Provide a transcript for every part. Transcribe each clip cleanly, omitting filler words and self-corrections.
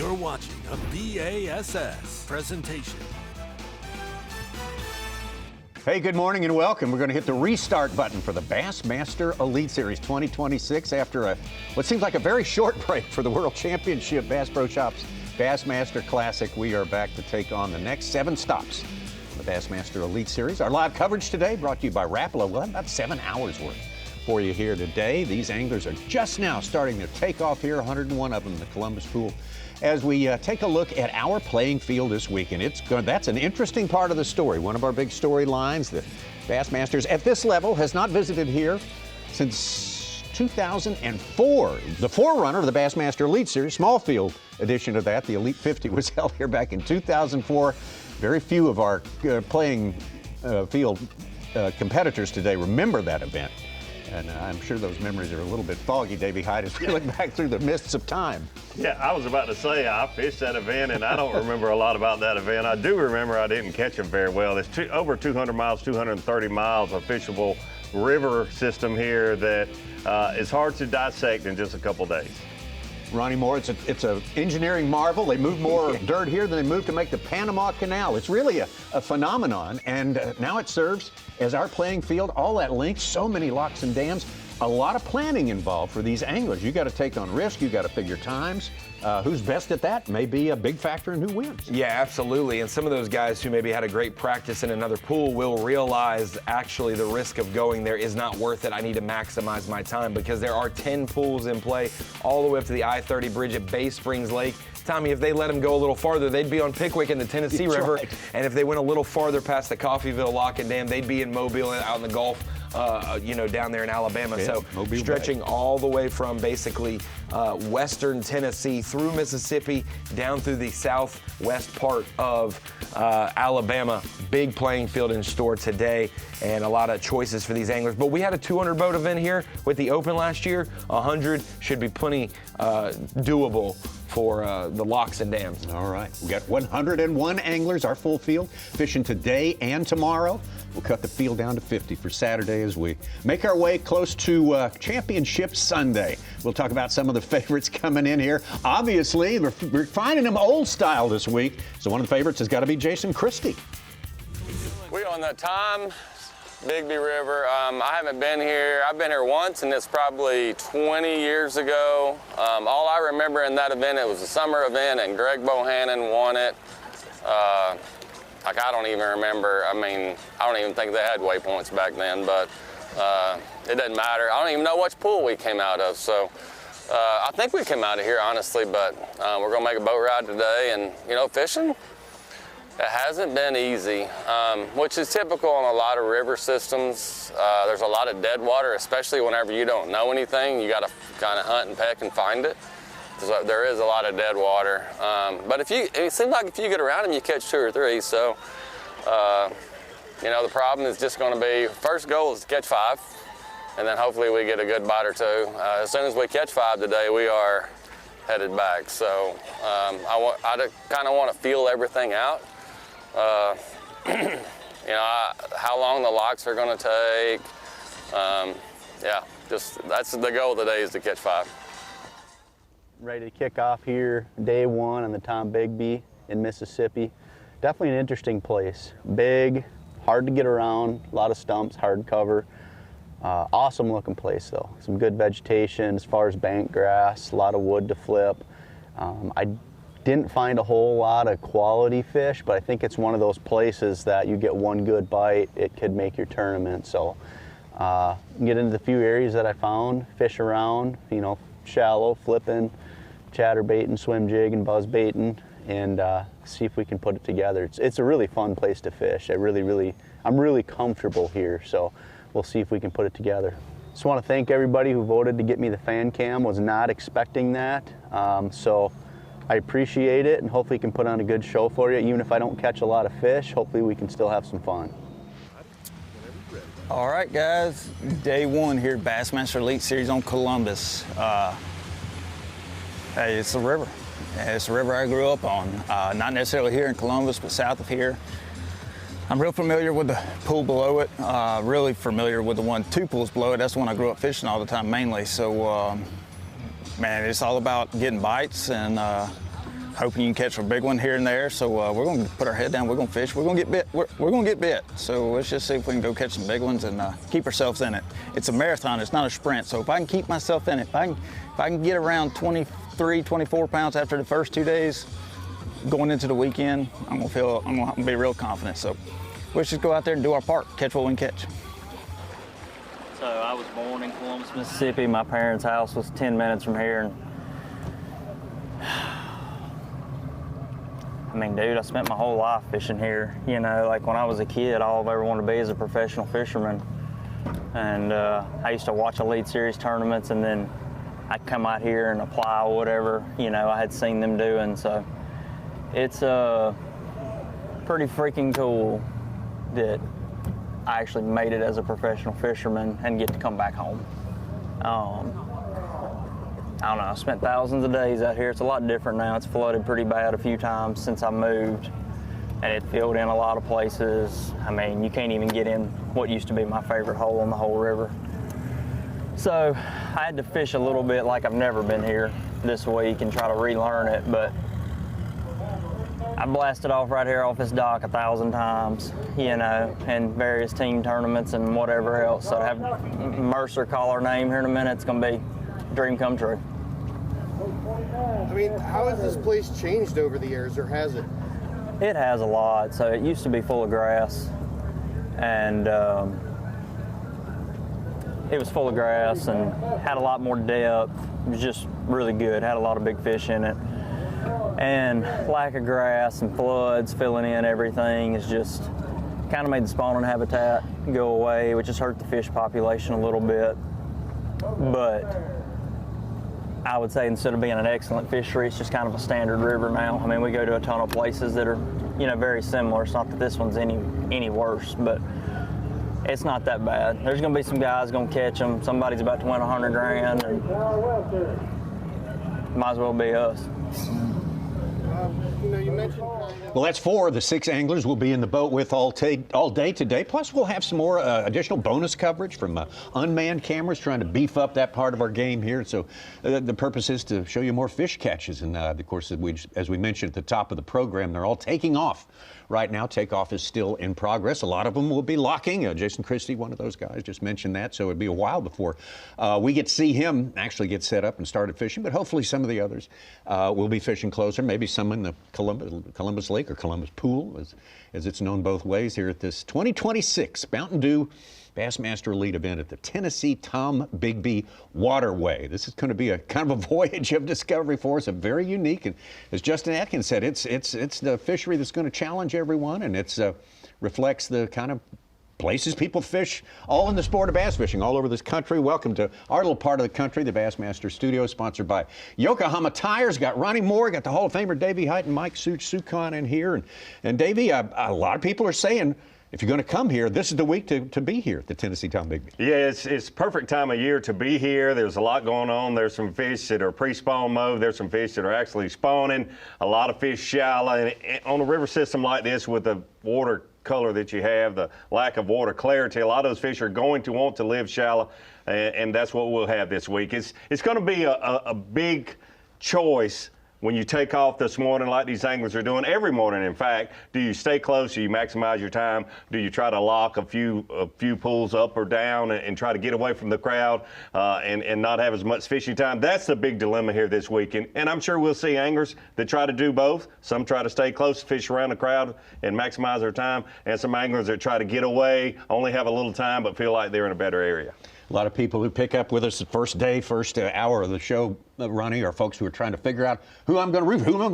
You're watching a B.A.S.S. presentation. Hey, good morning and welcome. We're going to hit the restart button for the Bassmaster Elite Series 2026 after what seems like a very short break for the World Championship Bass Pro Shops Bassmaster Classic. We are back to take on the next 7 stops in the Bassmaster Elite Series. Our live coverage today brought to you by Rapala. We'll have about 7 hours worth for you here today. These anglers are just now starting their takeoff here, 101 of them in the Columbus Pool, as we take a look at our playing field this week. And that's an interesting part of the story. One of our big storylines, the Bassmasters at this level has not visited here since 2004. The forerunner of the Bassmaster Elite Series, small field edition of that, the Elite 50, was held here back in 2004. Very few of our playing field competitors today remember that event. And I'm sure those memories are a little bit foggy, Davey Hyde, as we look back through the mists of time. Yeah, I was about to say, I fished that event, and I don't remember a lot about that event. I do remember I didn't catch them very well. There's over 200 miles, 230 miles of fishable river system here that is hard to dissect in just a couple days. Ronnie Moore, it's a engineering marvel. They move more dirt here than they move to make the Panama Canal. It's really a phenomenon, and now it serves as our playing field. All that length, so many locks and dams, a lot of planning involved for these anglers. You got to take on risk, you got to figure times. Who's best at that may be a big factor in who wins. Yeah, absolutely. And some of those guys who maybe had a great practice in another pool will realize actually the risk of going there is not worth it. I need to maximize my time, because there are 10 pools in play all the way up to the I-30 bridge at Bay Springs Lake. Tommy, if they let them go a little farther, they'd be on Pickwick in the Tennessee River. Right. And if they went a little farther past the Coffeyville Lock and Dam, they'd be in Mobile and out in the Gulf, down there in Alabama. Yeah, so Mobile stretching Bay. all the way from basically western Tennessee through Mississippi down through the southwest part of Alabama. Big playing field in store today, and a lot of choices for these anglers. But we had a 200 boat event here with the Open last year. 100 should be plenty doable for the locks and dams. All right, we got 101 anglers, our full field, fishing today and tomorrow. We'll cut the field down to 50 for Saturday as we make our way close to Championship Sunday. We'll talk about some of the favorites coming in here. Obviously, we're finding them old style this week, so one of the favorites has got to be Jason Christie. We're on the Tennessee-Tombigbee River. I haven't been here. I've been here once, and it's probably 20 years ago. All I remember in that event, it was a summer event, and Greg Bohannon won it. I don't even remember. I don't even think they had waypoints back then, but it doesn't matter. I don't even know which pool we came out of. So I think we came out of here, honestly, but we're going to make a boat ride today. And, fishing, it hasn't been easy, which is typical on a lot of river systems. There's a lot of dead water, especially whenever you don't know anything. You got to kind of hunt and peck and find it. So there is a lot of dead water, but it seems like if you get around them, you catch 2 or 3. So, the problem is just going to be, first goal is to catch 5, and then hopefully we get a good bite or 2. As soon as we catch 5 today, we are headed back. So I kind of want to feel everything out. How long the locks are going to take. That's the goal today, is to catch 5. Ready to kick off here, day 1 on the Tombigbee in Mississippi. Definitely an interesting place. Big, hard to get around, a lot of stumps, hard cover. Awesome looking place though. Some good vegetation as far as bank grass, a lot of wood to flip. I didn't find a whole lot of quality fish, but I think it's one of those places that you get one good bite, it could make your tournament. So get into the few areas that I found, fish around, shallow, flipping, chatterbaiting, swim jigging, buzz baiting, and see if we can put it together. It's a really fun place to fish. I'm really comfortable here, so we'll see if we can put it together. Just want to thank everybody who voted to get me the fan cam. Was not expecting that, so I appreciate it, and hopefully can put on a good show for you. Even if I don't catch a lot of fish, hopefully we can still have some fun. All right, guys, day 1 here at Bassmaster Elite Series on Columbus. Hey, it's the river. It's the river I grew up on. Not necessarily here in Columbus, but south of here. I'm real familiar with the pool below it. Really familiar with the 2 pools below it. That's the one I grew up fishing all the time mainly. So, man, it's all about getting bites and hoping you can catch a big one here and there. So we're going to put our head down. We're going to fish. We're going to get bit. We're going to get bit. So let's just see if we can go catch some big ones and keep ourselves in it. It's a marathon. It's not a sprint. So if I can keep myself in it, if I can get around 23, 24 pounds after the first 2 days, going into the weekend, I'm going to be real confident. So let's just go out there and do our part, catch what we can catch. So I was born in Columbus, Mississippi. My parents' house was 10 minutes from here. And I mean, dude, I spent my whole life fishing here. You know, like when I was a kid, all I ever wanted to be is a professional fisherman. And I used to watch Elite Series tournaments, and then I'd come out here and apply whatever, you know, I had seen them doing. So it's pretty freaking cool that I actually made it as a professional fisherman and get to come back home. I don't know, I spent thousands of days out here. It's a lot different now. It's flooded pretty bad a few times since I moved, and it filled in a lot of places. I mean, you can't even get in what used to be my favorite hole on the whole river. So I had to fish a little bit like I've never been here this week and try to relearn it, but I blasted off right here off this dock 1,000 times, you know, in various team tournaments and whatever else. So to have Mercer call our name here in a minute, it's gonna be a dream come true. I mean, how has this place changed over the years, or has it? It has a lot. So it used to be full of grass, and it was full of grass and had a lot more depth. It was just really good, had a lot of big fish in it. And lack of grass and floods filling in everything is just kind of made the spawning habitat go away, which has hurt the fish population a little bit. But I would say instead of being an excellent fishery, it's just kind of a standard river now. I mean, we go to a ton of places that are, you know, very similar. It's not that this one's any worse, but it's not that bad. There's going to be some guys going to catch them. Somebody's about to win $100,000, and might as well be us. You know, you mentioned. Well, that's 4 of the 6 anglers we'll be in the boat with all day today. Plus, we'll have some more additional bonus coverage from unmanned cameras trying to beef up that part of our game here. So the purpose is to show you more fish catches. And, of course, as we mentioned at the top of the program, they're all taking off right now. Takeoff is still in progress. A lot of them will be locking. Jason Christie, one of those guys, just mentioned that. So it'd be a while before we get to see him actually get set up and started fishing. But hopefully some of the others will be fishing closer. Maybe some in the Columbus Lake or Columbus Pool, as it's known both ways, here at this 2026 Mountain Dew Bassmaster Elite event at the Tennessee-Tombigbee Waterway. This is going to be a kind of a voyage of discovery for us, a very unique, and as Justin Atkins said, it's the fishery that's going to challenge everyone, and it's reflects the kind of places people fish, all in the sport of bass fishing, all over this country. Welcome to our little part of the country, the Bassmaster Studio, sponsored by Yokohama Tires. Got Ronnie Moore, got the Hall of Famer Davey Height and Mike Sukon in here. And Davey, a lot of people are saying, if you're going to come here, this is the week to be here at the Tennessee-Tombigbee. Yeah, it's perfect time of year to be here. There's a lot going on. There's some fish that are pre-spawn mode. There's some fish that are actually spawning. A lot of fish shallow. And on a river system like this with the water color that you have, the lack of water clarity, a lot of those fish are going to want to live shallow, and that's what we'll have this week. It's going to be a big choice when you take off this morning, like these anglers are doing every morning. In fact, do you stay close? Do you maximize your time? Do you try to lock a few pools up or down and try to get away from the crowd and not have as much fishing time? That's the big dilemma here this weekend. And I'm sure we'll see anglers that try to do both. Some try to stay close, fish around the crowd and maximize their time, and some anglers that try to get away, only have a little time, but feel like they're in a better area. A lot of people who pick up with us the first day, first hour of the show, Ronnie, are folks who are trying to figure out who I'm going to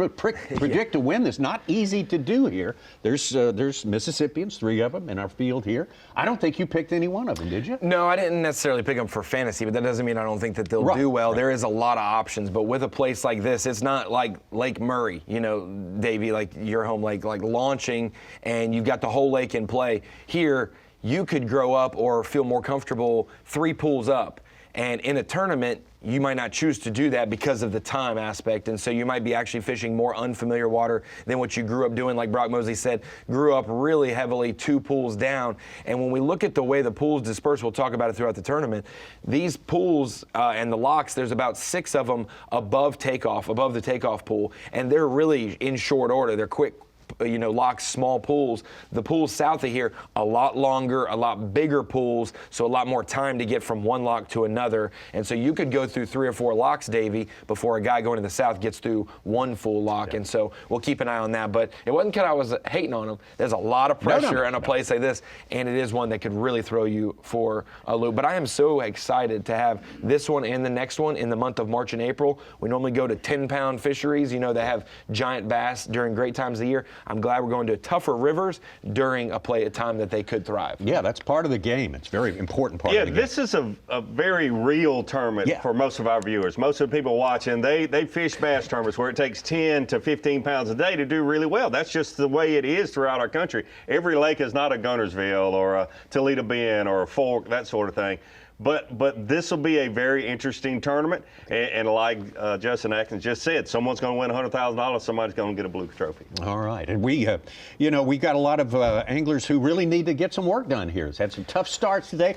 predict to win this. Not easy to do here. There's Mississippians, 3 of them in our field here. I don't think you picked any one of them, did you? No, I didn't necessarily pick them for fantasy, but that doesn't mean I don't think that they'll do well. Right. There is a lot of options, but with a place like this, it's not like Lake Murray, you know, Davey, like your home lake, like launching, and you've got the whole lake in play. Here, you could grow up or feel more comfortable 3 pools up. And in a tournament, you might not choose to do that because of the time aspect. And so you might be actually fishing more unfamiliar water than what you grew up doing. Like Brock Mosley said, grew up really heavily 2 pools down. And when we look at the way the pools disperse, we'll talk about it throughout the tournament. These pools and the locks, there's about 6 of them above the takeoff pool. And they're really in short order. They're quick, locks, small pools. The pools south of here, a lot longer, a lot bigger pools, so a lot more time to get from one lock to another. And so you could go through 3 or 4 locks, Davey, before a guy going to the south gets through one full lock. And so we'll keep an eye on that. But it wasn't because I was hating on him. There's a lot of pressure in a place like this, and it is one that could really throw you for a loop. But I am so excited to have this one and the next one in the month of March and April. We normally go to 10-pound fisheries. They have giant bass during great times of the year. I'm glad we're going to tougher rivers during a time that they could thrive. Yeah, that's part of the game. It's a very important part of the game. Yeah, this is a very real tournament for most of our viewers. Most of the people watching, they fish bass tournaments where it takes 10 to 15 pounds a day to do really well. That's just the way it is throughout our country. Every lake is not a Guntersville or a Toledo Bend or a Fork, that sort of thing. But this will be a very interesting tournament, and like Justin Atkins just said, someone's going to win $100,000. Somebody's going to get a blue trophy. All right, and we got a lot of anglers who really need to get some work done here. It's had some tough starts today.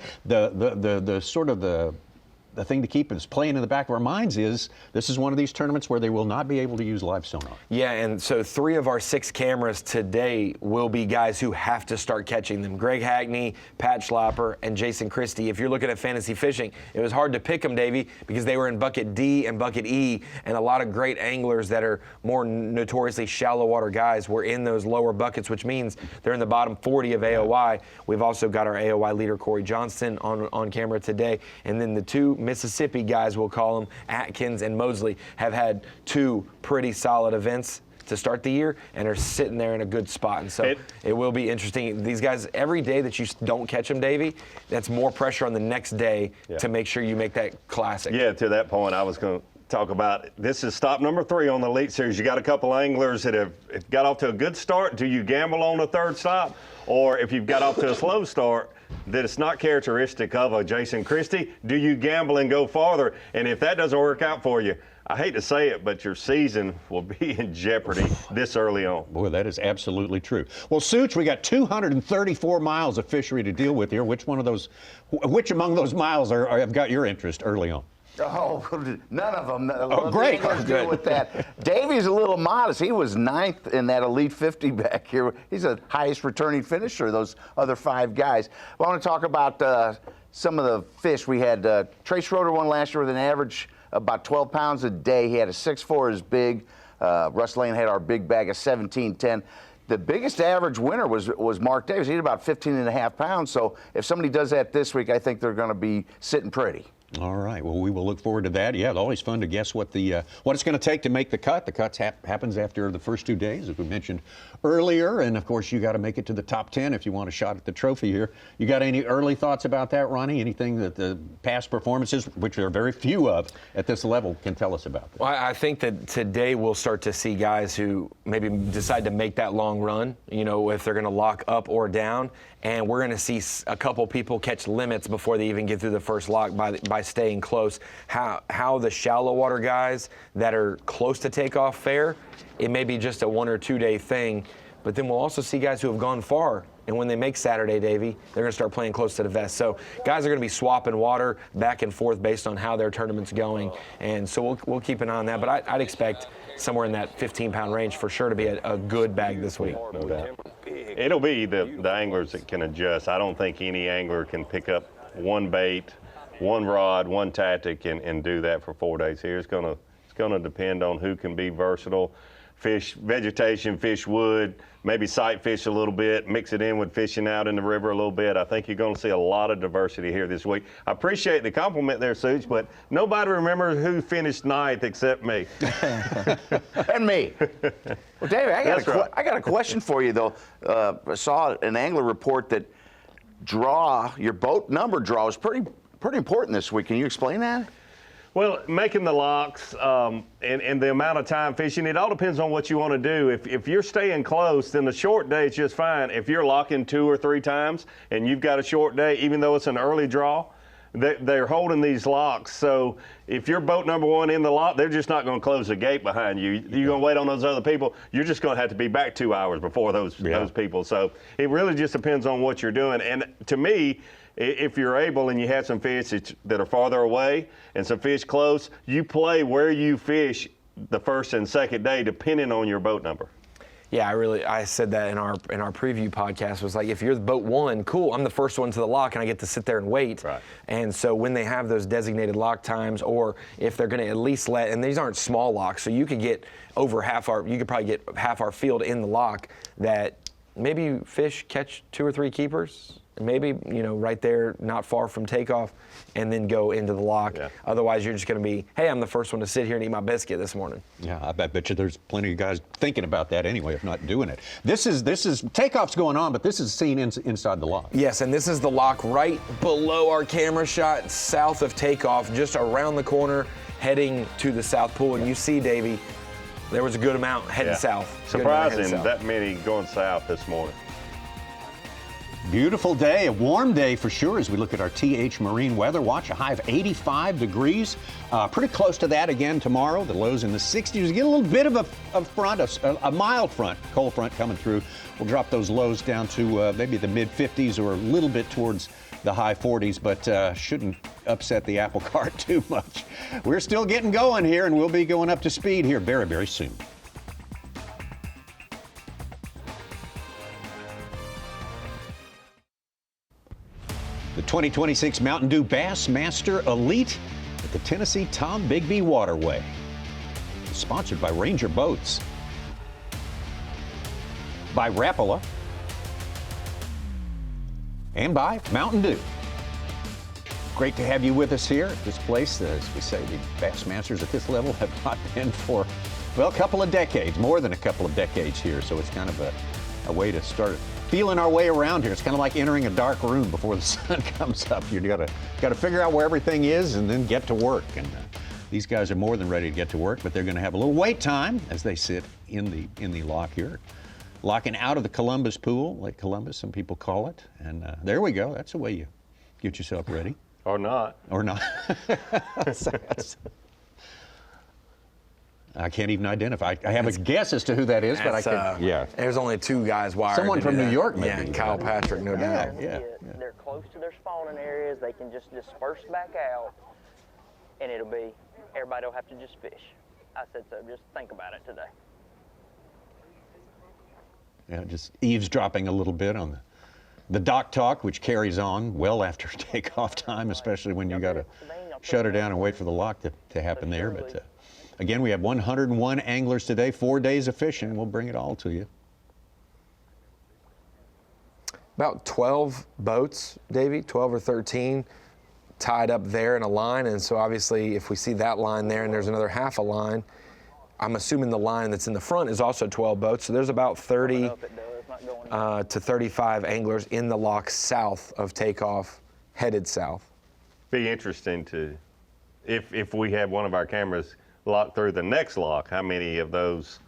The thing to keep is playing in the back of our minds is this is one of these tournaments where they will not be able to use live sonar. Yeah, and so 3 of our 6 cameras today will be guys who have to start catching them. Greg Hackney, Pat Schlapper, and Jason Christie. If you're looking at fantasy fishing, it was hard to pick them, Davey, because they were in bucket D and bucket E, and a lot of great anglers that are more notoriously shallow water guys were in those lower buckets, which means they're in the bottom 40 of AOI. We've also got our AOI leader, Corey Johnston, on camera today, and then the 2 Mississippi guys, we'll call them, Atkins and Mosley, have had 2 pretty solid events to start the year and are sitting there in a good spot. And so it will be interesting. These guys, every day that you don't catch them, Davey, that's more pressure on the next day to make sure you make that classic. Yeah, to that point, I was going to talk about this is stop number 3 on the Elite Series. You got a couple anglers that have got off to a good start. Do you gamble on the 3rd stop? Or if you've got off to a slow start that it's not characteristic of a Jason Christie, do you gamble and go farther? And if that doesn't work out for you, I hate to say it, but your season will be in jeopardy this early on. Boy, that is absolutely true. Well, Suits, we got 234 miles of fishery to deal with here. Which among those miles have got your interest early on? Oh, none of them. Great. Deal with that. Davey's a little modest. He was 9th in that Elite 50 back here. He's the highest returning finisher of those other 5 guys. Well, I want to talk about some of the fish. We had Trace Roeder won last year with an average about 12 pounds a day. He had a 6'4" as big. Russ Lane had our big bag of 17.10. The biggest average winner was Mark Davis. He had about 15.5 pounds. So if somebody does that this week, I think they're going to be sitting pretty. All right. Well, we will look forward to that. Yeah, it's always fun to guess what it's going to take to make the cut. The cut happens after the first 2 days, as we mentioned earlier. And, of course, you got to make it to the top 10 if you want a shot at the trophy here. You got any early thoughts about that, Ronnie? Anything that the past performances, which there are very few of at this level, can tell us about that? Well, I think that today we'll start to see guys who maybe decide to make that long run, if they're going to lock up or down. And we're going to see a couple people catch limits before they even get through the first lock by staying close. How the shallow water guys that are close to takeoff fare, it may be just a 1 or 2 day thing, but then we'll also see guys who have gone far. And when they make Saturday, Davey, they're going to start playing close to the vest. So guys are going to be swapping water back and forth based on how their tournament's going. And so we'll keep an eye on that. But I'd expect somewhere in that 15-pound range for sure to be a good bag this week. No doubt. It'll be the anglers that can adjust. I don't think any angler can pick up one bait, one rod, one tactic, and do that for 4 days here. It's going to depend on who can be versatile. Fish vegetation, fish wood, maybe sight fish a little bit, mix it in with fishing out in the river a little bit. I think you're going to see a lot of diversity here this week. I appreciate the compliment there, Suits, but nobody remembers who finished 9th except me. And me. Well, David, I got a question for you, though. I saw an angler report that your boat number draw is pretty important this week. Can you explain that? Well, making the locks and the amount of time fishing, it all depends on what you want to do. If you're staying close, then the short day is just fine. If you're locking 2 or 3 times and you've got a short day, even though it's an early draw, they're holding these locks. So if you're boat number one in the lock, they're just not going to close the gate behind you. You're going to wait on those other people. You're just going to have to be back 2 hours before those people. So it really just depends on what you're doing. And to me, if you're able and you have some fish that are farther away and some fish close, you play where you fish the first and second day depending on your boat number. Yeah, I said that in our preview podcast, was like, if you're the boat one, cool, I'm the first one to the lock and I get to sit there and wait. Right. And so when they have those designated lock times, or if they're going to at least and these aren't small locks, so you could get you could probably get half our field in the lock, that maybe you catch 2 or 3 keepers, and maybe, right there, not far from takeoff, and then go into the lock. Yeah. Otherwise, you're just going to be, hey, I'm the first one to sit here and eat my biscuit this morning. Yeah, I bet you there's plenty of guys thinking about that anyway, if not doing it. This is takeoff's going on, but this is seen inside the lock. Yes, and this is the lock right below our camera shot, south of takeoff, just around the corner, heading to the South Pool. And you see, Davey, there was a good amount heading south. Surprising that many going south this morning. Beautiful day, a warm day for sure as we look at our TH Marine Weather Watch, a high of 85 degrees. Pretty close to that again tomorrow. The lows in the 60s. You get a little bit of a mild front, cold front coming through. We'll drop those lows down to maybe the mid 50s or a little bit towards the high 40s, but shouldn't upset the apple cart too much. We're still getting going here, and we'll be going up to speed here very, very soon. The 2026 Mountain Dew Bassmaster Elite at the Tennessee-Tombigbee Waterway. Sponsored by Ranger Boats, by Rapala, and by Mountain Dew. Great to have you with us here at this place. As we say, the Bassmasters at this level have not been for, well, a couple of decades, more than a couple of decades here. So it's kind of a way to start feeling our way around here. It's kind of like entering a dark room before the sun comes up. You got to figure out where everything is and then get to work. And these guys are more than ready to get to work, but they're going to have a little wait time as they sit in the lock here, locking out of the Columbus pool, Lake Columbus, some people call it. And there we go. That's the way you get yourself ready. Or not. Or not. I can't even identify. I have a guess as to who that is, but I can't. Yeah. There's only 2 guys wired. Someone from New York, maybe. Yeah, Kyle Patrick, no doubt. Yeah. They're close to their spawning areas. They can just disperse back out, and everybody will have to just fish. I said so. Just think about it today. Yeah, just eavesdropping a little bit on the dock talk, which carries on well after takeoff time, especially when you got to shut her down and wait for the lock to happen there. But again, we have 101 anglers today, 4 days of fishing. We'll bring it all to you. About 12 boats, Davey, 12 or 13 tied up there in a line. And so obviously if we see that line there and there's another half a line, I'm assuming the line that's in the front is also 12 boats. So there's about 30 to 35 anglers in the lock south of takeoff, headed south. Be interesting to, if we have one of our cameras locked through the next lock, how many of those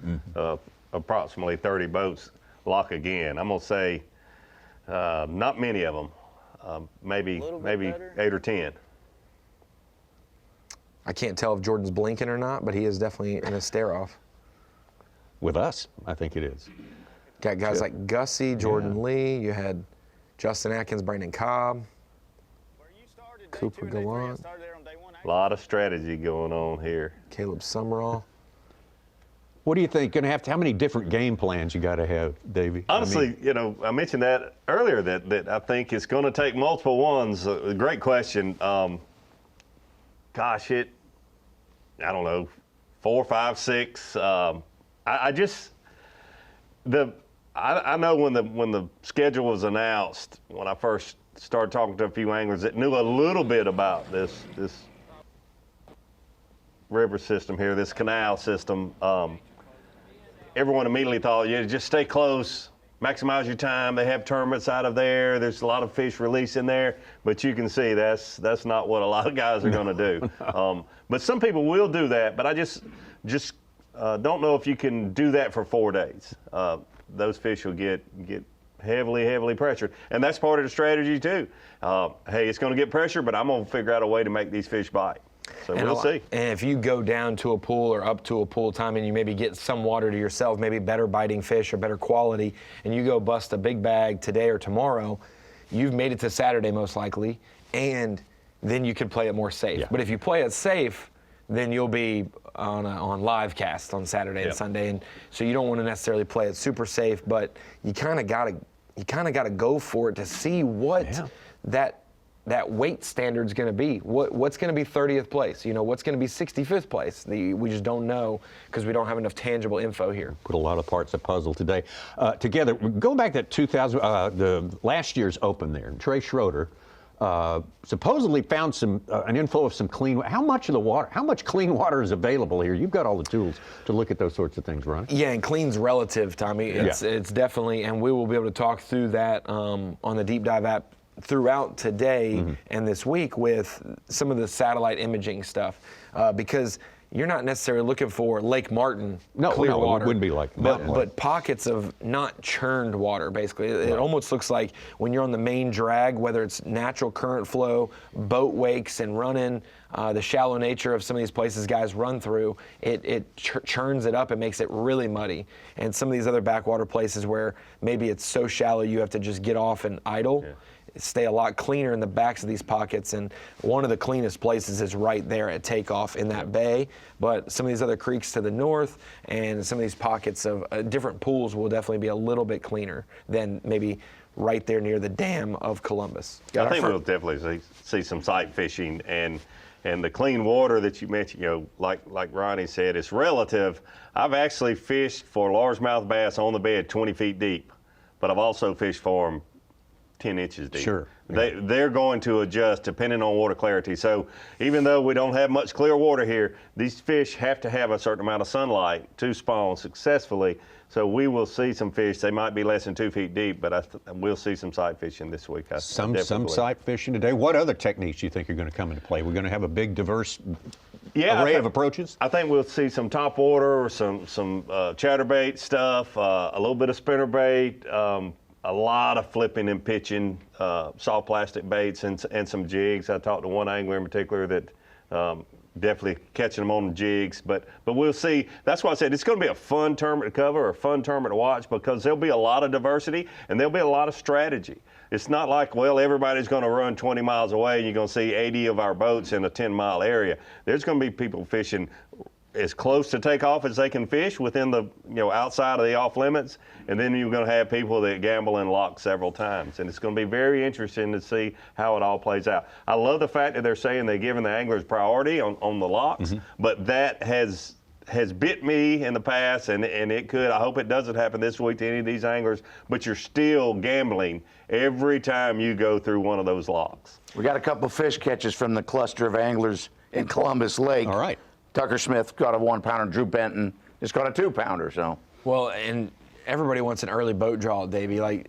approximately 30 boats lock again? I'm going to say not many of them, maybe 8 or 10. I can't tell if Jordan's blinking or not, but he is definitely in a stare-off. With us, I think it is. Got guys like Gussie, Jordan Lee. You had Justin Atkins, Brandon Cobb, Cooper Gallant. A lot of strategy going on here. Caleb Summerall. What do you think? Going to have how many different game plans you got to have, Davey? Honestly, I mentioned that earlier that I think it's going to take multiple ones. Great question. Gosh, I don't know, 4, 5, 6. I know when the schedule was announced, when I first started talking to a few anglers that knew a little bit about this river system here, this canal system, everyone immediately thought, just stay close, maximize your time. They have tournaments out of there. There's a lot of fish release in there, but you can see that's not what a lot of guys are going to do. But some people will do that, but I just don't know if you can do that for 4 days. Those fish will get heavily pressured. And that's part of the strategy too. Hey, it's going to get pressure, but I'm going to figure out a way to make these fish bite. So we'll see. And if you go down to a pool or up to a pool time and you maybe get some water to yourself, maybe better biting fish or better quality, and you go bust a big bag today or tomorrow, you've made it to Saturday most likely, and then you can play it more safe. Yeah. But if you play it safe, then you'll be on live cast on Saturday and Sunday, and so you don't want to necessarily play it super safe, but you kind of gotta go for it to see what that weight standard's going to be. What's going to be 30th place? What's going to be 65th place? We just don't know because we don't have enough tangible info here. Put a lot of parts of the puzzle today together. Going back to 2000, the last year's Open there, Trey Schroeder supposedly found an inflow of some clean. How much clean water is available here? You've got all the tools to look at those sorts of things, Ronnie. Yeah, and clean's relative, Tommy. It's definitely, and we will be able to talk through that on the Deep Dive app throughout today and this week with some of the satellite imaging stuff because you're not necessarily looking for Lake Martin clear water. It wouldn't be like Mountain Lake. But pockets of not churned water, basically. It almost looks like when you're on the main drag, whether it's natural current flow, boat wakes and running, the shallow nature of some of these places guys run through, it churns it up and makes it really muddy. And some of these other backwater places where maybe it's so shallow you have to just get off and idle, stay a lot cleaner in the backs of these pockets, and one of the cleanest places is right there at takeoff in that bay. But some of these other creeks to the north and some of these pockets of different pools will definitely be a little bit cleaner than maybe right there near the dam of Columbus. I think we'll definitely see some sight fishing, and the clean water that you mentioned, like Ronnie said, it's relative. I've actually fished for largemouth bass on the bed 20 feet deep, but I've also fished for them 10 inches deep. Sure. They're going to adjust depending on water clarity. So even though we don't have much clear water here, these fish have to have a certain amount of sunlight to spawn successfully. So we will see some fish. They might be less than 2 feet deep, but we'll see some sight fishing this week. Some sight fishing today. What other techniques do you think are going to come into play? We're going to have a big, diverse array of approaches? I think we'll see some top water, some chatterbait stuff, a little bit of spinnerbait, a lot of flipping and pitching, soft plastic baits and some jigs. I talked to one angler in particular that definitely catching them on the jigs, but we'll see. That's why I said it's going to be a fun tournament to cover, or a fun tournament to watch, because there'll be a lot of diversity and there'll be a lot of strategy. It's not like, well, everybody's going to run 20 miles away and you're going to see 80 of our boats in a 10-mile area. There's going to be people fishing as close to takeoff as they can fish within the, outside of the off limits. And then you're going to have people that gamble and lock several times. And it's going to be very interesting to see how it all plays out. I love the fact that they're saying they're giving the anglers priority on the locks, but that has bit me in the past, and it could. I hope it doesn't happen this week to any of these anglers, but you're still gambling every time you go through one of those locks. We got a couple fish catches from the cluster of anglers in Columbus Lake. All right. Tucker Smith got a 1-pounder. Drew Benton just got a 2-pounder. So. Well, and everybody wants an early boat draw, Davey. Like,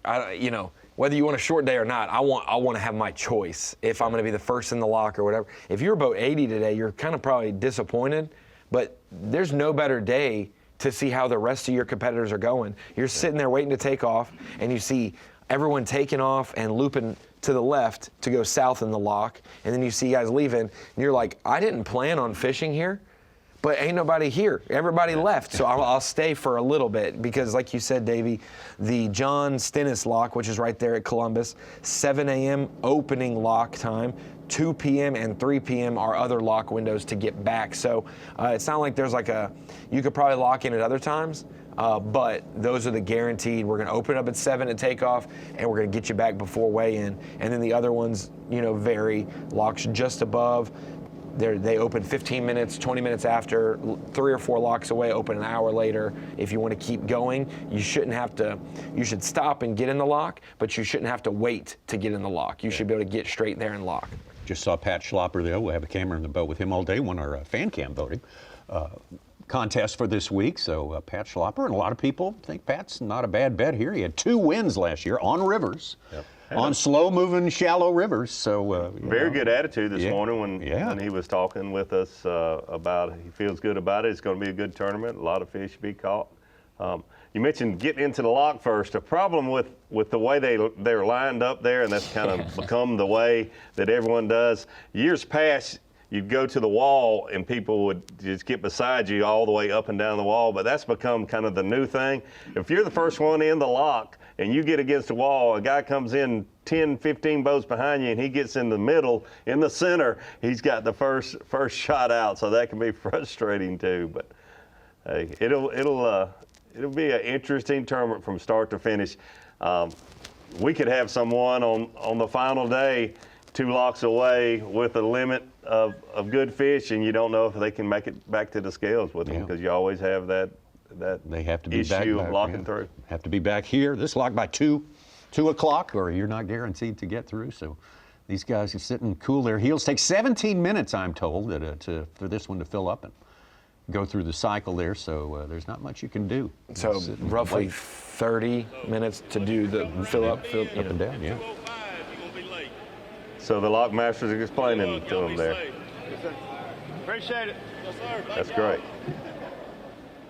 whether you want a short day or not, I want to have my choice if I'm going to be the first in the lock or whatever. If you're boat 80 today, you're kind of probably disappointed, but there's no better day to see how the rest of your competitors are going. You're sitting there waiting to take off, and you see everyone taking off and looping to the left to go south in the lock, and then you see guys leaving, and you're like, I didn't plan on fishing here, but ain't nobody here. Everybody left, so I'll stay for a little bit, because like you said, Davey, the John Stennis lock, which is right there at Columbus, 7 a.m. opening lock time, 2 p.m. and 3 p.m. are other lock windows to get back. So it's not like there's you could probably lock in at other times, but those are the guaranteed. We're going to open up at 7 at takeoff, and we're going to get you back before weigh-in. And then the other ones, vary. Locks just above, they open 15 minutes, 20 minutes after. 3 or 4 locks away, open an hour later. If you want to keep going, you should stop and get in the lock, but you shouldn't have to wait to get in the lock. You should be able to get straight there and lock. Just saw Pat Schlopper, though. We'll have a camera in the boat with him all day. Won our fan cam voting contest for this week. So Pat Schlopper, and a lot of people think Pat's not a bad bet here. He had 2 wins last year on rivers. Yep. On slow-moving, shallow rivers. So very good attitude this morning when he was talking with us about he feels good about it. It's going to be a good tournament. A lot of fish to be caught. You mentioned getting into the lock first. The problem with the way they're lined up there, and that's kind of become the way that everyone does. Years past, you'd go to the wall and people would just get beside you all the way up and down the wall, but that's become kind of the new thing. If you're the first one in the lock and you get against the wall, a guy comes in 10, 15 boats behind you and he gets in the middle, in the center, he's got the first shot out, so that can be frustrating too. But hey, it'll be an interesting tournament from start to finish. We could have someone on the final day 2 locks away with a limit of good fish, and you don't know if they can make it back to the scales with them, because you always have that they have to be issue back, of locking through. Have to be back here. This locked by 2 o'clock, or you're not guaranteed to get through. So these guys are sitting cool their heels. Takes 17 minutes, I'm told, for this one to fill up and go through the cycle there. So there's not much you can do. So roughly 30 minutes to do the fill up and down, yeah. So the lock master's explaining to them there. Appreciate it. That's great.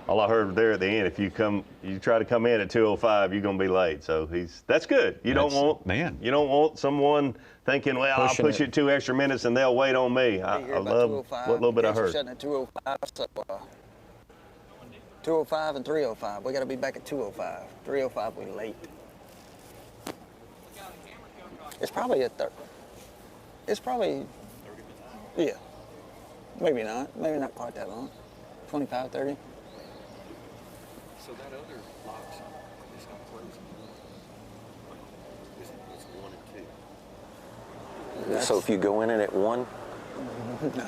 All I heard there at the end, if you try to come in at 2:05, you're going to be late. So that's good. You don't want someone thinking, well, I'll push it 2 extra minutes and they'll wait on me. I love what little bit I heard. We're at 2:05, so 2:05 and 3:05. We got to be back at 2:05. 3:05, we late. It's probably at 30. It's probably, yeah. Maybe not. Maybe not quite that long. 25, 30. So that other box is going to close. It's 1 and 2. So if you go in it at 1,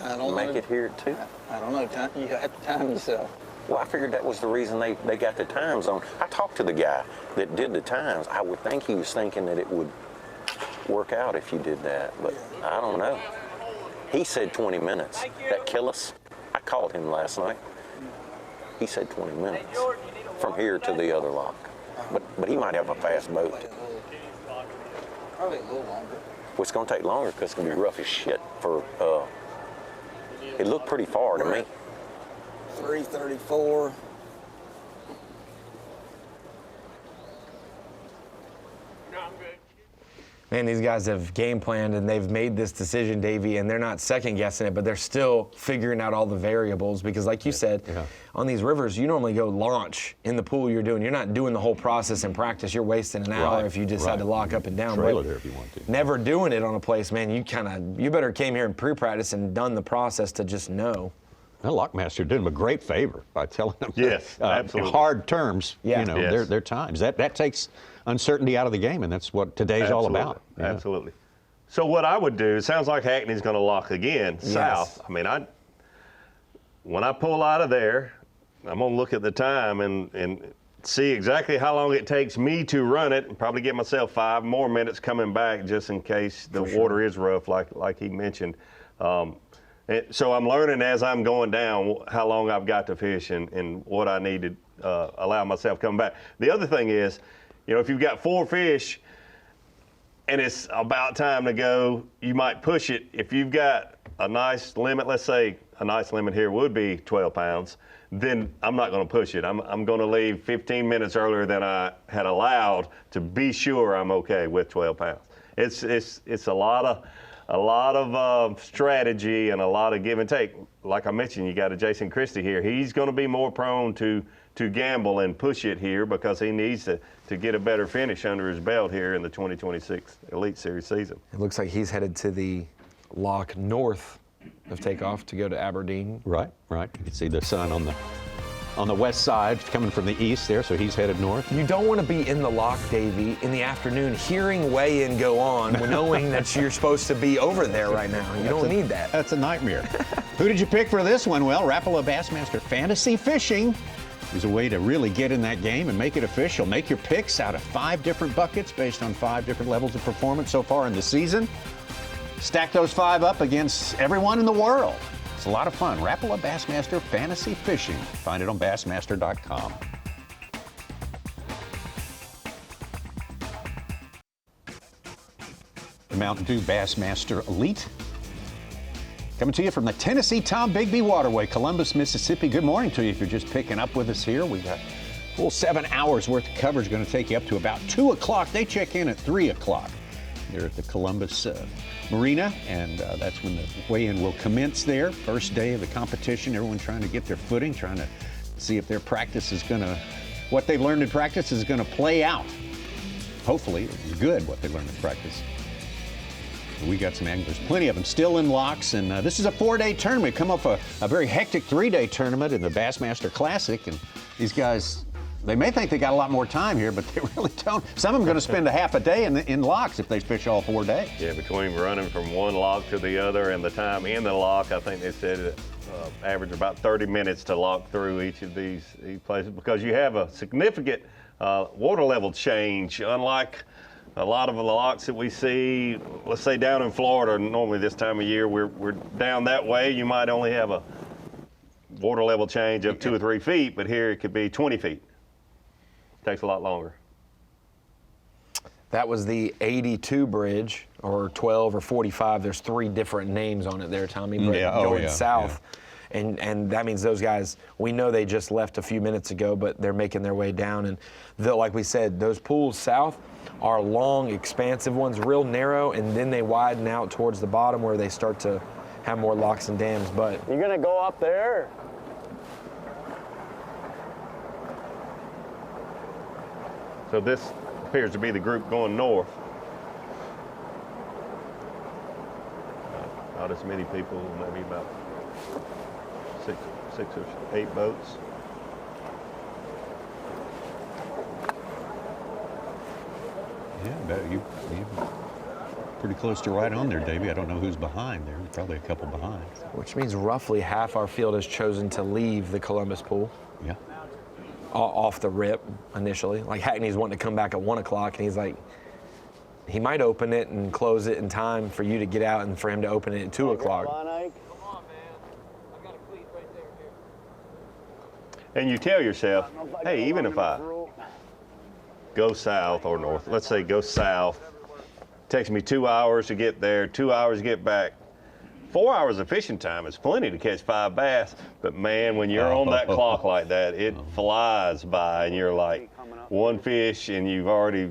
I don't make know. it here at 2? I don't know. You have to time yourself. Well, I figured that was the reason they got the times on. I talked to the guy that did the times. I would think he was thinking that it would work out if you did that, but I don't know. He said 20 minutes. That kill us? I called him last night. He said 20 minutes from here to the other lock. But he might have a fast boat. Probably a little longer. Well, it's going to take longer because it's going to be rough as shit. It looked pretty far to me. 3:34. Man, these guys have game planned and they've made this decision, Davey, and they're not second guessing it, but they're still figuring out all the variables because, like you said, on these rivers, you normally go launch in the pool you're doing. You're not doing the whole process in practice. You're wasting an hour if you decide to lock up and down. Trailer there if you want to. Never doing it on a place, man, you better came here in pre-practice and done the process to just know. The Lockmaster did them a great favor by telling them absolutely. hard terms, their times. That takes uncertainty out of the game, and that's what today's all about. Yeah. Absolutely. So what I would do, it sounds like Hackney's going to lock again south. I mean, when I pull out of there, I'm going to look at the time and see exactly how long it takes me to run it, and probably get myself 5 more minutes coming back just in case the water is rough, like he mentioned. So I'm learning as I'm going down how long I've got to fish and what I need to allow myself coming back. The other thing is, if you've got 4 fish and it's about time to go, you might push it. If you've got a nice limit, let's say a nice limit here would be 12 pounds, then I'm not going to push it. I'm going to leave 15 minutes earlier than I had allowed to be sure I'm okay with 12 pounds. It's a lot of strategy and a lot of give and take. Like I mentioned, you got a Jason Christie here. He's going to be more prone to gamble and push it here because he needs to get a better finish under his belt here in the 2026 Elite Series season. It looks like he's headed to the lock north of takeoff to go to Aberdeen. Right. You can see the sun on the west side coming from the east there, so he's headed north. You don't want to be in the lock, Davey, in the afternoon, hearing weigh-in go on, knowing that you're supposed to be over there right now. You don't need that. That's a nightmare. Who did you pick for this one? Well, Rapala Bassmaster Fantasy Fishing is a way to really get in that game and make it official. Make your picks out of 5 different buckets based on 5 different levels of performance so far in the season. Stack those 5 up against everyone in the world. It's a lot of fun. Rapala Bassmaster Fantasy Fishing. Find it on Bassmaster.com. The Mountain Dew Bassmaster Elite. Coming to you from the Tennessee-Tombigbee Waterway, Columbus, Mississippi. Good morning to you if you're just picking up with us here. We got Full 7 hours worth of coverage, going to take you up to about 2 o'clock. They check in at 3 o'clock. They're at the Columbus Marina, and that's when the weigh-in will commence there. First day of the competition, everyone trying to get their footing, trying to see if their practice is going to, what they've learned in practice is going to play out. Hopefully, it was good what they learned in practice. We got some anglers, plenty of them, still in locks, and this is a 4-day tournament. Come off a very hectic 3-day tournament in the Bassmaster Classic, and these guys, they may think they got a lot more time here, but they really don't. Some of them are going to spend a half a day in locks if they fish all 4 days. Yeah, between running from one lock to the other and the time in the lock, I think they said average about 30 minutes to lock through each of these places, because you have a significant water level change, unlike a lot of the locks that we see, let's say down in Florida. Normally this time of year, we're down that way. You might only have a water level change of 2 or 3 feet, but here it could be 20 feet. Takes a lot longer. That was the 82 bridge, or 12 or 45. There's 3 different names on it there, Tommy. But going south. Yeah. And that means those guys, we know they just left a few minutes ago, but they're making their way down. And like we said, those pools south are long, expansive ones, real narrow, and then they widen out towards the bottom where they start to have more locks and dams. But you're gonna go up there? So this appears to be the group going north. Not as many people, maybe about six or 8 boats. Yeah, you're pretty close to right on there, Davey. I don't know who's behind there. Probably a couple behind. Which means roughly half our field has chosen to leave the Columbus pool. Yeah. Off the rip initially. Like Hackney's wanting to come back at 1 o'clock, and he's like, he might open it and close it in time for you to get out and for him to open it at 2 o'clock. And you tell yourself, hey, even if I go south or north, let's say go south, takes me 2 hours to get there, 2 hours to get back. 4 hours of fishing time is plenty to catch 5 bass, but man, when you're on that clock like that, it flies by, and you're like, one fish and you've already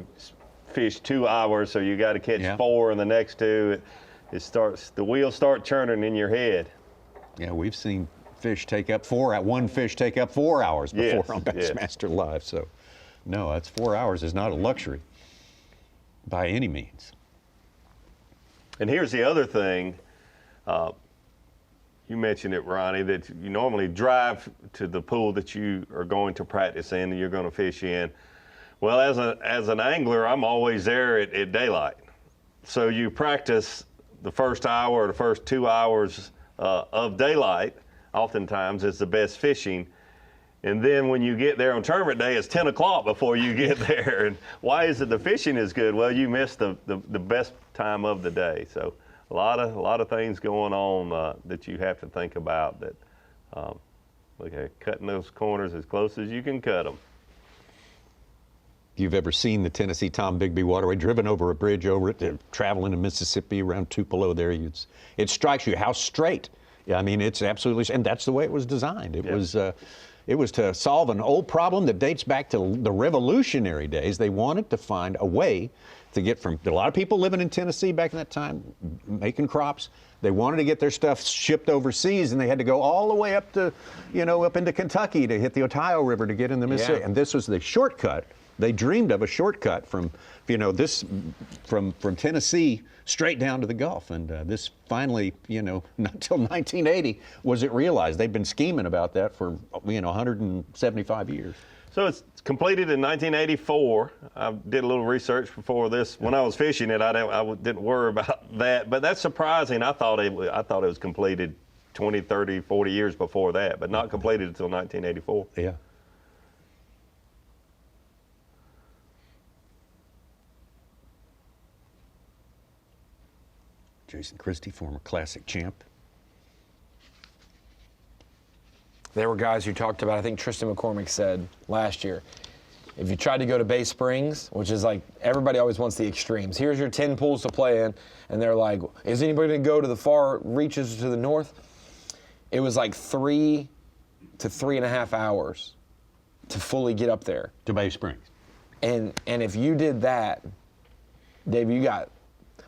fished 2 hours, so you got to catch 4 in the next 2. The wheels start churning in your head. Yeah, we've seen fish take up 4, one fish take up 4 hours before on Bassmaster Live. So, no, that's 4 hours is not a luxury by any means. And here's the other thing. You mentioned it, Ronnie, that you normally drive to the pool that you are going to practice in and you're going to fish in. Well, as an angler, I'm always there at daylight. So you practice the first hour or the first 2 hours of daylight, oftentimes is the best fishing. And then when you get there on tournament day, it's 10 o'clock before you get there. And why is it the fishing is good? Well, you missed the best time of the day. So a lot of things going on that you have to think about. That cutting those corners as close as you can cut them. If you've ever seen the Tennessee-Tombigbee Waterway, driven over a bridge over it, traveling in Mississippi around Tupelo there, it strikes you how straight. Yeah, I mean, it's absolutely, and that's the way it was designed. It was to solve an old problem that dates back to the Revolutionary days. They wanted to find a way to get from a lot of people living in Tennessee back in that time, making crops. They wanted to get their stuff shipped overseas, and they had to go all the way up to, up into Kentucky to hit the Ohio River to get in the Mississippi. Yeah. And this was the shortcut. They dreamed of a shortcut from, from Tennessee straight down to the Gulf. And this finally, not until 1980 was it realized. They've been scheming about that for, 175 years. So it's completed in 1984. I did a little research before this. When I was fishing it, I didn't worry about that. But that's surprising. I thought it was completed 20, 30, 40 years before that, but not completed until 1984. Yeah. Jason Christie, former Classic champ. There were guys who talked about, I think Tristan McCormick said last year, if you tried to go to Bay Springs, which is like, everybody always wants the extremes. Here's your 10 pools to play in, and they're like, is anybody going to go to the far reaches to the north? It was like 3 to 3.5 hours to fully get up there. To Bay Springs. And if you did that, Dave, we got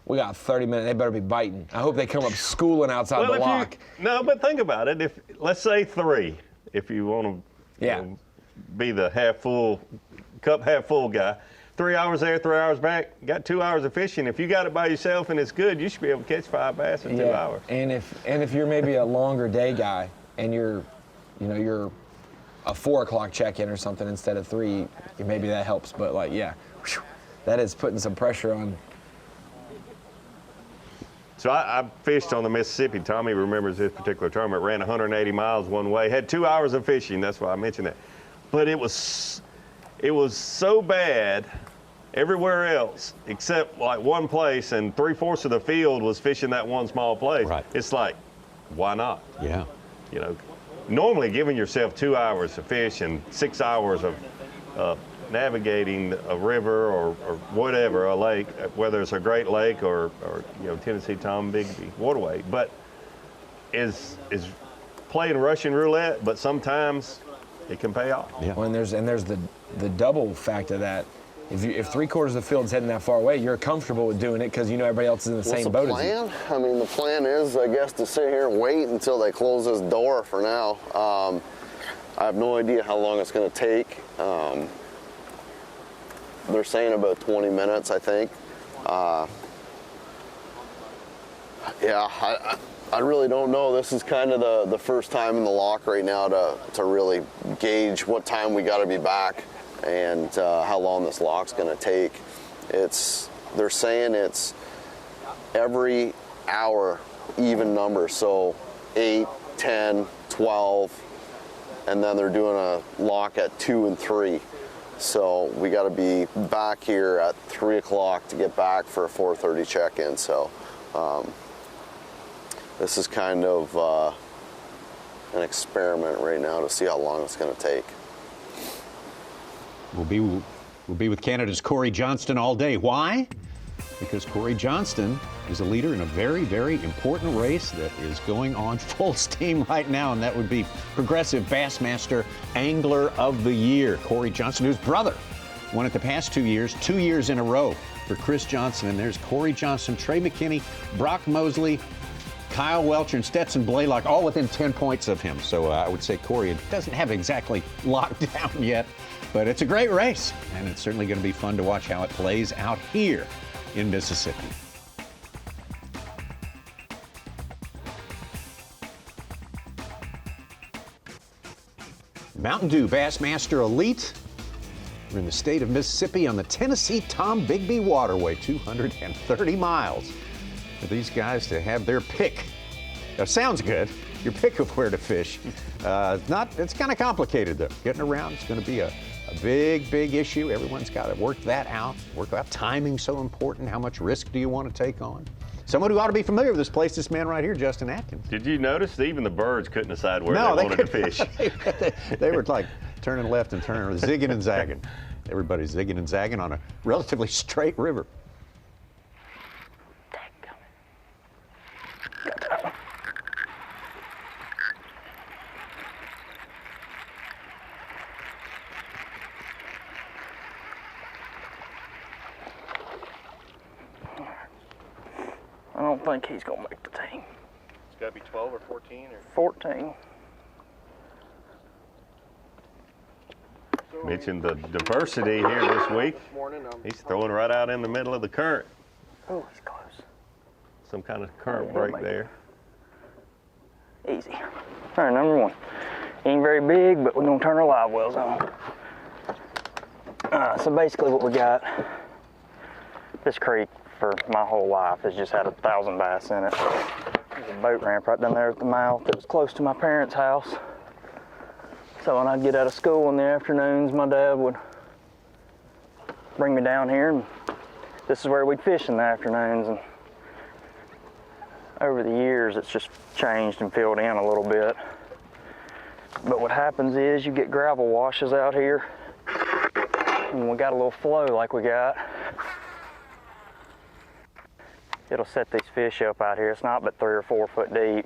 30 minutes. They better be biting. I hope they come up schooling outside the lock. No, but think about it. If let's say 3, if you want to be the cup half full guy. 3 hours there, 3 hours back. Got 2 hours of fishing. If you got it by yourself and it's good, you should be able to catch 5 bass in 2 hours. And if you're maybe a longer day guy and you're a 4 o'clock check-in or something instead of 3, maybe that helps. But that is putting some pressure on. So I fished on the Mississippi. Tommy remembers this particular tournament. Ran 180 miles one way. Had 2 hours of fishing. That's why I mentioned that. But it was so bad everywhere else except like one place, and 3/4 of the field was fishing that one small place. Right. It's like, why not? Yeah. Normally giving yourself 2 hours to fish and 6 hours of navigating a river or whatever, a lake, whether it's a Great Lake or Tennessee-Tombigbee Waterway, but is playing Russian roulette, but sometimes it can pay off. Yeah. Well, and there's the double fact of that. If 3/4 of the field's heading that far away, you're comfortable with doing it because you know everybody else is in the same boat as you. I mean, the plan is, I guess, to sit here and wait until they close this door for now. I have no idea how long it's going to take. They're saying about 20 minutes, I think. I really don't know. This is kind of the first time in the lock right now to really gauge what time we got to be back and how long this lock's going to take. They're saying it's every hour even number, so 8, 10, 12, and then they're doing a lock at 2 and 3. So we got to be back here at 3 o'clock to get back for a 4:30 check-in. So this is kind of an experiment right now to see how long it's going to take. We'll be with Canada's Corey Johnston all day. Why? Because Corey Johnston is a leader in a very, very important race that is going on full steam right now, and that would be Progressive Bassmaster Angler of the Year. Corey Johnston, whose brother won it the past 2 years, 2 years in a row for Chris Johnson. And there's Corey Johnston, Trey McKinney, Brock Mosley, Kyle Welcher, and Stetson Blaylock, all within 10 points of him. So I would say Corey doesn't have it exactly locked down yet, but it's a great race, and it's certainly going to be fun to watch how it plays out here in Mississippi. Mountain Dew Bassmaster Elite. We're in the state of Mississippi on the Tennessee-Tombigbee Waterway, 230 miles. For these guys to have their pick. Sounds good, your pick of where to fish. It's kind of complicated though. Getting around, it's going to be a big, big issue. Everyone's got to work that out. Work out timing, so important. How much risk do you want to take on? Someone who ought to be familiar with this place, this man right here, Justin Atkins. Did you notice even the birds couldn't decide where they wanted to fish? They were like turning left and turning, zigging and zagging. Everybody's zigging and zagging on a relatively straight river. I don't think he's going to make the team. It's got to be 12 or 14 or 14. Mentioned the diversity here this week. He's throwing right out in the middle of the current. Oh, he's close. Some kind of current break there. Easy. All right, number 1. Ain't very big, but we're going to turn our live wells on. So basically what we got, this creek for my whole life has just had 1,000 bass in it. There's a boat ramp right down there at the mouth that was close to my parents' house. So when I'd get out of school in the afternoons, my dad would bring me down here, and this is where we'd fish in the afternoons. And over the years, it's just changed and filled in a little bit. But what happens is you get gravel washes out here, and when we got a little flow like we got, it'll set these fish up out here. It's not but 3 or 4 foot deep.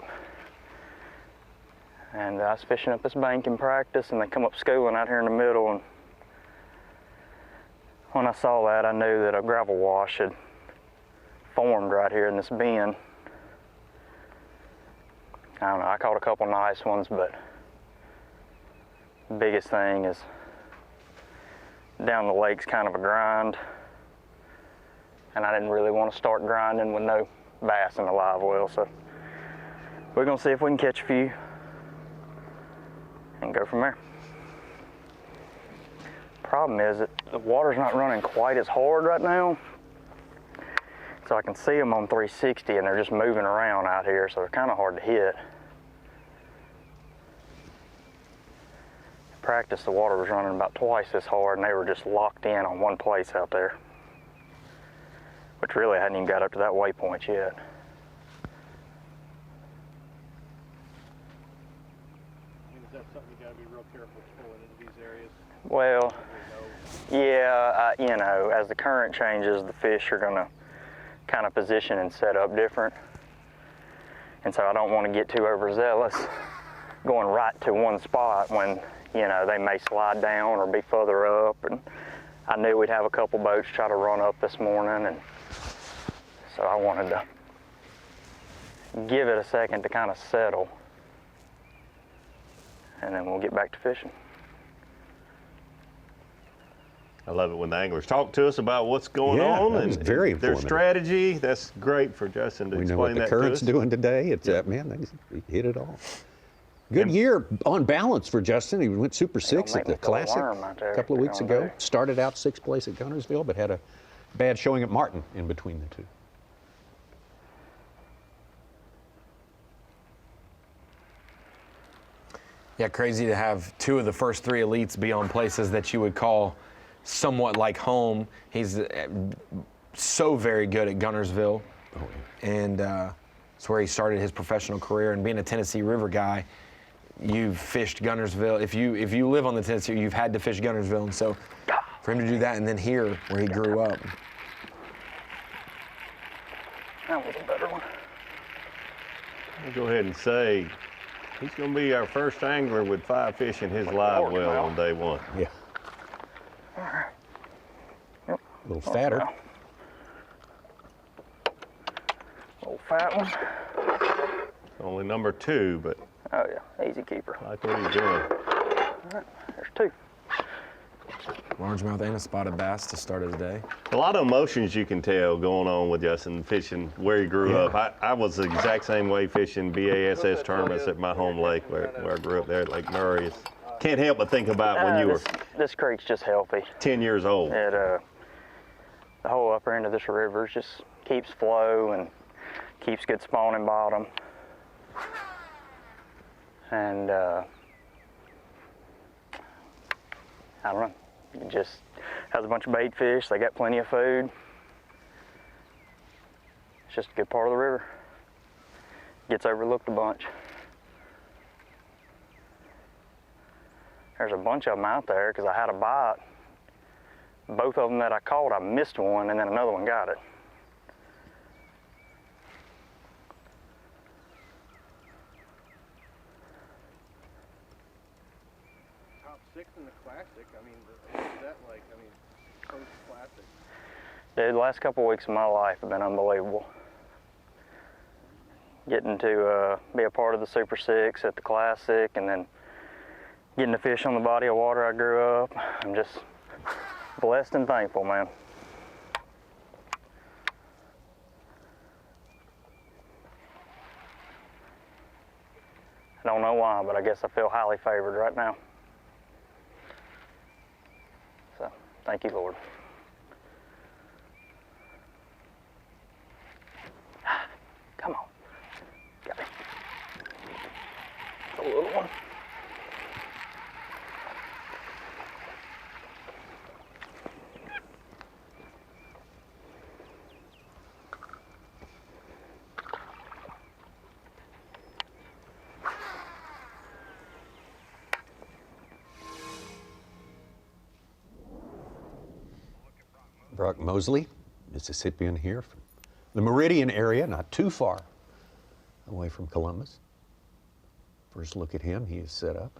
And I was fishing up this bank in practice, and they come up schooling out here in the middle, and when I saw that, I knew that a gravel wash had formed right here in this bend. I don't know, I caught a couple nice ones, but the biggest thing is down the lake's kind of a grind, and I didn't really want to start grinding with no bass in the live well, so we're gonna see if we can catch a few and go from there. Problem is that the water's not running quite as hard right now, so I can see them on 360 and they're just moving around out here, so they're kind of hard to hit. In practice, the water was running about twice as hard and they were just locked in on one place out there, which really hadn't even got up to that waypoint yet. Is that something you got to be real careful pulling into these areas? Well, yeah, you know, as the current changes, the fish are going to kind of position and set up different. And so I don't want to get too overzealous going right to one spot when, you know, they may slide down or be further up. And I knew we'd have a couple boats try to run up this morning, and so I wanted to give it a second to kind of settle, and then we'll get back to fishing. I love it when the anglers talk to us about what's going on and very their strategy. That's great for Justin to explain that to us. We know what the current's doing today. It's man, they hit it all. Good year on balance for Justin. He went Super 6 at the Classic a couple of weeks ago. Started out 6th place at Guntersville, but had a bad showing at Martin in between the two. Yeah, crazy to have 2 of the first 3 elites be on places that you would call somewhat like home. He's so very good at Guntersville, and it's where he started his professional career. And being a Tennessee River guy, you've fished Guntersville. If you live on the Tennessee, you've had to fish Guntersville, and so for him to do that and then here where he grew up. That was a better one. I'll go ahead and say he's going to be our first angler with 5 fish in his live well on day 1. Yeah. A little fatter. Little fat one. Only number 2, but oh yeah, easy keeper. I like what he's doing. All right, there's 2. Largemouth and a spotted bass to start his day. A lot of emotions you can tell going on with Justin fishing where he grew up. I was the exact same way fishing B.A.S.S tournaments at my home lake where I grew up there at Lake Murray. Can't help but think about when you were this creek's just healthy. 10 years old. It the whole upper end of this river just keeps flow and keeps good spawning bottom. And I don't know, it just has a bunch of bait fish. They got plenty of food. It's just a good part of the river. Gets overlooked a bunch. There's a bunch of them out there because I had a bite. Both of them that I caught, I missed one, and then another one got it. Top 6 in the Classic. I mean, what's that like? I mean, post-Classic. Dude, the last couple weeks of my life have been unbelievable. Getting to be a part of the Super 6 at the Classic, and then getting to fish on the body of water I grew up. I'm just blessed and thankful, man. I don't know why, but I guess I feel highly favored right now. So, thank you, Lord. Come on. Got me. A little one. Brock Mosley, Mississippian here from the Meridian area, not too far away from Columbus. First look at him, he is set up.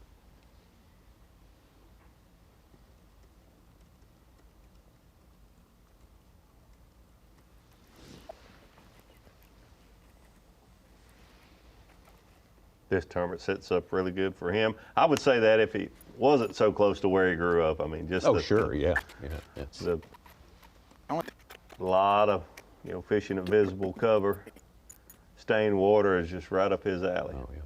This tournament sets up really good for him. I would say that if he wasn't so close to where he grew up, I mean, just yeah. It's a lot of fishing at visible cover, stained water is just right up his alley. Oh yeah.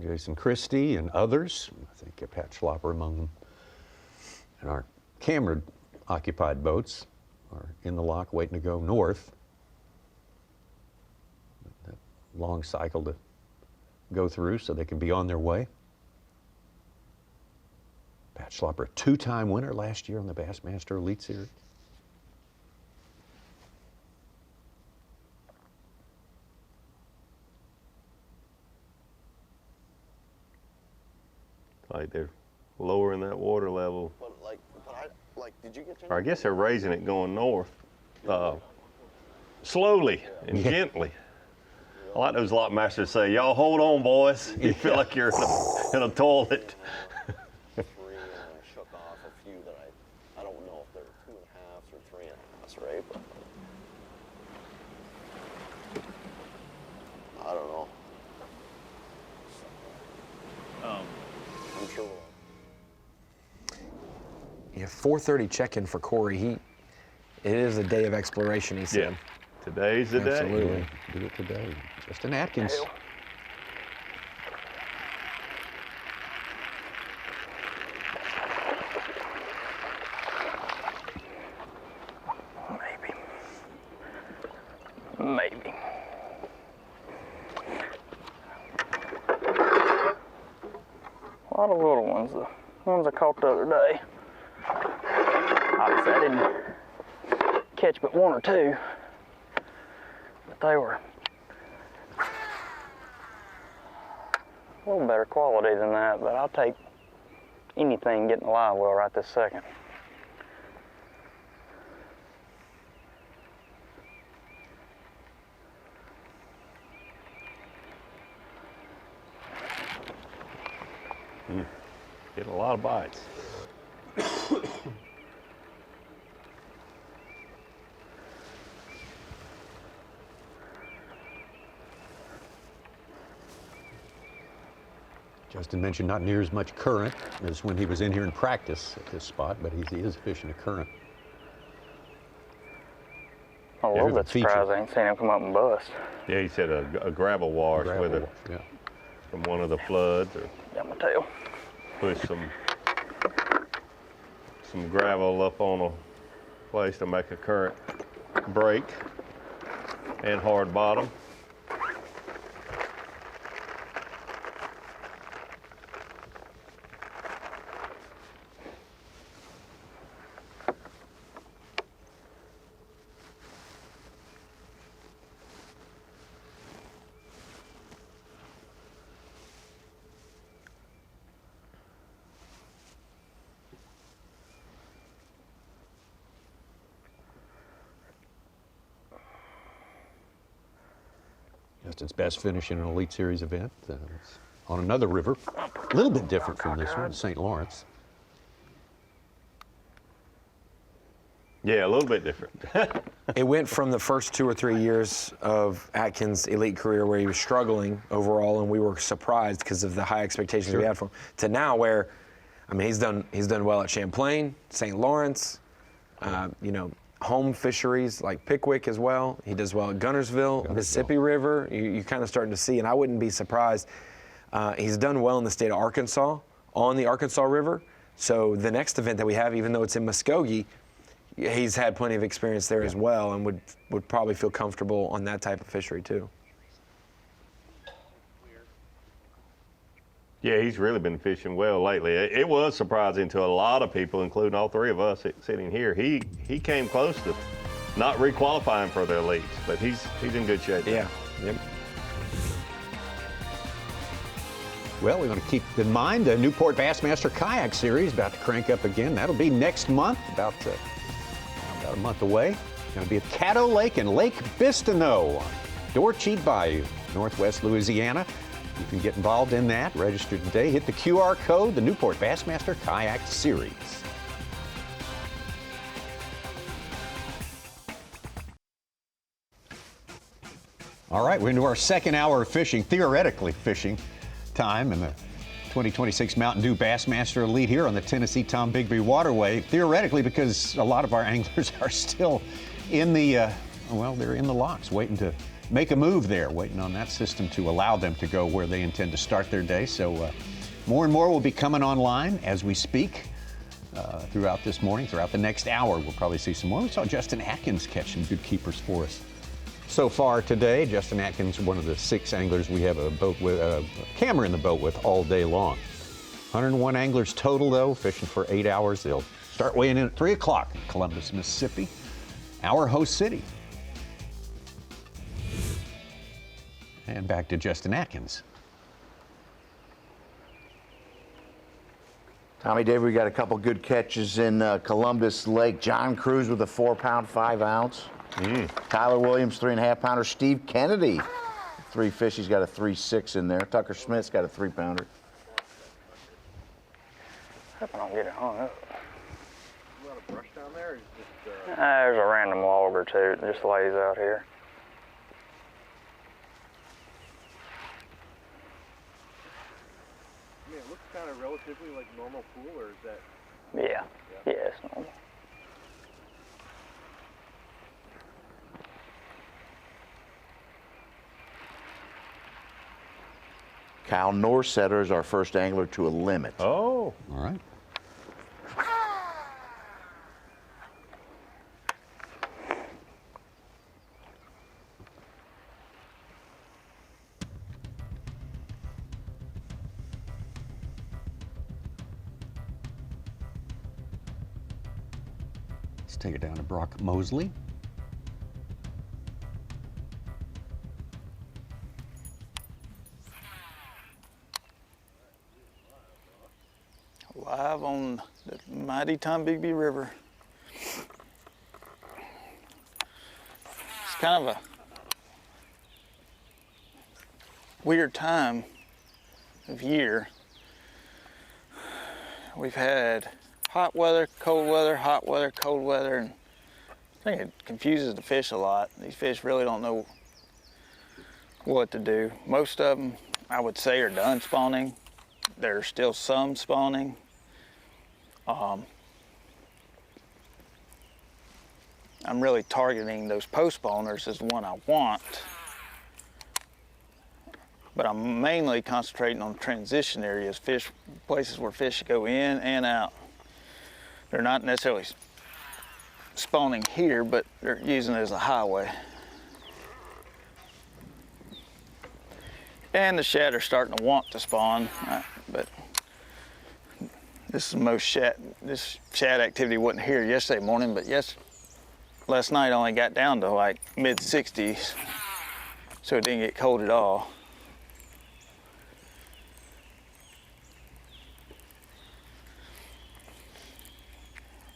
Jason Christie and others, I think Pat Schlopper among them, and our camera-occupied boats are in the lock waiting to go north. That long cycle to go through so they can be on their way. Pat Schlopper, a two-time winner last year on the Bassmaster Elite Series. Like they're lowering that water level. Did you get Or I guess they're raising it going north, slowly and gently. I like those lock masters say, "Y'all hold on, boys." You feel like you're in a toilet. Shook off a few that I don't know if they're 2.5s or 3.5s, right? But I don't know. I'm sure. Yeah, 4:30 check-in for Corey. It is a day of exploration, he said. Yeah, today's the day. Absolutely. Do it today. Justin Atkins. Maybe. A lot of little ones. The ones I caught the other day. Obviously, I didn't catch but one or two, but they were a little better quality than that, but I'll take anything getting a live well right this second. Getting a lot of bites. Justin mentioned not near as much current as when he was in here in practice at this spot, but he is fishing a current. I'm a little bit surprised I ain't seen him come up and bust. Yeah, he said a gravel wash with it from one of the floods, or got my tail. Push some gravel up on a place to make a current break and hard bottom. Justin's best finish in an Elite Series event on another river, a little bit different from this one, St. Lawrence. Yeah, a little bit different. It went from the first 2 or 3 years of Atkins' elite career where he was struggling overall, and we were surprised because of the high expectations we had for him, to now where, I mean, he's done well at Champlain, St. Lawrence, home fisheries like Pickwick as well. He does well at Guntersville, Mississippi River. You're kind of starting to see, and I wouldn't be surprised. He's done well in the state of Arkansas, on the Arkansas River. So the next event that we have, even though it's in Muskogee, he's had plenty of experience there as well, and would probably feel comfortable on that type of fishery too. Yeah, he's really been fishing well lately. It was surprising to a lot of people, including all three of us sitting here. He came close to not requalifying for the elites, but he's in good shape. Yeah. Yep. Well, we want to keep in mind the Newport Bassmaster Kayak Series about to crank up again. That'll be next month, about a month away. Going to be at Caddo Lake and Lake Bistineau on Dorcheat Bayou, northwest Louisiana. You can get involved in that. Register today. Hit the QR code, the Newport Bassmaster Kayak Series. All right, we're into our second hour of fishing, theoretically fishing time in the 2026 Mountain Dew Bassmaster Elite here on the Tennessee-Tombigbee Waterway. Theoretically, because a lot of our anglers are still in the, they're in the locks, waiting to make a move there, waiting on that system to allow them to go where they intend to start their day. So more and more will be coming online as we speak throughout this morning. Throughout the next hour, we'll probably see some more. We saw Justin Atkins catch some good keepers for us so far today. Justin Atkins, one of the 6 anglers we have a boat with, a camera in the boat with all day long. 101 anglers total, though, fishing for 8 hours. They'll start weighing in at 3 o'clock in Columbus, Mississippi, our host city. And back to Justin Atkins. Tommy, Dave, we got a couple good catches in Columbus Lake. John Cruz with a 4-pound, 5-ounce. Tyler Williams, 3.5-pounder. Steve Kennedy, 3 fish. He's got a 3.6 in there. Tucker Smith's got a 3-pounder. Hope I don't get it hung up. A lot of brush down there, or is it just, There's a random log or two that just lays out here. I mean, it looks kind of relatively like normal pool, or is that? Yeah, it's normal. Kyle Norsetter is our first angler to a limit. Oh, all right. Let's take it down to Brock Mosley. Live on the mighty Tombigbee River. It's kind of a weird time of year. We've had hot weather, cold weather, hot weather, cold weather, and I think it confuses the fish a lot. These fish really don't know what to do. Most of them, I would say, are done spawning. There's still some spawning. I'm really targeting those post spawners as the one I want, but I'm mainly concentrating on transition areas, places where fish go in and out. They're not necessarily spawning here, but they're using it as a highway. And the shad are starting to want to spawn, but this is the most shad. This shad activity wasn't here yesterday morning, but last night I only got down to like mid-60s, so it didn't get cold at all.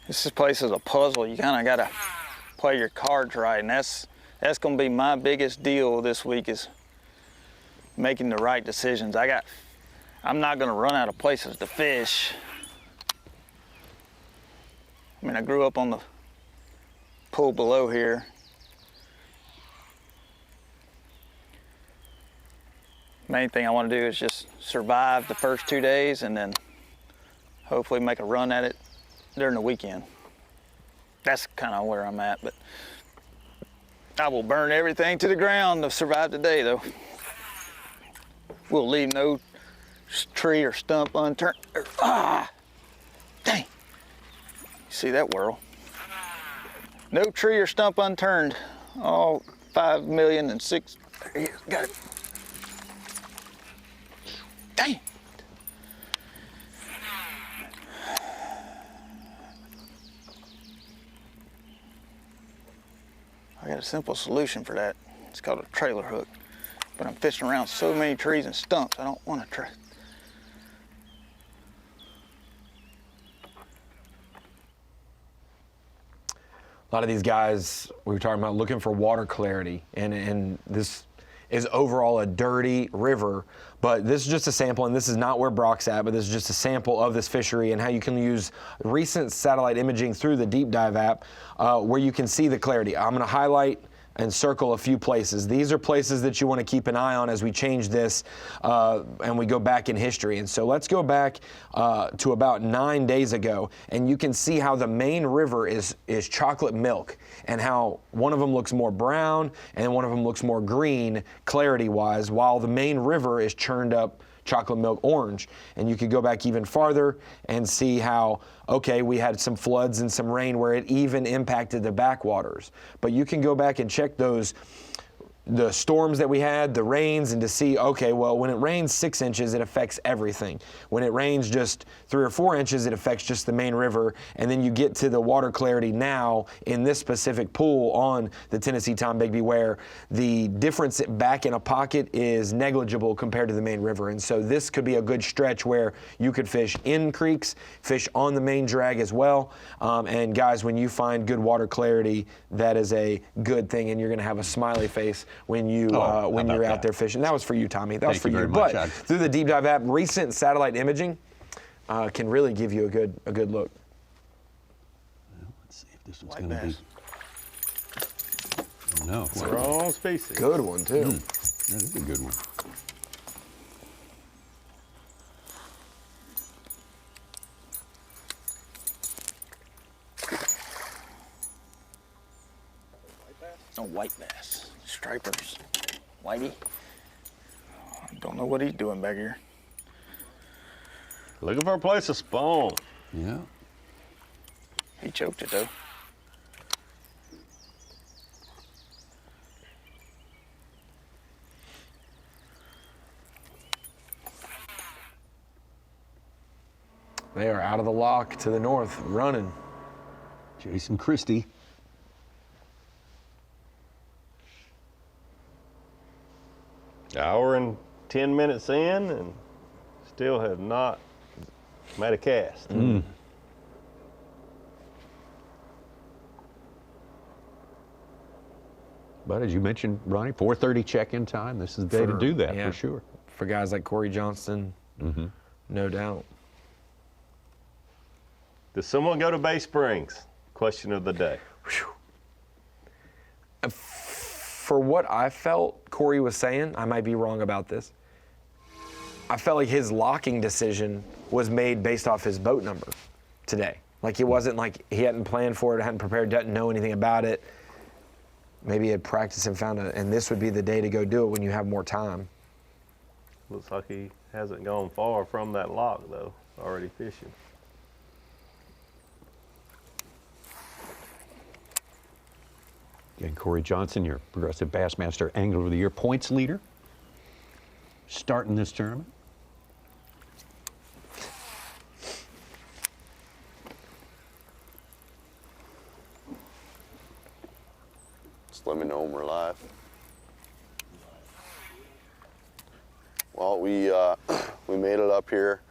This place is a puzzle. You kind of got to play your cards right, and that's going to be my biggest deal this week, is making the right decisions. I'm not going to run out of places to fish. I mean, I grew up on the pool below here. Main thing I want to do is just survive the first 2 days and then hopefully make a run at it during the weekend. That's kind of where I'm at, but I will burn everything to the ground to survive today, though. We'll leave no tree or stump unturned. Dang. See that whirl? No tree or stump unturned. All 5,000,006. There he is. Got it. Dang. I got a simple solution for that. It's called a trailer hook. But I'm fishing around so many trees and stumps, I don't want to try. A lot of these guys, we were talking about looking for water clarity, and this is overall a dirty river, but this is just a sample, and this is not where Brock's at, but this is just a sample of this fishery and how you can use recent satellite imaging through the Deep Dive app where you can see the clarity. I'm going to highlight and circle a few places. These are places that you want to keep an eye on as we change this and we go back in history. And so let's go back to about 9 days ago, and you can see how the main river is chocolate milk, and how one of them looks more brown and one of them looks more green clarity-wise, while the main river is churned up chocolate milk orange. And you could go back even farther and see how, okay, we had some floods and some rain where it even impacted the backwaters. But you can go back and check the storms that we had, the rains, and to see, okay, well, when it rains 6 inches, it affects everything. When it rains just 3 or 4 inches, it affects just the main river. And then you get to the water clarity now in this specific pool on the Tennessee-Tombigbee, where the difference back in a pocket is negligible compared to the main river. And so this could be a good stretch where you could fish in creeks, fish on the main drag as well. And guys, when you find good water clarity, that is a good thing, and you're going to have a smiley face when you're out there fishing. That was for you, Tommy. That was for you. But through the Deep Dive app, recent satellite imaging can really give you a good look. Well, let's see if this one's going to be. Oh no! It's the wrong species. Good one too. That is a good one. No white bass, stripers, whitey. I don't know what he's doing back here. Looking for a place to spawn. Yeah. He choked it though. They are out of the lock to the north, running. Jason Christie. Hour and 10 minutes in, and still have not made a cast. But as you mentioned, Ronnie, 4:30 check-in time. This is the day to do that for sure. For guys like Corey Johnston, no doubt. Does someone go to Bay Springs? Question of the day. For what I felt Corey was saying, I might be wrong about this, I felt like his locking decision was made based off his boat number today. Like, it wasn't like he hadn't planned for it, hadn't prepared, doesn't know anything about it. Maybe he had practiced and found and this would be the day to go do it when you have more time. Looks like he hasn't gone far from that lock, though, already fishing. And Corey Johnson, your Progressive Bassmaster Angler of the Year points leader, starting this tournament. Just let me know when we're live. Well, we made it up here.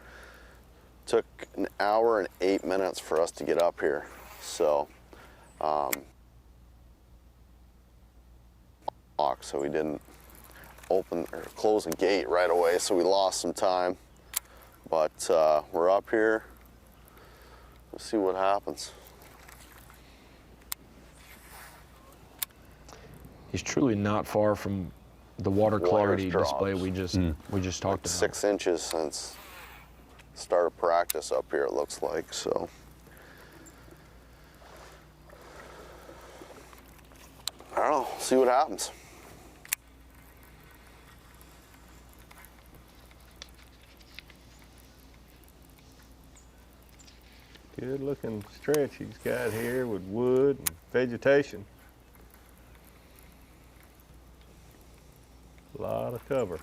Took an hour and 8 minutes for us to get up here. So, so we didn't open or close the gate right away, so we lost some time. But we're up here. We'll see what happens. He's truly not far from the water clarity display we just talked about. 6 inches since start of practice up here, it looks like. So I don't know. See what happens. Good looking stretch he's got here with wood and vegetation. A lot of cover.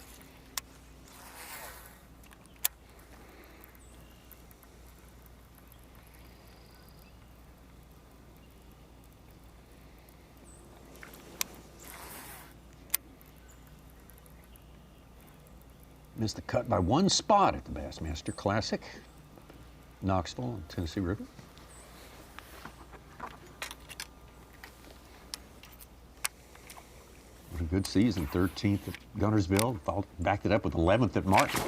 Missed the cut by one spot at the Bassmaster Classic, Knoxville and Tennessee River. good season, 13th at Guntersville, backed it up with 11th at Martin.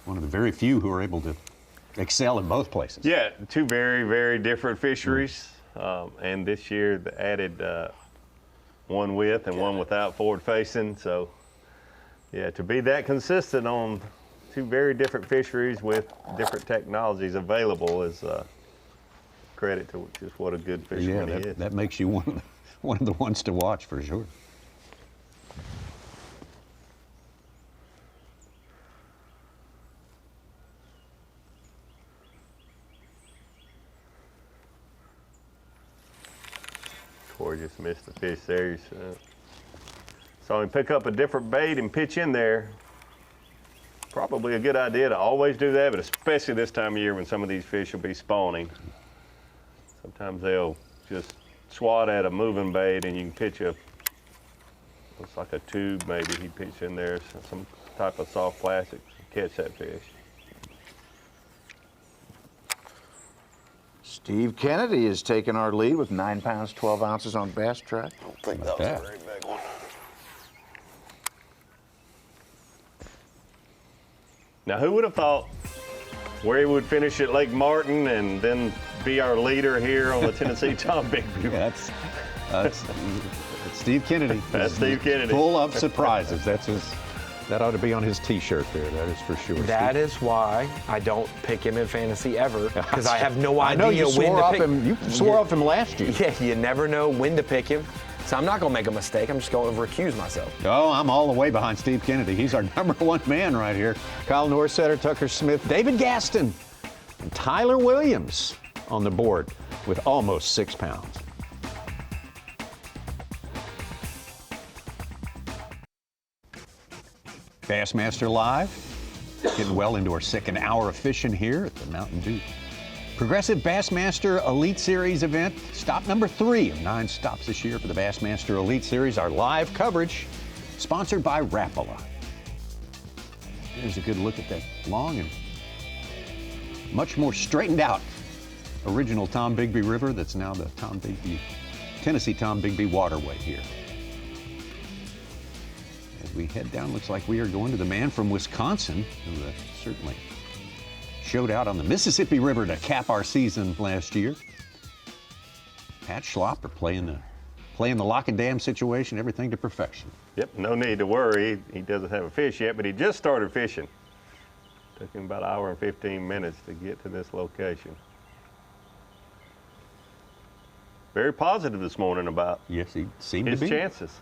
One of the very few who are able to excel in both places. Yeah, two very, very different fisheries. And this year they added one with and one without forward facing. So yeah, to be that consistent on two very different fisheries with different technologies available is credit to just what a good fisherman he is. That makes you one of the ones to watch for sure. Corey just missed the fish there. Saw him pick up a different bait and pitch in there. Probably a good idea to always do that, but especially this time of year when some of these fish will be spawning. Sometimes they'll just swat at a moving bait and you can pitch looks like a tube maybe he pitched in there, some type of soft plastic to catch that fish. Steve Kennedy is taking our lead with 9 pounds, 12 ounces on Bass Track. I don't think that was a very big one. Now, who would have thought where he would finish at Lake Martin and then be our leader here on the Tennessee-Tombigbee? That's Steve Kennedy. That's Steve Kennedy. Full of surprises. That ought to be on his T-shirt there. That is for sure. That is why I don't pick him in fantasy ever, because I have no idea I know you when swore to off pick him. You swore off him last year. Yeah, you never know when to pick him. So I'm not going to make a mistake. I'm just going to recuse myself. Oh, I'm all the way behind Steve Kennedy. He's our #1 man right here. Kyle Norsetter, Tucker Smith, David Gaston, and Tyler Williams on the board with almost 6 pounds. Bassmaster Live, getting well into our second hour of fishing here at the Mountain Dew Progressive Bassmaster Elite Series event. Stop number 3 of 9 stops this year for the Bassmaster Elite Series. Our live coverage, sponsored by Rapala. Here's a good look at that long and much more straightened out original Tombigbee River that's now the Tennessee-Tombigbee Waterway here. As we head down, looks like we are going to the man from Wisconsin, who certainly showed out on the Mississippi River to cap our season last year. Pat Schlopper playing the lock and dam situation, everything to perfection. Yep, no need to worry. He doesn't have a fish yet, but he just started fishing. Took him about an hour and 15 minutes to get to this location. Very positive this morning about he seemed his to be. chances.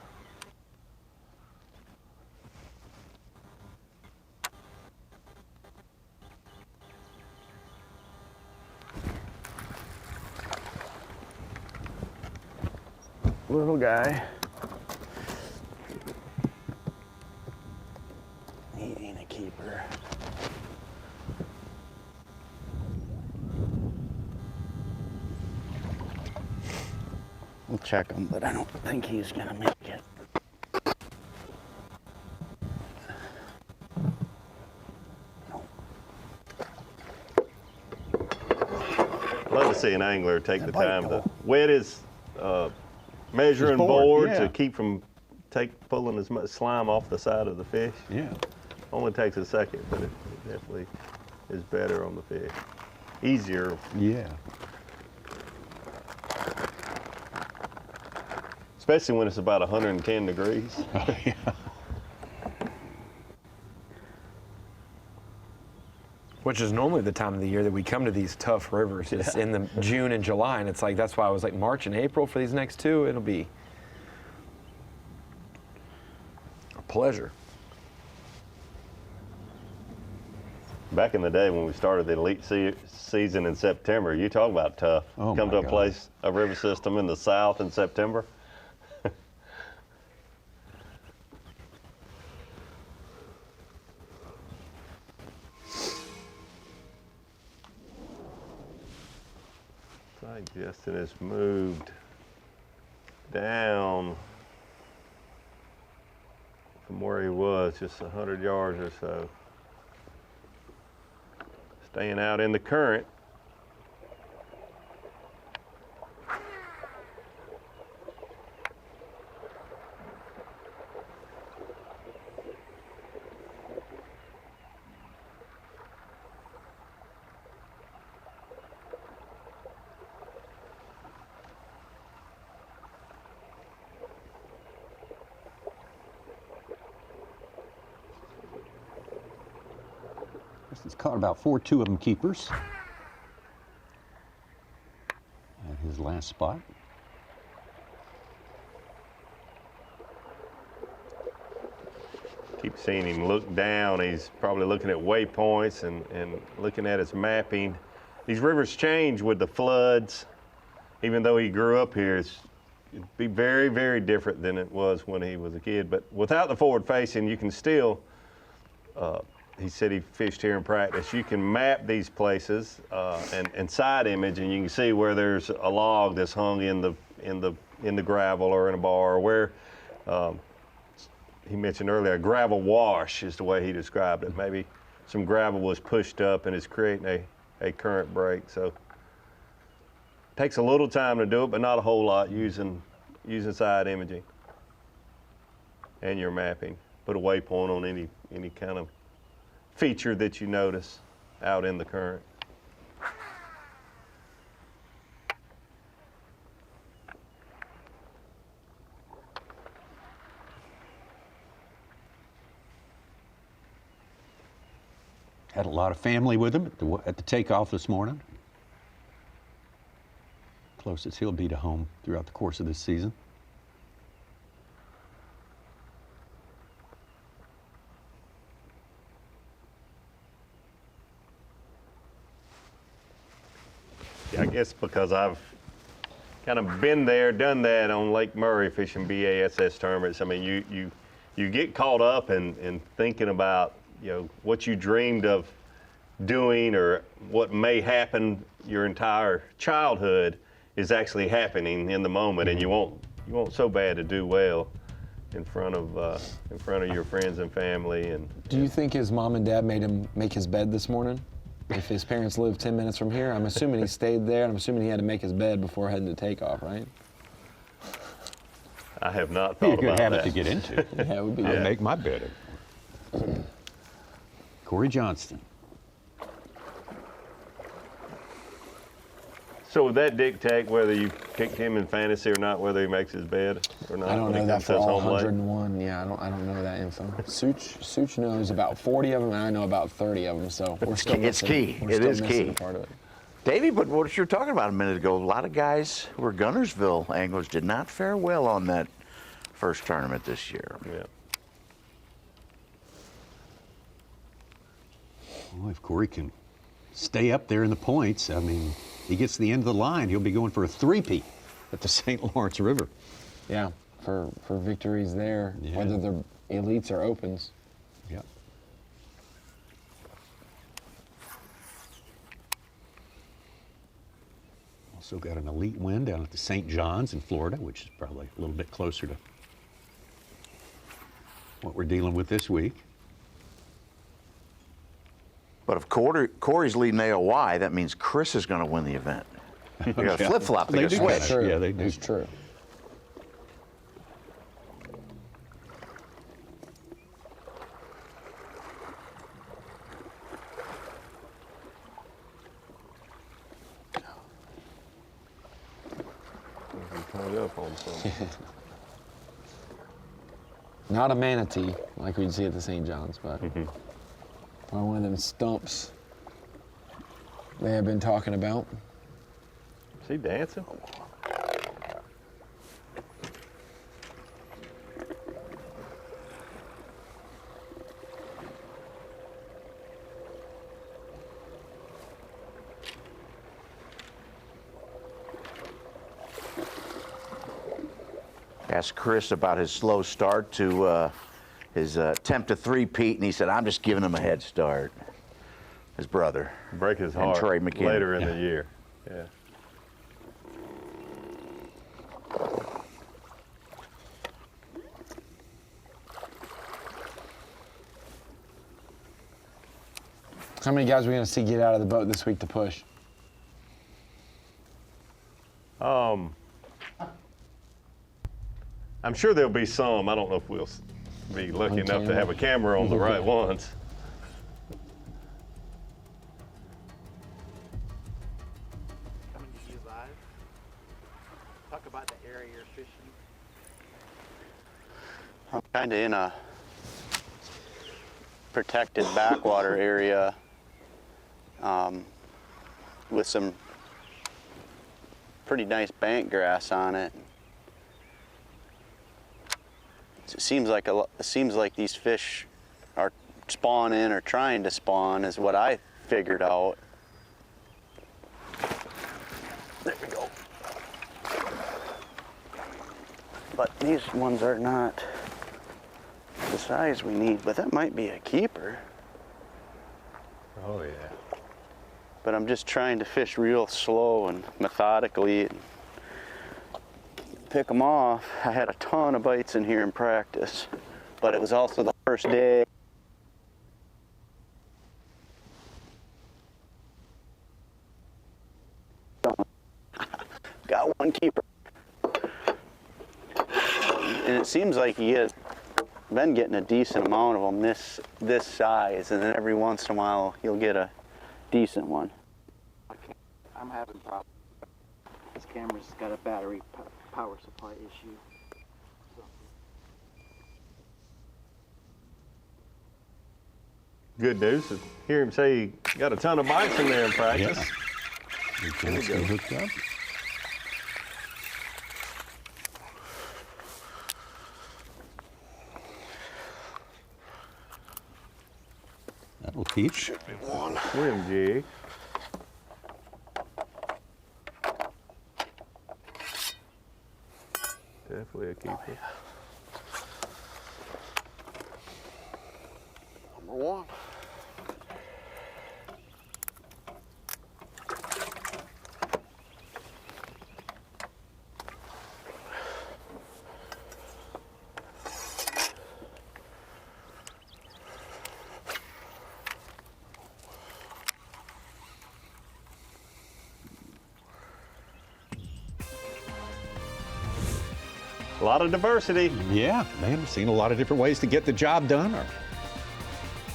Little guy. He ain't a keeper. We'll check him, but I don't think he's gonna make it. Love to see an angler take the time to wet his measuring board to keep from pulling as much slime off the side of the fish. Yeah. Only takes a second, but it definitely is better on the fish. Easier. Yeah. Especially when it's about 110 degrees. Oh, yeah. Which is normally the time of the year that we come to these tough rivers. It's in the June and July, and it's like, that's why I was like March and April for these next two. It'll be a pleasure. Back in the day when we started the elite season in September, you talk about tough. Oh, come to a river system in the south in September. Justin has moved down from where he was, just 100 yards or so. Staying out in the current. He's caught about 4 of them keepers at his last spot. Keep seeing him look down. He's probably looking at waypoints and looking at his mapping. These rivers change with the floods. Even though he grew up here, it'd be very, very different than it was when he was a kid. But without the forward facing, you can still, he said he fished here in practice, you can map these places and side image, and you can see where there's a log that's hung in the gravel or in a bar, or where he mentioned earlier, a gravel wash is the way he described it. Maybe some gravel was pushed up and it's creating a current break. So takes a little time to do it, but not a whole lot using side imaging and your mapping. Put a waypoint on any kind of feature that you notice out in the current. Had a lot of family with him at the takeoff this morning. Closest he'll be to home throughout the course of this season. Yeah, I guess because I've kind of been there, done that on Lake Murray fishing B.A.S.S tournaments. I mean, you get caught up in thinking about, you know, what you dreamed of doing or what may happen your entire childhood is actually happening in the moment, and you want so bad to do well in front of your friends and family. And do you think his mom and dad made him make his bed this morning? If his parents lived 10 minutes from here, I'm assuming he stayed there, and I'm assuming he had to make his bed before heading to takeoff, right? I have not thought about that. Good habit to get into. Yeah, it would be. I make my bed. Corey Johnston. So would that dictate whether you picked him in fantasy or not, whether he makes his bed or not? I don't when know he that comes for to his all home lake? 101. Yeah, I don't know that info. Such knows about 40 of them, and I know about 30 of them. So we're still It's missing, key. We're It still is missing key. a part of it. Davey, but what you were talking about a minute ago, a lot of guys who were Gunnersville anglers did not fare well on that first tournament this year. Yeah. Well, if Corey can stay up there in the points, I mean, he gets to the end of the line, he'll be going for a three-peat at the St. Lawrence River. Yeah, for victories there, whether they're elites or opens. Yep. Also got an elite win down at the St. John's in Florida, which is probably a little bit closer to what we're dealing with this week. But if Corey's leading AOY, that means Chris is going to win the event. They got to flip-flop, they got to switch. Yeah, they do. It's true. Not a manatee like we'd see at the St. John's, but one of them stumps they have been talking about. Is he dancing? Asked Chris about his slow start to his attempt to three-peat, and he said, I'm just giving him a head start. His brother. Break his and heart Trey McKinney. later in the year. Yeah. How many guys are we going to see get out of the boat this week to push? I'm sure there'll be some. I don't know if we'll be lucky enough to have a camera on the right ones. Coming to you live. Talk about the area you're fishing. I'm kind of in a protected backwater area with some pretty nice bank grass on it. It seems like these fish are spawning or trying to spawn, is what I figured out. There we go. But these ones are not the size we need, but that might be a keeper. Oh yeah. But I'm just trying to fish real slow and methodically and pick them off. I had a ton of bites in here in practice, but it was also the first day. Got one keeper. And it seems like you've been getting a decent amount of them this size, and then every once in a while you'll get a decent one. I'm having problems. This camera's got a battery power supply issue. Good news is hear him say he got a ton of bites in there in practice. Yeah. There we go. Hooked up. That'll teach. Should be one. Swim jig. Definitely a keeper. Oh, yeah. Number one. A lot of diversity. Yeah, man, we've seen a lot of different ways to get the job done. Our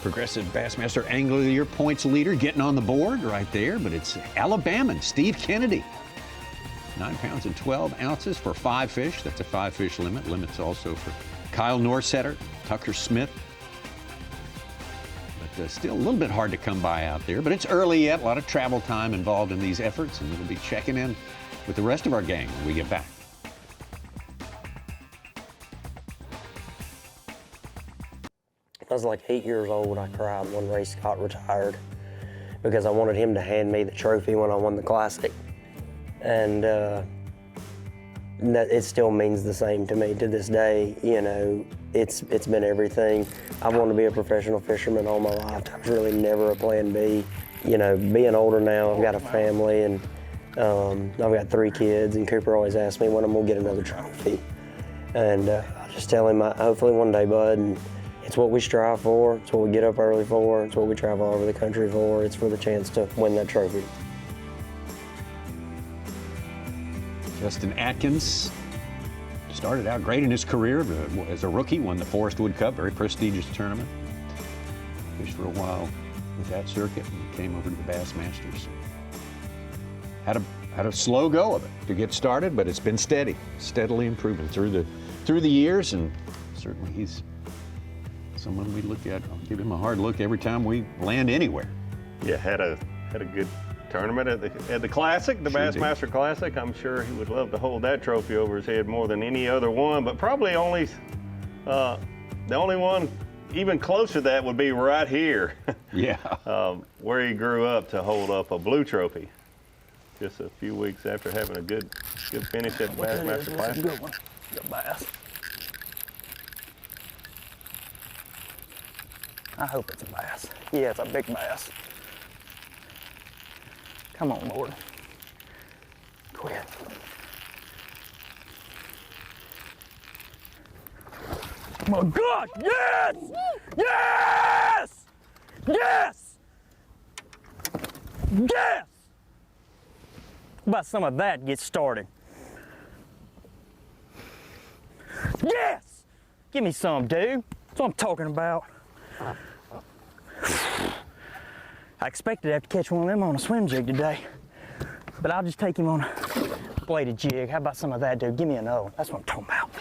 progressive Bassmaster Angler of the Year points leader getting on the board right there, but it's Alabaman Steve Kennedy. 9 pounds and 12 ounces for 5 fish. That's a 5-fish limit. Limits also for Kyle Norsetter, Tucker Smith. But still a little bit hard to come by out there. But it's early yet. A lot of travel time involved in these efforts, and we'll be checking in with the rest of our gang when we get back. I was like 8 years old when I cried when Ray Scott retired because I wanted him to hand me the trophy when I won the Classic. And it still means the same to me to this day. You know, it's been everything. I wanted to be a professional fisherman all my life. I was really never a plan B. You know, being older now, I've got a family and I've got 3 kids, and Cooper always asks me when I'm gonna get another trophy. And I just tell him, hopefully one day, bud. And it's what we strive for, it's what we get up early for, it's what we travel all over the country for, it's for the chance to win that trophy. Justin Atkins started out great in his career as a rookie, won the Forest Wood Cup, very prestigious tournament. Fished for a while with that circuit and came over to the Bassmasters. Had a slow go of it to get started, but it's been steadily improving through the years, and certainly he's someone we look at. I'll give him a hard look every time we land anywhere. Yeah, had a good tournament at the Classic, the Bassmaster Classic. I'm sure he would love to hold that trophy over his head more than any other one, but probably the only one even close to that would be right here. Yeah. Where he grew up to hold up a blue trophy just a few weeks after having a good finish at the Bassmaster Classic. That's a good one. Good bass. I hope it's a bass. Yeah, it's a big bass. Come on, Lord. Quit. Oh my God, yes! Yes! Yes! Yes! How about some of that get started? Yes! Give me some, dude. That's what I'm talking about. I expected to have to catch one of them on a swim jig today, but I'll just take him on a bladed jig. How about some of that, dude? Give me another one. That's what I'm talking about.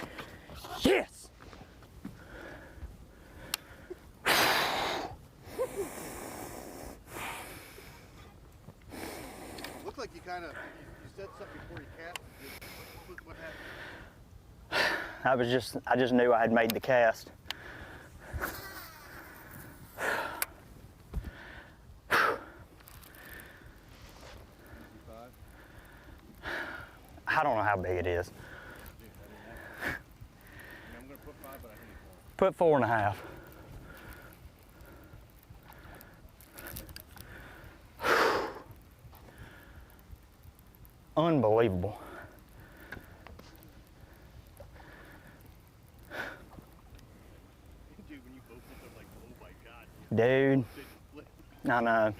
Yes! I just knew I had made the cast. I don't know how big it is. Put 4.5. Unbelievable. Dude, I know.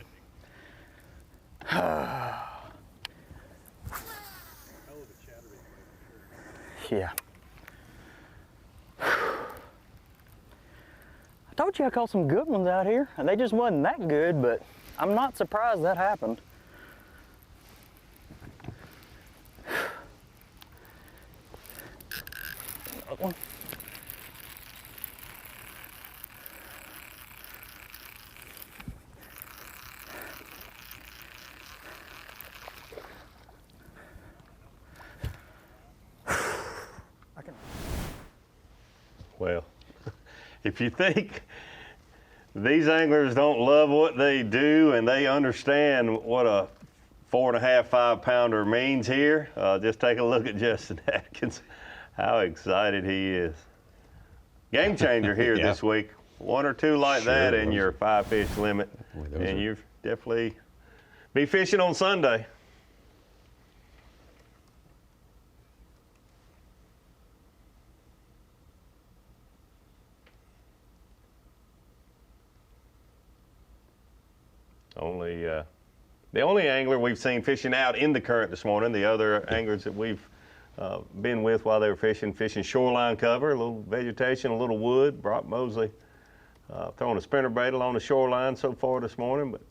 Yeah. I told you I caught some good ones out here, and they just wasn't that good, but I'm not surprised that happened. Another one. Well, if you think these anglers don't love what they do and they understand what a 4.5, 5 pounder means here, just take a look at Justin Atkins, how excited he is. Game changer here Yeah. this week. 1 or 2 like Sure that in was. your 5-fish limit, and you'll definitely be fishing on Sunday. The only angler we've seen fishing out in the current this morning, the other anglers that we've been with while they were fishing shoreline cover, a little vegetation, a little wood. Brock Mosley throwing a spinnerbait along the shoreline so far this morning, but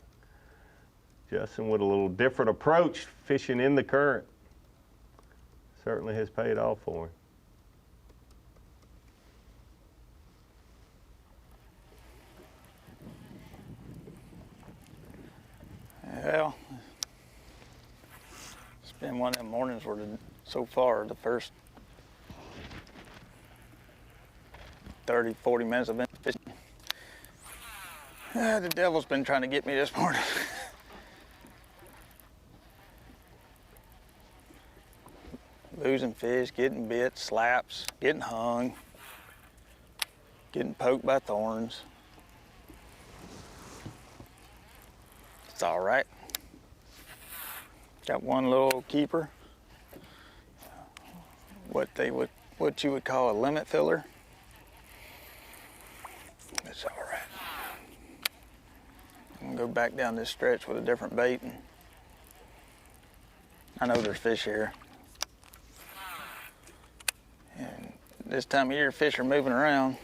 Justin with a little different approach, fishing in the current. Certainly has paid off for him. Well, it's been one of them mornings where so far the first 30, 40 minutes I've been fishing. The devil's been trying to get me this morning. Losing fish, getting bit, slaps, getting hung, getting poked by thorns. It's all right. Got one little keeper, what you would call a limit filler. It's all right. I'm gonna go back down this stretch with a different bait, and I know there's fish here. And this time of year, fish are moving around.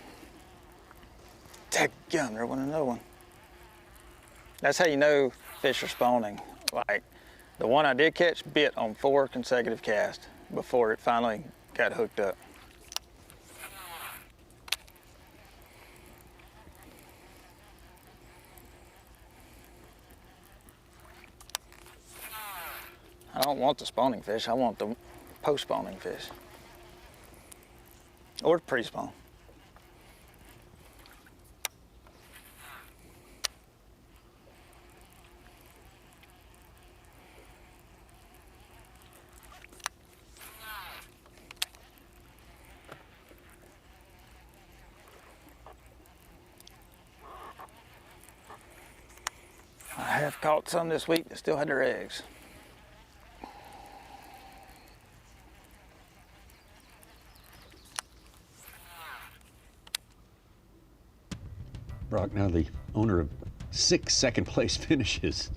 Dadgum, there wasn't another one. That's how you know fish are spawning. Like, the one I did catch bit on 4 consecutive casts before it finally got hooked up. I don't want the spawning fish, I want the post-spawning fish. Or pre-spawn. I have caught some this week that still had their eggs. Brock, now the owner of 6 second-place finishes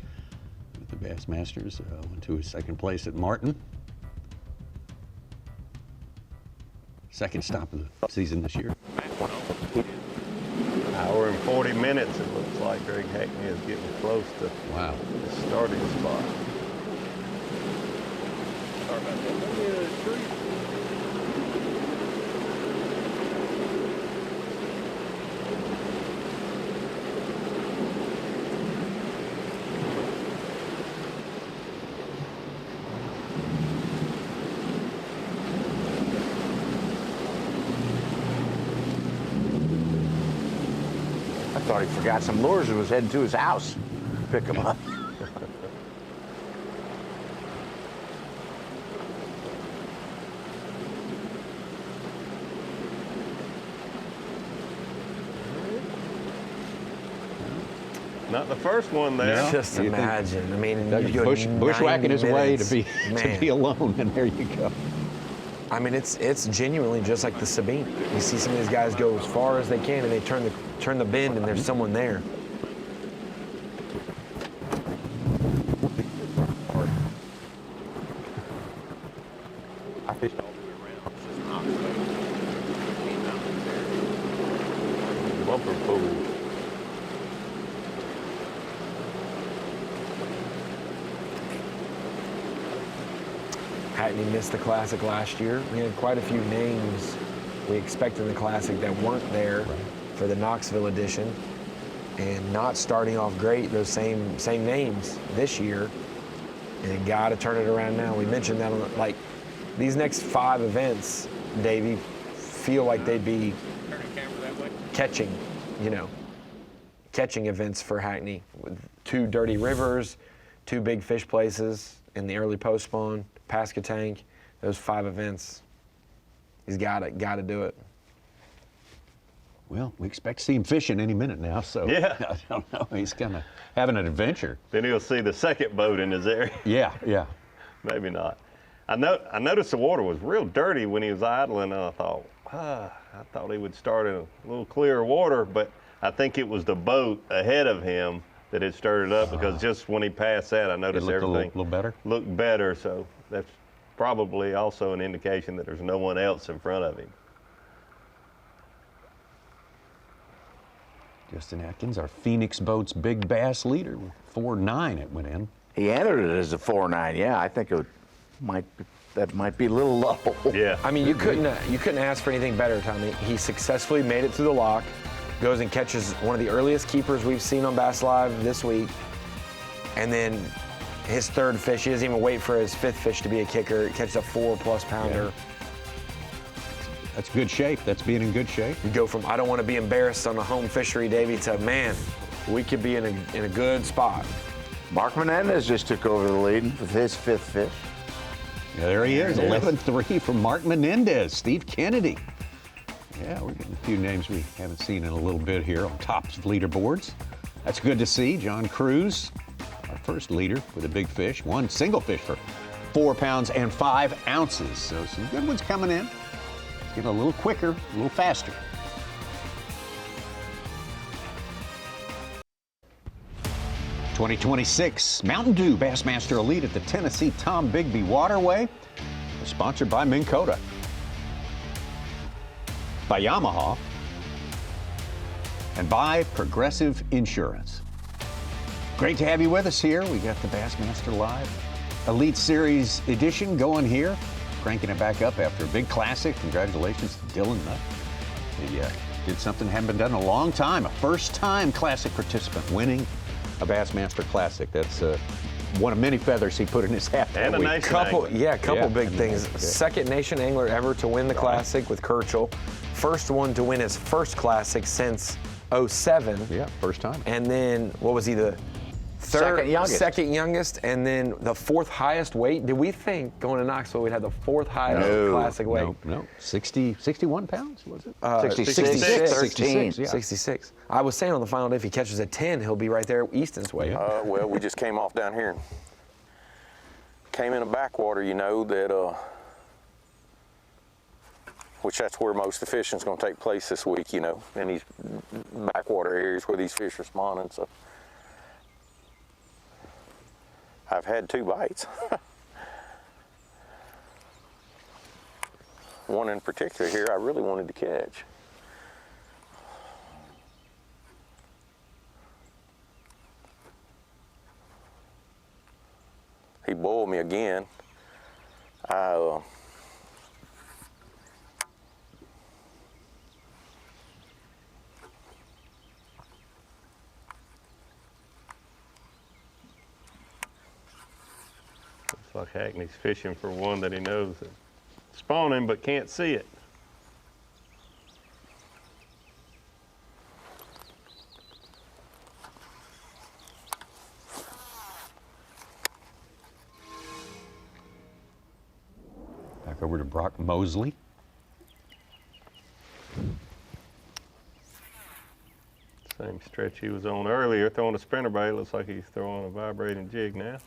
with the Bassmasters, went to his second place at Martin. Second stop of the season this year. Hour and 40 minutes, it looks like Greg Hackney is getting close to the starting spot. Sorry about that. I thought he forgot some lures and was heading to his house. Pick him up. Not the first one there. No. Just You think- imagine. I mean, Doug you go bushwhacking 90 his way minutes. to be alone, and there you go. I mean, it's genuinely just like the Sabine. You see some of these guys go as far as they can, and they turn the bend, and there's someone there. I fished all the way around. It's just not so. Bumper pool. Hackney missed the Classic last year. We had quite a few names we expected in the Classic that weren't there for the Knoxville edition, and not starting off great, those same names this year, and got to turn it around now. We mentioned that, like, these next 5 events, Davey, feel like they'd be catching events for Hackney, with 2 dirty rivers, 2 big fish places in the early post spawn, Pascatank, those 5 events. He's got to do it. Well, we expect to see him fishing any minute now, so Yeah. I don't know. He's kind of having an adventure. Then he'll see the second boat in his area. Yeah. Maybe not. I noticed the water was real dirty when he was idling, and I thought, I thought he would start in a little clearer water, but I think it was the boat ahead of him that had stirred it up, because just when he passed that, I noticed everything a little better. Looked better, so that's probably also an indication that there's no one else in front of him. Justin Atkins, our Phoenix Boats big bass leader, 4.9 it went in. He entered it as a 4.9. Yeah, I think that might be a little low. Yeah. I mean, you couldn't ask for anything better, Tommy. He successfully made it through the lock, goes and catches one of the earliest keepers we've seen on Bass Live this week, and then his 3rd fish, he doesn't even wait for his 5th fish to be a kicker, catches a 4+ pounder. Yeah. That's good shape. That's being in good shape. You go from, I don't want to be embarrassed on a home fishery, Davey, to, man, we could be in a good spot. Mark Menendez just took over the lead with his 5th fish. Yeah, there he is, 11-3 from Mark Menendez, Steve Kennedy. Yeah, we're getting a few names we haven't seen in a little bit here on tops of leaderboards. That's good to see. John Cruz, our first leader with a big fish, 1 single fish for 4 pounds and 5 ounces. So some good ones coming in. Getting a little quicker, a little faster. '26 Mountain Dew Bassmaster Elite at the Tennessee-Tombigbee Waterway. Sponsored by Minn Kota, by Yamaha, and by Progressive Insurance. Great to have you with us here. We got the Bassmaster Live Elite Series edition going here, cranking it back up after a big classic. Congratulations to Dylan Nutt. He did something that hadn't been done in a long time. A first-time classic participant winning a Bassmaster Classic. That's one of many feathers he put in his hat that And a week. nation Couple angler. big things. Okay. Second nation angler ever to win the Classic with Kirchhoff. First one to win his first Classic since '07. Yeah, first time. And then, what was he, the Second youngest. Second youngest, and then the 4th highest weight. Did we think going to Knoxville we'd have the 4th highest Classic weight? No. 61 pounds, was it? 66, 13. 66. I was saying on the final day, if he catches a 10, he'll be right there Easton's weight. Well, we just came off down here and came in a backwater, that, which that's where most of the fishing's going to take place this week, in these backwater areas where these fish are spawning. So I've had 2 bites. One in particular here I really wanted to catch. He boiled me again. Looks like Hackney's fishing for one that he knows is spawning but can't see it. over to Brock Mosley. Same stretch he was on earlier, throwing a spinnerbait. Looks like he's throwing a vibrating jig now.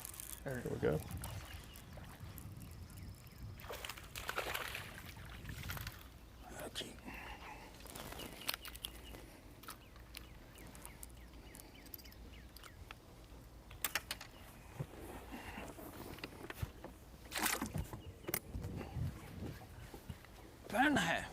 There we go. Pound and a half.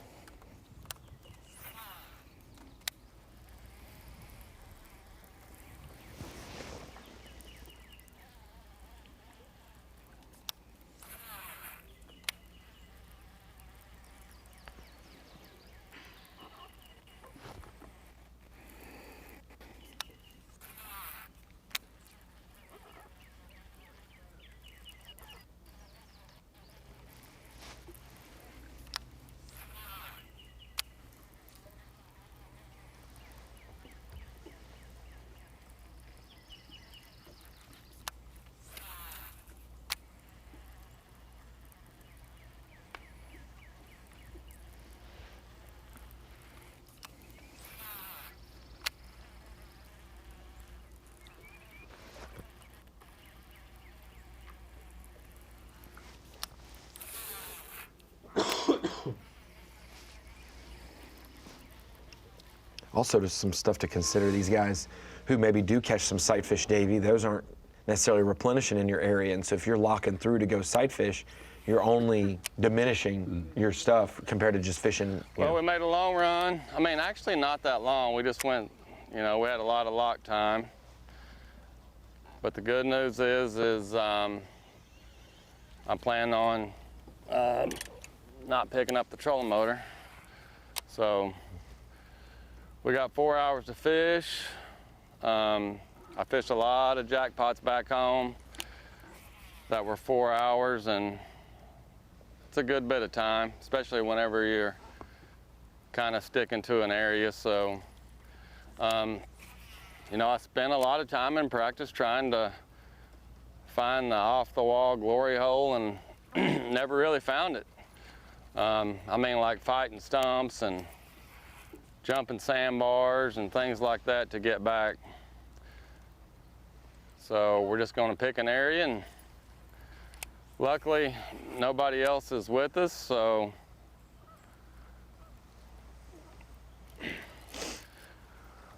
Also, just some stuff to consider. These guys who maybe do catch some sight fish, Davey, those aren't necessarily replenishing in your area. And so if you're locking through to go sight fish, you're only diminishing your stuff compared to just fishing. Well, we made a long run. I mean, actually not that long. We just went, you know, we had a lot of lock time. But the good news is I'm planning on not picking up the trolling motor. So we got 4 hours to fish. I fished a lot of jackpots back home that were 4 hours, and it's a good bit of time, especially whenever you're kind of sticking to an area. So, you know, I spent a lot of time in practice trying to find the off-the-wall glory hole and never really found it. I mean, like fighting stumps and jumping sandbars and things like that to get back. So we're just going to pick an area, and luckily nobody else is with us, so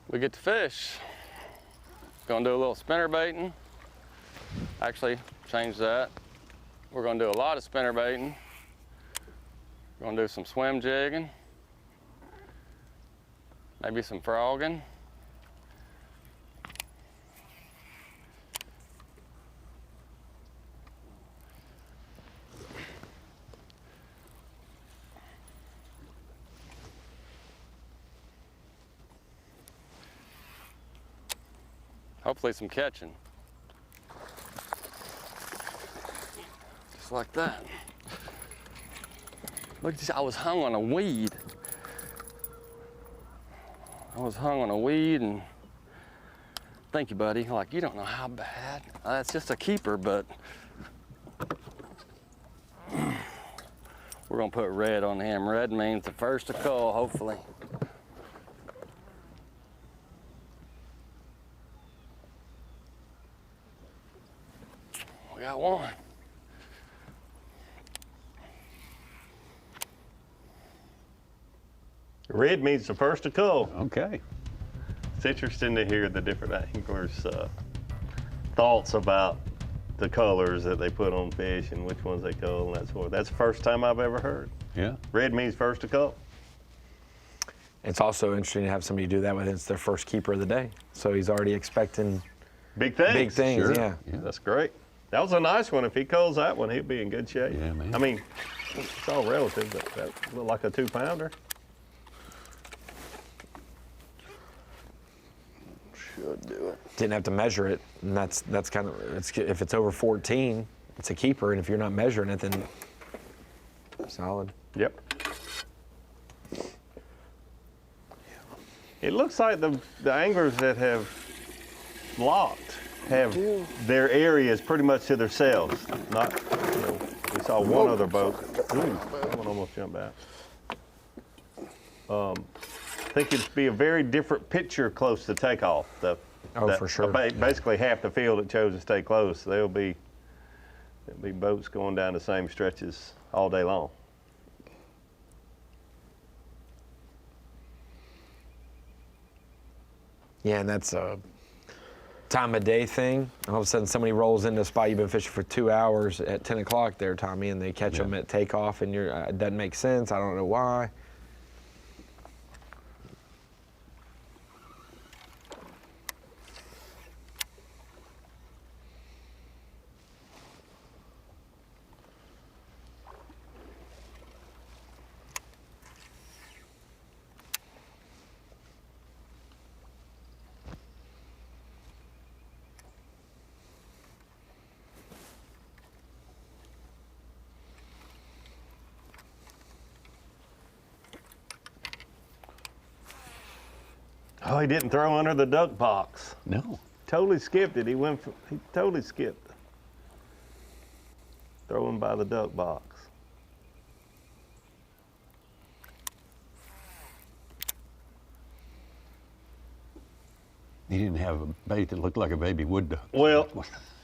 we get to fish. Going to do a little spinner baiting. Actually, change that. We're going to do a lot of spinner baiting. We're going to do some swim jigging, maybe some frogging. Hopefully some catching. Just like that. Look at this, I was hung on a weed. I was hung on a weed, and thank you, buddy. Like, you don't know how bad. That's just a keeper, but we're gonna put red on him. Red means the first to call, hopefully. We got one. Red means the first to call. Okay. It's interesting to hear the different anglers' thoughts about the colors that they put on fish and which ones they cull and that sort of. That's the first time I've ever heard. Yeah. Red means first to cull. It's also interesting to have somebody do that when it's their first keeper of the day. So he's already expecting big things. Big things, Sure. yeah. That's great. That was a nice one. If he culls that one, he'll be in good shape. Yeah, man. I mean, it's all relative, but that looked like a 2-pounder. Should do it. Didn't have to measure it, and that's kind of, if it's over 14, it's a keeper, and if you're not measuring it, then solid. Yep. It looks like the anglers that have locked have their areas pretty much to themselves. Not, you know, we saw one other boat. That one almost jumped out. I think it'd be a very different picture close to takeoff. For sure. Basically, half the field that chose to stay close, there'll be boats going down the same stretches all day long. Yeah, and that's a time of day thing. All of a sudden, somebody rolls into a spot you've been fishing for 2 hours at 10 o'clock there, Tommy, and they catch them at takeoff, and it doesn't make sense. I don't know why. Oh, he didn't throw under the duck box. No. Totally skipped it. He totally skipped. Throwing by the duck box. He didn't have a bait that looked like a baby wood duck. Well,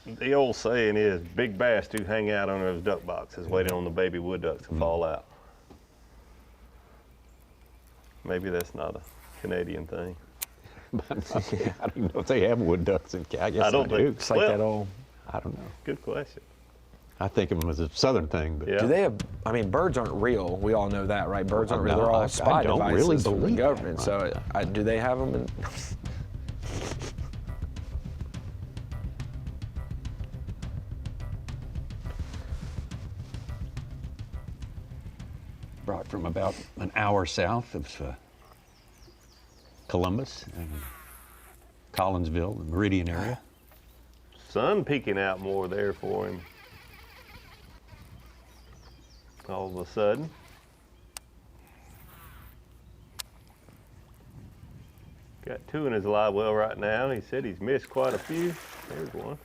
the old saying is, big bass do hang out under those duck boxes, waiting on the baby wood ducks to fall out. Maybe that's not a Canadian thing. I don't even know if they have wood ducks in Canada. I don't think. It's like that old. I don't know. Good question. I think of them as a southern thing. But Do they have? I mean, birds aren't real. We all know that, right? Birds aren't real. They're all spy I don't devices really from the believe government. that. So, do they have them? Brought from about an hour south of Columbus and Collinsville, the Meridian area. Sun peeking out more there for him. All of a sudden. Got 2 in his live well right now. He said he's missed quite a few. There's one.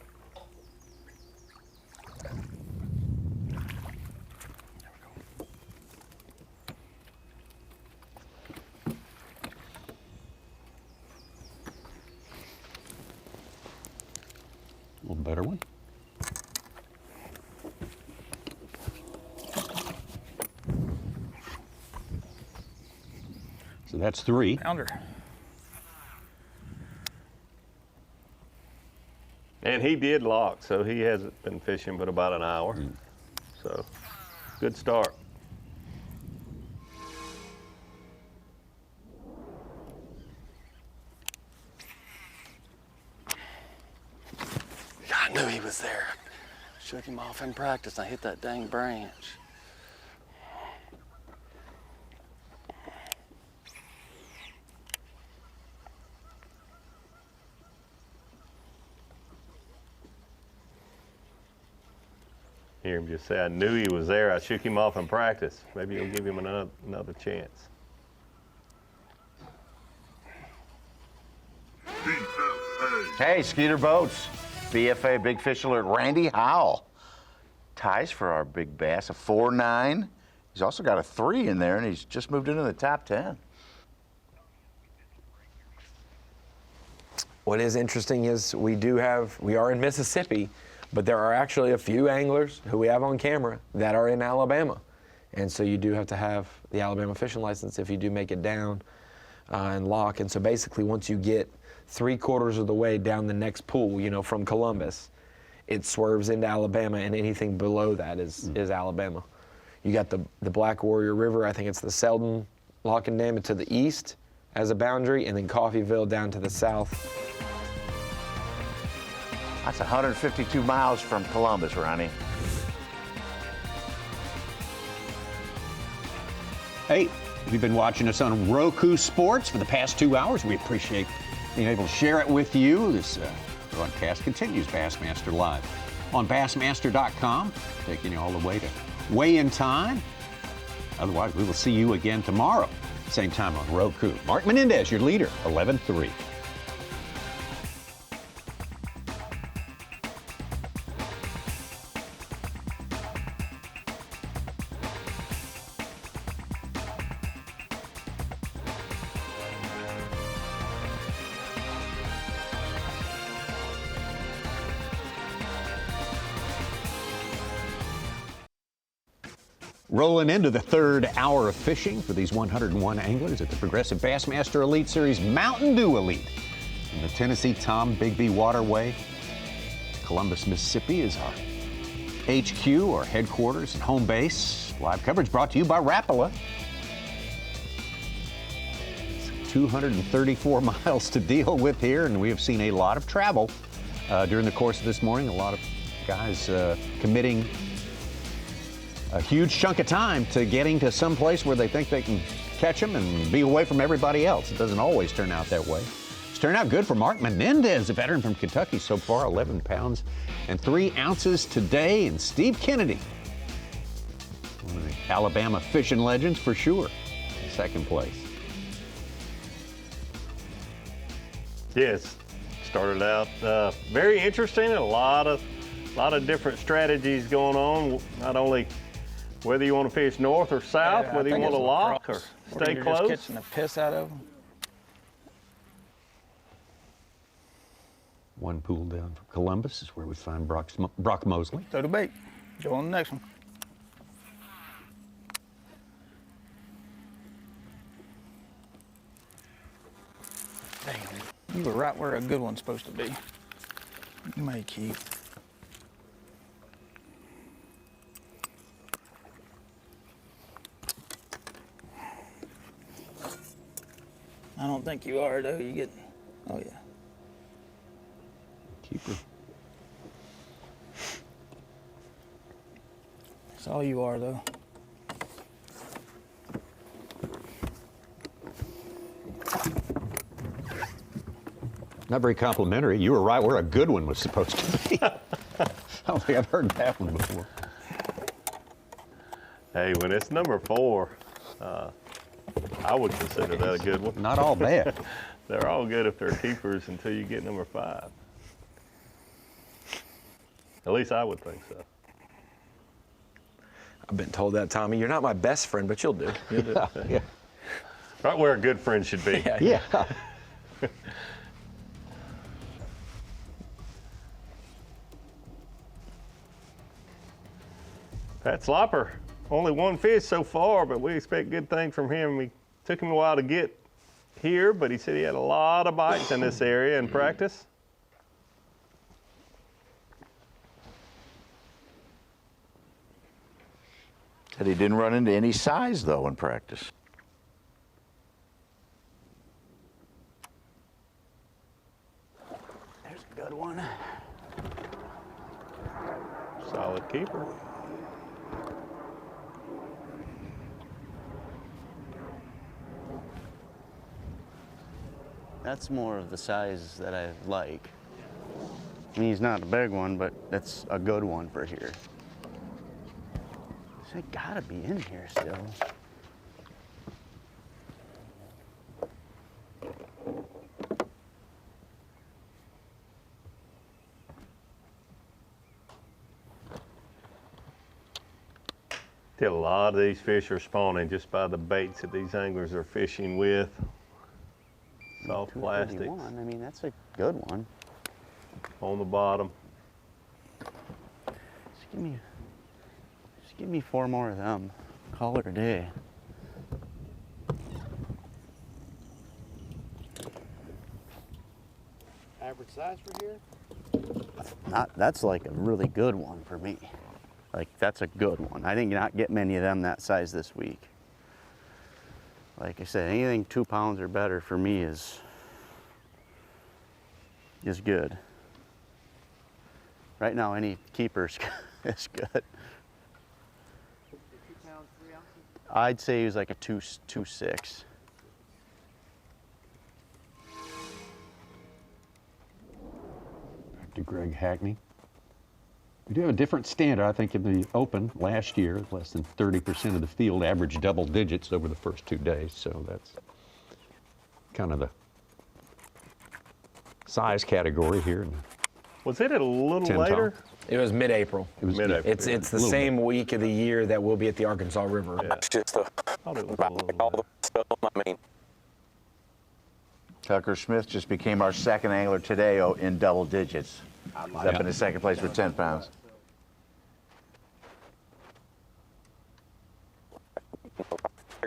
A little better one. So that's 3. Pounder. And he did lock, so he hasn't been fishing but about an hour. So, good start. I knew he was there. Shook him off in practice. I hit that dang branch. Hear him just say, I knew he was there. I shook him off in practice. Maybe you'll give him another chance. Hey, Skeeter Boats, BFA Big Fish Alert, Randy Howell. Ties for our big bass, a 4.9. He's also got a 3 in there, and he's just moved into the top 10. What is interesting is we are in Mississippi, but there are actually a few anglers who we have on camera that are in Alabama. And so you do have to have the Alabama fishing license if you do make it down and lock. And so basically once you get 3/4 of the way down the next pool, from Columbus, it swerves into Alabama, and anything below that is Alabama. You got the Black Warrior River, I think it's the Selden Lock and Dam to the east as a boundary, and then Coffeyville down to the south. That's 152 miles from Columbus, Ronnie. Hey, if you've been watching us on Roku Sports for the past 2 hours, we appreciate being able to share it with you. This broadcast continues Bassmaster Live on Bassmaster.com, taking you all the way to weigh-in time. Otherwise, we will see you again tomorrow, same time on Roku. Mark Menendez, your leader, 11-3. Rolling into the third hour of fishing for these 101 anglers at the Progressive Bassmaster Elite Series Mountain Dew Elite in the Tennessee-Tombigbee Waterway. Columbus, Mississippi is our HQ, our headquarters and home base. Live coverage brought to you by Rapala. 234 miles to deal with here, and we have seen a lot of travel during the course of this morning. A lot of guys committing a huge chunk of time to getting to some place where they think they can catch them and be away from everybody else. It doesn't always turn out that way. It's turned out good for Mark Menendez, a veteran from Kentucky so far, 11 pounds and 3 ounces today. And Steve Kennedy, one of the Alabama fishing legends for sure, in second place. Yes, started out very interesting. A lot of different strategies going on. Not only whether you want to fish north or south, Yeah, whether you want to lock or stay you're close. Just catching the piss out of them. One pool down from Columbus is where we find Brock Mosley. Throw the bait. Go on the next one. Damn, you were right where a good one's supposed to be. You may keep. I don't think you are, though. You get, oh yeah. Keeper. That's all you are, though. Not very complimentary. You were right where a good one was supposed to be. I don't think I've heard that one before. Hey, when it's number 4, I would consider that a good one. Not all bad. They're all good if they're keepers until you get number 5. At least I would think so. I've been told that, Tommy. You're not my best friend, but you'll do. You'll do. Yeah. Right where a good friend should be. Yeah. Pat Slopper, only one fish so far, but we expect good things from him. It took him a while to get here, but he said he had a lot of bites in this area in practice. Said he didn't run into any size, though, in practice. There's a good one. Solid keeper. That's more of the size that I like. I mean, he's not a big one, but that's a good one for here. They gotta be in here still. A lot of these fish are spawning just by the baits that these anglers are fishing with. Soft plastics. I mean, that's a good one. On the bottom. Just give me 4 more of them. Call it a day. Average size for here? That's like a really good one for me. Like, that's a good one. I did not get many of them that size this week. Like I said, anything 2 pounds or better for me is good. Right now, any keeper's is good. 2 pounds, 3 ounces? I'd say he was like a 2.6. Back to Greg Hackney. We do have a different standard, I think, in the Open last year. Less than 30% of the field averaged double digits over the first 2 days, so that's kind of the size category here. Was it a little 10 later? top. It was mid-April. It was mid-April. It's the same week of the year that we'll be at the Arkansas River. It's just all the stuff. I mean, Tucker Smith just became our second angler today in double digits. He's up in the second place with 10 pounds.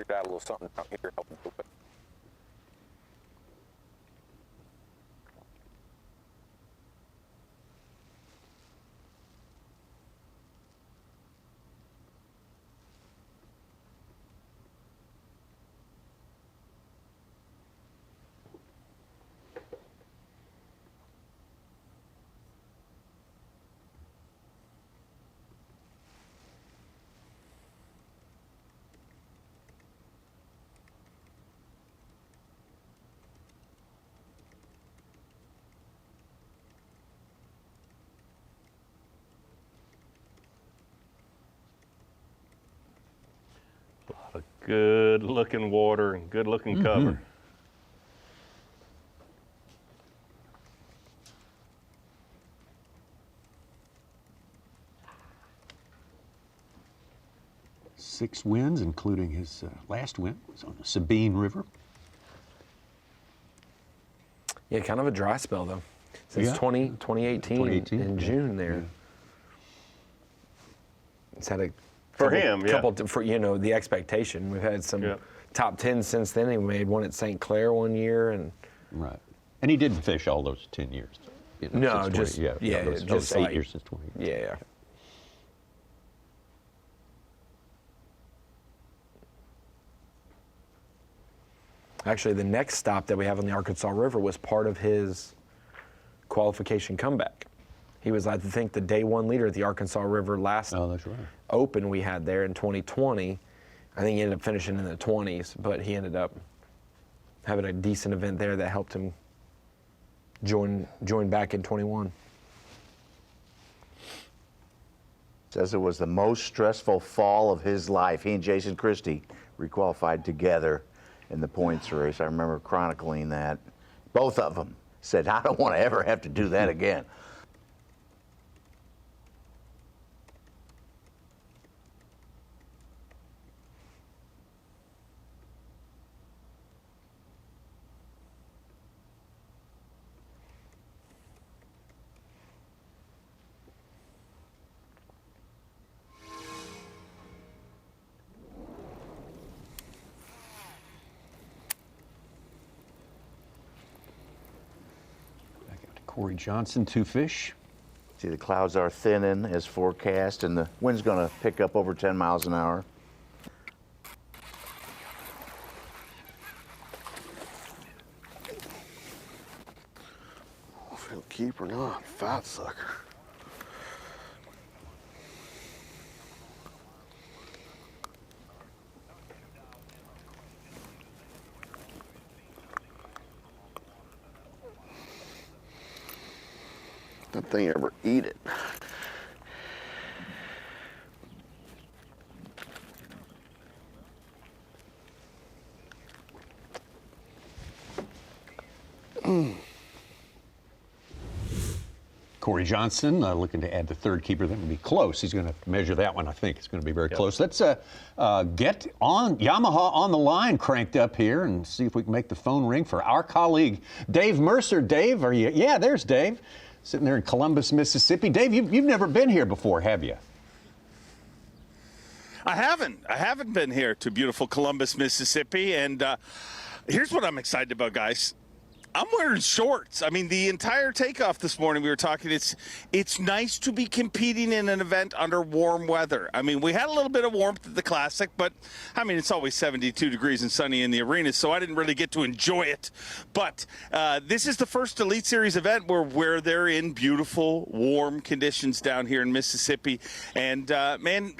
figured out a little something out here helping do it. Good looking water and good looking cover. Six wins, including his last win, was on the Sabine River. Yeah, kind of a dry spell, though, since 2018 in June there. Yeah. It's had a couple for, you know, the expectation. We've had some top 10 since then. He made one at St. Clair one year. Right. And he didn't fish all those 10 years. You know, no, just, 20, just 8 years since 20 years. Yeah. Actually, the next stop that we have on the Arkansas River was part of his qualification comeback. He was, I think, the day one leader at the Arkansas River last Open we had there in 2020. I think he ended up finishing in the 20s, but he ended up having a decent event there that helped him join back in 21. Says it was the most stressful fall of his life. He and Jason Christie requalified together in the points race. I remember chronicling that. Both of them said, I don't want to ever have to do that again. Corey Johnson, 2 fish. See, the clouds are thinning as forecast, and the wind's going to pick up over 10 miles an hour. If he'll keep or not, fat sucker. That thing ever eat it. Corey Johnson looking to add the third keeper. That would be close. He's going to measure that one, I think. It's going to be very close. Let's get on Yamaha on the line cranked up here and see if we can make the phone ring for our colleague, Dave Mercer. Dave, are you? Yeah, there's Dave, sitting there in Columbus, Mississippi. Dave, you've never been here before, have you? I haven't been here to beautiful Columbus, Mississippi. And here's what I'm excited about, guys. I'm wearing shorts. I mean, the entire takeoff this morning, we were talking, it's nice to be competing in an event under warm weather. I mean, we had a little bit of warmth at the Classic, but, I mean, it's always 72 degrees and sunny in the arena, so I didn't really get to enjoy it. But this is the first Elite Series event where they're in beautiful, warm conditions down here in Mississippi. And, man,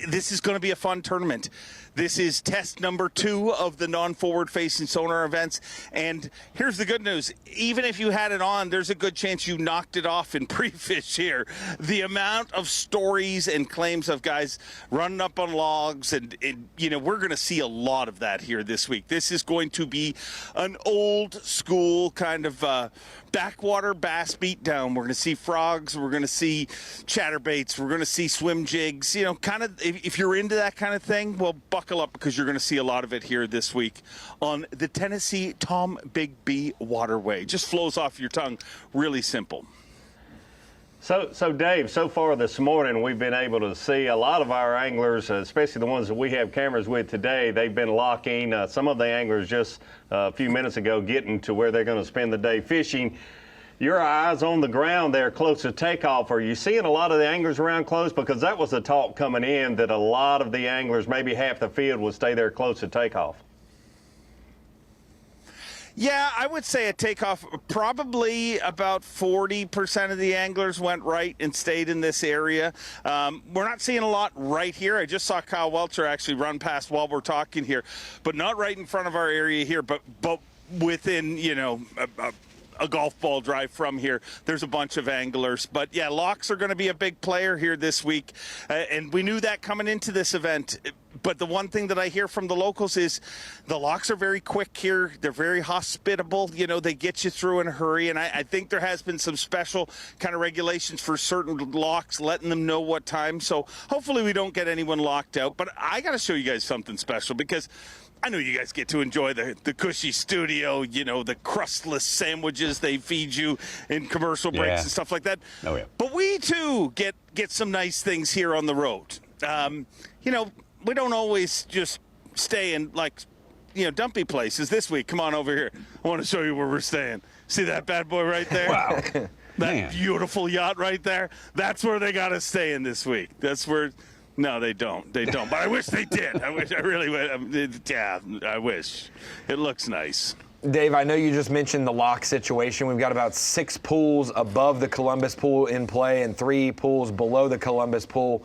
this is going to be a fun tournament. This is test number 2 of the non-forward facing sonar events. And here's the good news. Even if you had it on, there's a good chance you knocked it off in pre-fish here. The amount of stories and claims of guys running up on logs and you know, we're going to see a lot of that here this week. This is going to be an old school kind of backwater bass beatdown. We're going to see frogs. We're going to see chatterbaits. We're going to see swim jigs. You know, kind of, if you're into that kind of thing, well, buckle up because you're going to see a lot of it here this week on the Tennessee-Tombigbee Waterway. Just flows off your tongue. Really simple. So Dave, so far this morning we've been able to see a lot of our anglers, especially the ones that we have cameras with today, they've been locking. Some of the anglers just a few minutes ago getting to where they're going to spend the day fishing. Your eyes on the ground there close to takeoff, are you seeing a lot of the anglers around close? Because that was the talk coming in that a lot of the anglers, maybe half the field, would stay there close to takeoff. Yeah, I would say at takeoff, probably about 40% of the anglers went right and stayed in this area. We're not seeing a lot right here. I just saw Kyle Welcher actually run past while we're talking here, but not right in front of our area here, but within, you know, a golf ball drive from here. There's a bunch of anglers. But yeah, locks are going to be a big player here this week. And we knew that coming into this event. But the one thing that I hear from the locals is the locks are very quick here. They're very hospitable. You know, they get you through in a hurry. And I think there has been some special kind of regulations for certain locks, letting them know what time. So hopefully we don't get anyone locked out. But I got to show you guys something special, because I know you guys get to enjoy the cushy studio, you know, the crustless sandwiches they feed you in commercial breaks and stuff like that. Oh, yeah. But we, too, get some nice things here on the road. You know, we don't always just stay in, like, you know, dumpy places. This week, come on over here. I want to show you where we're staying. See that bad boy right there? Wow. That beautiful yacht right there? That's where they got to stay in this week. That's where... No, they don't. They don't. But I wish they did. I really would. Yeah, I wish. It looks nice. Dave, I know you just mentioned the lock situation. We've got about 6 pools above the Columbus pool in play and 3 pools below the Columbus pool.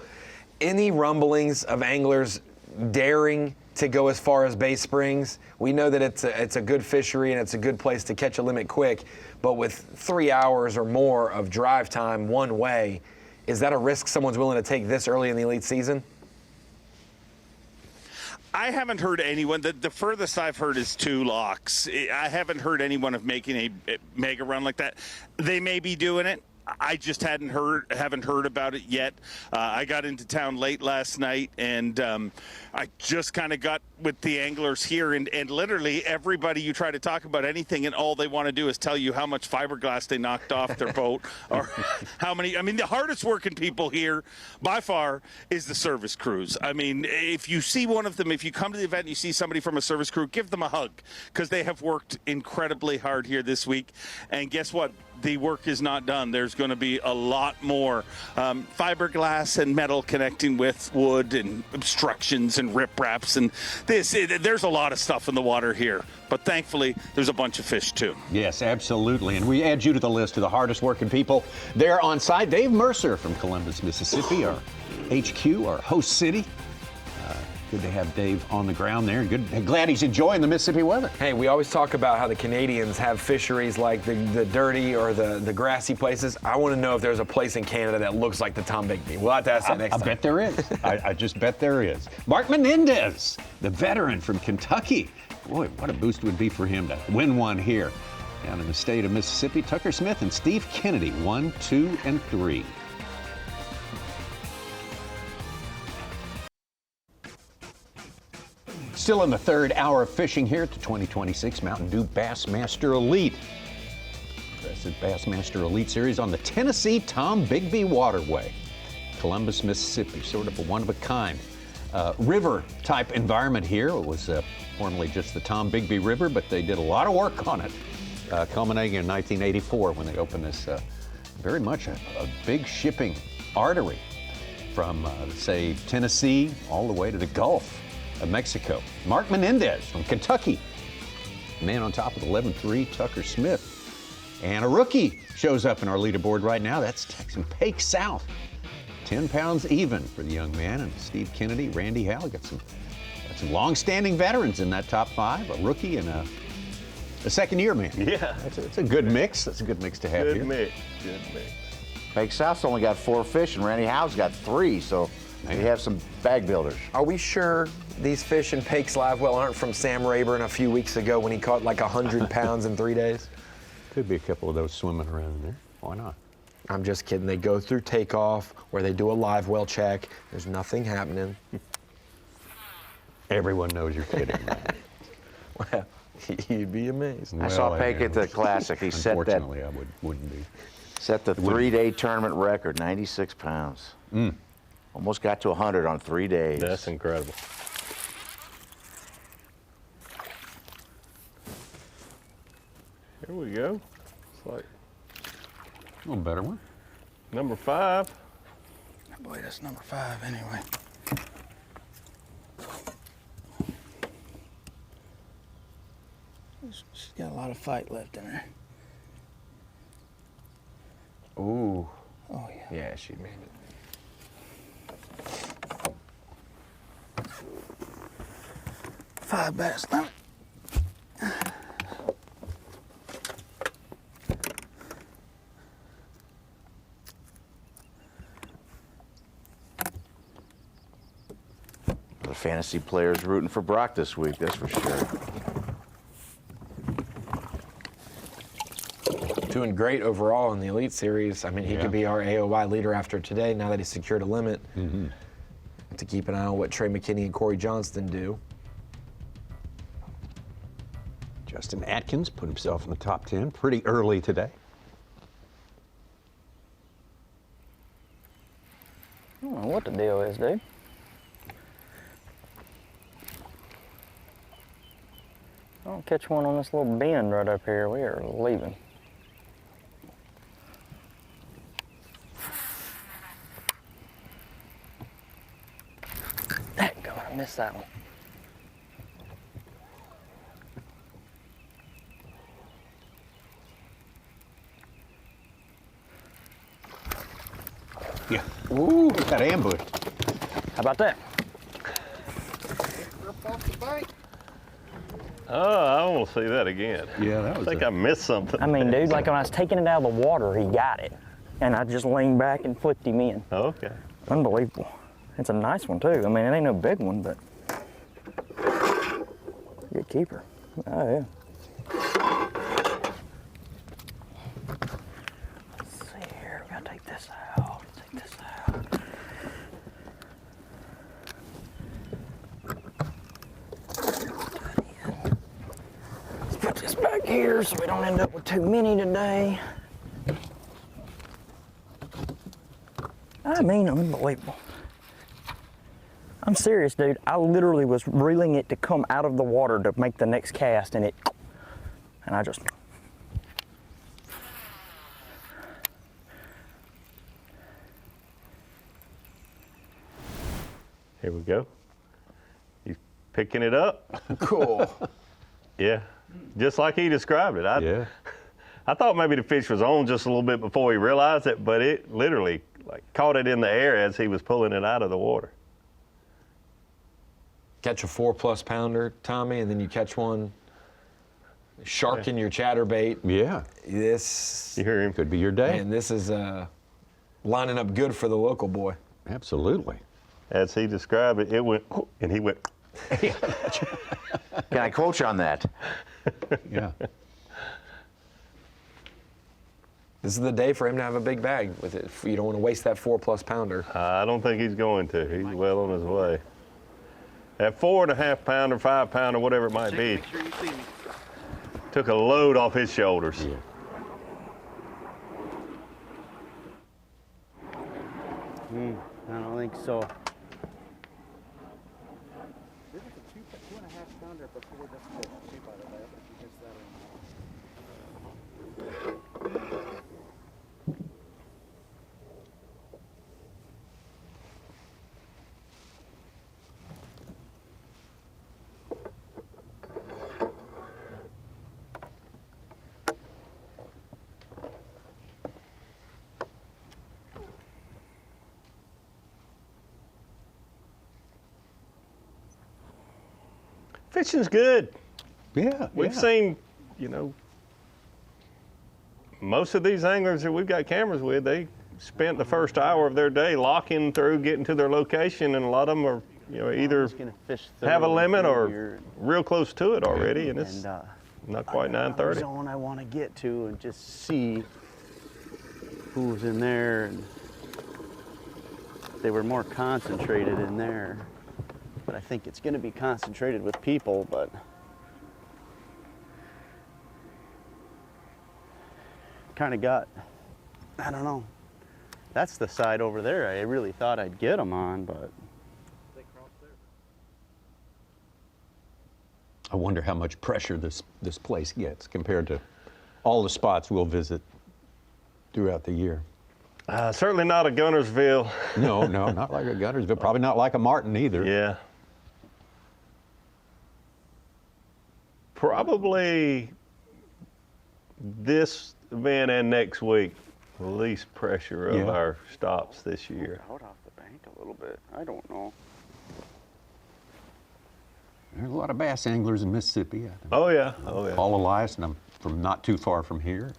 Any rumblings of anglers daring to go as far as Bay Springs? We know that it's a good fishery and it's a good place to catch a limit quick, but with 3 hours or more of drive time one way, is that a risk someone's willing to take this early in the elite season? I haven't heard anyone. The furthest I've heard is 2 locks. I haven't heard anyone of making a mega run like that. They may be doing it. I just haven't heard about it yet. I got into town late last night, and I just kind of got with the anglers here, and literally everybody you try to talk about anything, and all they want to do is tell you how much fiberglass they knocked off their boat, or how many. I mean, the hardest working people here, by far, is the service crews. I mean, if you see one of them, if you come to the event and you see somebody from a service crew, give them a hug, because they have worked incredibly hard here this week. And guess what? The work is not done. There's going to be a lot more fiberglass and metal connecting with wood and obstructions and ripraps and this. There's a lot of stuff in the water here, but thankfully there's a bunch of fish too. Yes, absolutely. And we add you to the list of the hardest working people there on site. Dave Mercer from Columbus, Mississippi, our HQ, our host city. Good to have Dave on the ground there. Glad he's enjoying the Mississippi weather. Hey, we always talk about how the Canadians have fisheries like the dirty or the grassy places. I want to know if there's a place in Canada that looks like the Tombigbee. We'll have to ask that next time. I bet there is. I just bet there is. Mark Menendez, the veteran from Kentucky. Boy, what a boost it would be for him to win one here. Down in the state of Mississippi, Tucker Smith and Steve Kennedy, 1, 2, and 3. Still in the third hour of fishing here at the 2026 Mountain Dew Bassmaster Elite. Impressive Bassmaster Elite Series on the Tennessee-Tombigbee Waterway. Columbus, Mississippi, sort of a one-of-a-kind river-type environment here. It was formerly just the Tombigbee River, but they did a lot of work on it, culminating in 1984 when they opened this very much a big shipping artery from, say, Tennessee all the way to the Gulf of Mexico. Mark Menendez from Kentucky. Man on top with 11-3, Tucker Smith. And a rookie shows up in our leaderboard right now. That's Texan Pake South. 10 pounds even for the young man. And Steve Kennedy, Randy Howell, got some long-standing veterans in that top 5, a rookie and a second-year man. Yeah. That's a good mix. That's a good mix to have here. Good mix. Pake South's only got 4 fish, and Randy Howell's got 3, so we have some bag builders. Are we sure these fish in Pake's live well aren't from Sam Rayburn a few weeks ago when he caught like 100 pounds in 3 days? Could be a couple of those swimming around in there. Why not? I'm just kidding. They go through takeoff where they do a live well check. There's nothing happening. Everyone knows you're kidding. Well, you'd be amazed. I saw Pake at the Classic. He said that. Unfortunately, I wouldn't be. Set the 3-day tournament record, 96 pounds. Almost got to 100 on 3 days. That's incredible. Here we go. It's like a little better one. Number 5. I believe that's number 5 anyway. She's got a lot of fight left in her. Ooh. Oh, yeah. Yeah, she made it. 5 bass limit. The fantasy players rooting for Brock this week, that's for sure. Doing great overall in the Elite Series. I mean, he could be our AOY leader after today, now that he's secured a limit. To keep an eye on what Trey McKinney and Corey Johnston do. Justin Atkins put himself in the top 10 pretty early today. I don't know what the deal is, dude. I don't catch one on this little bend right up here. We are leaving. I missed that one. Yeah. Ooh, got ambushed. How about that? Oh, I want to see that again. Yeah, that was I think I missed something. I mean, dude, like when I was taking it out of the water, he got it. And I just leaned back and flicked him in. Okay. Unbelievable. It's a nice one, too. I mean, it ain't no big one, but good keeper. Oh, yeah. Let's see here. We gotta take this out. Take this out. Let's put this back here so we don't end up with too many today. I mean, unbelievable. I'm serious, dude. I literally was reeling it to come out of the water to make the next cast, and I just. Here we go. He's picking it up. Cool. Yeah, just like he described it. I thought maybe the fish was on just a little bit before he realized it, but it literally caught it in the air as he was pulling it out of the water. Catch a 4+ pounder, Tommy, and then you catch one shark in your chatterbait. Yeah. This you hear him. Could be your day. And this is lining up good for the local boy. Absolutely. As he described it, it went, and he went. Can I quote you on that? Yeah. This is the day for him to have a big bag with it. You don't want to waste that 4+ pounder. I don't think he's going to. He's well on his way. That 4.5 pounder, 5 pounder, whatever it might be, took a load off his shoulders. Yeah. I don't think so. This is a 2.5 pounder before this fish, too, by the way. I think you missed that or not. Fishing's good. Yeah. We've seen, most of these anglers that we've got cameras with, they spent the first hour of their day locking through, getting to their location, and a lot of them are, either have a limit or real close to it already, and it's not quite 9:30. Zone I want to get to and just see who's in there, and they were more concentrated in there. But I think it's going to be concentrated with people, but kind of got I don't know. That's the side over there I really thought I'd get them on, but. I wonder how much pressure this place gets compared to all the spots we'll visit throughout the year. Certainly not a Gunnersville. No, not like a Gunnersville. Probably not like a Martin either. Yeah. Probably this event and next week, the least pressure of our stops this year. Out off the bank a little bit. I don't know. There's a lot of bass anglers in Mississippi. Oh yeah, oh yeah. Paul Elias, and I'm from not too far from here.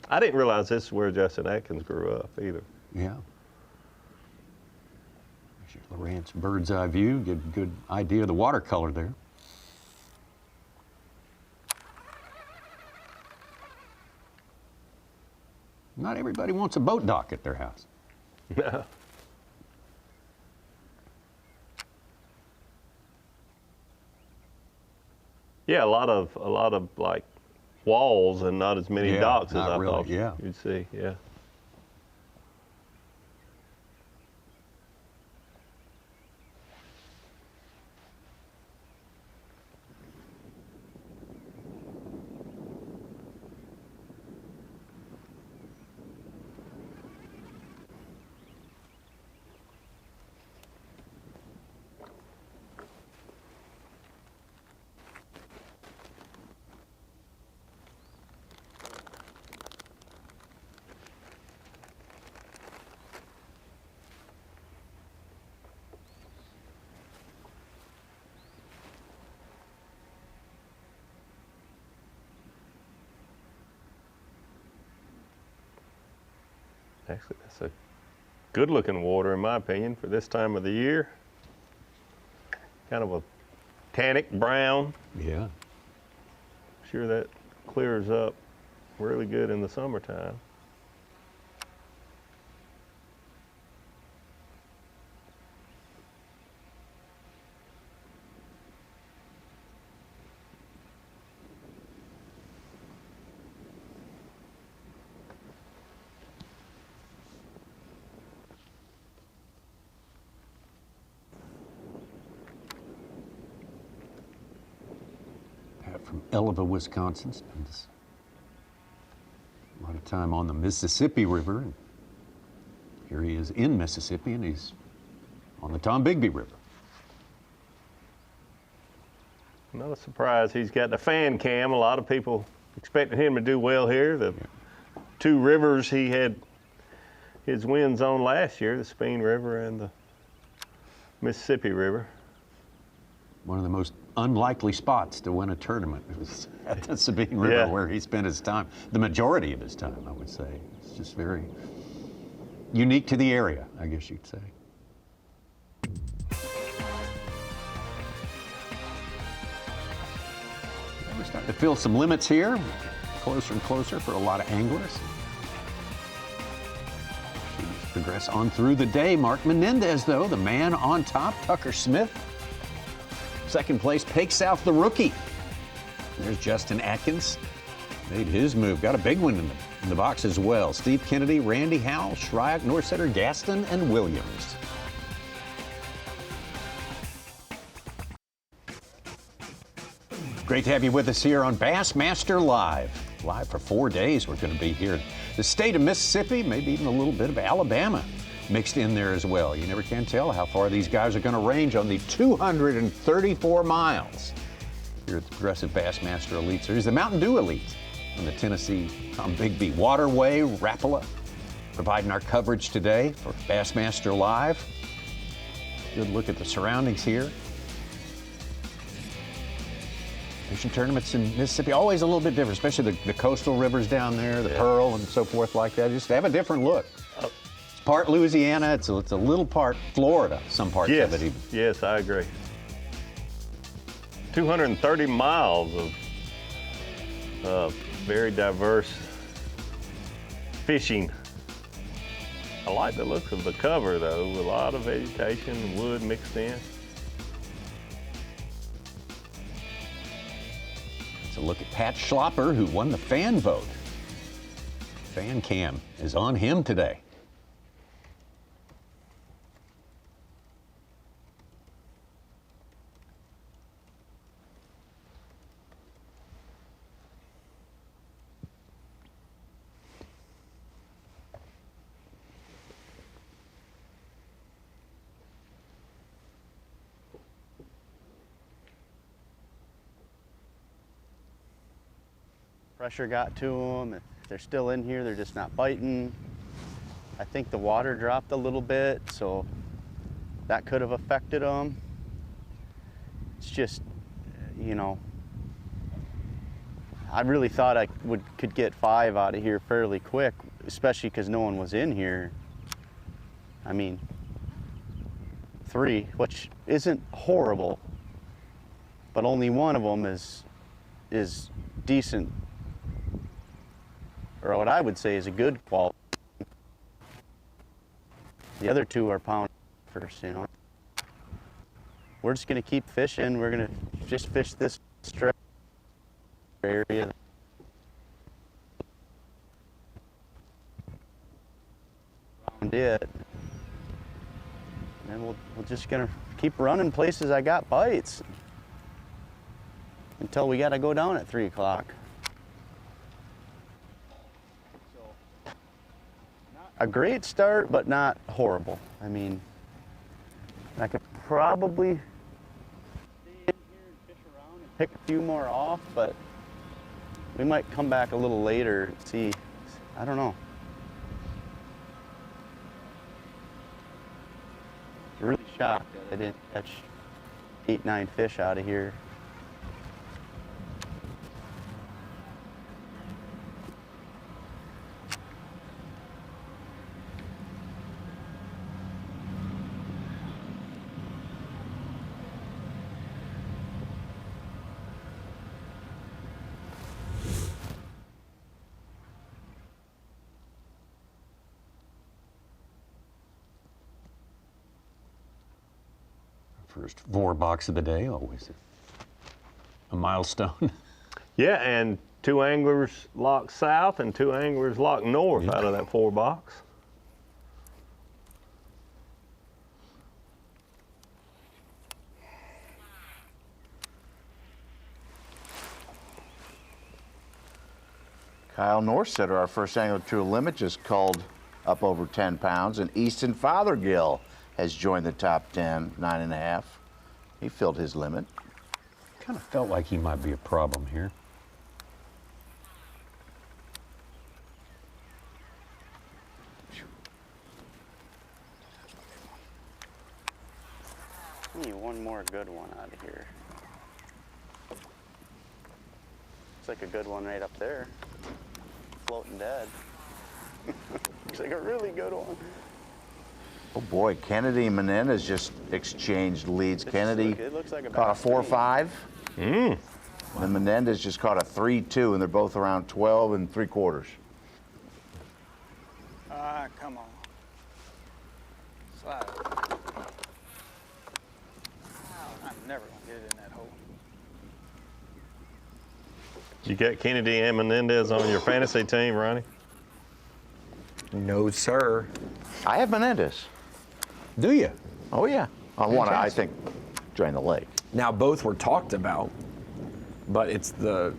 I didn't realize this is where Justin Atkins grew up either. Yeah. There's your Lawrence bird's eye view. Good idea of the watercolor there. Not everybody wants a boat dock at their house. No. Yeah, a lot of like walls and not as many docks as I thought you'd see. Yeah. Actually, that's a good-looking water, in my opinion, for this time of the year. Kind of a tannic brown. Yeah. Sure that clears up really good in the summertime. From Elva, Wisconsin. Spends a lot of time on the Mississippi River. And here he is in Mississippi, and he's on the Tombigbee River. Not a surprise. He's got the fan cam. A lot of people expected him to do well here. The two rivers he had his wins on last year, the Speen River and the Mississippi River. One of the most unlikely spots to win a tournament is at the Sabine River, where he spent his time, the majority of his time, I would say. It's just very unique to the area, I guess you'd say. We're starting to feel some limits here, closer and closer for a lot of anglers. Let's progress on through the day. Mark Menendez, though, the man on top, Tucker Smith. Second place, Pake South, the rookie. There's Justin Atkins. Made his move. Got a big one in the box as well. Steve Kennedy, Randy Howell, Shryock, Norsetter, Gaston, and Williams. Great to have you with us here on Bassmaster Live. Live for 4 days. We're going to be here in the state of Mississippi, maybe even a little bit of Alabama mixed in there as well. You never can tell how far these guys are going to range on the 234 miles here at the Progressive Bassmaster Elite Series, the Mountain Dew Elite on the Tennessee-Tombigbee Waterway, Rapala, providing our coverage today for Bassmaster Live. Good look at the surroundings here. Fishing tournaments in Mississippi, always a little bit different, especially the coastal rivers down there, the Pearl and so forth like that. Just have a different look. Part Louisiana, it's a little part Florida, some parts of it even. Yes, I agree. 230 miles of very diverse fishing. I like the look of the cover though, a lot of vegetation, wood mixed in. It's a look at Pat Schlopper, who won the fan vote. Fan cam is on him today. Pressure got to them. If they're still in here, they're just not biting. I think the water dropped a little bit, so that could have affected them. It's just, you know, I really thought I could get 5 out of here fairly quick, especially because no one was in here. I mean, 3, which isn't horrible, but only one of them is decent, or what I would say is a good quality. The other 2 are pound first, you know. We're just gonna keep fishing. We're gonna just fish this stretch area. Around it. And then we're just gonna keep running places I got bites until we gotta go down at 3 o'clock. A great start, but not horrible. I mean, I could probably stay in here and fish around and pick a few more off, but we might come back a little later and see. I don't know. I'm really shocked that I didn't catch 8, 9 fish out of here. First 4 box of the day, always a milestone. Yeah, and 2 anglers locked south and 2 anglers locked north out of that 4 box. Kyle Norsetter, our first angler to a limit, just called up over 10 pounds, and Easton Fothergill has joined the top 10, 9.5. He filled his limit. Kind of felt like he might be a problem here. I need one more good one out of here. Looks like a good one right up there. Floating dead. Looks like a really good one. Oh boy, Kennedy and Menendez just exchanged leads. Kennedy it looks like a caught a bass 4.5. And Menendez just caught a 3.2, and they're both around 12 3/4. Come on. Slide. I'm never gonna get it in that hole. You got Kennedy and Menendez on your fantasy team, Ronnie? No, sir. I have Menendez. Do you? Oh, yeah. I want to, I think, drain the lake. Now, both were talked about, but it's not.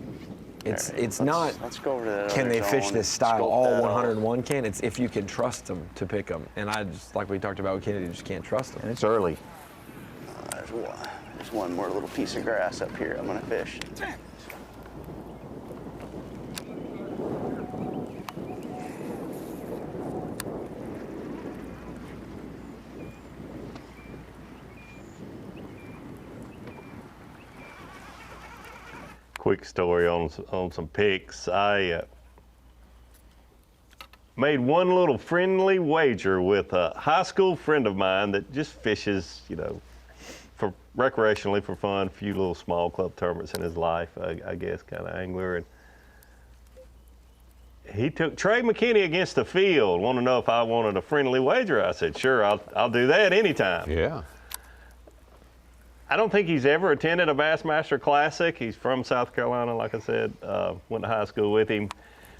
Let's go over to that. Can they fish zone this and style? scope All that out. 101 can. It's if you can trust them to pick them. And I just, like we talked about with Kennedy, just can't trust them. And it's early. There's one more little piece of grass up here I'm gonna fish. Quick story on some picks. I made one little friendly wager with a high school friend of mine that just fishes, you know, for recreationally for fun, a few little small club tournaments in his life, I guess, kind of angler. And he took Trey McKinney against the field. Want to know if I wanted a friendly wager? I said, sure, I'll do that anytime. Yeah. I don't think he's ever attended a Bassmaster Classic. He's from South Carolina, like I said, went to high school with him.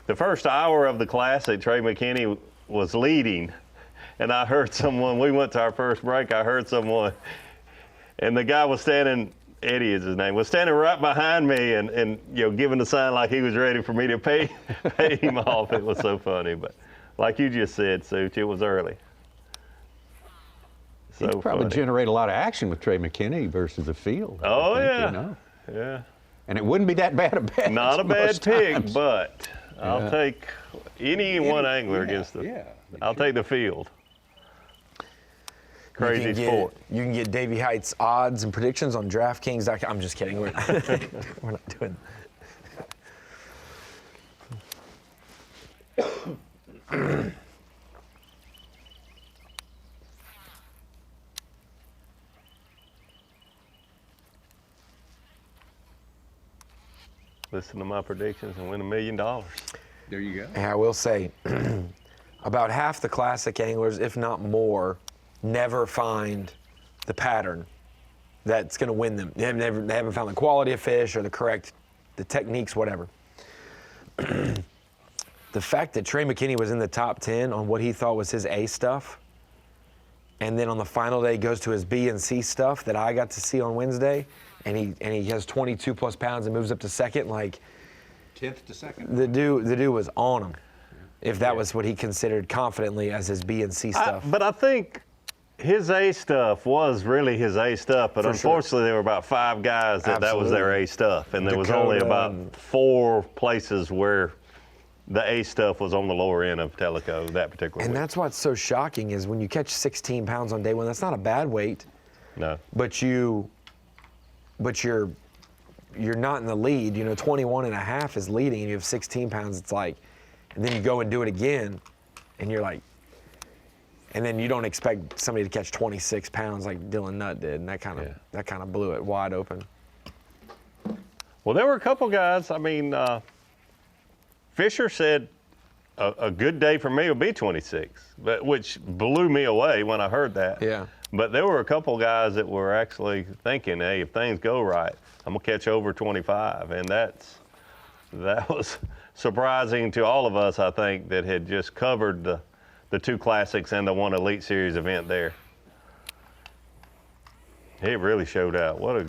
The first hour of the Classic, Trey McKinney was leading, and I heard someone, we went to our first break, I heard someone, and the guy was standing, Eddie is his name, was standing right behind me and you know, giving the sign like he was ready for me to pay him off. It was so funny, but like you just said, Such, it was early. So you could probably generate a lot of action with Trey McKinney versus the field. Oh, yeah. You know? Yeah. And it wouldn't be that bad a bet. Not a bad pick, times. but I'll take any one angler against the. Yeah, I'll take the field. Crazy sport. You can get Davey Height's odds and predictions on DraftKings.com. I'm just kidding. We're not doing. Listen to my predictions and win $1 million. There you go. And I will say, about half the classic anglers, if not more, never find the pattern that's going to win them. They haven't found the quality of fish or the techniques, whatever. The fact that Trey McKinney was in the top 10 on what he thought was his A stuff, and then on the final day goes to his B and C stuff that I got to see on Wednesday, and he has 22 plus pounds and moves up to second, like 10th to second. The dude was on him, if that was what he considered confidently as his B and C stuff. But I think his A stuff was really his A stuff, but unfortunately there were about 5 guys that was their A stuff, and there was only about 4 places where the A stuff was on the lower end of Teleco that particular week. And that's what's so shocking is when you catch 16 pounds on day one, that's not a bad weight. No. But you're not in the lead. You know, 21 and a half is leading, and you have 16 pounds. It's like, and then you go and do it again, and you're like, and then you don't expect somebody to catch 26 pounds like Dylan Nutt did, and that kind of blew it wide open. Well, there were a couple guys. I mean, Fisher said a good day for me would be 26, which blew me away when I heard that. Yeah. But there were a couple guys that were actually thinking, hey, if things go right, I'm going to catch over 25. And that was surprising to all of us, I think, that had just covered the 2 classics and the 1 Elite Series event there. It really showed out. What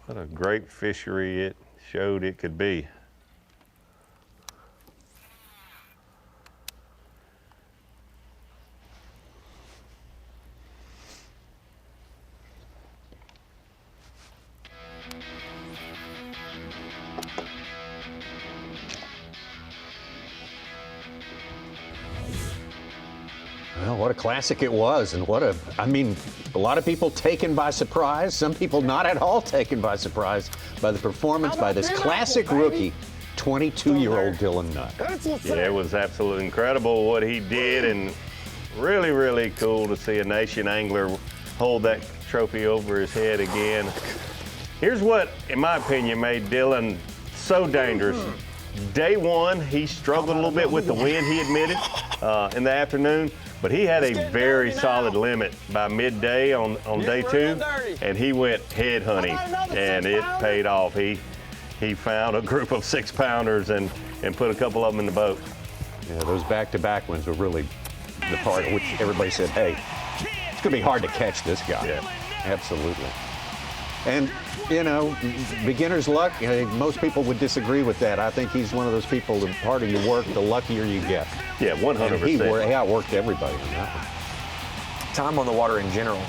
a great fishery it showed it could be. Well, what a classic it was, and I mean, a lot of people taken by surprise, some people not at all taken by surprise by the performance by this classic rookie, 22-year-old Dylan Nutt. Yeah, it was absolutely incredible what he did, and really, really cool to see a nation angler hold that trophy over his head again. Here's what, in my opinion, made Dylan so dangerous. Day 1, he struggled a little bit with the wind, he admitted, in the afternoon. But he had a very solid limit by midday on day 2, and he went head hunting, and it paid off. He found a group of 6-pounders and put a couple of them in the boat. Yeah, those back-to-back ones were really the part which everybody said, hey, it's going to be hard to catch this guy. Yeah. Absolutely. And, you know, beginner's luck, most people would disagree with that. I think he's one of those people, the harder you work, the luckier you get. Yeah, 100%. And he outworked everybody on that one. Time on the water in general.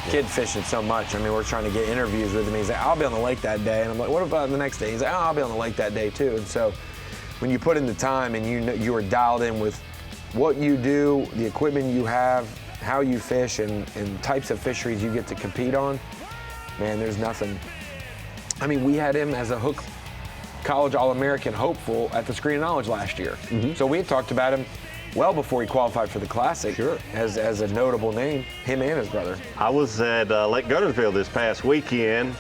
Kid fishing so much. I mean, we're trying to get interviews with him. He's like, I'll be on the lake that day. And I'm like, what about the next day? He's like, oh, I'll be on the lake that day too. And so when you put in the time and you are dialed in with what you do, the equipment you have, how you fish, and types of fisheries you get to compete on, man, there's nothing. I mean, we had him as a Hook College All-American hopeful at the Screen of Knowledge last year. So we had talked about him well before he qualified for the Classic as a notable name, him and his brother. I was at Lake Guntersville this past weekend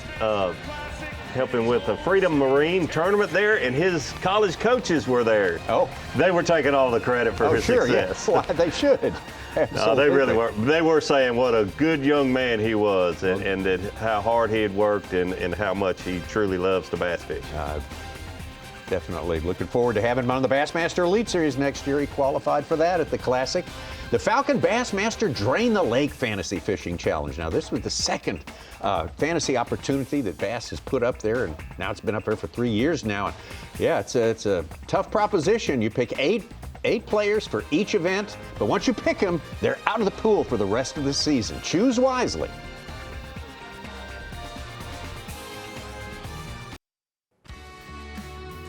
helping with the Freedom Marine tournament there, and his college coaches were there. Oh. They were taking all the credit for his success. Yeah. Well, they should. No, they really were. They were saying what a good young man he was, and that how hard he had worked, and how much he truly loves to bass fish. Definitely looking forward to having him on the Bassmaster Elite Series next year. He qualified for that at the Classic. The Falcon Bassmaster Drain the Lake Fantasy Fishing Challenge. Now, this was the second fantasy opportunity that Bass has put up there, and now it's been up there for 3 years now. And yeah, it's a tough proposition. You pick eight players for each event, but once you pick them, they're out of the pool for the rest of the season. Choose wisely.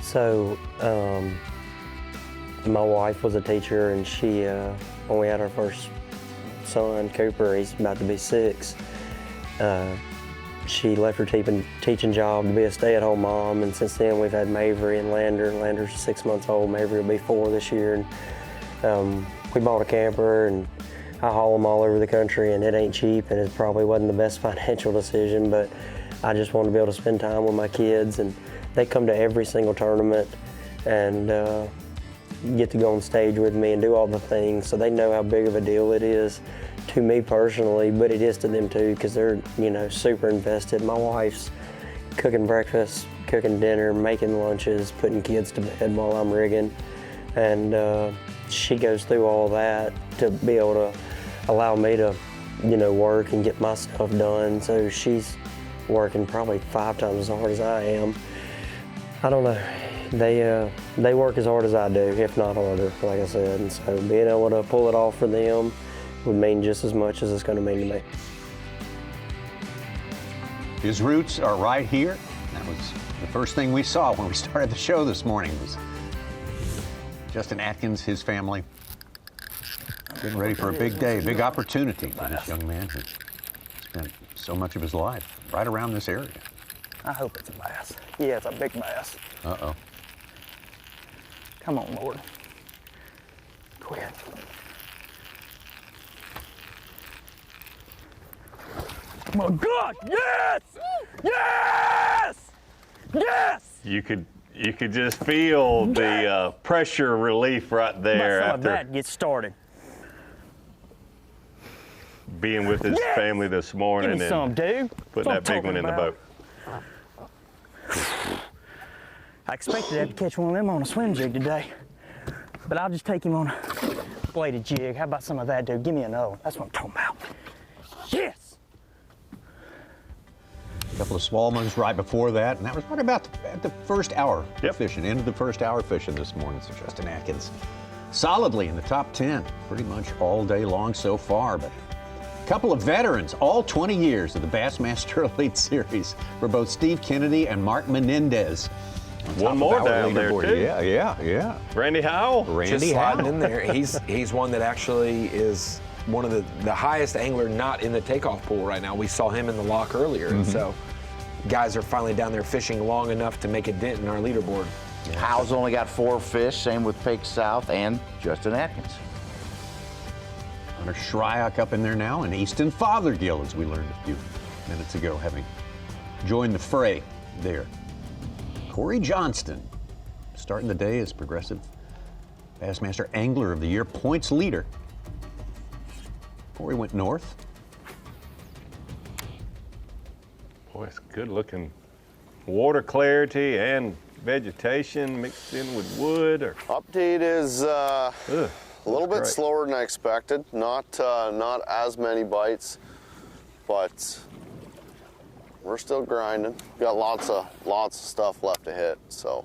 So, my wife was a teacher, and she, when we had our first son, Cooper, he's about to be 6, she left her teaching job to be a stay-at-home mom, and since then we've had Mavry and Lander. Lander's 6 months old, Mavry will be 4 this year, and we bought a camper, and I haul them all over the country, and it ain't cheap, and it probably wasn't the best financial decision, but I just wanted to be able to spend time with my kids, and they come to every single tournament and get to go on stage with me and do all the things, so they know how big of a deal it is to me personally, but it is to them too, because they're, you know, super invested. My wife's cooking breakfast, cooking dinner, making lunches, putting kids to bed while I'm rigging, and she goes through all that to be able to allow me to, you know, work and get my stuff done. So she's working probably 5 times as hard as I am. I don't know. They work as hard as I do, if not harder, like I said. And so being able to pull it off for them would mean just as much as it's going to mean to me. His roots are right here. That was the first thing we saw when we started the show this morning. Was Justin Atkins, his family, getting ready for a big day, a big opportunity for this young man who spent so much of his life right around this area. I hope it's a bass. Yeah, it's a big bass. Uh-oh. Come on, Lord. Quit. Oh my God! Yes! Yes! Yes! You could just feel the pressure relief right there Some of after that gets started. being with his family this morning. Give me some, dude. Putting that big one in the boat. I expected to have to catch one of them on a swim jig today, but I'll just take him on a bladed jig. How about some of that, dude? Give me another one. That's what I'm talking about. Yes! A couple of small ones right before that, and that was right about at the first hour of fishing, into the first hour fishing this morning. So Justin Atkins solidly in the top 10 pretty much all day long so far. But a couple of veterans, all 20 years of the Bassmaster Elite Series for both Steve Kennedy and Mark Menendez. One more down there, too. Yeah. Randy Howell. Just sliding in there. He's one that actually is one of the highest angler not in the takeoff pool right now. We saw him in the lock earlier, and so guys are finally down there fishing long enough to make a dent in our leaderboard. Howell's only got 4 fish, same with Pake South and Justin Atkins. Hunter Shryock up in there now, and Easton Fothergill, as we learned a few minutes ago, having joined the fray there. Corey Johnston starting the day as Progressive Bassmaster Angler of the Year points leader. Corey went north. Boy, it's good looking water clarity and vegetation mixed in with wood. Update is a little bit slower than I expected. Not as many bites, but we're still grinding. Got lots of stuff left to hit. So,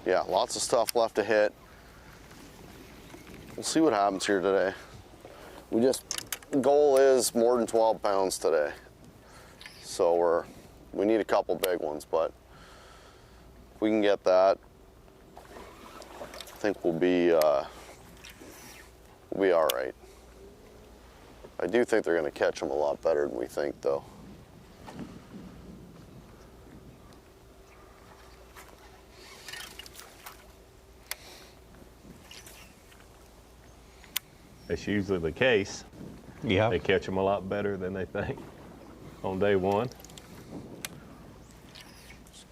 yeah, lots of stuff left to hit. We'll see what happens here today. The goal is more than 12 pounds today. So we need a couple big ones, but if we can get that, I think we'll be all right. I do think they're going to catch them a lot better than we think, though. That's usually the case. Yeah. They catch them a lot better than they think on day one.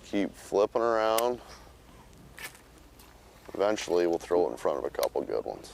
keep flipping around. Eventually, we'll throw it in front of a couple good ones.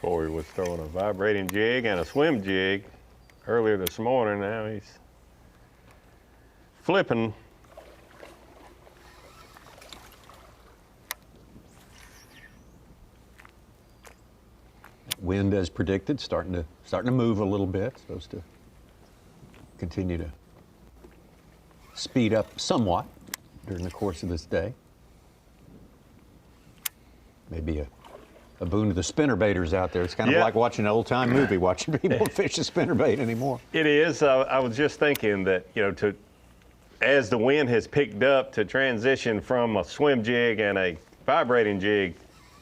Corey was throwing a vibrating jig and a swim jig earlier this morning. Now he's flipping. Wind, as predicted, starting to move a little bit. Supposed to continue to speed up somewhat during the course of this day. Maybe a boon to the spinnerbaiters out there. It's kind of like watching an old-time movie, watching people fish a spinnerbait anymore. It is. I was just thinking that, as the wind has picked up, to transition from a swim jig and a vibrating jig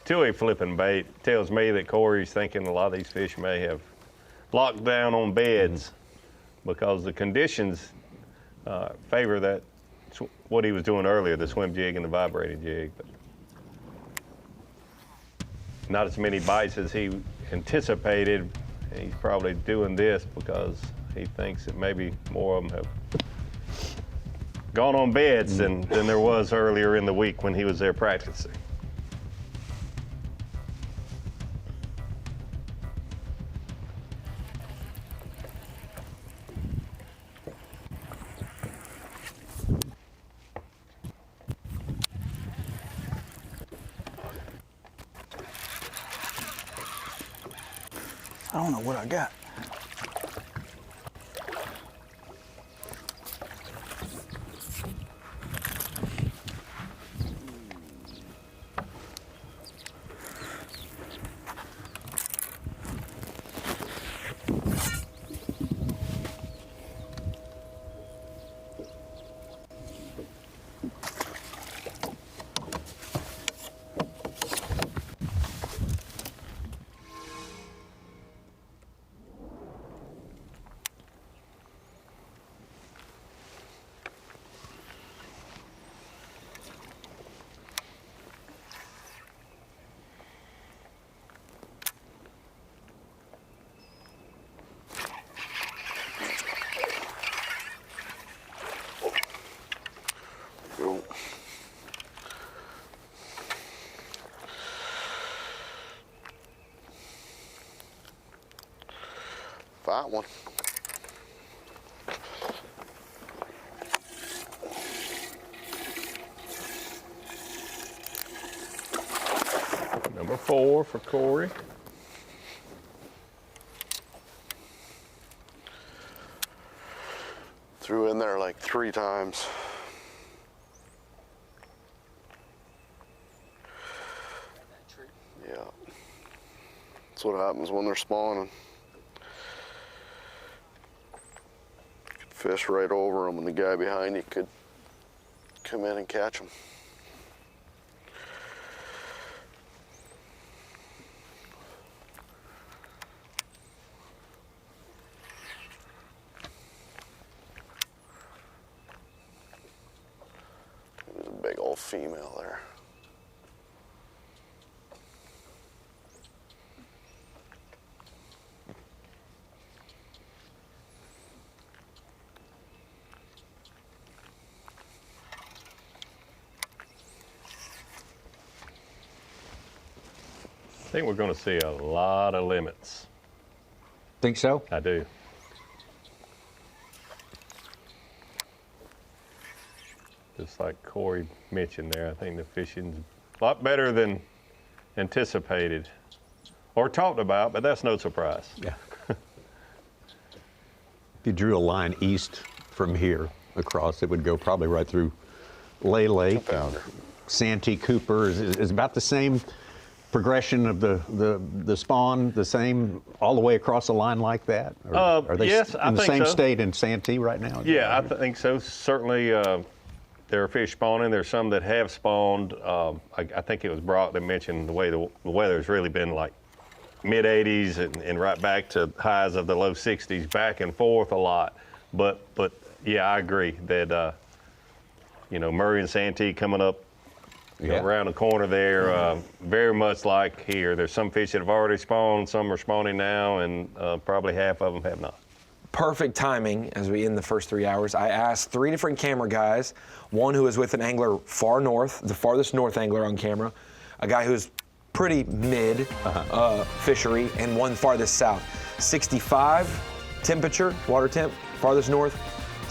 to a flipping bait tells me that Corey's thinking a lot of these fish may have locked down on beds because the conditions favor that, what he was doing earlier, the swim jig and the vibrating jig. But not as many bites as he anticipated. He's probably doing this because he thinks that maybe more of them have gone on beds than there was earlier in the week when he was there practicing. I don't know what I got. Fat one. Number 4 for Corey. Threw in there like 3 times. Yeah. That's what happens when they're spawning. Fish right over them, and the guy behind you could come in and catch them. There's a big old female there. I think we're going to see a lot of limits. Think so? I do. Just like Corey mentioned there, I think the fishing's a lot better than anticipated or talked about, but that's no surprise. Yeah. If you drew a line east from here across, it would go probably right through Lay Lake. Santee Cooper is about the same progression of the spawn the same all the way across the line like that? Or are they yes, I in the think same so. state in Santee right now? Yeah, I think so. Certainly, there are fish spawning. There's some that have spawned. I think it was Brock that mentioned the way the weather's really been like mid 80s and right back to highs of the low 60s, back and forth a lot. But yeah, I agree that Murray and Santee coming up. Around the corner there, very much like here. There's some fish that have already spawned, some are spawning now, and probably half of them have not. Perfect timing as we end the first 3 hours. I asked 3 different camera guys, one who is with an angler far north, the farthest north angler on camera, a guy who's pretty mid fishery, and one farthest south. 65 temperature, water temp, farthest north,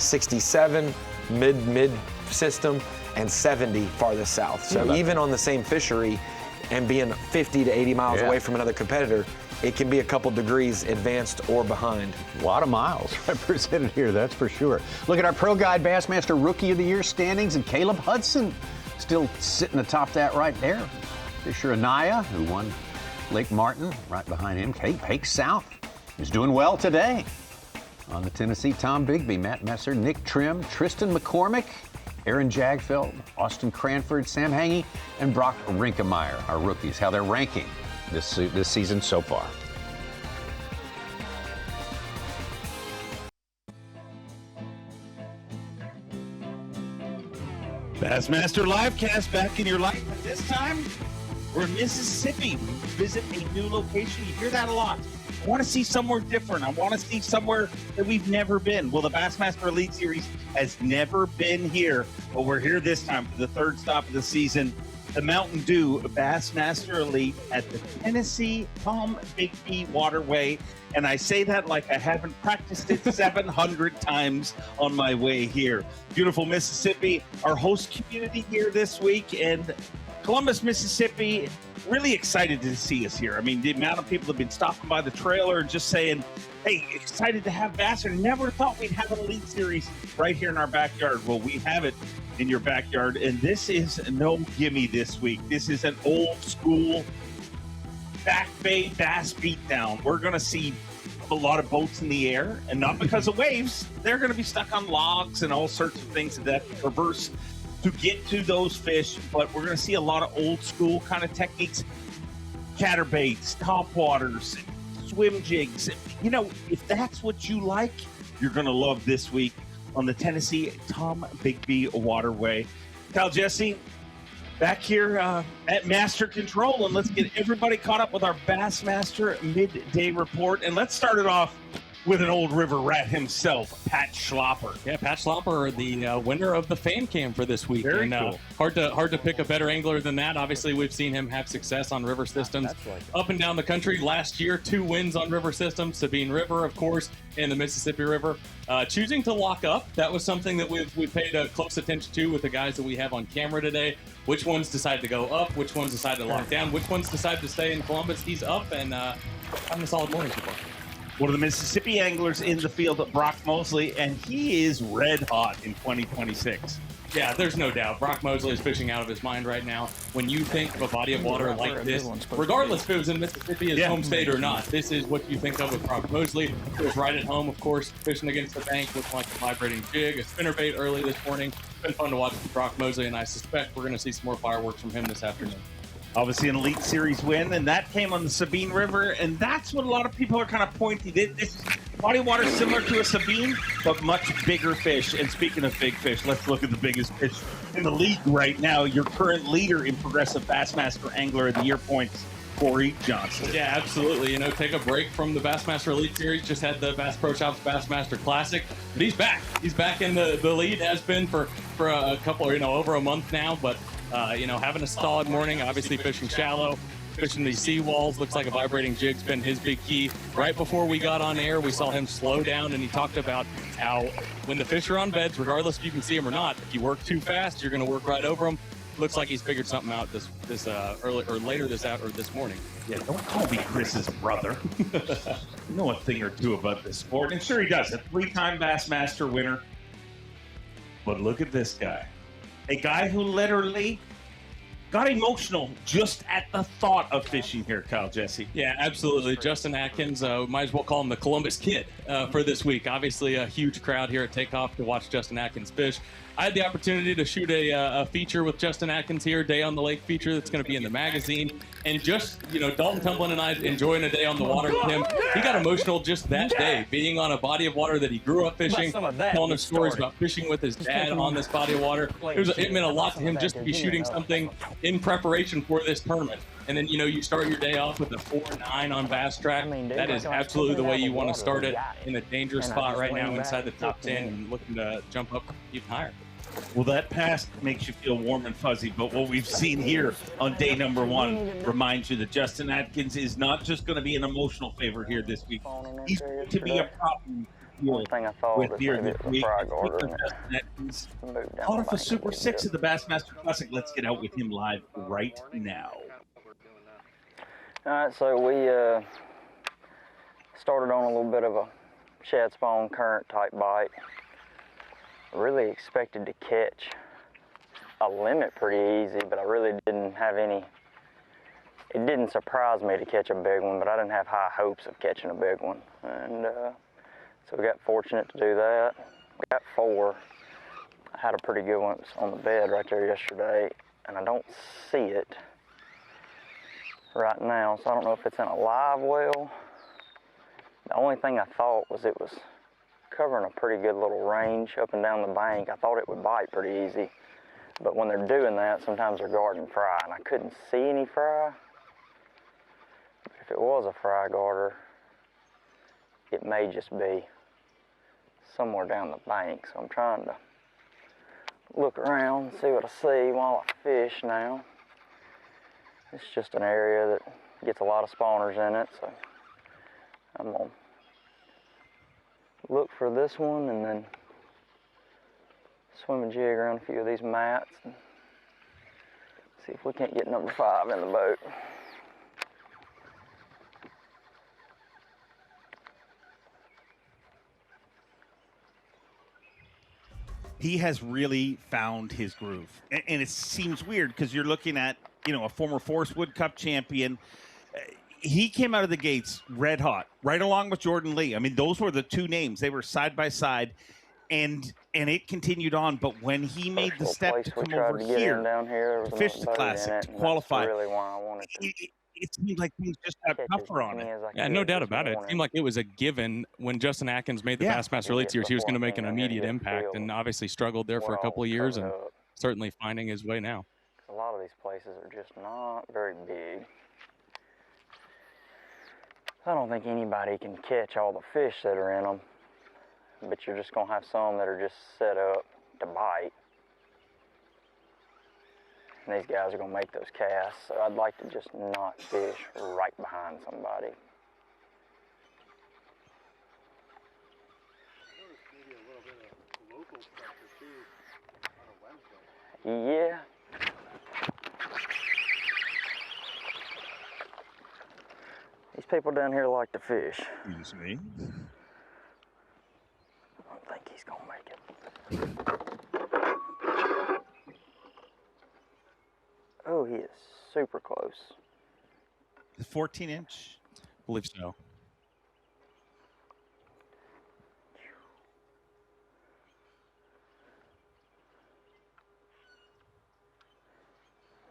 67 mid system, and 70 farthest south. So even on the same fishery and being 50 to 80 miles away from another competitor, it can be a couple degrees advanced or behind. A lot of miles represented here, that's for sure. Look at our Pro Guide Bassmaster Rookie of the Year standings, and Caleb Hudson still sitting atop that right there. Fisher Anaya, who won Lake Martin, right behind him. Hake South is doing well today. On the Tennessee-Tombigbee, Matt Messer, Nick Trim, Tristan McCormick, Aaron Jagfeld, Austin Cranford, Sam Hangy, and Brock Rinkemeyer, our rookies, how they're ranking this season so far. Bassmaster Livecast back in your life. This time, we're in Mississippi. Visit a new location. You hear that a lot. I want to see somewhere different. I want to see somewhere that we've never been. Well, the Bassmaster Elite Series has never been here, but we're here this time for the third stop of the season. The Mountain Dew Bassmaster Elite at the Tennessee-Tombigbee Waterway. And I say that like I haven't practiced it 700 times on my way here. Beautiful Mississippi, our host community here this week, and Columbus, Mississippi, really excited to see us here. I mean, the amount of people that have been stopping by the trailer and just saying, hey, excited to have Bass, and never thought we'd have an Elite Series right here in our backyard. Well, we have it in your backyard, and this is no gimme this week. This is an old school Back Bay bass beatdown. We're going to see a lot of boats in the air, and not because of waves. They're going to be stuck on logs and all sorts of things that traverse to get to those fish, but we're going to see a lot of old school kind of techniques, catterbaits, topwaters, swim jigs. You know, if that's what you like, you're going to love this week on the Tennessee-Tombigbee Waterway. Kyle Jesse, back here at Master Control, and let's get everybody caught up with our Bassmaster Midday Report. And let's start it off with an old river rat himself, Pat Schlopper. Yeah, Pat Schlopper, the winner of the fan cam for this week. Very cool. Hard to pick a better angler than that. Obviously, we've seen him have success on river systems up and down the country. Last year, 2 wins on river systems, Sabine River, of course, and the Mississippi River. Choosing to lock up, that was something that we paid close attention to with the guys that we have on camera today. Which ones decided to go up? Which ones decided to lock down? Which ones decided to stay in Columbus? He's up and having a solid morning so far. One of the Mississippi anglers in the field, Brock Mosley, and he is red hot in 2026. Yeah, there's no doubt. Brock Mosley is fishing out of his mind right now. When you think of a body of water like this, regardless if it was in Mississippi, his home state or not, this is what you think of with Brock Mosley. He was right at home, of course, fishing against the bank, looking like a vibrating jig, a spinnerbait early this morning. It's been fun to watch with Brock Mosley, and I suspect we're going to see some more fireworks from him this afternoon. Obviously an Elite Series win, and that came on the Sabine River, and that's what a lot of people are kind of pointing. This body of water is similar to a Sabine, but much bigger fish. And speaking of big fish, let's look at the biggest fish in the league right now. Your current leader in Progressive Bassmaster Angler of the Year points, Corey Johnston. Yeah, absolutely. You know, take a break from the Bassmaster Elite Series. Just had the Bass Pro Shops Bassmaster Classic, but he's back. He's back in the lead. Has been for a couple, over a month now. But having a solid morning. Obviously, fishing shallow, fishing these seawalls. Looks like a vibrating jig's been his big key. Right before we got on air, we saw him slow down, and he talked about how when the fish are on beds, regardless if you can see them or not, if you work too fast, you're going to work right over them. Looks like he's figured something out this morning. Yeah, don't call me Chris's brother. You know a thing or two about this sport, and sure he does. A 3-time Bassmaster winner. But look at this guy. A guy who literally got emotional just at the thought of fishing here, Kyle Jesse. Yeah, absolutely. Justin Atkins, might as well call him the Columbus Kid for this week. Obviously, a huge crowd here at Takeoff to watch Justin Atkins fish. I had the opportunity to shoot a feature with Justin Atkins here, Day on the Lake feature that's going to be in the magazine. And just, Dalton Tumblin and I enjoying a day on the water with him. He got emotional just that day, being on a body of water that he grew up fishing, telling us stories about fishing with his dad on this body of water. It meant a lot to him just to be shooting something in preparation for this tournament. And then, you start your day off with a 4.9 on Bass Track. That is absolutely the way you want to start it, in a dangerous spot right now inside the top 10 and looking to jump up even higher. Well, that past makes you feel warm and fuzzy, but what we've seen here on day number 1 reminds you that Justin Atkins is not just going to be an emotional favorite here this week. He's going to be a problem with here this week. Justin Atkins caught off a Super 6 at the Bassmaster Classic. Let's get out with him live right now. All right, so we started on a little bit of a shad spawn current type bite. Really expected to catch a limit pretty easy, but I really didn't have any. It didn't surprise me to catch a big one, but I didn't have high hopes of catching a big one. And so we got fortunate to do that. We got 4. I had a pretty good one on the bed right there yesterday, and I don't see it right now, so I don't know if it's in a live well. The only thing I thought was it was covering a pretty good little range up and down the bank. I thought it would bite pretty easy, but when they're doing that, sometimes they're guarding fry, and I couldn't see any fry. But if it was a fry garter, it may just be somewhere down the bank, so I'm trying to look around and see what I see while I fish now. It's just an area that gets a lot of spawners in it, so I'm gonna look for this one and then swim a jig around a few of these mats and see if we can't get number 5 in the boat. He has really found his groove. And it seems weird because you're looking at, a former Forest Wood Cup champion. He came out of the gates red hot, right along with Jordan Lee. I mean, those were the 2 names. They were side by side, and it continued on. But when he made the step to come over here, to fish the Classic, to qualify, it seemed like things just got tougher on it. Yeah, no doubt about it. It seemed like it was a given when Justin Atkins made the Bassmaster Elite Series. He was going to make an immediate impact, and obviously struggled there for a couple of years, and certainly finding his way now. A lot of these places are just not very big. I don't think anybody can catch all the fish that are in them, but you're just going to have some that are just set up to bite. And these guys are going to make those casts, so I'd like to just not fish right behind somebody. Yeah. These people down here like to fish. Excuse me. I don't think he's gonna make it. Oh, he is super close. 14-inch? I believe so.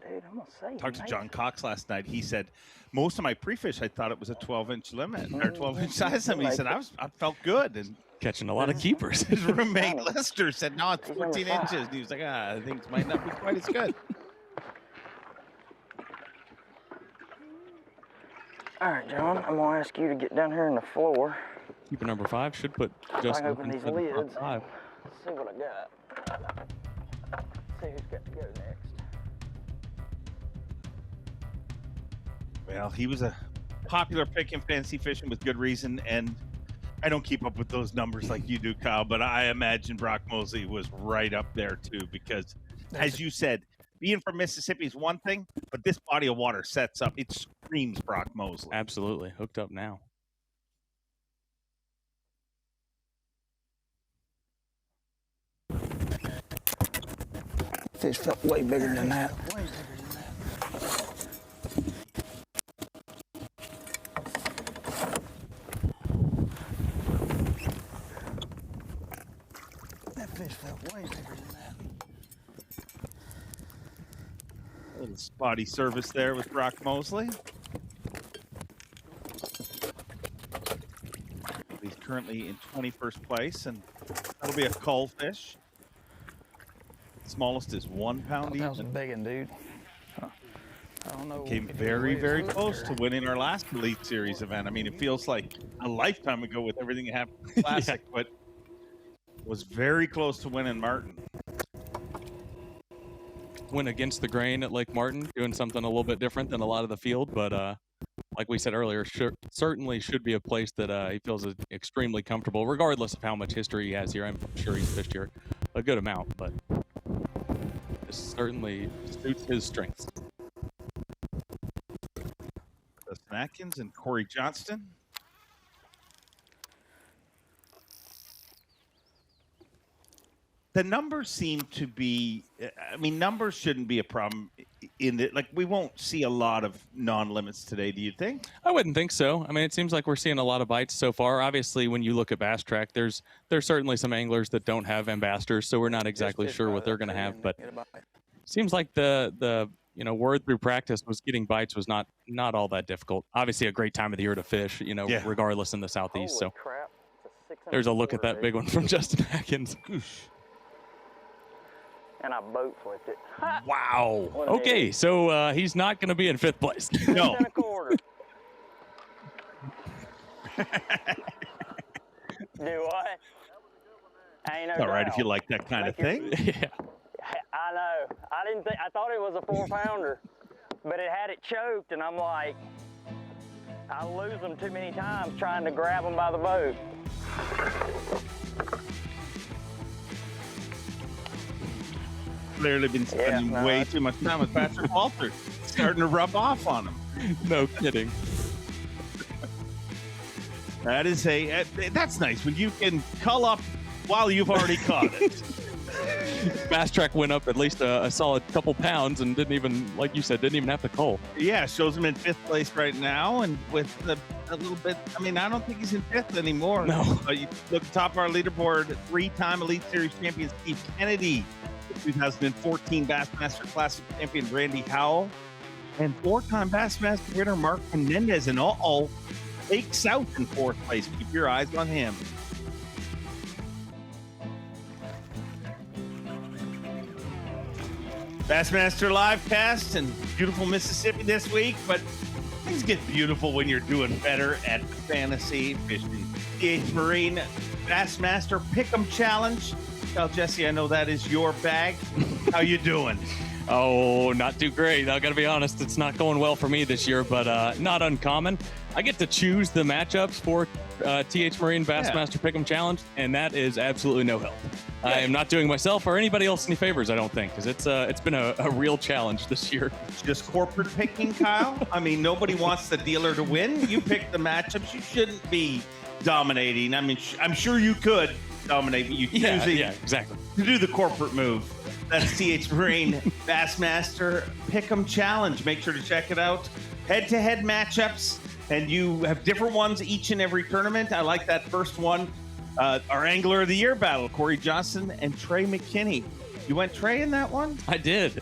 Dude, I'm gonna say. Talked to John Cox last night. He said, most of my pre-fish, I thought it was a 12-inch limit or 12-inch size. He said, I felt good. And catching a lot of keepers. His roommate Lester said, no, it's 14 inches. And he was like, things might not be quite as good. All right, John, I'm gonna ask you to get down here on the floor. Keeper number 5 should put just open these lids. 5. Let's see what I got. See who's got to go next. Well, he was a popular pick in fantasy fishing with good reason, and I don't keep up with those numbers like you do, Kyle, but I imagine Brock Mosley was right up there too because, as you said, being from Mississippi is one thing, but this body of water sets up, it screams Brock Mosley. Absolutely. Hooked up now. Fish felt way bigger than that. fish felt way bigger than that. A little spotty service there with Brock Mosley. He's currently in 21st place, and that'll be a cull fish. Smallest is 1 pound even. That was a big one, dude. I don't know. Came very, very close to winning our last Elite Series event. I mean, it feels like a lifetime ago with everything that happened in the Classic, but was very close to winning Martin. Went against the grain at Lake Martin, doing something a little bit different than a lot of the field, but like we said earlier, certainly should be a place that he feels extremely comfortable, regardless of how much history he has here. I'm sure he's fished here a good amount, but this certainly suits his strengths. Dustin Atkins and Corey Johnston. The numbers seem to be, I mean, numbers shouldn't be a problem in that, like, we won't see a lot of non-limits today, do you think? I wouldn't think so. I mean, it seems like we're seeing a lot of bites so far. Obviously, when you look at Bass Track, there's certainly some anglers that don't have ambassadors, so we're not exactly sure what they're going to have, but seems like the word through practice was getting bites was not all that difficult. Obviously, a great time of the year to fish, regardless in the Southeast. Holy so crap. there's a look at that big one from Justin Atkins. And I boat flipped it. Wow. Okay, so he's not going to be in 5th place. No. 6 1/4. Do I? Ain't no All right, doubt. if you like that kind of thing. Yeah. I know. I thought it was a 4-pounder, but it had it choked, and I'm like, I lose them too many times trying to grab them by the boat. Clearly been spending way too much time with Patrick Walter. Starting to rub off on him. No kidding. That is that's nice when you can cull up while you've already caught it. Bass Track went up at least a solid couple pounds and didn't even, like you said, didn't even have to cull. Yeah, shows him in 5th place right now, and with a little bit, I mean, I don't think he's in 5th anymore. No. But you look at the top of our leaderboard, 3-time Elite Series champion Steve Kennedy, 2014 Bassmaster Classic champion Randy Howell, and 4-time Bassmaster winner Mark Menendez, and Lake South in 4th place. Keep your eyes on him. Bassmaster live cast in beautiful Mississippi this week, but things get beautiful when you're doing better at fantasy fishing. B.A.S. Marine Bassmaster Pick'em Challenge. Tell Jesse, I know that is your bag. How you doing? Oh, not too great. I got to be honest, it's not going well for me this year, but not uncommon. I get to choose the matchups for TH Marine Bassmaster Pick'em Challenge, and that is absolutely no help. I am not doing myself or anybody else any favors, I don't think, because it's been a real challenge this year. Just corporate picking, Kyle? I mean, nobody wants the dealer to win. You pick the matchups. You shouldn't be dominating. I mean, I'm sure you could dominate, but you choosing exactly to do the corporate move. That's TH Marine Bassmaster Pick'em Challenge. Make sure to check it out. Head-to-head matchups, and you have different ones each and every tournament. I like that first one. Our Angler of the Year battle, Corey Johnson and Trey McKinney. You went Trey in that one? I did,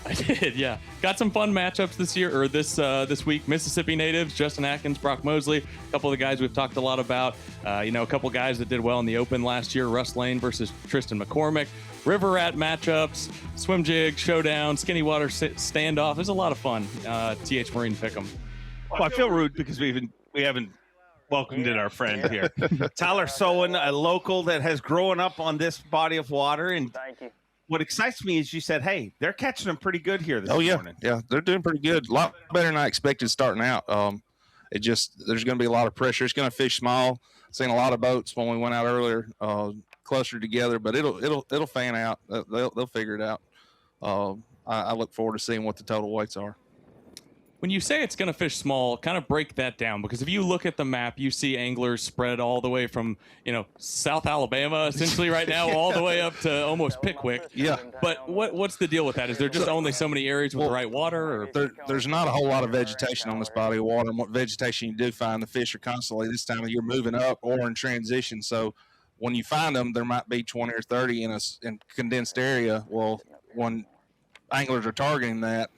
yeah. Got some fun matchups this year, or this week. Mississippi natives, Justin Atkins, Brock Mosley, a couple of the guys we've talked a lot about. A couple guys that did well in the Open last year, Russ Lane versus Tristan McCormick. River rat matchups, swim jig, showdown, skinny water standoff. There's a lot of fun. TH Marine Pick'em. Well, I feel rude because we haven't welcomed in our friend here. Tyler Sowen, a local that has grown up on this body of water. And thank you. What excites me is you said, hey, they're catching them pretty good here this morning. Yeah, they're doing pretty good. A lot better than I expected starting out. There's going to be a lot of pressure. It's going to fish small. Seen a lot of boats when we went out earlier, clustered together, but it'll fan out. They'll figure it out. I look forward to seeing what the total weights are. When you say it's going to fish small, kind of break that down, because if you look at the map, you see anglers spread all the way from, South Alabama, essentially right now, all the way up to almost Pickwick. Yeah. But what's the deal with that? Is there just only so many areas with the right water? Or? There's not a whole lot of vegetation on this body of water. And what vegetation you do find, the fish are constantly this time of year moving up or in transition. So when you find them, there might be 20 or 30 in a condensed area. Well, when anglers are targeting that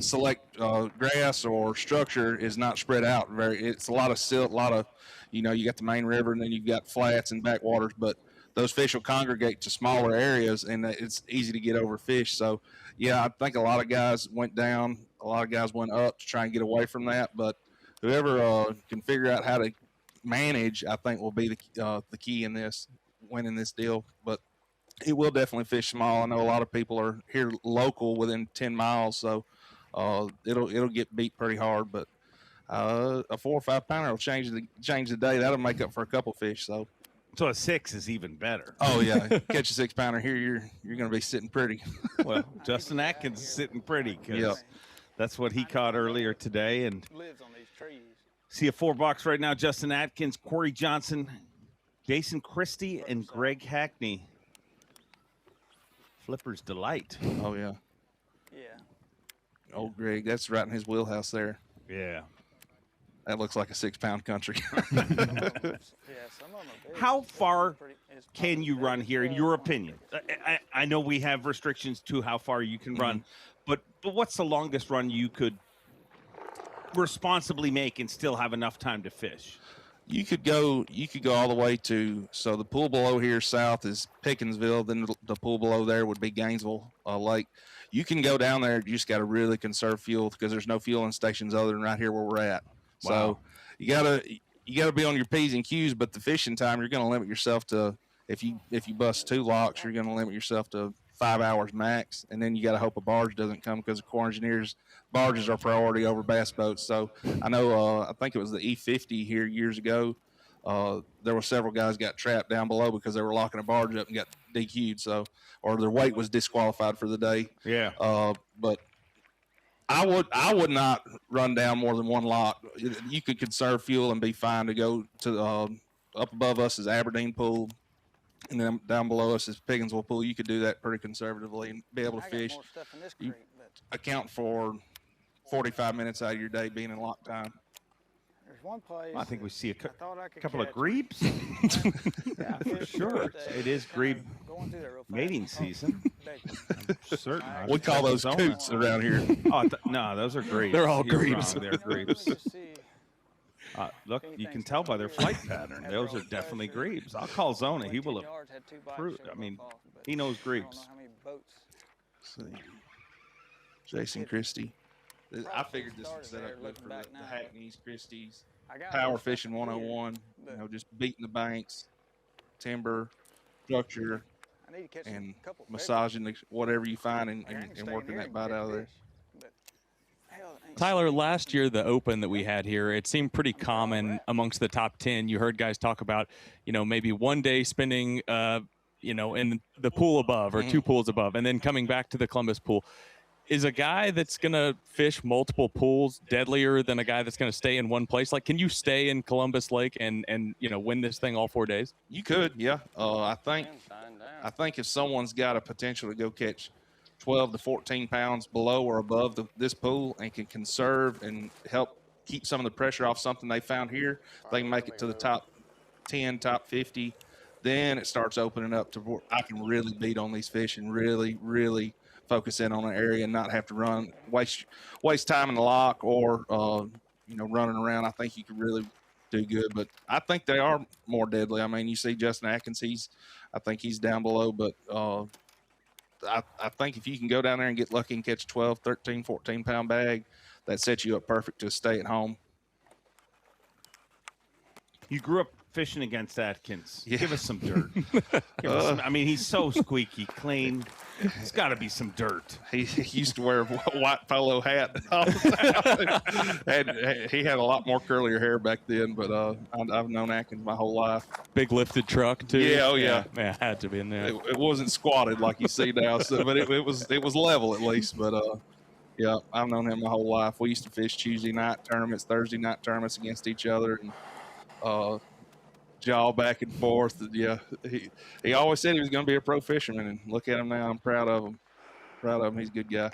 select grass or structure is not spread out it's a lot of silt, a lot of, you got the main river and then you've got flats and backwaters, but those fish will congregate to smaller areas and it's easy to get overfished. So yeah, I think a lot of guys went down, a lot of guys went up to try and get away from that, but whoever can figure out how to manage, I think will be the key in this, winning this deal. But it will definitely fish small. I know a lot of people are here local within 10 miles, so it'll get beat pretty hard. But a 4 or 5 pounder will change the day. That'll make up for a couple fish. So a 6 is even better. Oh yeah, catch a 6 pounder here, you're going to be sitting pretty. Well, Justin Atkins is sitting pretty because that's what he caught earlier today. And lives on these trees. See a 4-box right now. Justin Atkins, Corey Johnson, Jason Christie, and Greg Hackney. Flipper's Delight. Oh, yeah. Yeah. Old Greg, that's right in his wheelhouse there. Yeah. That looks like a 6-pound country. How far can you run here, in your opinion? I know we have restrictions to how far you can run, but what's the longest run you could responsibly make and still have enough time to fish? You could go all the way to, so the pool below here south is Pickinsville, then the pool below there would be Gainesville Lake. You can go down there, you just got to really conserve fuel because there's no fueling stations other than right here where we're at. Wow. So you gotta be on your P's and Q's, but the fishing time, you're gonna limit yourself to, if you bust 2 locks, you're gonna limit yourself to 5 hours max, and then you gotta hope a barge doesn't come because the Corps Engineers barges are priority over bass boats. So I know I think it was the E50 here years ago. There were several guys got trapped down below because they were locking a barge up and got DQ'd. So, or their weight was disqualified for the day. Yeah. But I would not run down more than 1 lock. You could conserve fuel and be fine to go to up above us is Aberdeen Pool, and then down below us is Pickinsville Pool. You could do that pretty conservatively and be able to fish. You account for 45 minutes out of your day being in lock time. There's one place. I think we see a couple couple of grebes. Yeah, for sure. It is grebe mating season. Certain. We call those coots around here. Oh, no, those are grebes. They're all You're grebes. wrong. They're grebes. Look, you can tell by their flight pattern. Those are definitely grebes. I'll call Zona. He will approve. I mean, he knows grebes. Jason Christie. I figured this was set up good for the Hackneys, Christies, Power Fishing 101, just beating the banks, timber, structure, and massaging whatever you find and working that bite out of there. Tyler, last year, the Open that we had here, it seemed pretty common amongst the top 10. You heard guys talk about, maybe one day spending, in the pool above or 2 pools above, and then coming back to the Columbus pool. Is a guy that's going to fish multiple pools deadlier than a guy that's going to stay in one place? Like, can you stay in Columbus Lake and win this thing all 4 days? You could, yeah. I think if someone's got a potential to go catch 12 to 14 pounds below or above this pool and can conserve and help keep some of the pressure off something they found here, they can make it to the top 10, top 50. Then it starts opening up to where I can really beat on these fish and really, really focus in on an area and not have to waste time in the lock or running around. I think you could really do good, but I think they are more deadly. I mean, you see Justin Atkins, I think he's down below, but I think if you can go down there and get lucky and catch a 12, 13, 14 pound bag, that sets you up perfect to stay at home. You grew up fishing against Atkins. Yeah. Give us some dirt. I mean, he's so squeaky clean. There's got to be some dirt. He used to wear a white polo hat all the time. He had a lot more curlier hair back then, but I've known Atkins my whole life. Big lifted truck, too. Yeah, oh, yeah. Yeah, had to be in there. It wasn't squatted like you see now, but it was level at least. But, yeah, I've known him my whole life. We used to fish Tuesday night tournaments, Thursday night tournaments against each other, and jaw back and forth. And yeah, he always said he was going to be a pro fisherman, and look at him now. I'm proud of him. He's a good guy.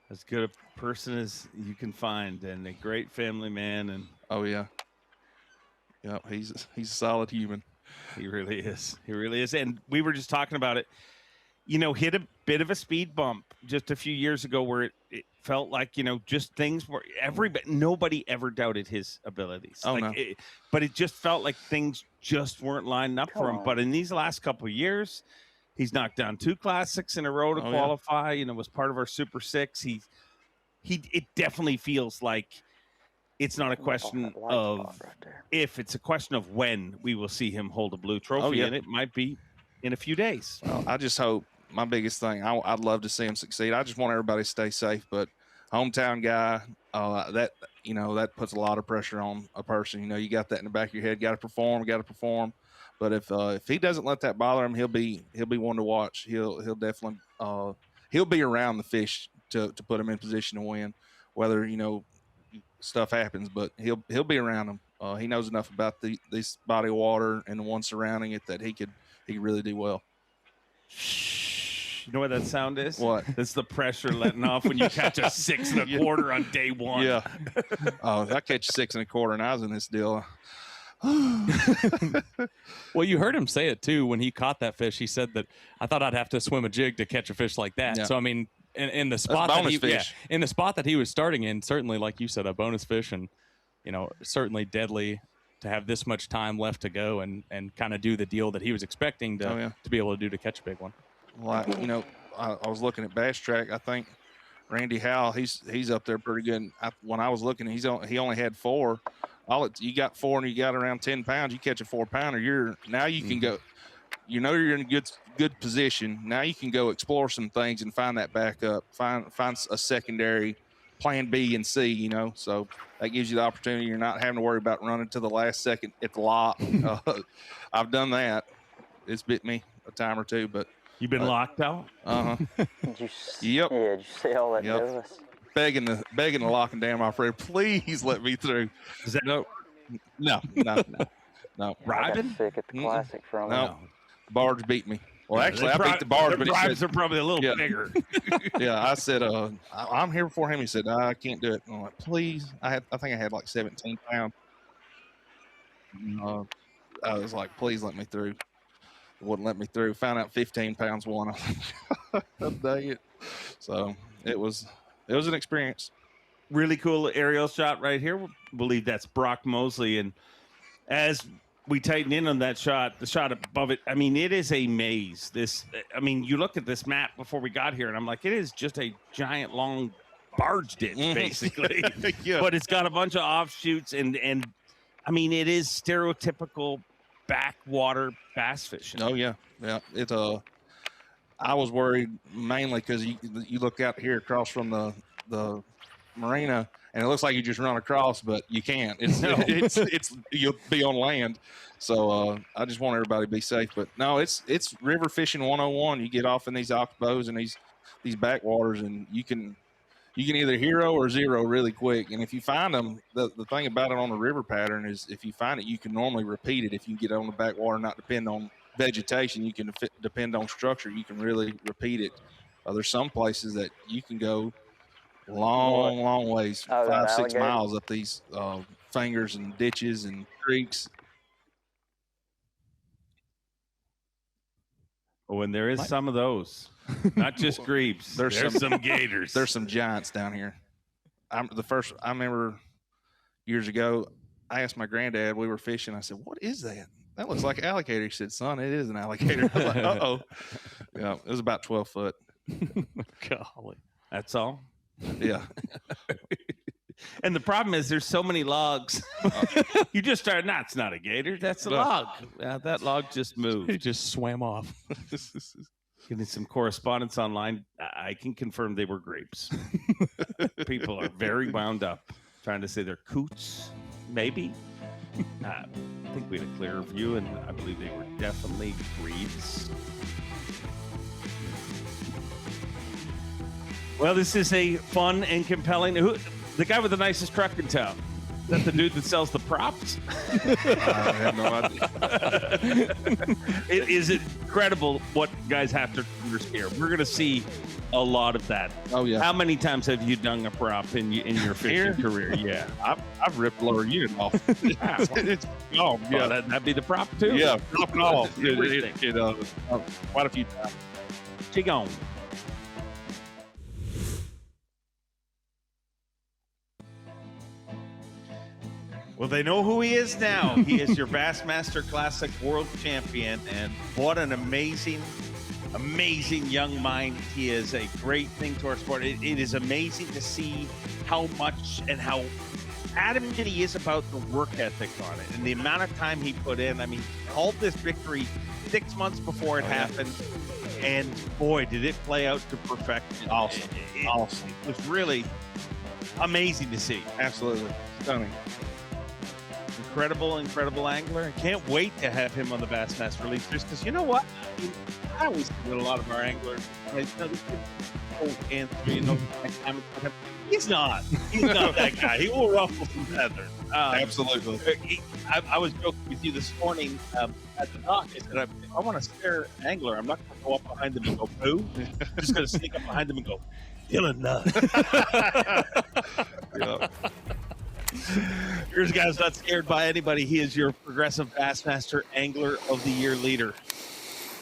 As good a person as you can find, and a great family man. And oh yeah, Yep, he's a solid human. He really is. He really is. And we were just talking about it. You know, hit a bit of a speed bump just a few years ago where it felt like, you know, just things were nobody ever doubted his abilities. Oh, like no. But it just felt like things just weren't lining up for him. But in these last couple of years, he's knocked down 2 classics in a row to qualify. You know, was part of our Super 6. It definitely feels like it's not a question of if, it's a question of when we will see him hold a blue trophy, and it might be in a few days. Well, I just hope, my biggest thing, I'd love to see him succeed. I just want everybody to stay safe, but hometown guy, that puts a lot of pressure on a person. You know, you got that in the back of your head, got to perform. But if he doesn't let that bother him, he'll be one to watch. He'll definitely he'll be around the fish to put him in position to win, whether, you know, stuff happens, but he'll be around them. He knows enough about this body of water and the one surrounding it that he could really do well. You know what that sound is? What? That's the pressure letting off when you catch a 6 1/4 on day 1. Yeah. If I catch 6 1/4 and I was in this deal. Well, you heard him say it too when he caught that fish. He said that, I thought I'd have to swim a jig to catch a fish like that. Yeah. So I mean, in the spot in the spot that he was starting in, certainly, like you said, a bonus fish, and, you know, certainly deadly to have this much time left to go and kind of do the deal that he was expecting to be able to do to catch a big one. Well, I was looking at Bass Track. I think Randy Howell, he's up there pretty good. When I was looking, he only had 4. You got 4 and you got around 10 pounds. You catch a 4-pounder, you can go. You know you're in a good position. Now you can go explore some things and find that backup. Find a secondary plan B and C. You know, so that gives you the opportunity. You're not having to worry about running to the last second at the lock. I've done that. It's bit me a time or two, but. You've been locked out? Uh-huh. Yep. Yeah, did you see all that business? Begging the lock and dam operator, please let me through. Is that no? Bribing? Sick at the classic from no. Barge beat me. Well, actually, I beat the barge, but bribes are probably a little bigger. Yeah, I said, I'm here before him. He said, I can't do it. I'm like, please. I think I had like 17 pounds. I was like, please let me through. Wouldn't let me through. Found out 15 pounds won. I was like, dang it. So it was an experience. Really cool aerial shot right here. I believe that's Brock Mosley. And as we tighten in on that shot, the shot above it, I mean, it is a maze. You look at this map before we got here, and I'm like, it is just a giant long barge ditch, basically. But it's got a bunch of offshoots, and I mean, it is stereotypical backwater bass fishing. Oh yeah. I was worried mainly because you look out here across from the marina and it looks like you just run across, but you can't. It's you'll be on land. So I just want everybody to be safe. But no, it's river fishing 101. You get off in these oxbows and these backwaters, and you can either hero or zero really quick. And if you find them, the thing about it on the river pattern is if you find it, you can normally repeat it. If you get on the backwater, not depend on vegetation, you can depend on structure. You can really repeat it. There's some places that you can go long ways, 5-6 miles up these fingers and ditches and creeks. Oh, and there is some of those. Not just grebes. There's some gators. There's some giants down here. I remember years ago, I asked my granddad, we were fishing. I said, "What is that? That looks like an alligator." He said, "Son, it is an alligator." I was like, "Uh-oh." Yeah, it was about 12 foot. Golly. That's all? Yeah. And the problem is there's so many logs. You just start, it's not a gator. That's a log. That log just moved. It just swam off. Getting some correspondence online. I can confirm they were grapes. People are very wound up trying to say they're coots, maybe. I think we had a clearer view, and I believe they were definitely grebes. Well, this is a fun and compelling. The guy with the nicest truck in town. that the dude that sells the props? I have no idea. It is incredible what guys have to here. We're going to see a lot of that. Oh, yeah. How many times have you done a prop in your fishing career? Yeah. I've ripped lower unit off. It's gone. Yeah, that'd be the prop too. Yeah, drop it off. Everything. Quite a few times. She gone. Well, they know who he is now. He is your Bassmaster Classic World Champion, and what an amazing young mind he is. A great thing to our sport. It is amazing to see how much and how adamant he is about the work ethic on it and the amount of time he put in. I mean, called this victory 6 months before it happened, and boy, did it play out to perfection. Awesome. Awesome. It was really amazing to see. Absolutely. Stunning. Incredible angler. I can't wait to have him on the Bassmaster Elite Series, because you know what? I always think that a lot of our anglers, he's not that guy. He will ruffle some feathers. Absolutely. I was joking with you this morning at the dock. I said, if I want to scare an angler, I'm not going to go up behind them and go boo. I'm just going to sneak up behind them and go, feeling nuts. Here's a guy who's not scared by anybody. He is your Progressive Bassmaster Angler of the Year leader,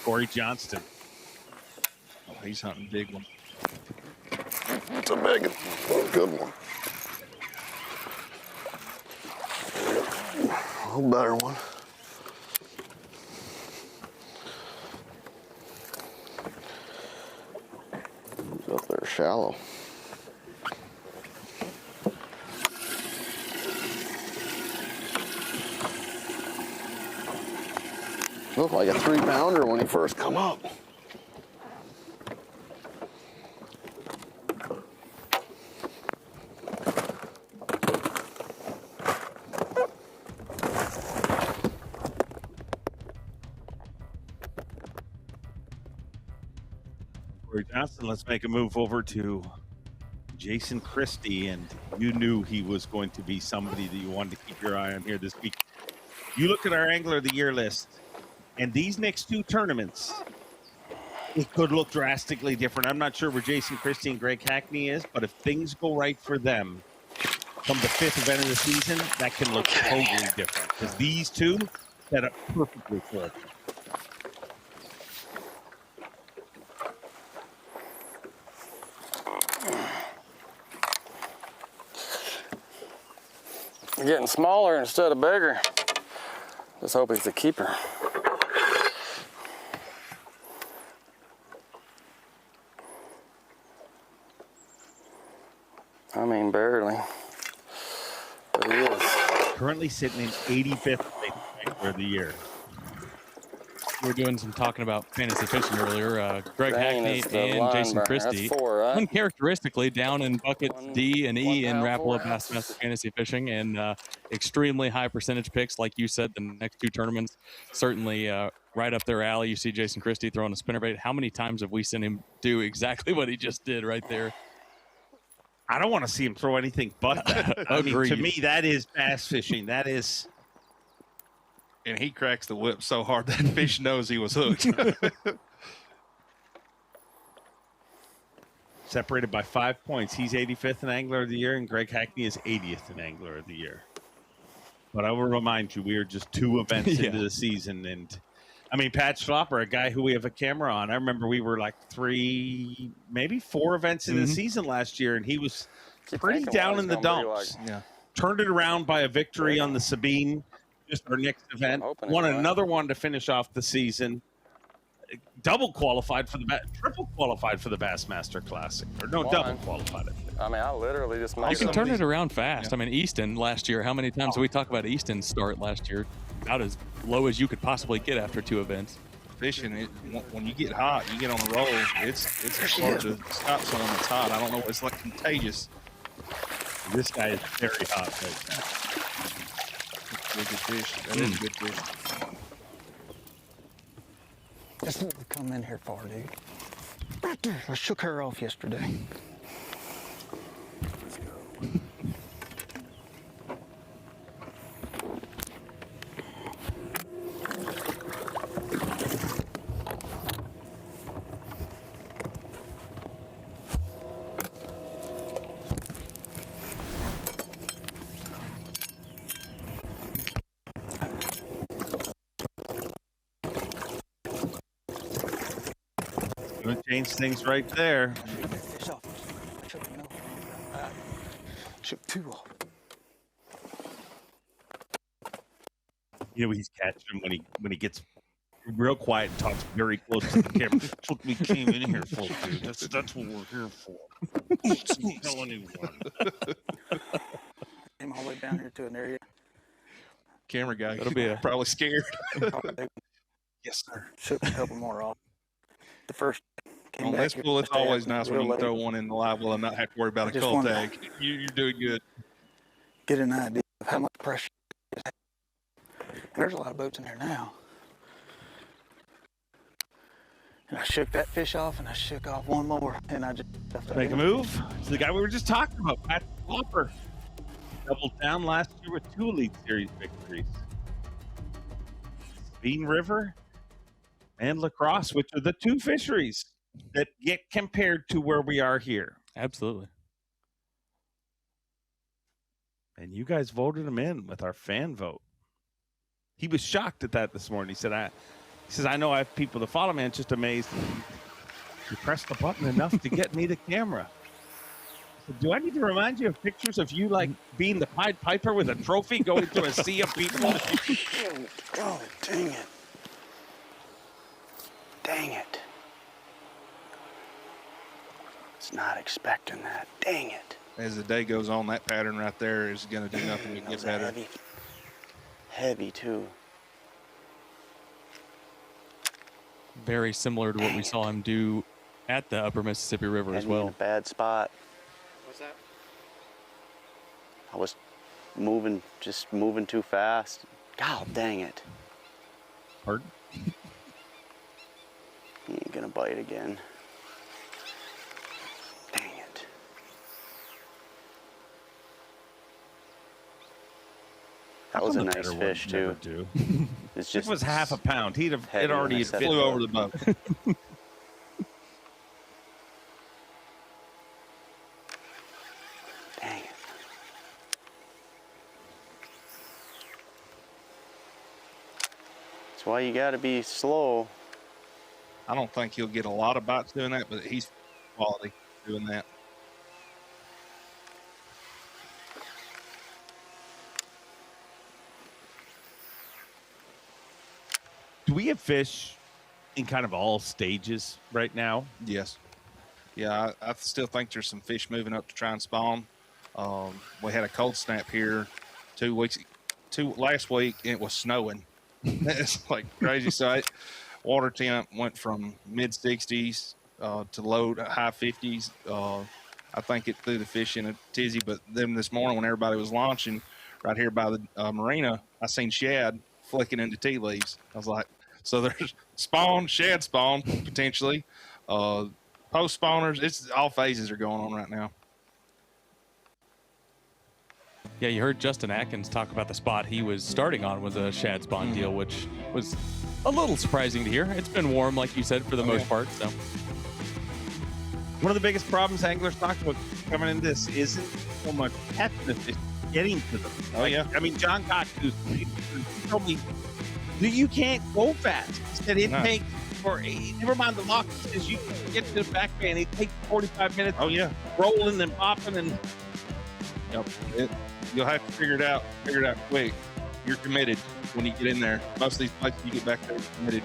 Corey Johnston. Oh, he's hunting a big one. It's a big one. Oh, good one. A little better one. He's up there shallow. Looked like a 3-pounder when he first come up. Corey Johnston, let's make a move over to Jason Christie, and you knew he was going to be somebody that you wanted to keep your eye on here this week. You look at our Angler of the Year list, and these next two tournaments, it could look drastically different. I'm not sure where Jason Christie and Greg Hackney is, but if things go right for them, come the 5th event of the season, that can look totally different, because these two set up perfectly for it. Getting smaller instead of bigger. Let's hope it's a keeper. I mean, barely. But he is. Currently sitting in 85th for the year. We were doing some talking about fantasy fishing earlier. Greg Dang, Hackney it's the and line Jason burner. Christie, That's 4, right? uncharacteristically down in buckets D and E in Rapala Bassmaster Fantasy Fishing, and extremely high percentage picks, like you said. The next two tournaments certainly right up their alley. You see Jason Christie throwing a spinnerbait. How many times have we seen him do exactly what he just did right there? I don't want to see him throw anything but that. I mean, to me, that is bass fishing. That is. And he cracks the whip so hard that fish knows he was hooked. Separated by 5 points. He's 85th in Angler of the Year, and Greg Hackney is 80th in Angler of the Year. But I will remind you, we are just 2 events into the season. And, I mean, Pat Schlopper, a guy who we have a camera on, I remember we were like 3, maybe 4 events into the season last year, and he was pretty down in the dumps. Yeah. Turned it around by a victory on the Sabine, just our next event. Won another one to finish off the season. Triple qualified for the Bassmaster Classic. Or no, double qualified. I mean, I literally just You can turn it around fast. I mean, Easton last year, how many times did we talk about Easton's start last year? About as low as you could possibly get after 2 events. Fishing, when you get hot, you get on the roll, it's hard to stop someone that's hot. I don't know, it's like contagious. This guy is very hot right now. Good fish. That is good fish. Just need to come in here far, dude. Right there. I shook her off yesterday. Gonna change things right there. Fish off. Shook 2 off. You know, he's catching him when he gets real quiet and talks very close to the camera. That's what we came in here for, dude. That's what we're here for. Don't tell anyone. Came all the way down here to an area. Camera guy. That'll be probably scared. Yes, sir. Shook a couple more off. The first came On back this here, pool, it's stayed always nice when you real can throw late. one in the live well and not have to worry about a Just cull wanted tag. You're doing good. Get an idea of how much pressure is. And there's a lot of boats in there now. And I shook that fish off, and I shook off one more, and I just left it. Make a move. It's the guy we were just talking about, Pat Hopper. Doubled down last year with 2 Elite Series victories. Bean River and La Crosse, which are the 2 fisheries that get compared to where we are here. Absolutely. And you guys voted him in with our fan vote. He was shocked at that this morning. He says, I know I have people to follow me. I'm just amazed you pressed the button enough to get me the camera. I said, do I need to remind you of pictures of you like being the Pied Piper with a trophy going through a sea of people? Oh, dang it. Dang it. It's not expecting that. Dang it. As the day goes on, that pattern right there is going to do nothing but get better. Heavy. Heavy, too. Very similar to what we saw him do at the Upper Mississippi River as well. In a bad spot. What's that? I was just moving too fast. God dang it. Pardon? He ain't gonna bite again. Dang it. That was a nice fish too. It's just it was half a pound. He'd have it already flew over the boat. Dang it. That's why you gotta be slow. I don't think he'll get a lot of bites doing that, but he's quality doing that. Do we have fish in kind of all stages right now? Yes. Yeah, I still think there's some fish moving up to try and spawn. We had a cold snap here last week, and it was snowing. It's like crazy sight. Water temp went from mid 60s to low to high 50s. I think it threw the fish in a tizzy, but then this morning when everybody was launching right here by the marina, I seen shad flicking into tea leaves. I was like, so there's shad spawn potentially, post spawners. It's all phases are going on right now. Yeah, you heard Justin Atkins talk about the spot he was starting on was a shad spawn deal, which was a little surprising to hear. It's been warm, like you said, for the most part. So, one of the biggest problems anglers talk about coming in this isn't so much catching the fish, getting to them. Oh, yeah. I mean, John Cox, he told me, you can't go fast. He said it takes never mind the lock, because you get to the back bay and it takes 45 minutes. Oh, yeah. Rolling and popping and. Yep. You'll have to figure it out quick. You're committed when you get in there. Most of these places you get back there, you're committed.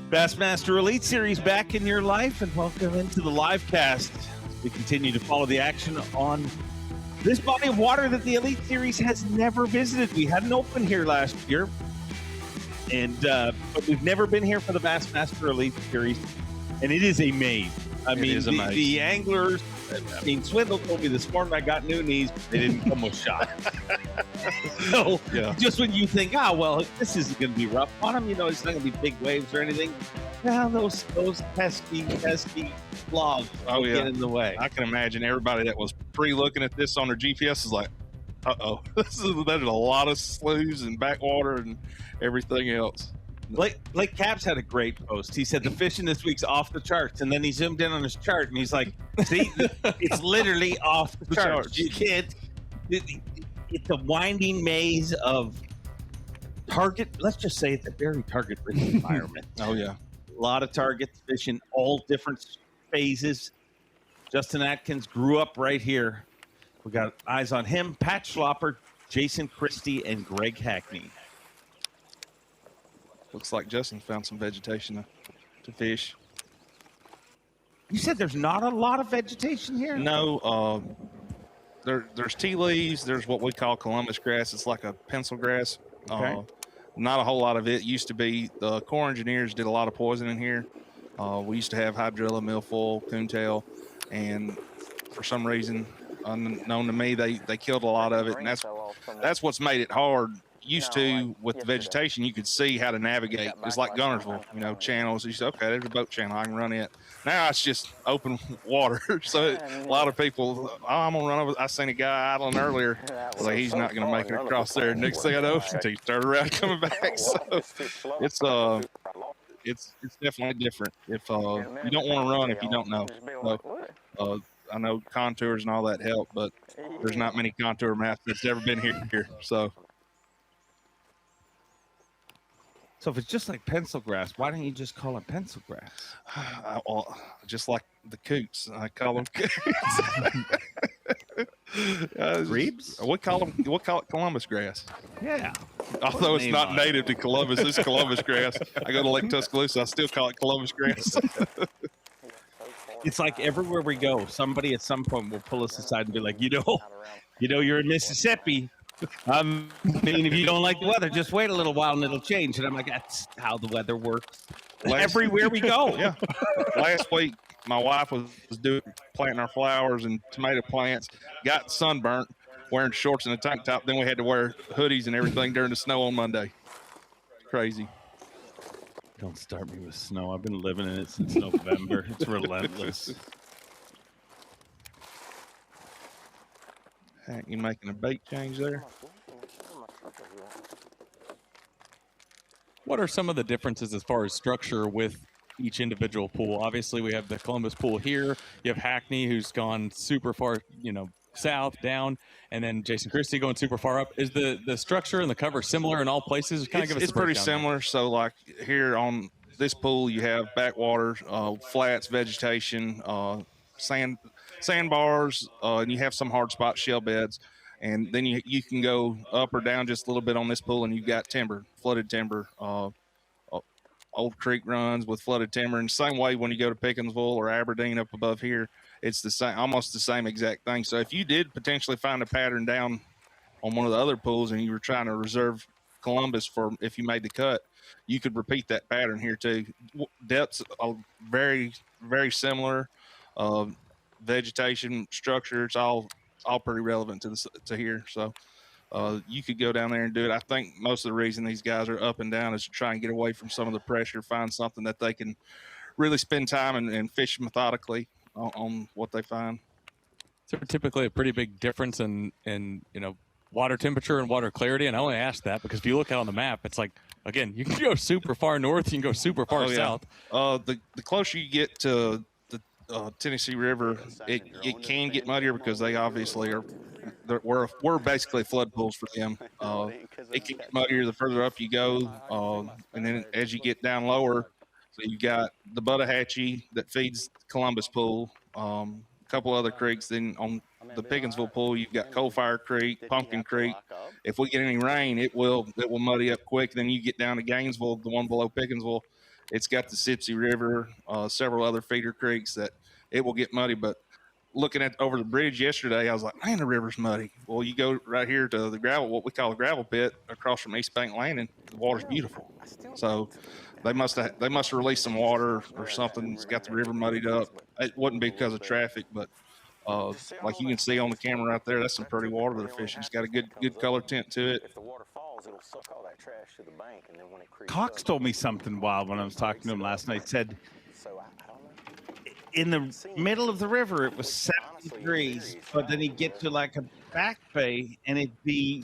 Bassmaster Elite Series back in your life, and welcome into the live cast. We continue to follow the action on this body of water that the Elite Series has never visited. We had an open here last year, and but we've never been here for the Bassmaster Elite Series, and it is a maze. I mean, the anglers, I mean, Swindle told me this morning I got new knees, but they didn't come with shot. So, just when you think, well, this isn't going to be rough on them, it's not going to be big waves or anything. Now those pesky logs get in the way. I can imagine everybody that was pre-looking at this on their GPS is like, uh-oh, there's a lot of sloughs and backwater and everything else. Like Caps had a great post. He said the fishing this week's off the charts, and then he zoomed in on his chart and he's like, see, it's literally off the charts. You can't. it's a winding maze of target. Let's just say it's a very target-rich environment. Oh, yeah. A lot of targets, fishing all different phases. Justin Atkins grew up right here. We got eyes on him, Pat Schlopper, Jason Christie, and Greg Hackney. Looks like Justin found some vegetation to fish. You said there's not a lot of vegetation here? No, there's tea leaves. There's what we call Columbus grass. It's like a pencil grass. Okay. Not a whole lot of it. Used to be the Corps engineers did a lot of poisoning here. We used to have hydrilla, milfoil, coontail, and for some reason, unknown to me, they killed a lot of it, and that's what's made it hard. Used to with the vegetation, you could see how to navigate. It's like Gunnersville, you know, channels. You say, okay, there's a boat channel, I can run it. Now it's just open water. So a lot of people, I'm gonna run over. I seen a guy idling earlier. I was like, he's not gonna make it across there. Next thing I know, he turned around coming back. So it's definitely different. If you don't want to run, if you don't know. So, I know contours and all that help, but there's not many contour maps that's ever been here. So if it's just like pencil grass, why don't you just call it pencil grass? Well, just like the coots, I call them coots. Grebes? We call it Columbus grass. Yeah. Although it's not native to Columbus, it's Columbus grass. I go to Lake Tuscaloosa, I still call it Columbus grass. It's like everywhere we go, somebody at some point will pull us aside and be like, you know, you're in Mississippi. I mean, if you don't like the weather, just wait a little while and it'll change. And I'm like, that's how the weather works. Everywhere we go. Yeah. Last week, my wife was planting our flowers and tomato plants, got sunburnt, wearing shorts and a tank top. Then we had to wear hoodies and everything during the snow on Monday. Crazy. Don't start me with snow. I've been living in it since November. It's relentless. You making a bait change there? What are some of the differences as far as structure with each individual pool? Obviously, we have the Columbus pool here. You have Hackney, who's gone super far, south, down, and then Jason Christie going super far up. Is the structure and the cover similar in all places? It's pretty similar. So, like here on this pool, you have backwaters, flats, vegetation, sandbars, and you have some hard spot shell beds. And then you can go up or down just a little bit on this pool, and you've got timber, flooded timber, old creek runs with flooded timber. And same way when you go to Pickersville or Aberdeen up above here, it's the same, almost the same exact thing. So if you did potentially find a pattern down on one of the other pools and you were trying to reserve Columbus for if you made the cut, you could repeat that pattern here too. Depths are very, very similar. Vegetation, structure, it's all pretty relevant to here. So you could go down there and do it. I think most of the reason these guys are up and down is to try and get away from some of the pressure, find something that they can really spend time and fish methodically on what they find. So typically a pretty big difference in water temperature and water clarity. And I only ask that because if you look out on the map, it's like, again, you can go super far north, you can go super far south. The closer you get to the Tennessee River, it can get muddier because they obviously we're basically flood pools for them. It can get muddier the further up you go, and then as you get down lower, so you got the Buttahatchee that feeds Columbus Pool, a couple other creeks. Then on the Pickersville Pool, you've got Coalfire Creek, Pumpkin Creek. If we get any rain, it will muddy up quick. Then you get down to Gainesville, the one below Pickersville. It's got the Sipsey River, several other feeder creeks that it will get muddy. But looking at over the bridge yesterday, I was like, man, the river's muddy. Well, you go right here to the gravel, what we call a gravel pit, across from East Bank Landing. The water's beautiful. So they must have released some water or something that's got the river muddied up. It wouldn't be because of traffic, but like you can see on the camera right there, that's some pretty water they're fishing. It's got a good color tint to it. If the water falls, it'll suck all that trash to the bank, and then when it creeps Cox told me something wild when I was talking to him last night. Said in the middle of the river it was 70 degrees, but then he'd get to like a back bay and it'd be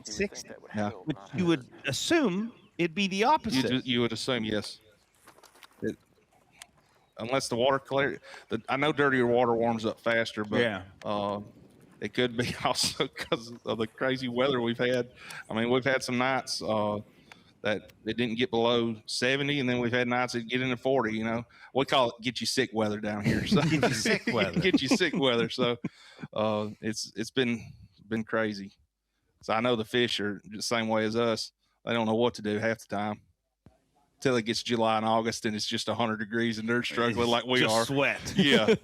60. Yeah. Which you would assume it'd be the opposite. You would assume, yes. Unless the water clear, I know dirtier water warms up faster, but it could be also because of the crazy weather we've had. I mean, we've had some nights that it didn't get below 70, and then we've had nights that get into 40. You know, we call it "get you sick" weather down here. So Get you sick weather. Get you sick weather. So it's been crazy. So I know the fish are the same way as us. They don't know what to do half the time until it gets July and August, and it's just 100 degrees, and they're struggling like we Just are. sweat. Yeah.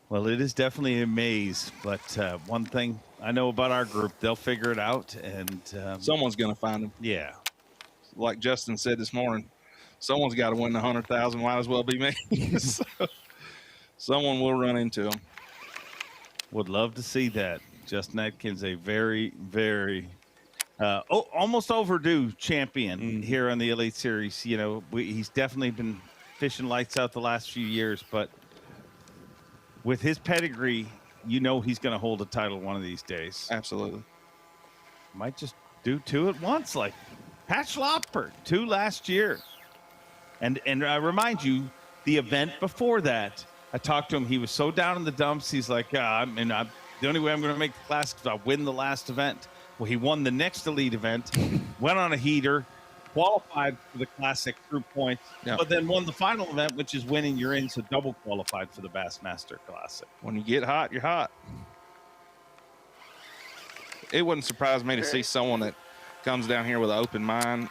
Well, it is definitely a maze, but one thing I know about our group, they'll figure it out, and Someone's going to find them. Yeah. Like Justin said this morning, someone's got to win the 100,000. Might as well be me. So, someone will run into them. Would love to see that. Justin Atkins, a very, very almost overdue champion here on the Elite Series. You know, he's definitely been fishing lights out the last few years, but with his pedigree, you know he's going to hold a title one of these days. Absolutely. Might just do 2 at once, like Pat Schlopper, 2 last year. And I remind you, the event before that, I talked to him. He was so down in the dumps. He's like, the only way I'm going to make the Classic is I'll win the last event. Well, he won the next Elite event, went on a heater, qualified for the Classic through points, but then won the final event, which is winning. You're in, so double qualified for the Bassmaster Classic. When you get hot, you're hot. It wouldn't surprise me to see someone that comes down here with an open mind.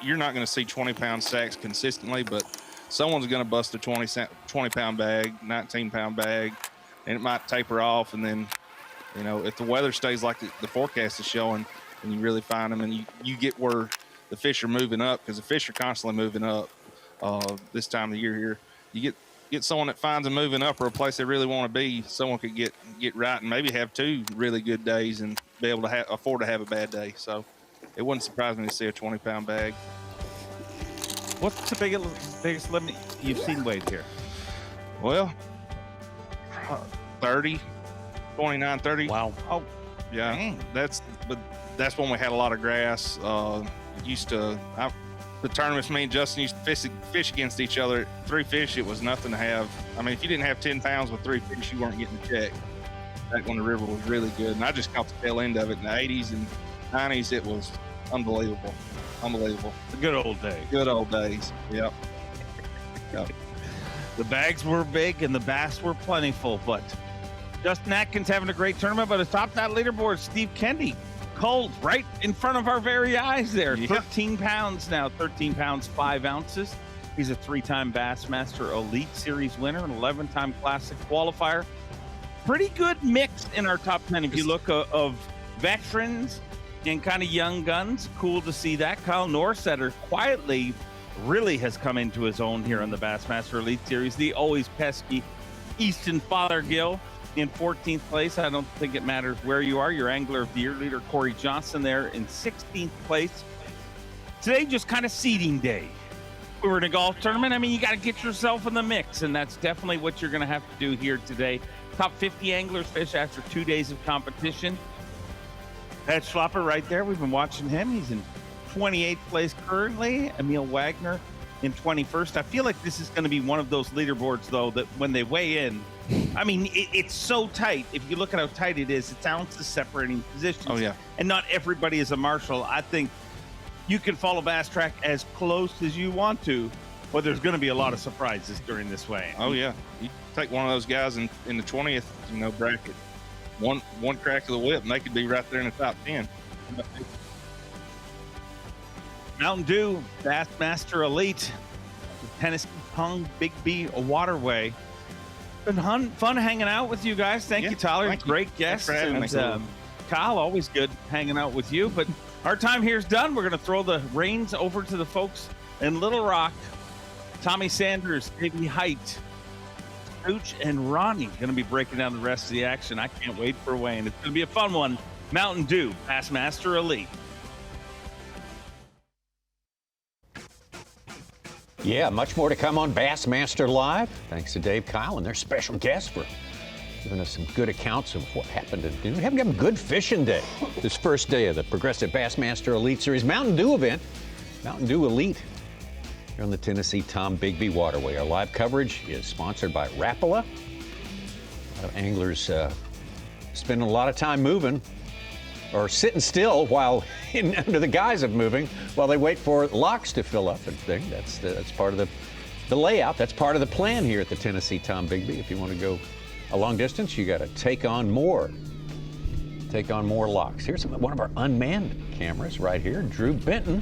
You're not going to see 20-pound sacks consistently, but someone's going to bust a 20-pound bag, 19-pound bag, and it might taper off. And then, you know, if the weather stays like the forecast is showing, and you really find them, and you get where the fish are moving up, because the fish are constantly moving up this time of the year here. You get someone that finds them moving up or a place they really want to be. Someone could get right and maybe have 2 really good days and be able to afford to have a bad day. So it wouldn't surprise me to see a 20-pound bag. What's the biggest limit you've seen weighed here? Well, 30, 29, 30. Wow. Oh, yeah. Dang. That's when we had a lot of grass. The tournaments, me and Justin used to fish against each other. 3 fish, it was nothing to have. I mean, if you didn't have 10 pounds with 3 fish, you weren't getting a check. Back when the river was really good. And I just caught the tail end of it in the 80s and 90s. It was unbelievable. Unbelievable. The good old days. Good old days. Yep. The bags were big and the bass were plentiful, but Justin Atkins having a great tournament, but atop that leaderboard, Steve Kendi, cold right in front of our very eyes there. 13 pounds now, 13 pounds, 5 ounces. He's a 3-time Bassmaster Elite Series winner, an 11-time Classic qualifier. Pretty good mix in our top 10. If you look of veterans and kind of young guns, cool to see that. Kyle Norsetter quietly really has come into his own here on the Bassmaster Elite Series. The always pesky Easton Fothergill in 14th place. I don't think it matters where you are. Your Angler of the Year leader, Corey Johnson, there in 16th place. Today, just kind of seeding day. We were in a golf tournament. I mean, you got to get yourself in the mix, and that's definitely what you're going to have to do here today. Top 50 anglers fish after 2 days of competition. Pat Schlopper right there. We've been watching him. He's in 28th place currently. Emil Wagner in 21st. I feel like this is going to be one of those leaderboards, though, that when they weigh in, I mean, it's so tight. If you look at how tight it is, it's ounces separating positions. Oh, yeah. And not everybody is a marshal. I think you can follow Bass Track as close as you want to, but there's going to be a lot of surprises during this weigh. Oh, yeah. You take one of those guys in the 20th, bracket, one crack of the whip, and they could be right there in the top 10. Mountain Dew, Bassmaster Elite, Tennessee-Tombigbee Waterway. Been fun hanging out with you guys. Thank you, Tyler. Great guest. Thanks for having me. Kyle, always good hanging out with you. But our time here is done. We're going to throw the reins over to the folks in Little Rock. Tommy Sanders, Davey Height, Pooch, and Ronnie going to be breaking down the rest of the action. I can't wait for Wayne. It's going to be a fun one. Mountain Dew, Bassmaster Elite. Yeah, much more to come on Bassmaster Live. Thanks to Dave, Kyle, and their special guests for giving us some good accounts of what happened. We haven't had a good fishing day this first day of the Progressive Bassmaster Elite Series Mountain Dew event. Mountain Dew Elite here on the Tennessee-Tombigbee Waterway. Our live coverage is sponsored by Rapala A lot of anglers spending a lot of time moving or sitting still while under the guise of moving while they wait for locks to fill up and thing. That's part of the layout. That's part of the plan here at the Tennessee-Tombigbee. If you want to go a long distance, you got to take on more locks. Here's one of our unmanned cameras right here. Drew Benton.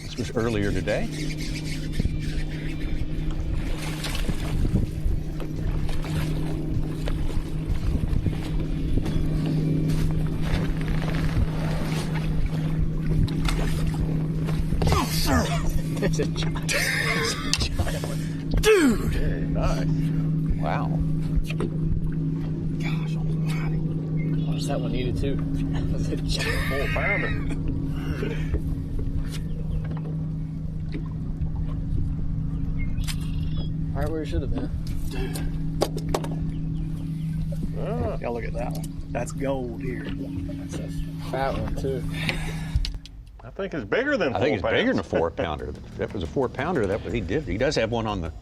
This was earlier today. It's a giant one. Dude! Very nice. Wow. Gosh almighty. Oh, that one needed too. That's a giant 4-pounder. Right where it should have been. Dude. Y'all look at that one. That's gold here. That's a fat one too. I think it's bigger than 4 pounds. I think it's bigger than a 4-pounder. That was a 4-pounder. That what he did. He does have one on the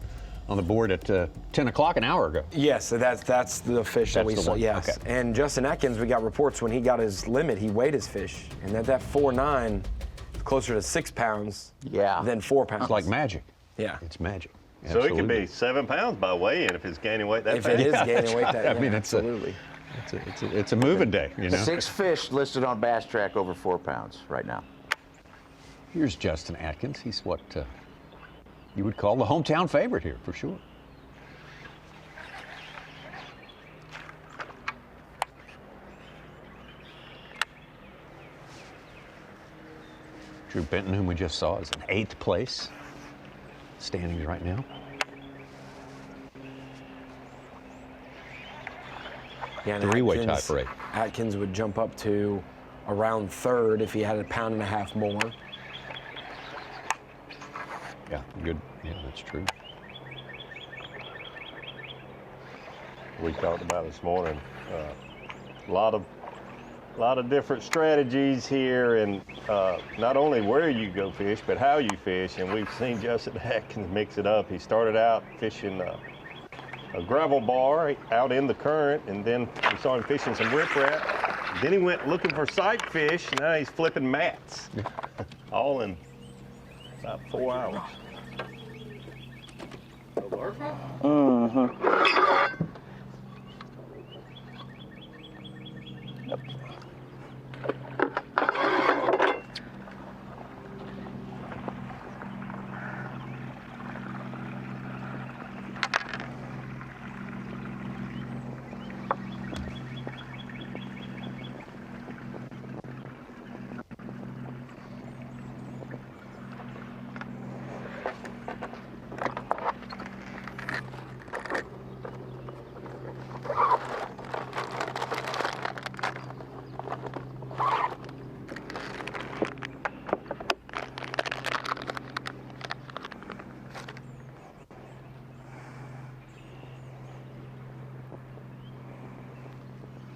board at 10 o'clock an hour ago. Yes, so that's the fish that we saw. Yes, okay. And Justin Atkins, we got reports when he got his limit, he weighed his fish, and that 4.9 is closer to 6 pounds. Than 4 pounds. It's like magic. Yeah, it's magic. So it could be 7 pounds by weigh-in if it's gaining weight that if fast. it is gaining weight that. I mean, absolutely. It's a moving day, you know. 6 fish listed on Bass Track over 4 pounds right now. Here's Justin Atkins. He's what you would call the hometown favorite here, for sure. Drew Benton, whom we just saw, is in 8th place standings right now. Yeah, and Three-way tie for 8. Atkins would jump up to around 3rd if he had a 1.5 pounds more. Yeah, good. Yeah, that's true. We talked about this morning. A lot of different strategies here, and not only where you go fish, but how you fish. And we've seen Justin Atkins mix it up. He started out fishing a gravel bar out in the current, and then we saw him fishing some riprap. Then he went looking for sight fish, and now he's flipping mats, all in about 4 hours.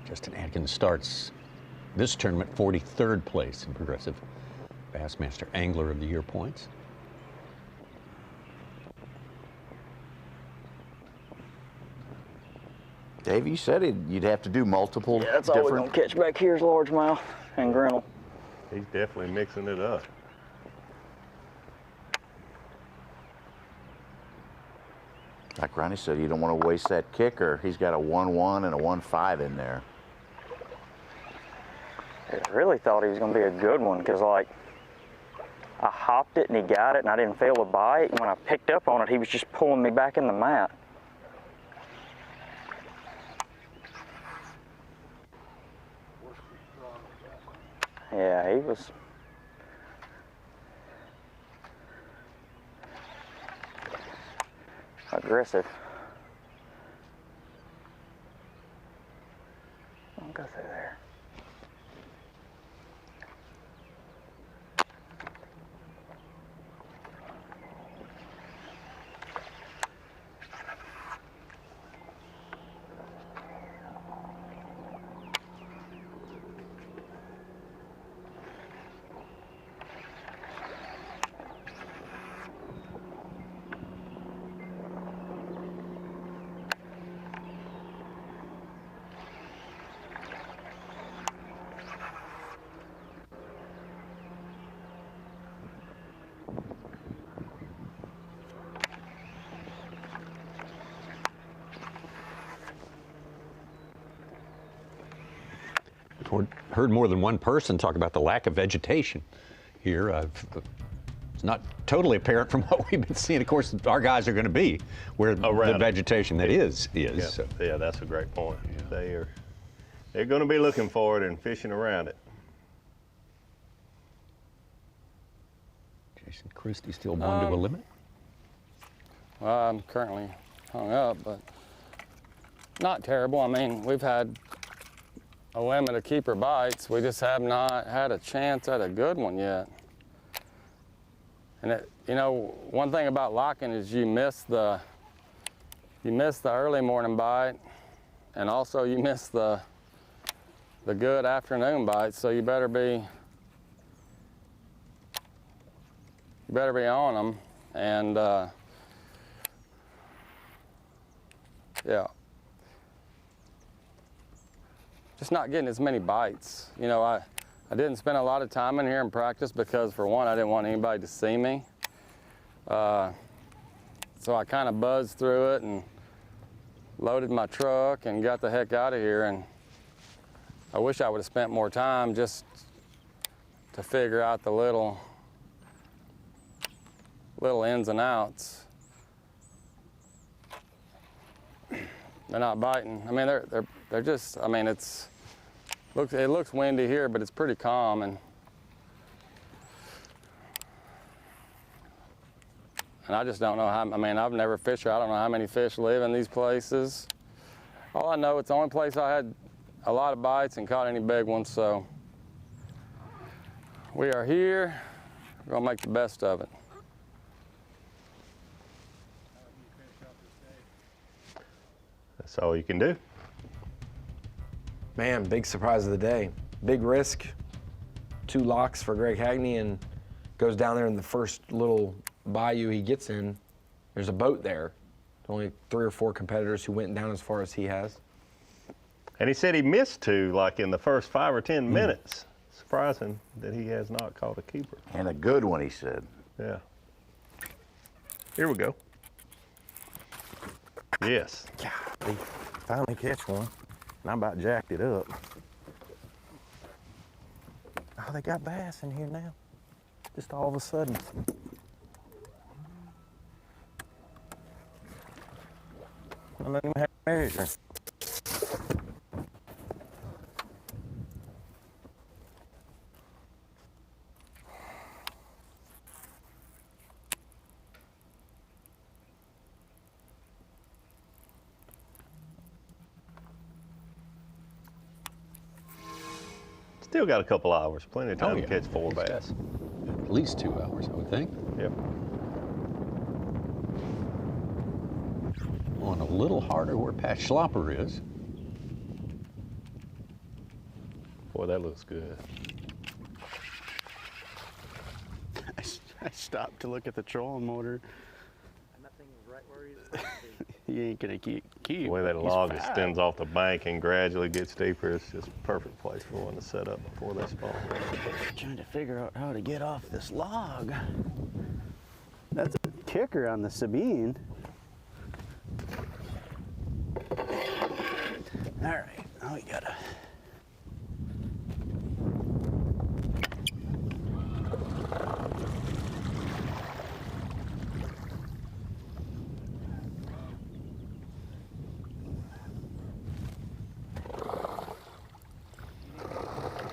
Justin Atkins starts this tournament 43rd place in Progressive Bassmaster Angler of the Year points. Dave, you said you'd have to do multiple Yeah, that's all we're going to catch back here is largemouth and grinnell. He's definitely mixing it up. Like Ronnie said, you don't want to waste that kicker. He's got a 1-1 and a 1-5 in there. I really thought he was going to be a good one because, like, I hopped it and he got it and I didn't fail to bite. And when I picked up on it, he was just pulling me back in the mat. Yeah, he was. Aggressive. I'll go through there. heard more than one person talk about the lack of vegetation here. It's not totally apparent from what we've been seeing. Of course, our guys are going to be where the vegetation that is. Yeah, So. Yeah, that's a great point. Yeah. They're going to be looking for it and fishing around it. Jason Christie still one to a limit? Well, I'm currently hung up, but not terrible. I mean, we've had a limit of keeper bites. We just have not had a chance at a good one yet. And one thing about locking is you miss the early morning bite, and also you miss the good afternoon bite. So you better be on them, and yeah, just not getting as many bites. I didn't spend a lot of time in here in practice because, for one, I didn't want anybody to see me. So I kind of buzzed through it and loaded my truck and got the heck out of here. And I wish I would have spent more time just to figure out the little ins and outs. They're not biting. I mean, they're just. I mean, it looks windy here, but it's pretty calm. And I just don't know how. I mean, I've never fished here. I don't know how many fish live in these places. All I know, it's the only place I had a lot of bites and caught any big ones. So we are here. We're gonna make the best of it. That's all you can do. Man, big surprise of the day. Big risk. 2 locks for Greg Hackney, and goes down there in the first little bayou he gets in. There's a boat there. Only 3 or 4 competitors who went down as far as he has. And he said he missed 2 like in the first 5 or 10 minutes. Surprising that he has not caught a keeper. And a good one, he said. Yeah. Here we go. Yes. They finally catch one, and I about jacked it up. Oh, they got bass in here now. Just all of a sudden. I don't even have a measure. Still got a couple hours, plenty of time to catch 4 bass. At least 2 hours, I would think. Yep. On a little harder where Pat Schlopper is. Boy, that looks good. I stopped to look at the trolling motor. And that thing is right where he's supposed to be. He ain't gonna keep. The way that log extends off the bank and gradually gets deeper, it's just a perfect place for one to set up before they spawn. Trying to figure out how to get off this log. That's a kicker on the Sabine. All right, now we gotta.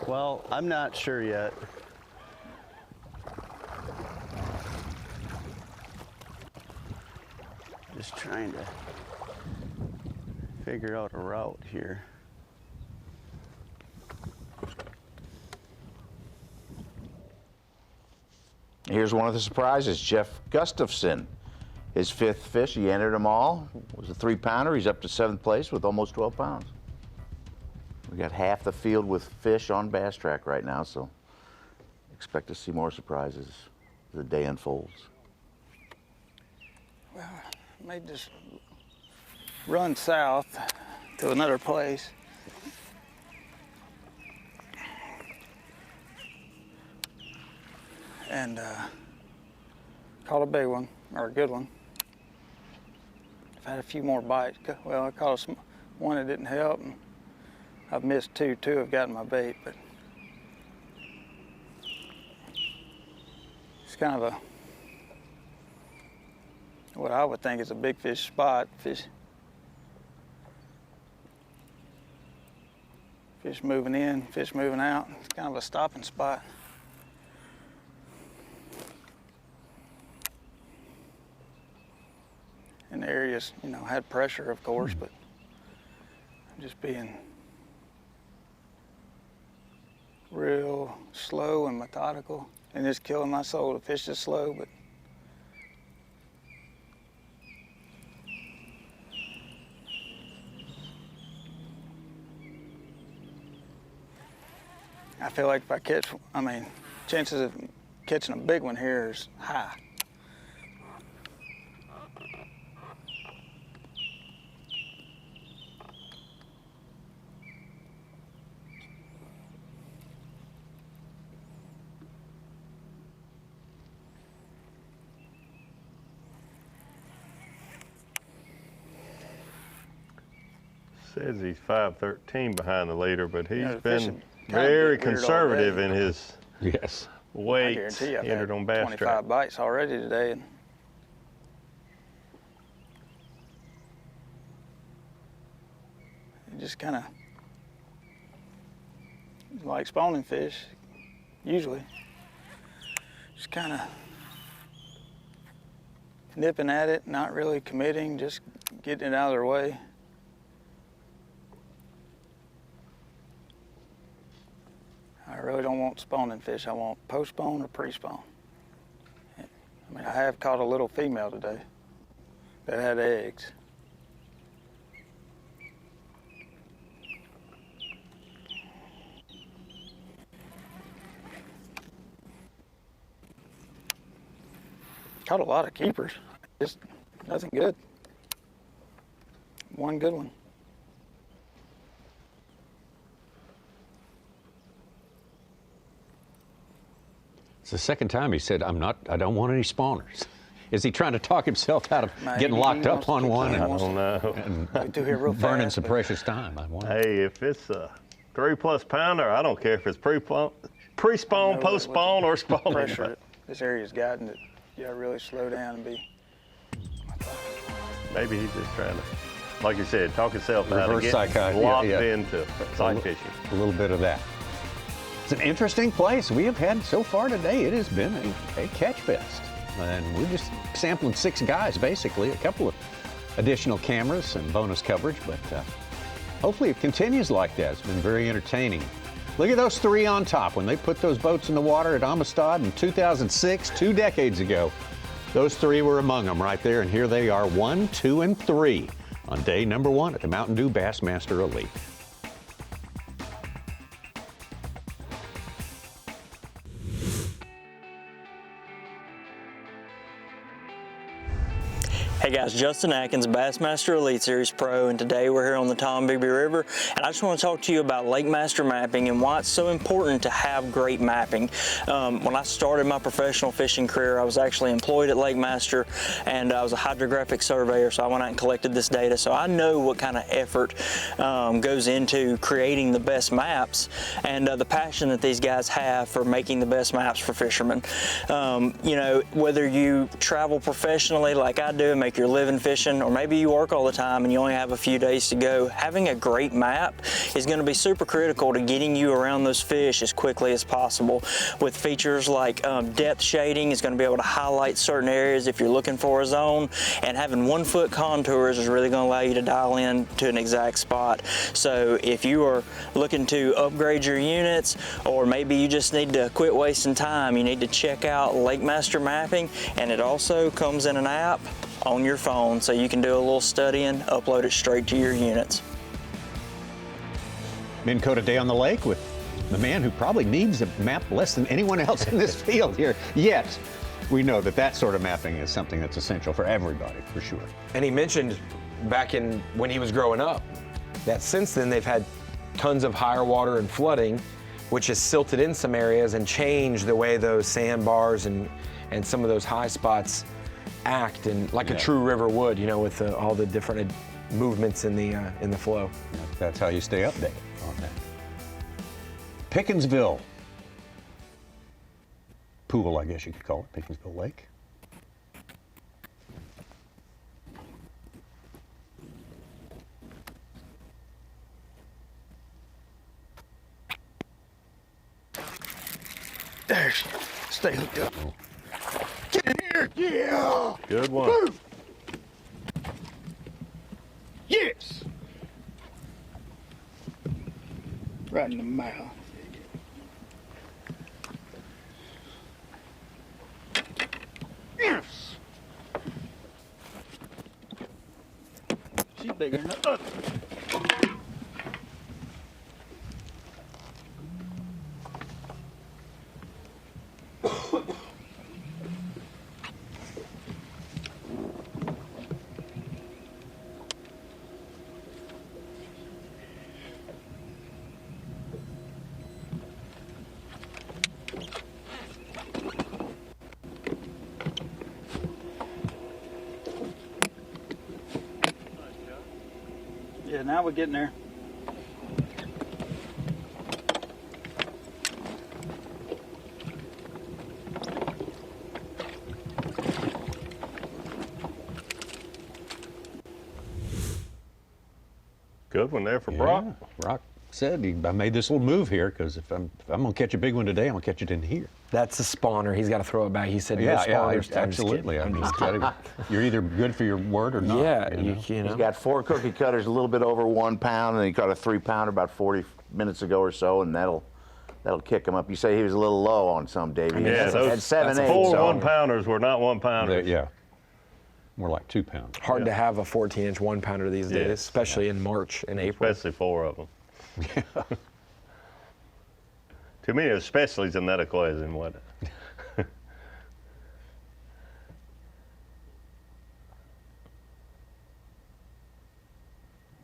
Well, I'm not sure yet. Just trying to figure out a route here. Here's one of the surprises, Jeff Gustafson. His 5th fish, he entered them all. It was a 3-pounder. He's up to 7th place with almost 12 pounds. We got half the field with fish on Bass Track right now, so expect to see more surprises as the day unfolds. Well, I may just run south to another place. And caught a big one, or a good one. I've had a few more bites. Well, I caught one that didn't help. And I've missed two. Two have gotten my bait, but it's kind of what I would think is a big fish spot. Fish moving in, fish moving out. It's kind of a stopping spot. And the area's, you know, had pressure, of course, but I'm just being real slow and methodical, and just killing my soul. The fish is slow, but I feel like if I catch, chances of catching a big one here is high. Says he's 5'13" behind the leader, but he's been very conservative in his weights entered on Bass 25 Track. bites already today. And it just kind of like spawning fish, usually. Just kind of nipping at it, not really committing, just getting it out of their way. I really don't want spawning fish. I want post-spawn or pre-spawn. I mean, I have caught a little female today that had eggs. Caught a lot of keepers, just nothing good. One good one. It's the second time he said, I don't want any spawners. Is he trying to talk himself out of getting locked up on one? I don't know. And burning some precious time. Hey, if it's a 3+ pounder, I don't care if it's pre-spawn, post-spawn, or spawn. Pressure this area's gotten that you gotta really slow down and be. Maybe he's just trying to, like you said, talk himself out of getting locked into sight fishing. A little bit of that. It's an interesting place we have had so far today. It has been a catch fest. And we're just sampling 6 guys, basically, a couple of additional cameras and bonus coverage, but hopefully it continues like that. It's been very entertaining. Look at those 3 on top. When they put those boats in the water at Amistad in 2006, 2 decades ago, those 3 were among them right there, and here they are, 1, 2, and 3 on day number 1 at the Mountain Dew Bassmaster Elite. Hey guys, Justin Atkins, Bassmaster Elite Series Pro, and today we're here on the Tombigbee River, and I just want to talk to you about LakeMaster mapping and why it's so important to have great mapping. When I started my professional fishing career, I was actually employed at LakeMaster, and I was a hydrographic surveyor, so I went out and collected this data, so I know what kind of effort goes into creating the best maps, and the passion that these guys have for making the best maps for fishermen. You know, whether you travel professionally like I do and make your living fishing, or maybe you work all the time and you only have a few days to go, having a great map is going to be super critical to getting you around those fish as quickly as possible. With features like depth shading, is going to be able to highlight certain areas if you're looking for a zone, and having 1-foot contours is really going to allow you to dial in to an exact spot. So if you are looking to upgrade your units, or maybe you just need to quit wasting time, you need to check out LakeMaster mapping, and it also comes in an app on your phone, so you can do a little studying, upload it straight to your units. Minn Kota Day on the lake with the man who probably needs a map less than anyone else in this field here. Yet, we know that that sort of mapping is something that's essential for everybody, for sure. And he mentioned back in when he was growing up that since then they've had tons of higher water and flooding, which has silted in some areas and changed the way those sandbars and some of those high spots act, and like a true river would, you know, with all the different movements in the flow. That's how you stay updated on that. Pickinsville Pool, I guess you could call it, Pickinsville Lake. There she is. Stay hooked up. Get in here. Yeah. Good one. Woo. Yes. Right in the mouth. Yes. She's bigger than the other. Yeah, now we're getting there. Good one there for Brock. Brock said I made this little move here because if I'm gonna catch a big one today, I'm gonna catch it in here. That's a spawner. He's got to throw it back. He said, no Yeah, spawners. absolutely. You're either good for your word or not. Yeah, you know? He's got 4 cookie cutters, a little bit over 1 pound, and he caught a 3-pounder about 40 minutes ago or so, and that'll kick him up. You say he was a little low on some, Davey. Yeah, those had 7, 8. 4 so 1-pounders were not 1-pounders. Yeah, more like 2 pounds. Hard to have a 14-inch 1-pounder these days, especially in March and April. Especially 4 of them. Too many especiallys in that equation, wasn't it?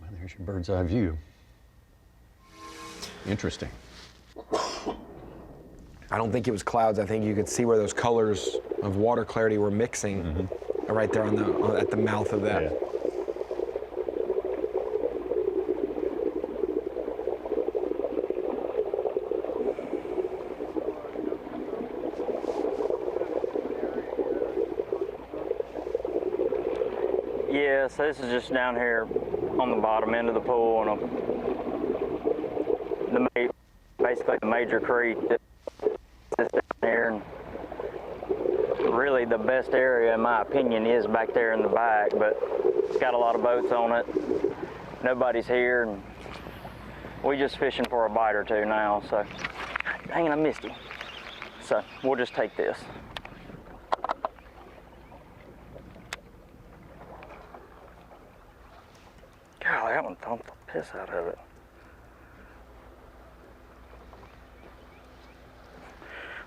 Well, there's your bird's eye view. Interesting. I don't think it was clouds. I think you could see where those colors of water clarity were mixing right there at the mouth of that. Yeah. Yeah, so this is just down here on the bottom end of the pool, and basically the major creek that is down here. And really, the best area, in my opinion, is back there in the back, but it's got a lot of boats on it. Nobody's here, and we're just fishing for a bite or two now. So, dang it, I missed him. So we'll just take this. Golly, that one thumped the piss out of it.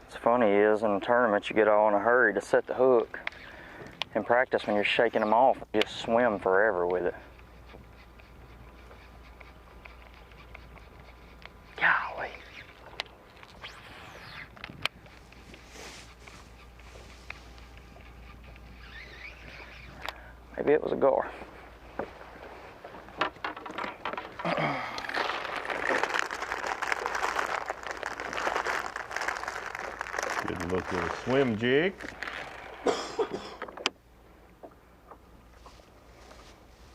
What's funny is in tournaments you get all in a hurry to set the hook. In practice, when you're shaking them off, you just swim forever with it. Golly. Maybe it was a gar. Good look at a swim jig.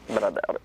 But I doubt it.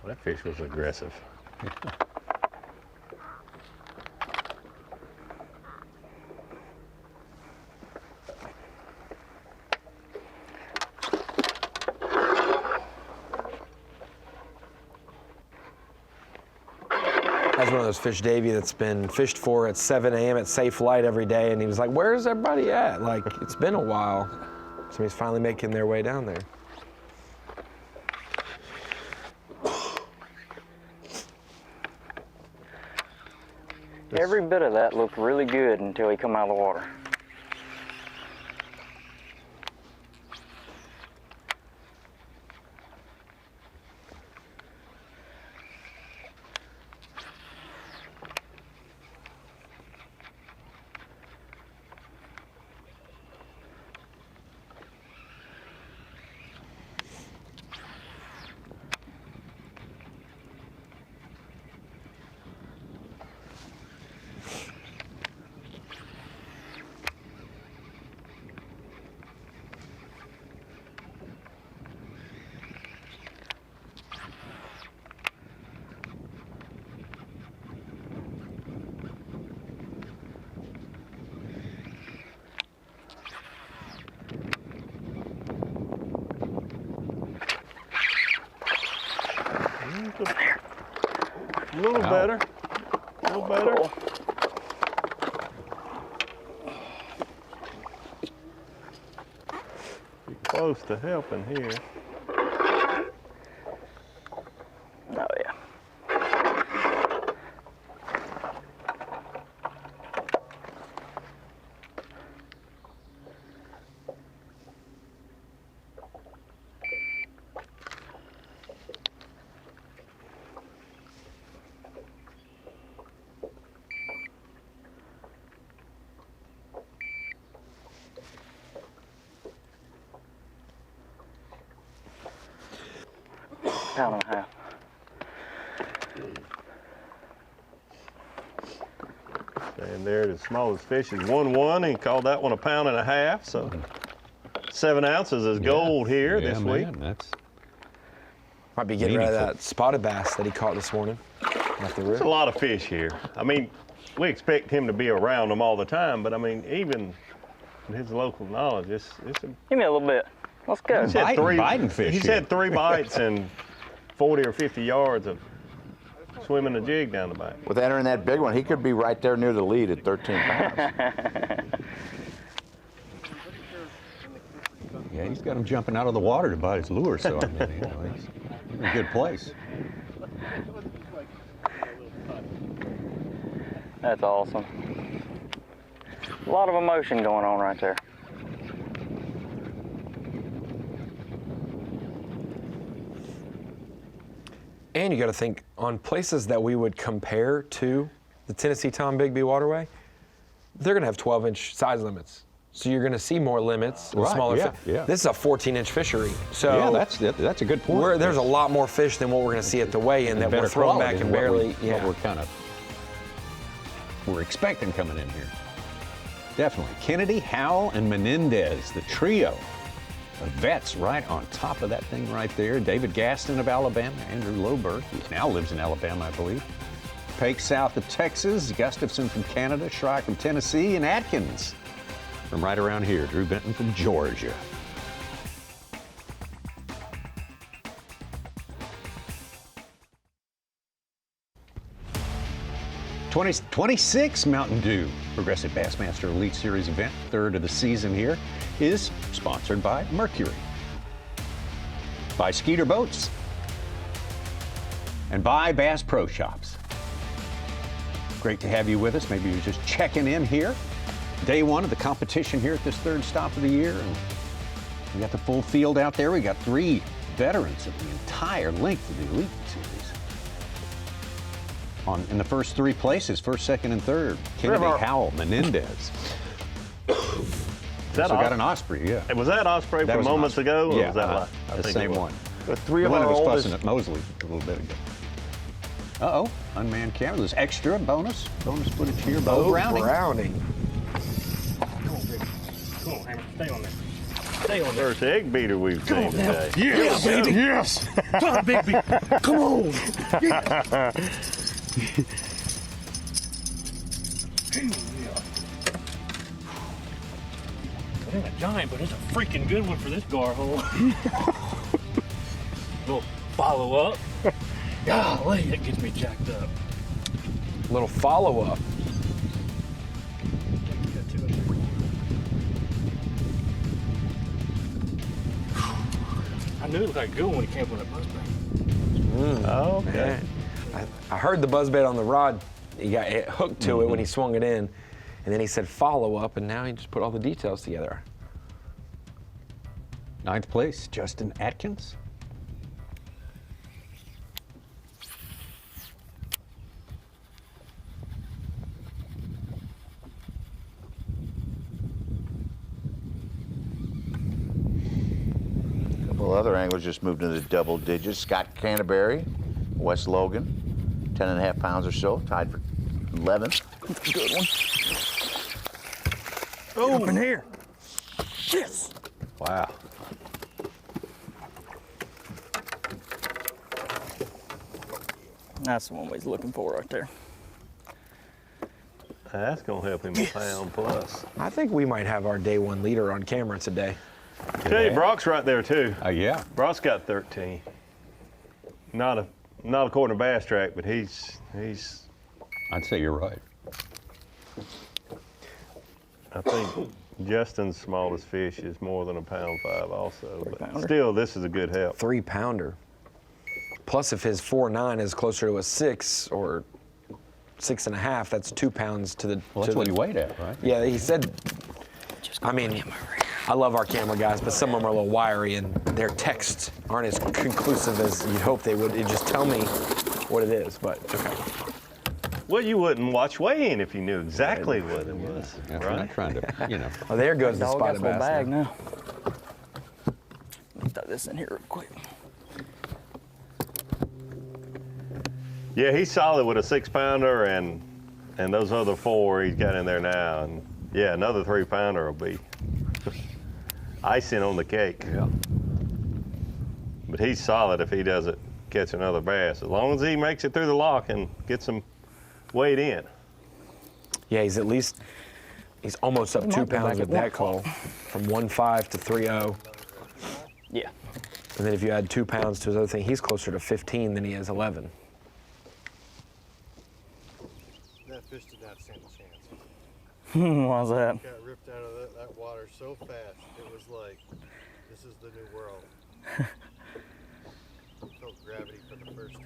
Well, that fish was aggressive. That's one of those fish, Davey, that's been fished for at 7 a.m. at Safe Light every day, and he was like, where's everybody at? Like, it's been a while. So he's finally making their way down there. Every bit of that looked really good until he come out of the water. A little better. A little better. Be close to helping here. Oh, yeah. Pound and a half. And there, the smallest fish is 1-1. He called that one a pound and a half. So 7 ounces is gold here this week. That's might be getting rid of that spotted bass that he caught this morning. There's a lot of fish here. I mean, we expect him to be around them all the time, but I mean, even his local knowledge, it's a... Give me a little bit. Let's go. He's had biting fish He's here. had 3 bites and 40 or 50 yards of swimming a jig down the bank. With entering that big one, he could be right there near the lead at 13 pounds. Yeah, he's got him jumping out of the water to bite his lure, so I mean, you know, he's in a good place. That's awesome. A lot of emotion going on right there. And you got to think on places that we would compare to the Tennessee-Tombigbee Waterway, they're going to have 12-inch size limits. So you're going to see more limits, Right, smaller yeah, fish. yeah. This is a 14-inch fishery. So yeah, that's a good point. there's a lot more fish than what we're going to see at the weigh-in that we're throwing back and barely. What we're expecting coming in here. Definitely. Kennedy, Howell, and Menendez, the trio of vets right on top of that thing right there. David Gaston of Alabama, Andrew Loberg, who now lives in Alabama, I believe. Pake south of Texas, Gustafson from Canada, Schreck from Tennessee, and Atkins from right around here, Drew Benton from Georgia. 26 Mountain Dew Progressive Bassmaster Elite Series event, third of the season here, is sponsored by Mercury, by Skeeter Boats, and by Bass Pro Shops. Great to have you with us. Maybe you're just checking in here. Day one of the competition here at this third stop of the year. And we got the full field out there. We got 3 veterans of the entire length of the Elite Series. In the first 3 places, first, second, and third. Kennedy, Howell, Menendez. That got an Osprey, yeah. Was that Osprey from moments ago? Or Yeah, was that the same one. The 3 The of one our that was oldest. fussing at Mosley a little bit ago. Uh-oh, unmanned camera. There's extra bonus footage here. Bo Browning. Come on, Hammer. Stay on there. Stay on there. First egg beater we've seen today. Yes, baby. Yes. Come on, baby. Come on. Yeah. It ain't a giant, but it's a freaking good one for this gar hole. Little follow up. Golly, that gets me jacked up. Little follow up. I knew it was like a good one when he came up with that buzzbait. Oh, okay. I heard the buzzbait on the rod. He got hooked to it when he swung it in, and then he said follow up, and now he just put all the details together. 9th place, Justin Atkins. Other anglers just moved into the double digits. Scott Canterbury, Wes Logan, 10.5 pounds or so, tied for 11th. Good one. Oh, up in here. Yes. Wow. That's the one we was looking for right there. That's going to help him a pound plus. I think we might have our day one leader on camera today. Tell you, Brock's right there too. Yeah. Brock's got 13. Not according to Bass Track, but he's. I'd say you're right. I think Justin's smallest fish is more than a pound 5 also, but still, this is a good help. 3-pounder. Plus, if his 4.9 is closer to a 6 or 6.5, that's 2 pounds to the. Well, that's what he weighed at, right? Yeah, he said. I mean, I love our camera guys, but some of them are a little wiry, and their texts aren't as conclusive as you'd hope they would. They just tell me what it is, but okay. Well, you wouldn't watch weigh-in if you knew exactly what it was, Yeah, right? I'm not trying to, you know. Oh, there goes the Dog got spotted a little bass. bag now. Let me throw this in here real quick. Yeah, he's solid with a 6-pounder and those other 4 he's got in there now, and yeah, another 3-pounder will be icing on the cake. Yeah. But he's solid if he doesn't catch another bass, as long as he makes it through the lock and gets them weighed in. Yeah, he's almost up 2 pounds with that call, from 1.5 to 3.0. Yeah. And then if you add 2 pounds to his other thing, he's closer to 15 than he is 11. That fish did not stand a chance. Why's that? Got ripped out of that water so fast. It was like, this is the new world. Felt gravity for the first time.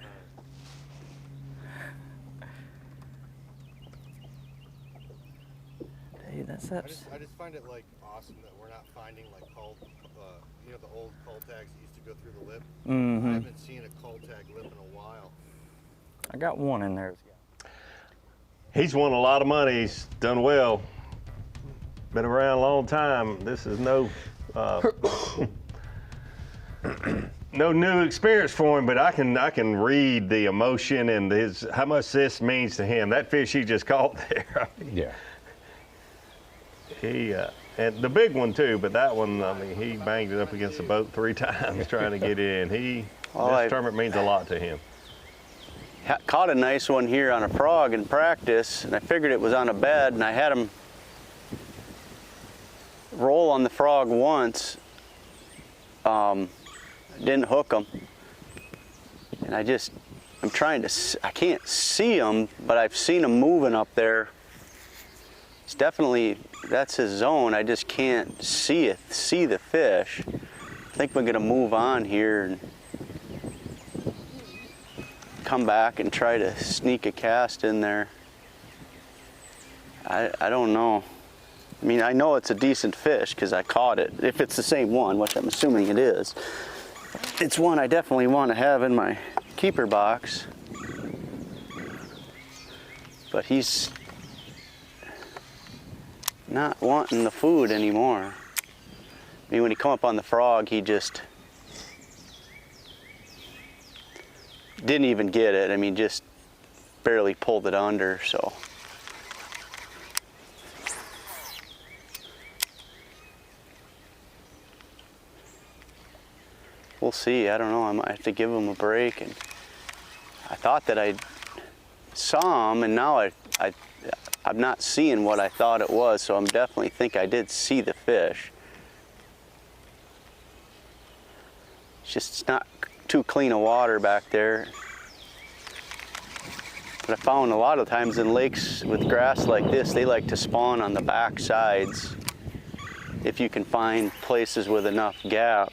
Hey, that's I just find it like awesome that we're not finding like cull, you know, the old cull tags that used to go through the lip. Mm-hmm. I haven't seen a cull tag lip in a while. I got one in there. He's won a lot of money. He's done well. Been around a long time. This is no no new experience for him, but I can read the emotion and how much this means to him. That fish he just caught there. Yeah. He and the big one too, but that one, I mean, he banged it up against the boat 3 times trying to get in. This tournament means a lot to him. Caught a nice one here on a frog in practice, and I figured it was on a bed, and I had him roll on the frog once. Didn't hook him, and I'm trying to, I can't see him, but I've seen him moving up there. It's definitely, that's his zone. I just can't see the fish. I think we're gonna move on here and come back and try to sneak a cast in there. I don't know. I mean, I know it's a decent fish because I caught it. If it's the same one, which I'm assuming it is, it's one I definitely want to have in my keeper box. But he's not wanting the food anymore. I mean, when he come up on the frog, he just didn't even get it. I mean, just barely pulled it under, so. we'll see. I don't know. I might have to give them a break. And I thought that I saw them, and now I'm not seeing what I thought it was, so I'm definitely think I did see the fish. It's not too clean of water back there. But I found a lot of times in lakes with grass like this, they like to spawn on the back sides. If you can find places with enough gap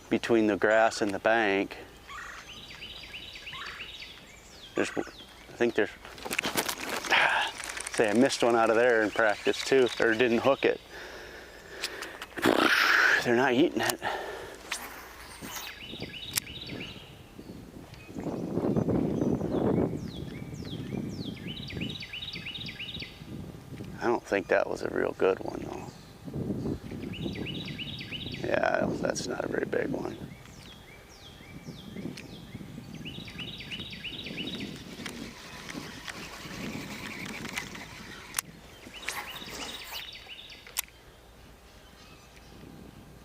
between the grass and the bank. I think there's, say I missed one out of there in practice too, or didn't hook it. They're not eating it. I don't think that was a real good one though. Yeah, that's not a very big one.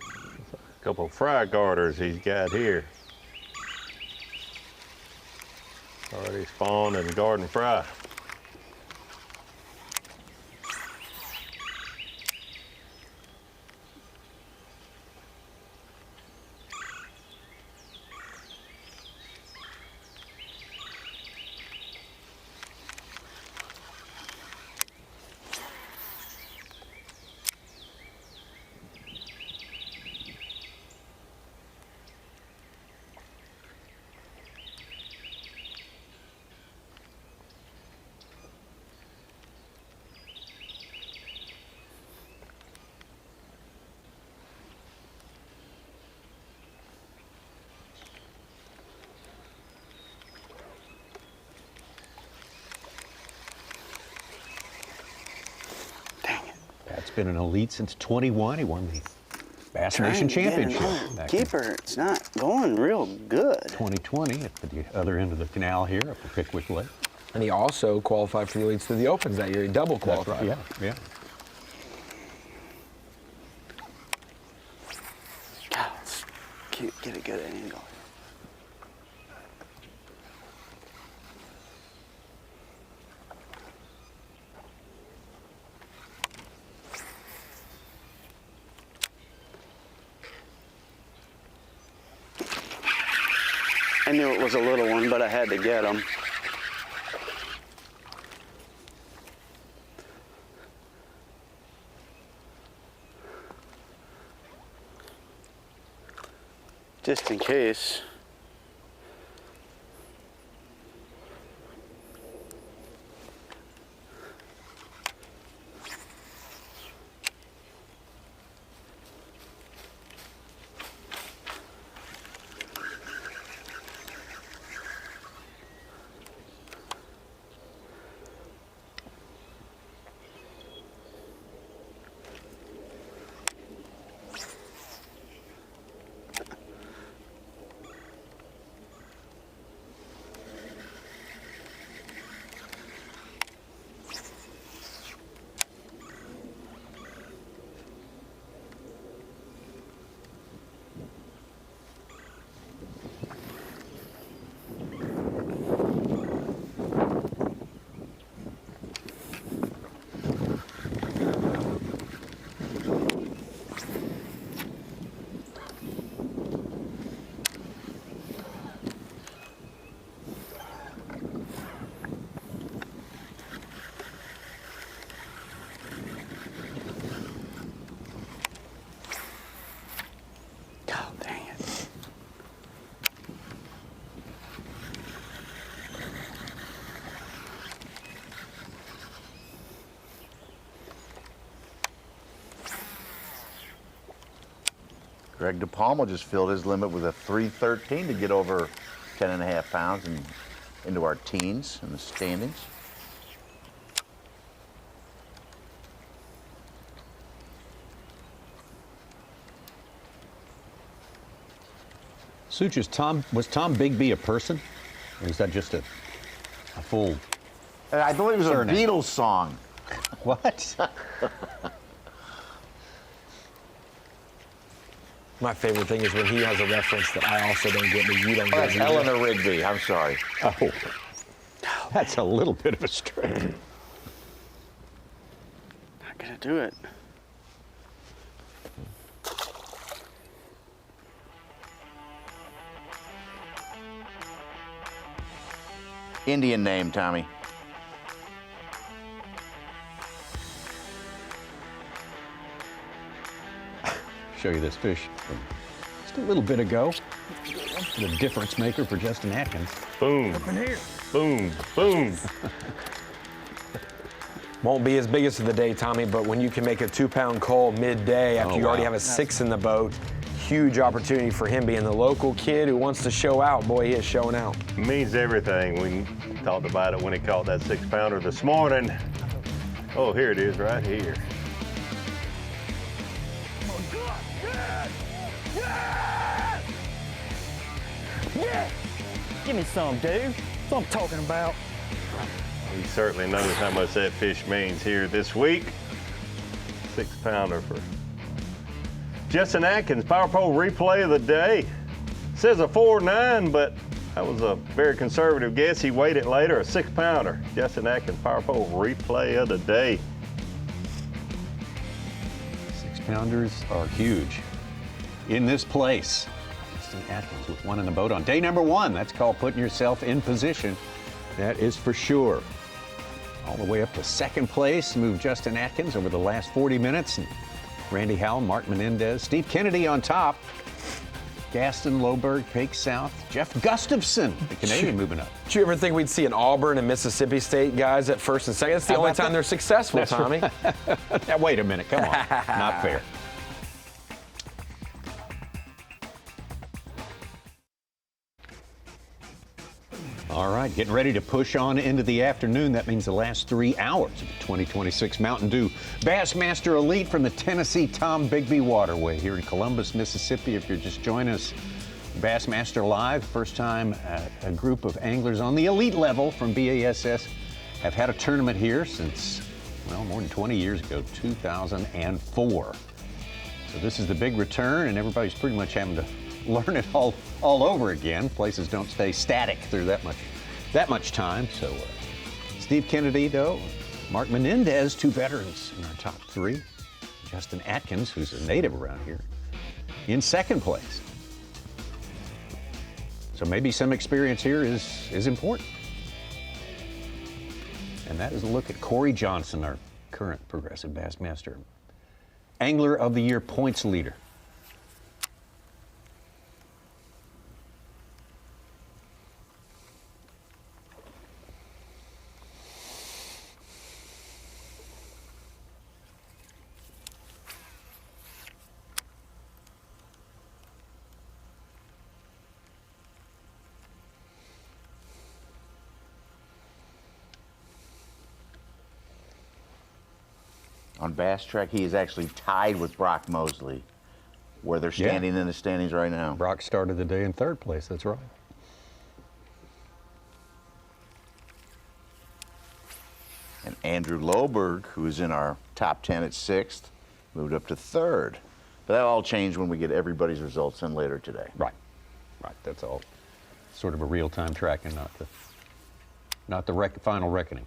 A couple of fry garters he's got here. Already spawned and garden fry. Pat's been an elite since 21. He won the Bass Nation Championship. Keeper, it's not going real good. 2020 at the other end of the canal here up the Pickwick Lake. And he also qualified for the elites to the Opens that year. He double qualified. Yeah, yeah. God, let's get a good angle. I knew it was a little one, but I had to get him. Just in case. Greg DePalma just filled his limit with a 313 to get over 10.5 pounds and into our teens in the standings. Such, was Tombigbee a person? Or is that just a full I believe it was surname? a Beatles song. What? My favorite thing is when he has a reference that I also don't get, but you don't get. That's Eleanor Rigby. I'm sorry. Oh, that's a little bit of a stretch. Not gonna do it. Indian name, Tommy. Show you this fish from just a little bit ago. The difference maker for Justin Atkins. Boom. Up in here. Boom. Boom. Won't be as big as the day, Tommy, but when you can make a 2-pound cull midday after you already have a 6 in the boat, huge opportunity for him being the local kid who wants to show out. Boy, he is showing out. Means everything. We talked about it when he caught that 6-pounder this morning. Oh, here it is right here. Yeah! Give me some, dude. That's what I'm talking about. He certainly knows how much that fish means here this week. 6-pounder for Justin Atkins. Power pole replay of the day. Says a 4.9, but that was a very conservative guess. He weighed it later, a 6-pounder. Justin Atkins power pole replay of the day. 6-pounders are huge in this place. Justin Atkins with one in the boat on day number 1. That's called putting yourself in position. That is for sure. All the way up to second place, moved Justin Atkins over the last 40 minutes. And Randy Howell, Mark Menendez, Steve Kennedy on top. Gaston Loberg, Pake South, Jeff Gustafson, the Canadian, moving up. Did you ever think we'd see an Auburn and Mississippi State guys at first and second? That's the only time they're successful, That's Tommy. Right. Now, wait a minute, come on. Not fair. All right, getting ready to push on into the afternoon. That means the last 3 hours of the 2026 Mountain Dew Bassmaster Elite from the Tennessee-Tombigbee Waterway here in Columbus, Mississippi. If you're just joining us, Bassmaster Live, first time a group of anglers on the elite level from B.A.S.S. have had a tournament here since, well, more than 20 years ago, 2004. So this is the big return, and everybody's pretty much having to learn it all over again. Places don't stay static through that much time. So Steve Kennedy, though, Mark Menendez, 2 veterans in our top 3. Justin Atkins, who's a native around here, in second place. So maybe some experience here is important. And that is a look at Corey Johnson, our current Progressive Bassmaster Angler of the Year points leader. On Bass Track, he is actually tied with Brock Mosley, where they're standing in the standings right now. Brock started the day in third place, that's right. And Andrew Loberg, who is in our top 10 at 6th, moved up to 3rd. But that all changed when we get everybody's results in later today. Right, that's all sort of a real-time tracking, not the final reckoning.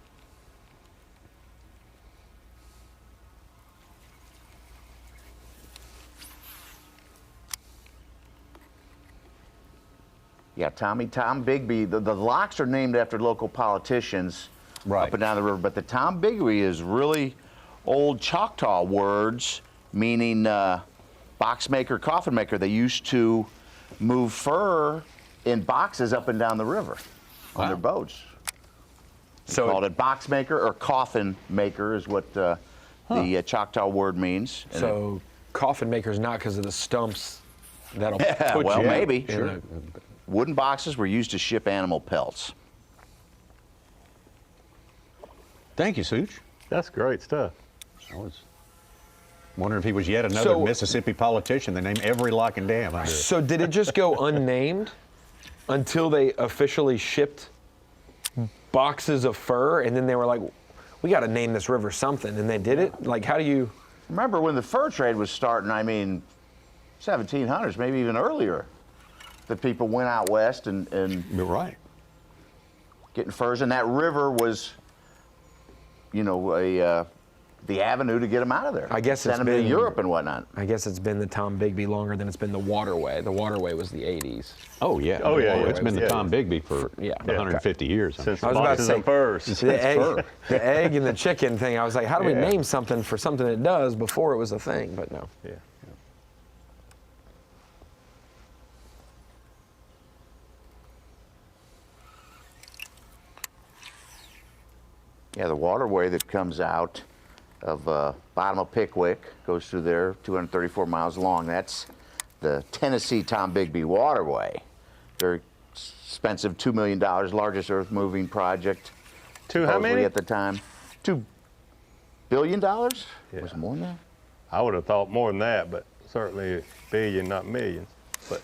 Yeah, Tombigbee, the locks are named after local politicians up and down the river, but the Tombigbee is really old Choctaw words meaning box maker, coffin maker. They used to move fur in boxes up and down the river on their boats. So called it box maker or coffin maker is what the Choctaw word means. So coffin maker is not because of the stumps that'll put well, you maybe. in Sure. Wooden boxes were used to ship animal pelts. Thank you, Such. That's great stuff. I was wondering if he was yet another Mississippi politician. They name every lock and dam under it. So did it just go unnamed until they officially shipped boxes of fur, and then they were like, we got to name this river something, and they did it? Like, how do you... Remember when the fur trade was starting, I mean, 1700s, maybe even earlier, that people went out west and You're right. getting furs, and that river was, you know, the avenue to get them out of there. I guess send it's them been to Europe and whatnot. I guess it's been the Tombigbee longer than it's been the Waterway. The Waterway was the 80s. Oh yeah. Oh, yeah, It's been the Tombigbee for Yeah. 150 years. Since I was the about to boxes say, of furs. the egg and the chicken thing, I was like, how do we Yeah. name something for something it does before it was a thing? But no. Yeah. Yeah, the waterway that comes out of bottom of Pickwick goes through there, 234 miles long. That's the Tennessee-Tombigbee Waterway. Very expensive, $2 million, largest earth-moving project. How supposedly many? at the time? $2 billion? Was it more than that? I would have thought more than that, but certainly billion, not millions. But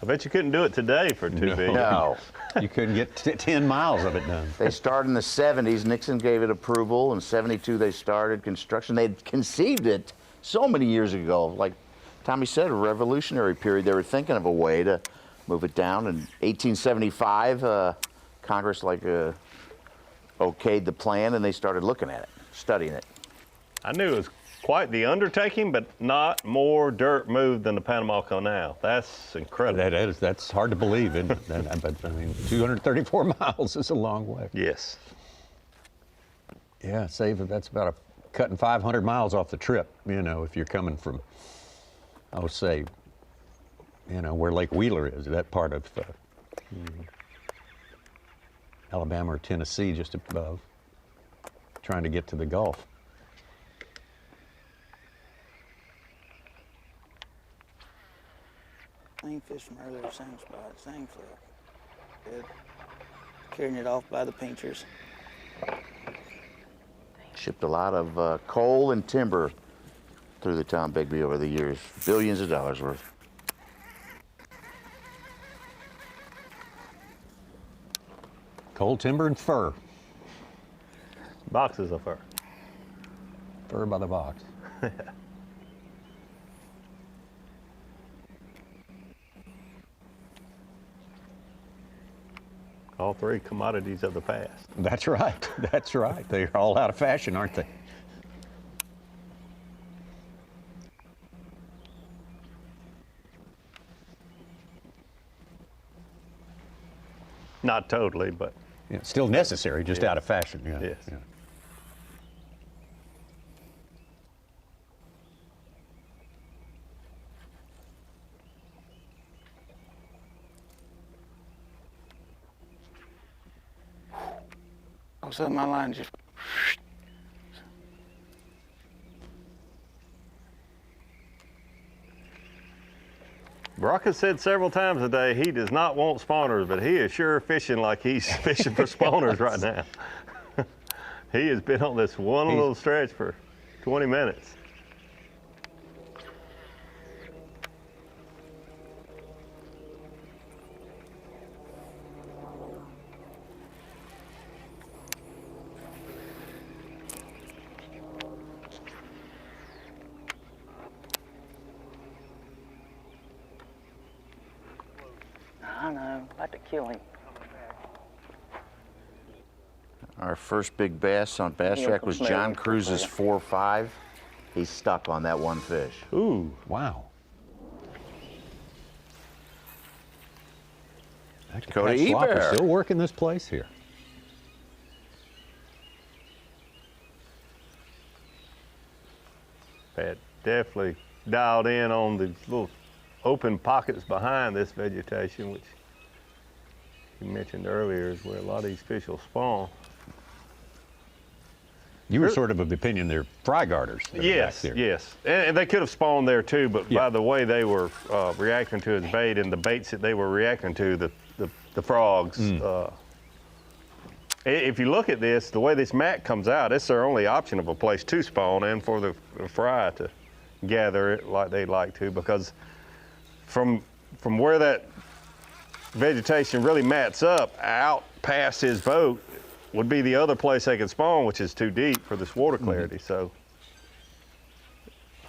I bet you couldn't do it today for $2 billion. No. You couldn't get 10 miles of it done. They started in the 70s. Nixon gave it approval. In 72, they started construction. They'd conceived it so many years ago. Like Tommy said, a revolutionary period. They were thinking of a way to move it down. In 1875, Congress okayed the plan, and they started looking at it, studying it. I knew it was quite the undertaking, but not more dirt moved than the Panama Canal. That's incredible. That's hard to believe, isn't it? But I mean, 234 miles is a long way. Yes. Yeah, that's about cutting 500 miles off the trip, you know, if you're coming from, say, you know, where Lake Wheeler is, that part of Alabama or Tennessee just above, trying to get to the Gulf. Same fish from earlier, same spot, same flip. Good. Carrying it off by the pinchers. Shipped a lot of coal and timber through the Tombigbee over the years, billions of dollars worth. Coal, timber, and fur. Boxes of fur. Fur by the box. All three commodities of the past. That's right. That's right. They're all out of fashion, aren't they? Not totally, but Yeah, still necessary, just Yeah. out of fashion. Yeah. Yes. Yeah. All of a sudden my line just Brock has said several times today he does not want spawners, but he is sure fishing like he's fishing for spawners right now. He has been on this one little stretch for 20 minutes. I know, about to kill him. Our first big bass on Bass Track was John Cruz's 4.5. He's stuck on that one fish. Ooh. Wow. Cody Pat Swap is Eber. still working this place here. Pat definitely dialed in on the little open pockets behind this vegetation, which you mentioned earlier is where a lot of these fish will spawn. You were sort of of the opinion they're fry garters. that are Yes, back there. yes. And they could have spawned there too, but by the way they were reacting to his bait and the baits that they were reacting to, the frogs. If you look at this, the way this mat comes out, it's their only option of a place to spawn and for the fry to gather it like they'd like to, because from where that vegetation really mats up out past his boat would be the other place they could spawn, which is too deep for this water clarity. So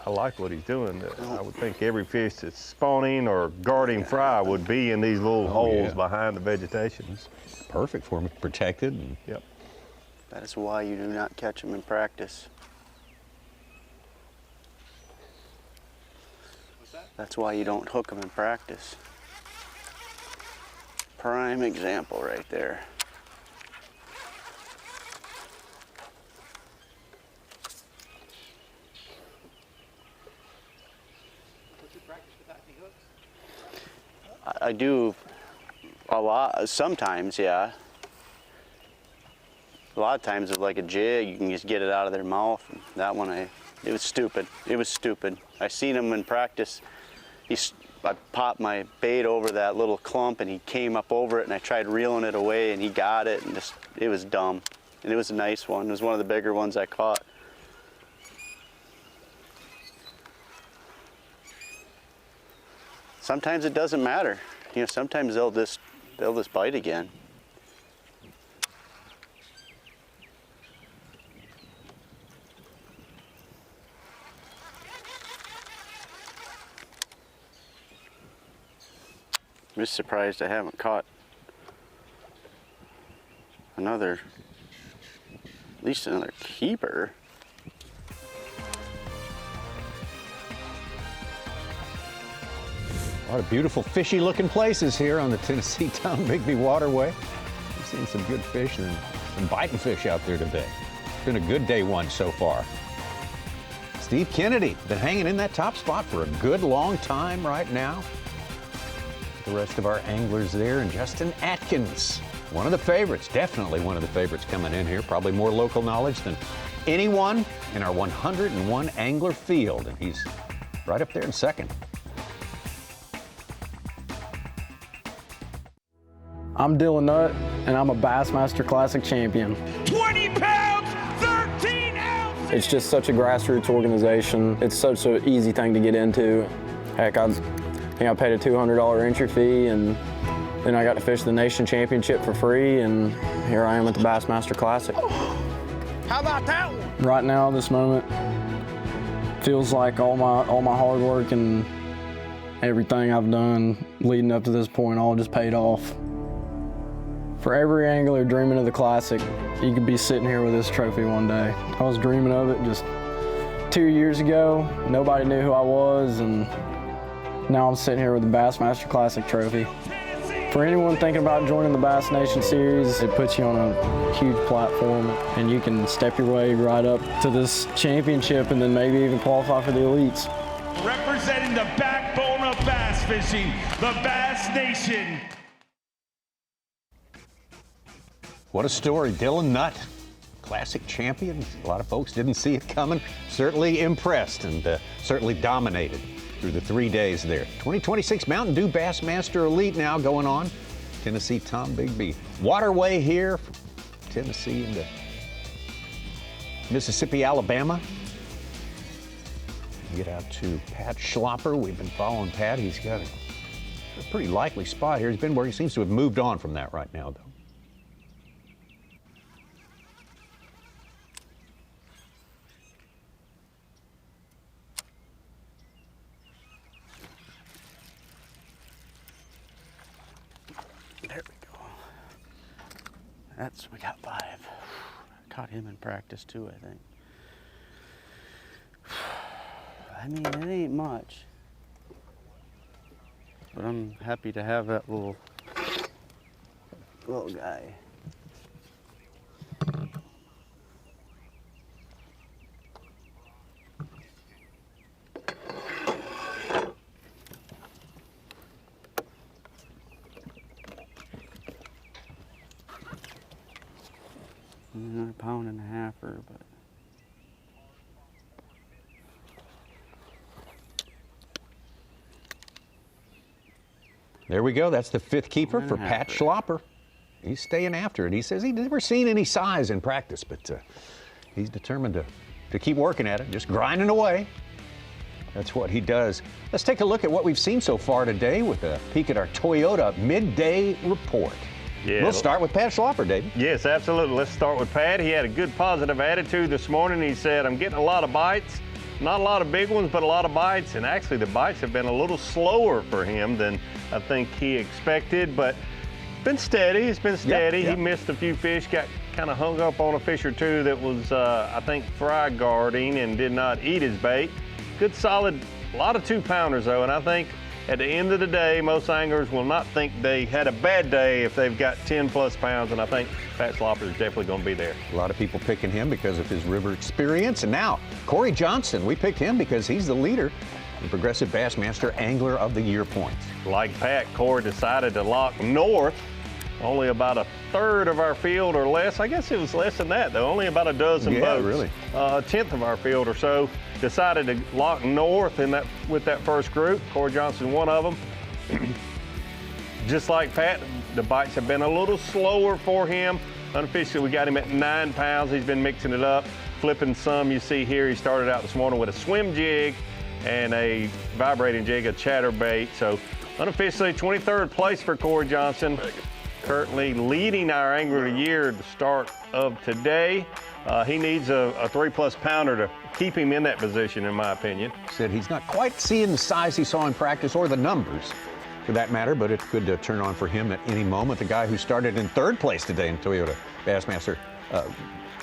I like what he's doing. I would think every fish that's spawning or guarding fry would be in these little holes behind the vegetation. It's perfect for him, protected. And yep. That is why you do not catch them in practice. That's why you don't hook them in practice. Prime example right there. I do a lot, sometimes, yeah. A lot of times with like a jig, you can just get it out of their mouth. That one, it was stupid. It was stupid. I seen him in practice. I popped my bait over that little clump and he came up over it and I tried reeling it away and he got it and just, it was dumb. And it was a nice one. It was one of the bigger ones I caught. Sometimes it doesn't matter. You know, sometimes they'll just bite again. I'm just surprised I haven't caught at least another keeper. a lot of beautiful fishy looking places here on the Tennessee-Tombigbee Waterway. We've seen some good fish and some biting fish out there today. It's been a good day one so far. Steve Kennedy been hanging in that top spot for a good long time right now. The rest of our anglers there, and Justin Atkins, one of the favorites, definitely one of the favorites coming in here, probably more local knowledge than anyone in our 101 angler field, and he's right up there in second. I'm Dylan Nutt, and I'm a Bassmaster Classic champion. 20 pounds, 13 ounces! It's just such a grassroots organization. It's such an easy thing to get into. Heck, I paid a $200 entry fee, and then I got to fish the nation championship for free, and here I am at the Bassmaster Classic. How about that one? Right now, this moment, feels like all my hard work and everything I've done leading up to this point all just paid off. For every angler dreaming of the Classic, you could be sitting here with this trophy one day. I was dreaming of it just 2 years ago. Nobody knew who I was, and now I'm sitting here with the Bassmaster Classic trophy. For anyone thinking about joining the Bass Nation Series, it puts you on a huge platform, and you can step your way right up to this championship and then maybe even qualify for the elites. Representing the backbone of bass fishing, the Bass Nation. What a story. Dylan Nutt, Classic champion. A lot of folks didn't see it coming. Certainly impressed and certainly dominated through the 3 days there. 2026 Mountain Dew Bassmaster Elite now going on. Tennessee-Tombigbee Waterway here from Tennessee into Mississippi, Alabama. Get out to Pat Schlopper. We've been following Pat. He's got a pretty likely spot here. He's been where he seems to have moved on from that right now, though. There we go. We got 5. Caught him in practice too, I think. I mean, it ain't much, but I'm happy to have that little guy. A pound and a halfer, but there we go. That's the 5th keeper for Pat Schlopper. He's staying after it. He says he's never seen any size in practice, but he's determined to keep working at it, just grinding away. That's what he does. Let's take a look at what we've seen so far today with a peek at our Toyota midday report. Yeah. We'll start with Pat Schlopper, David. Yes, absolutely. Let's start with Pat. He had a good positive attitude this morning. He said, I'm getting a lot of bites. not a lot of big ones, but a lot of bites. And actually, the bites have been a little slower for him than I think he expected, but been steady. He's been steady. He missed a few fish, got kind of hung up on a fish or two that was, I think, fry guarding and did not eat his bait. Good, solid, a lot of 2-pounders, though, and I think at the end of the day, most anglers will not think they had a bad day if they've got 10-plus pounds, and I think Pat Slopper is definitely going to be there. A lot of people picking him because of his river experience, and now Corey Johnson, we picked him because he's the leader in Progressive Bassmaster Angler of the Year points. Like Pat, Corey decided to lock north. Only about a third of our field or less. I guess it was less than that, though. Only about a dozen boats. Really. A tenth of our field or so decided to lock north in that with that first group. Corey Johnson, one of them. Just like Pat, the bites have been a little slower for him. Unofficially, we got him at 9 pounds. He's been mixing it up, flipping some. You see here, he started out this morning with a swim jig and a vibrating jig, a chatterbait. So unofficially, 23rd place for Corey Johnson. Currently leading our Angler of the Year at the start of today. He needs a 3-plus pounder to keep him in that position, in my opinion. Said he's not quite seeing the size he saw in practice or the numbers, for that matter, but it could turn on for him at any moment. The guy who started in 3rd place today in Toyota Bassmaster,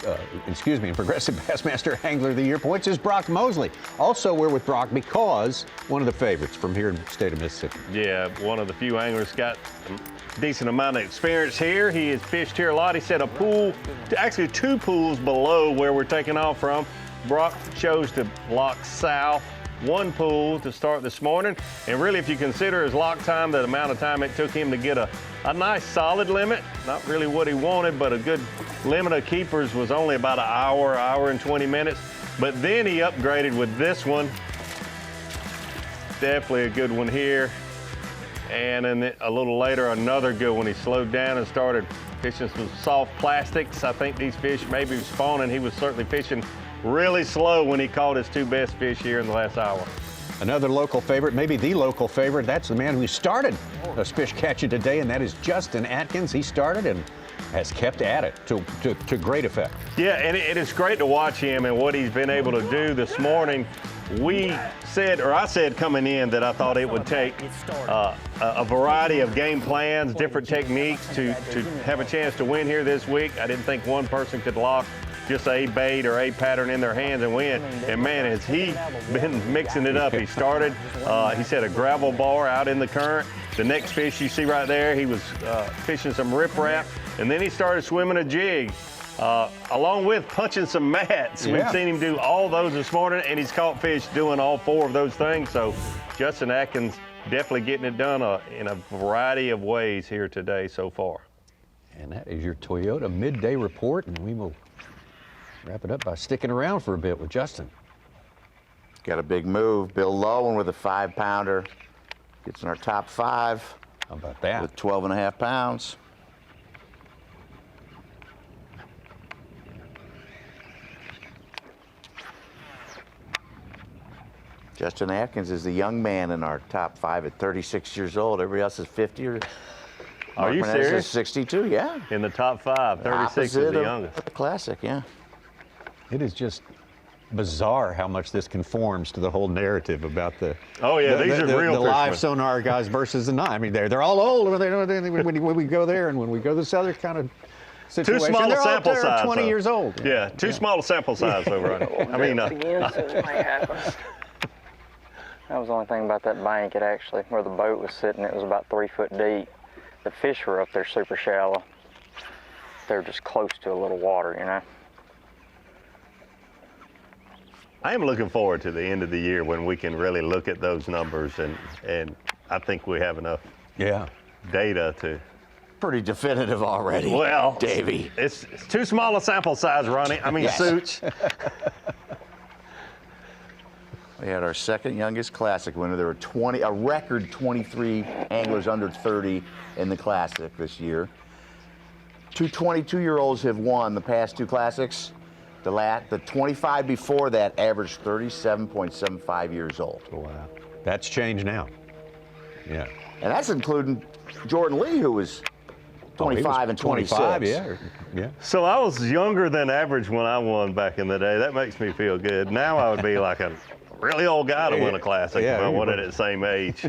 in Progressive Bassmaster Angler of the Year points is Brock Mosley. Also, we're with Brock because one of the favorites from here in the state of Mississippi. Yeah, one of the few anglers got a decent amount of experience here. He has fished here a lot. He set a pool, actually 2 pools below where we're taking off from. Brock chose to lock south, 1 pool to start this morning. And really, if you consider his lock time, the amount of time it took him to get a nice solid limit, not really what he wanted, but a good limit of keepers was only about an hour and 20 minutes. But then he upgraded with this one. Definitely a good one here. And then a little later, another good one. He slowed down and started fishing some soft plastics. I think these fish may be spawning. He was certainly fishing really slow when he caught his 2 best fish here in the last hour. Another local favorite, maybe the local favorite, that's the man who started us fish catching today, and that is Justin Atkins. He started and has kept at it to great effect. Yeah, and it is great to watch him and what he's been able to do this morning. I said coming in that I thought it would take a variety of game plans, different techniques to have a chance to win here this week. I didn't think one person could lock just a bait or a pattern in their hands and win. And man, has he been mixing it up. He started, he set a gravel bar out in the current. The next fish you see right there, he was fishing some riprap, and then he started swimming a jig. Along with punching some mats. We've seen him do all those this morning, and he's caught fish doing all 4 of those things. So Justin Atkins definitely getting it done in a variety of ways here today so far. And that is your Toyota midday report, and we will wrap it up by sticking around for a bit with Justin. Got a big move. Bill Lowen with a 5-pounder. Gets in our top 5. How about that? With 12.5 pounds. Justin Atkins is the young man in our top 5 at 36 years old. Everybody else is 50 or... Are you serious? 62, yeah. In the top 5, 36 is the youngest. The classic, yeah. It is just bizarre how much this conforms to the whole narrative about the these are real the live sonar guys versus the not. I mean, they're all old when we go there, and when we go to this other kind of situation, too small a sample size. 20 years old. Yeah, too small a sample size over on. I mean, That was the only thing about that bank. It actually, where the boat was sitting, it was about 3 foot deep. The fish were up there super shallow. They're just close to a little water, you know. I am looking forward to the end of the year when we can really look at those numbers, and I think we have enough data to. Pretty definitive already. Well, Davey. It's too small a sample size, Ronnie. I mean, Suits. We had our second youngest Classic winner. There were a record 23 anglers under 30 in the Classic this year. 2 22-year-olds have won the past 2 Classics. The 25 before that averaged 37.75 years old. Wow. That's changed now. Yeah. And that's including Jordan Lee, who was 25 and 26. 25, yeah. Yeah. So I was younger than average when I won back in the day. That makes me feel good. Now I would be like a really old guy to win a classic if I won it at the same age.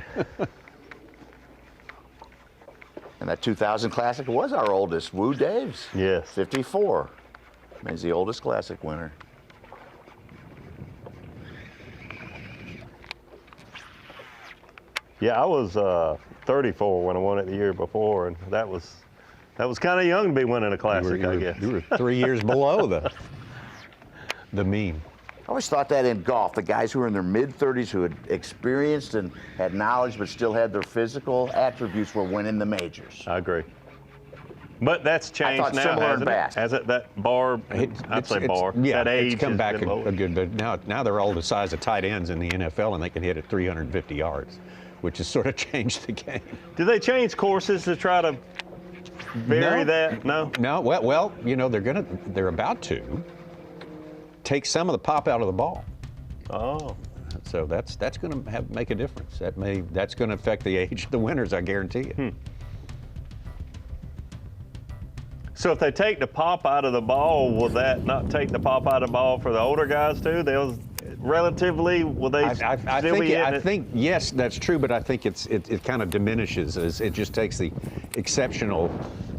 And that 2000 Classic was our oldest. Woo Dave's. Yes. 54. He's the oldest Classic winner. Yeah, I was 34 when I won it the year before, and that was kind of young to be winning a classic, I guess. You were 3 years below the mean. I always thought that in golf, the guys who were in their mid-30s who had experienced and had knowledge but still had their physical attributes were winning the majors. I agree. But that's changed now, hasn't it? Has it, that bar, I'd say bar, yeah, that age it's come back a a good bit. Now they're all the size of tight ends in the NFL, and they can hit at 350 yards, which has sort of changed the game. Do they change courses to try to vary that? No? No, well, you know, they're about to take some of the pop out of the ball. Oh. So that's going to make a difference. That's going to affect the age of the winners, I guarantee you. So if they take the pop out of the ball, will that not take the pop out of the ball for the older guys too? They'll relatively, will they still be hitting I think yes, that's true, but I think it kind of diminishes as it just takes the exceptional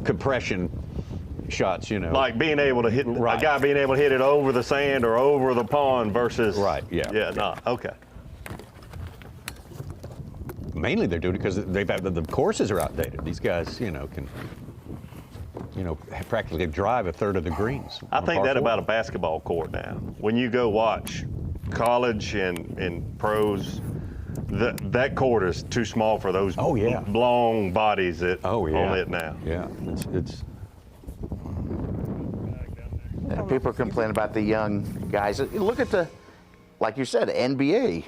compression shots, you know. Like being able to hit, a guy being able to hit it over the sand or over the pond versus. Right, yeah. Yeah, not, okay. Mainly they're doing it because the courses are outdated. These guys, you know, can, you know, practically drive a third of the greens. I think that about a basketball court now. When you go watch college and pros, that court is too small for those long bodies that on it now. Yeah, it's And people complain about the young guys. Look at like you said, NBA,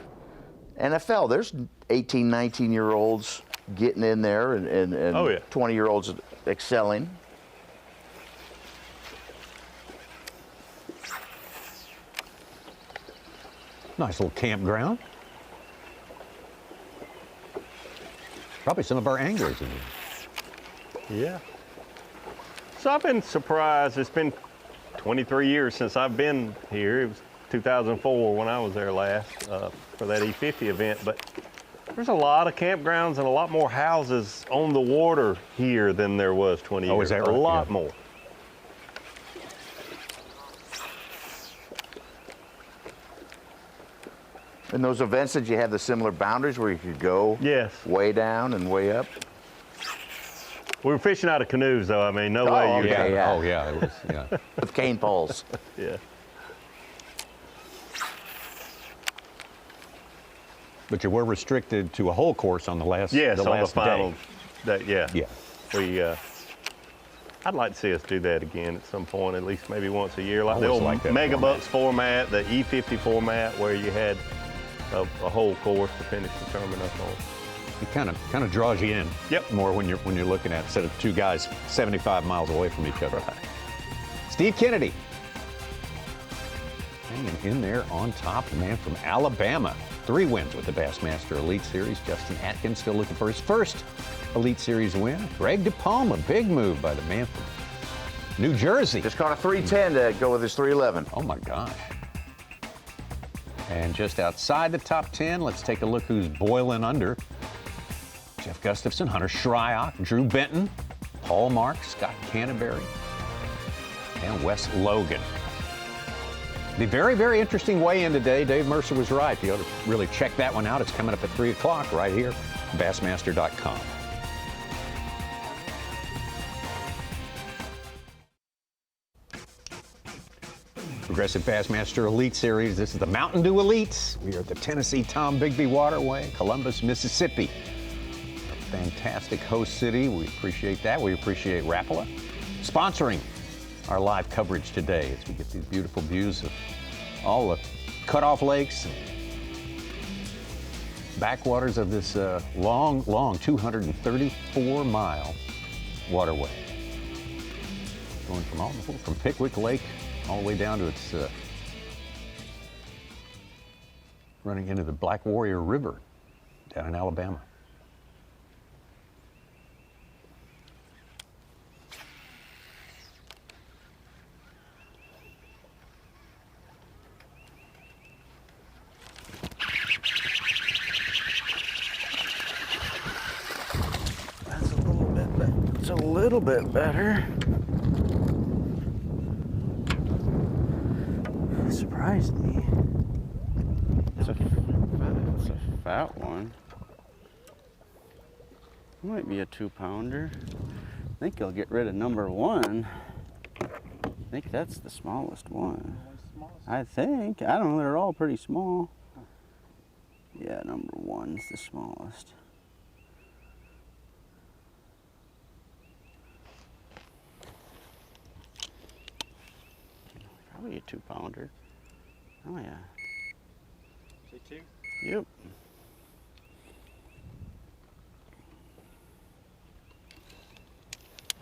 NFL. There's 18, 19-year-olds getting in there and 20-year-olds excelling. nice little campground. Probably some of our anglers in here. Yeah. So I've been surprised. It's been 23 years since I've been here. It was 2004 when I was there last for that E50 event. But there's a lot of campgrounds and a lot more houses on the water here than there was 20 years. Oh, is that right? A lot more. In those events, did you have the similar boundaries where you could go way down and way up? We were fishing out of canoes, though. I mean, no way you could. Oh, yeah. It was, With cane poles. Yeah. But you were restricted to a whole course on the last Yes, the on last the final. day. Yeah. We. I'd like to see us do that again at some point, at least maybe once a year, like the old Megabucks format, the E50 format, where you had a whole course to finish the tournament up on. It kind of draws you in. Yep. More when you're looking at it, instead of two guys 75 miles away from each other. Right. Steve Kennedy hanging in there on top, the man from Alabama. 3 wins with the Bassmaster Elite Series. Justin Atkins still looking for his first Elite Series win. Greg DePalma, big move by the man from New Jersey. Just caught a 310 to go with his 311. Oh my gosh. And just outside the top 10, let's take a look who's boiling under. Jeff Gustafson, Hunter Shryock, Drew Benton, Paul Marks, Scott Canterbury, and Wes Logan. The very, very interesting weigh-in today. Dave Mercer was right. You ought to really check that one out. It's coming up at 3 o'clock right here, Bassmaster.com. Progressive Bassmaster Elite Series. This is the Mountain Dew Elites. We are at the Tennessee-Tombigbee Waterway, Columbus, Mississippi. A fantastic host city. We appreciate that. We appreciate Rapala sponsoring our live coverage today as we get these beautiful views of all the cutoff lakes and backwaters of this long 234-mile waterway. Going from Pickwick Lake all the way down to its running into the Black Warrior River down in Alabama. a little bit better. Surprised me. It's a fat one. Might be a 2-pounder. I think he'll get rid of number 1. I think that's the smallest one. I think. I don't know, they're all pretty small. Yeah, number 1's the smallest. Probably a 2-pounder. Oh yeah. Say 2? Yep.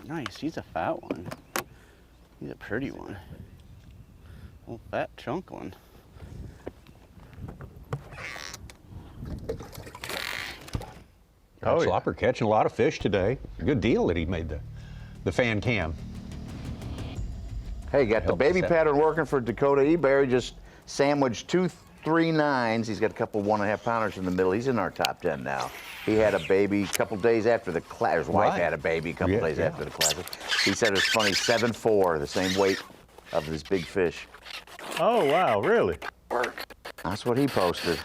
Nice, he's a fat one. He's a pretty one. Old fat chunk one. Oh, Slopper catching a lot of fish today. Good deal that he made the fan cam. Hey, got the baby pattern working for Dakota Eberry. Just sandwiched 2 3.9s. He's got a couple 1.5 pounders in the middle. He's in our top 10 now. He had a baby a couple days after the class. His wife had a baby a couple days after the classic. He said it was funny, 7'4", the same weight of this big fish. Oh, wow, really? That's what he posted.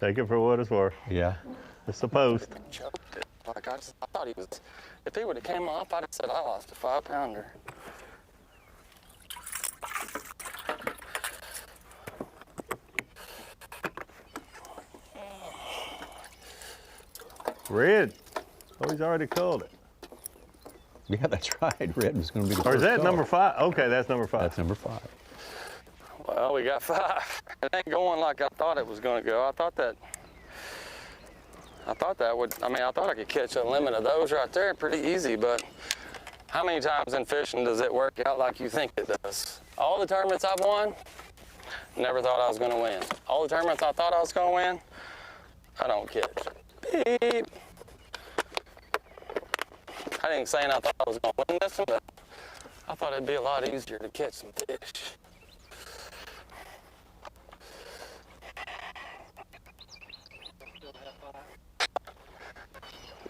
Take it for what it's worth. Yeah. It's a post. Choked it. Like I thought he was, if he would have came off, I'd have said I lost a 5-pounder. Red. Oh, he's already called it. Yeah, that's right. Red was going to be the Or first is that call. number 5? Okay, that's number 5. That's number 5. Well, we got 5. It ain't going like I thought it was going to go. I thought that would, I thought I could catch a limit of those right there pretty easy, but how many times in fishing does it work out like you think it does? All the tournaments I've won, never thought I was going to win. All the tournaments I thought I was going to win, I don't catch. Beep. I didn't say I thought I was going to win this one, but I thought it'd be a lot easier to catch some fish.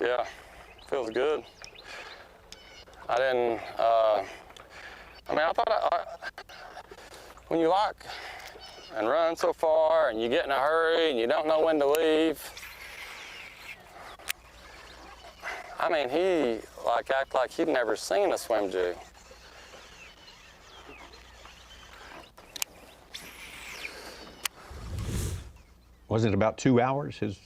Yeah, feels good. I didn't, I thought when you lock and run so far and you get in a hurry and you don't know when to leave, he act like he'd never seen a swim jig. Wasn't it about 2 hours, his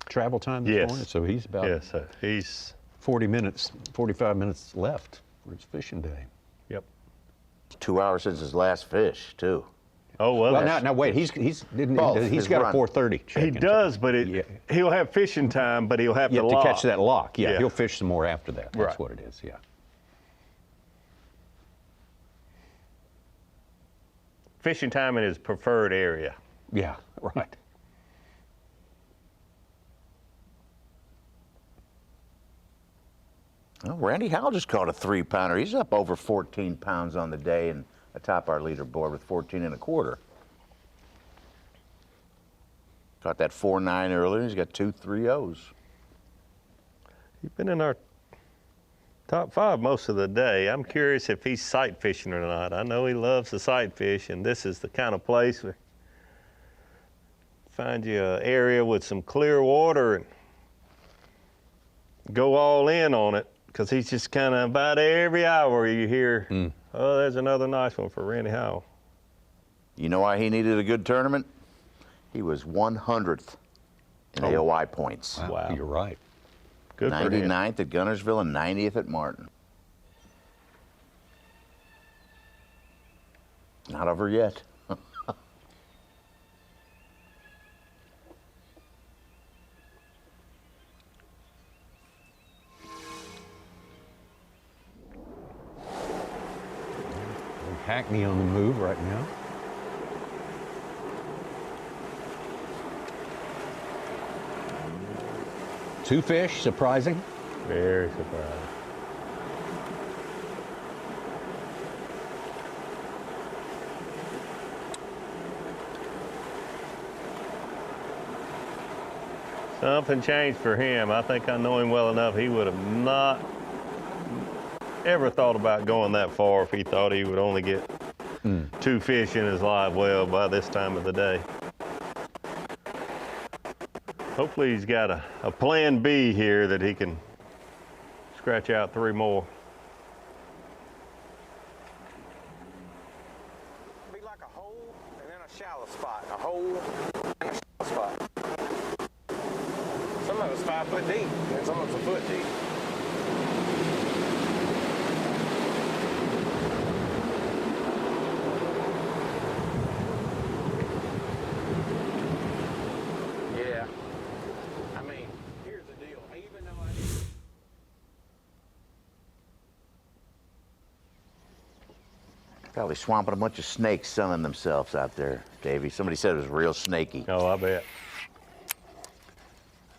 travel time this morning? So he's about he's 40 minutes, 45 minutes left for his fishing day. Yep. 2 hours since his last fish, too. Oh, well. Now wait, he's got a 4:30 check-in. He does, but he'll have fishing time, but he'll have to lock. catch that lock. Yeah, he'll fish some more after that. That's Right. what it is, yeah. Fishing time in his preferred area. Yeah, right. Well, Randy Howell just caught a 3-pounder. He's up over 14 pounds on the day and atop our leaderboard with 14 1/4. Caught that 4.9 earlier. He's got 2 3.0s. He's been in our top 5 most of the day. I'm curious if he's sight fishing or not. I know he loves to sight fish, and this is the kind of place where find you an area with some clear water and go all in on it, because he's just kind of about every hour you hear, oh, there's another nice one for Randy Howell. You know why he needed a good tournament? He was 100th in AOI points. Wow. You're right. Good for him. 99th at Gunnersville and 90th at Martin. Not over yet. Hackney on the move right now. Two fish, surprising. Very surprising. Something changed for him. I think I know him well enough. He would have not ever thought about going that far if he thought he would only get 2 fish in his live well by this time of the day. Hopefully he's got a plan B here that he can scratch out 3 more. Be like a hole and then a shallow spot. A hole and a shallow spot. Some of it's 5 foot deep, and some of it's a foot deep. Yeah. I mean, here's the deal. Even though Probably swamping a bunch of snakes sunning themselves out there, Davey. Somebody said it was real snaky. Oh, I bet.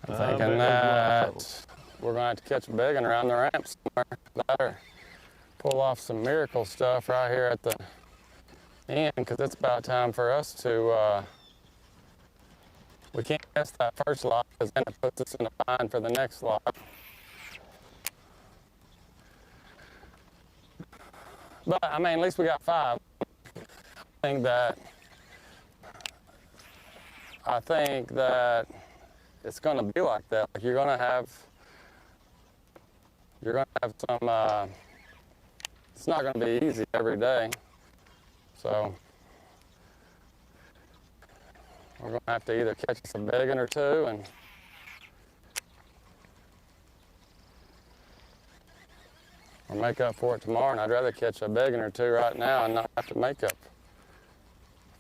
I'm thinking that we're going to have to catch a big one around the ramp somewhere. Better pull off some miracle stuff right here at the end, because it's about time for us to, we can't miss that first lock, because then it puts us in a bind for the next lock. But, I mean, at least we got 5. I think that it's going to be like that. Like you're going to have some, it's not going to be easy every day. So we're going to have to either catch us a big one or 2 and or make up for it tomorrow. And I'd rather catch a big one or 2 right now and not have to make up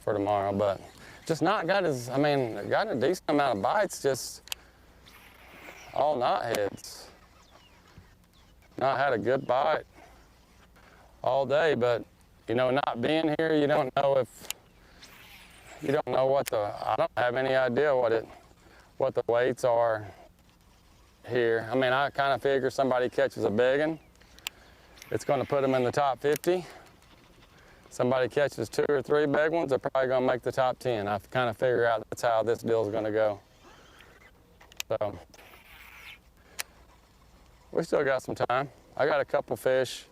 for tomorrow. But just not got as, I mean, got a decent amount of bites, just all knotheads. Not had a good bite all day, but you know, not being here, you don't know what I don't have any idea what the weights are here. I mean, I kind of figure somebody catches a big one, it's going to put them in the top 50. Somebody catches 2 or 3 big ones, they're probably going to make the top 10. I kind of figure out that's how this deal's going to go. So we still got some time. I got a couple fish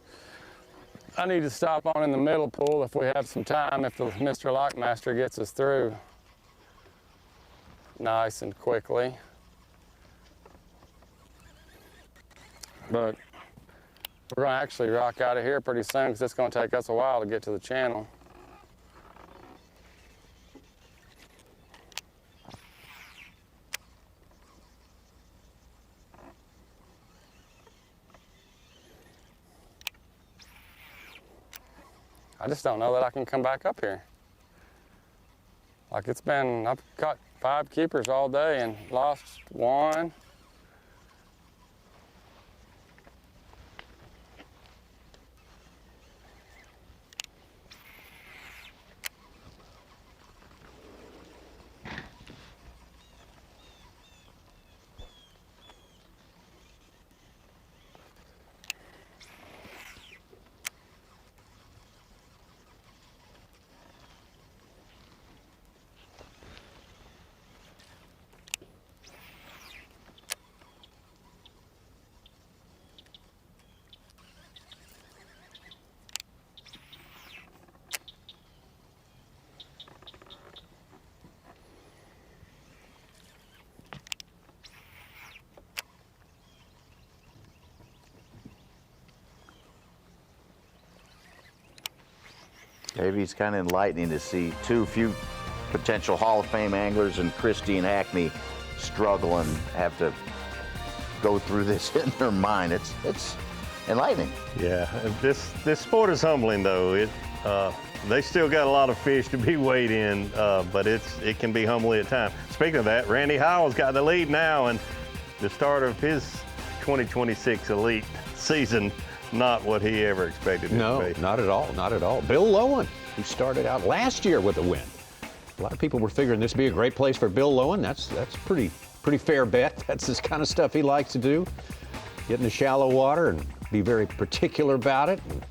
I need to stop on in the middle pool if we have some time, if the Mr. Lockmaster gets us through nice and quickly. But we're going to actually rock out of here pretty soon, because it's going to take us a while to get to the channel. I just don't know that I can come back up here. Like I've caught 5 keepers all day and lost 1. Maybe it's kind of enlightening to see few potential Hall of Fame anglers and Christy and Hackney struggle and have to go through this in their mind. It's enlightening. Yeah, this sport is humbling though. They still got a lot of fish to be weighed in, but it can be humbling at times. Speaking of that, Randy Howell's got the lead now, and the start of his 2026 Elite season, not what he ever expected it to be. No, not at all, not at all. Bill Lowen, who started out last year with a win. A lot of people were figuring this would be a great place for Bill Lowen. That's pretty fair bet. That's this kind of stuff he likes to do. Get in the shallow water and be very particular about it and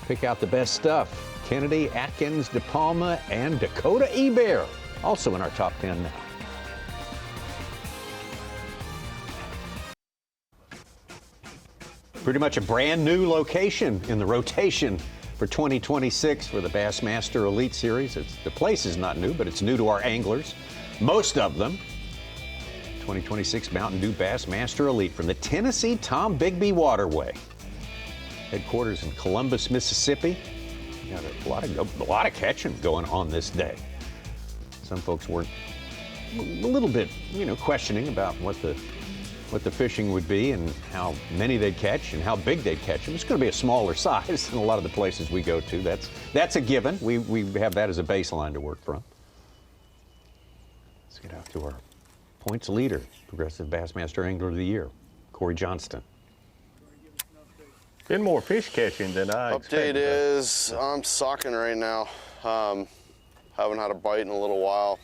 pick out the best stuff. Kennedy, Atkins, De Palma, and Dakota Ebert, also in our top 10 now. Pretty much a brand new location in the rotation for 2026 for the Bassmaster Elite Series. The place is not new, but it's new to our anglers. Most of them. 2026 Mountain Dew Bassmaster Elite from the Tennessee-Tombigbee Waterway. Headquarters in Columbus, Mississippi. Got a lot of catching going on this day. Some folks were a little bit, questioning about what the fishing would be and how many they'd catch and how big they'd catch them. It's going to be a smaller size than a lot of the places we go to. That's a given. We have that as a baseline to work from. Let's get out to our points leader, Progressive Bassmaster Angler of the Year, Corey Johnston. Been more fish catching than I expected. Update is I'm sucking right now. Haven't had a bite in a little while.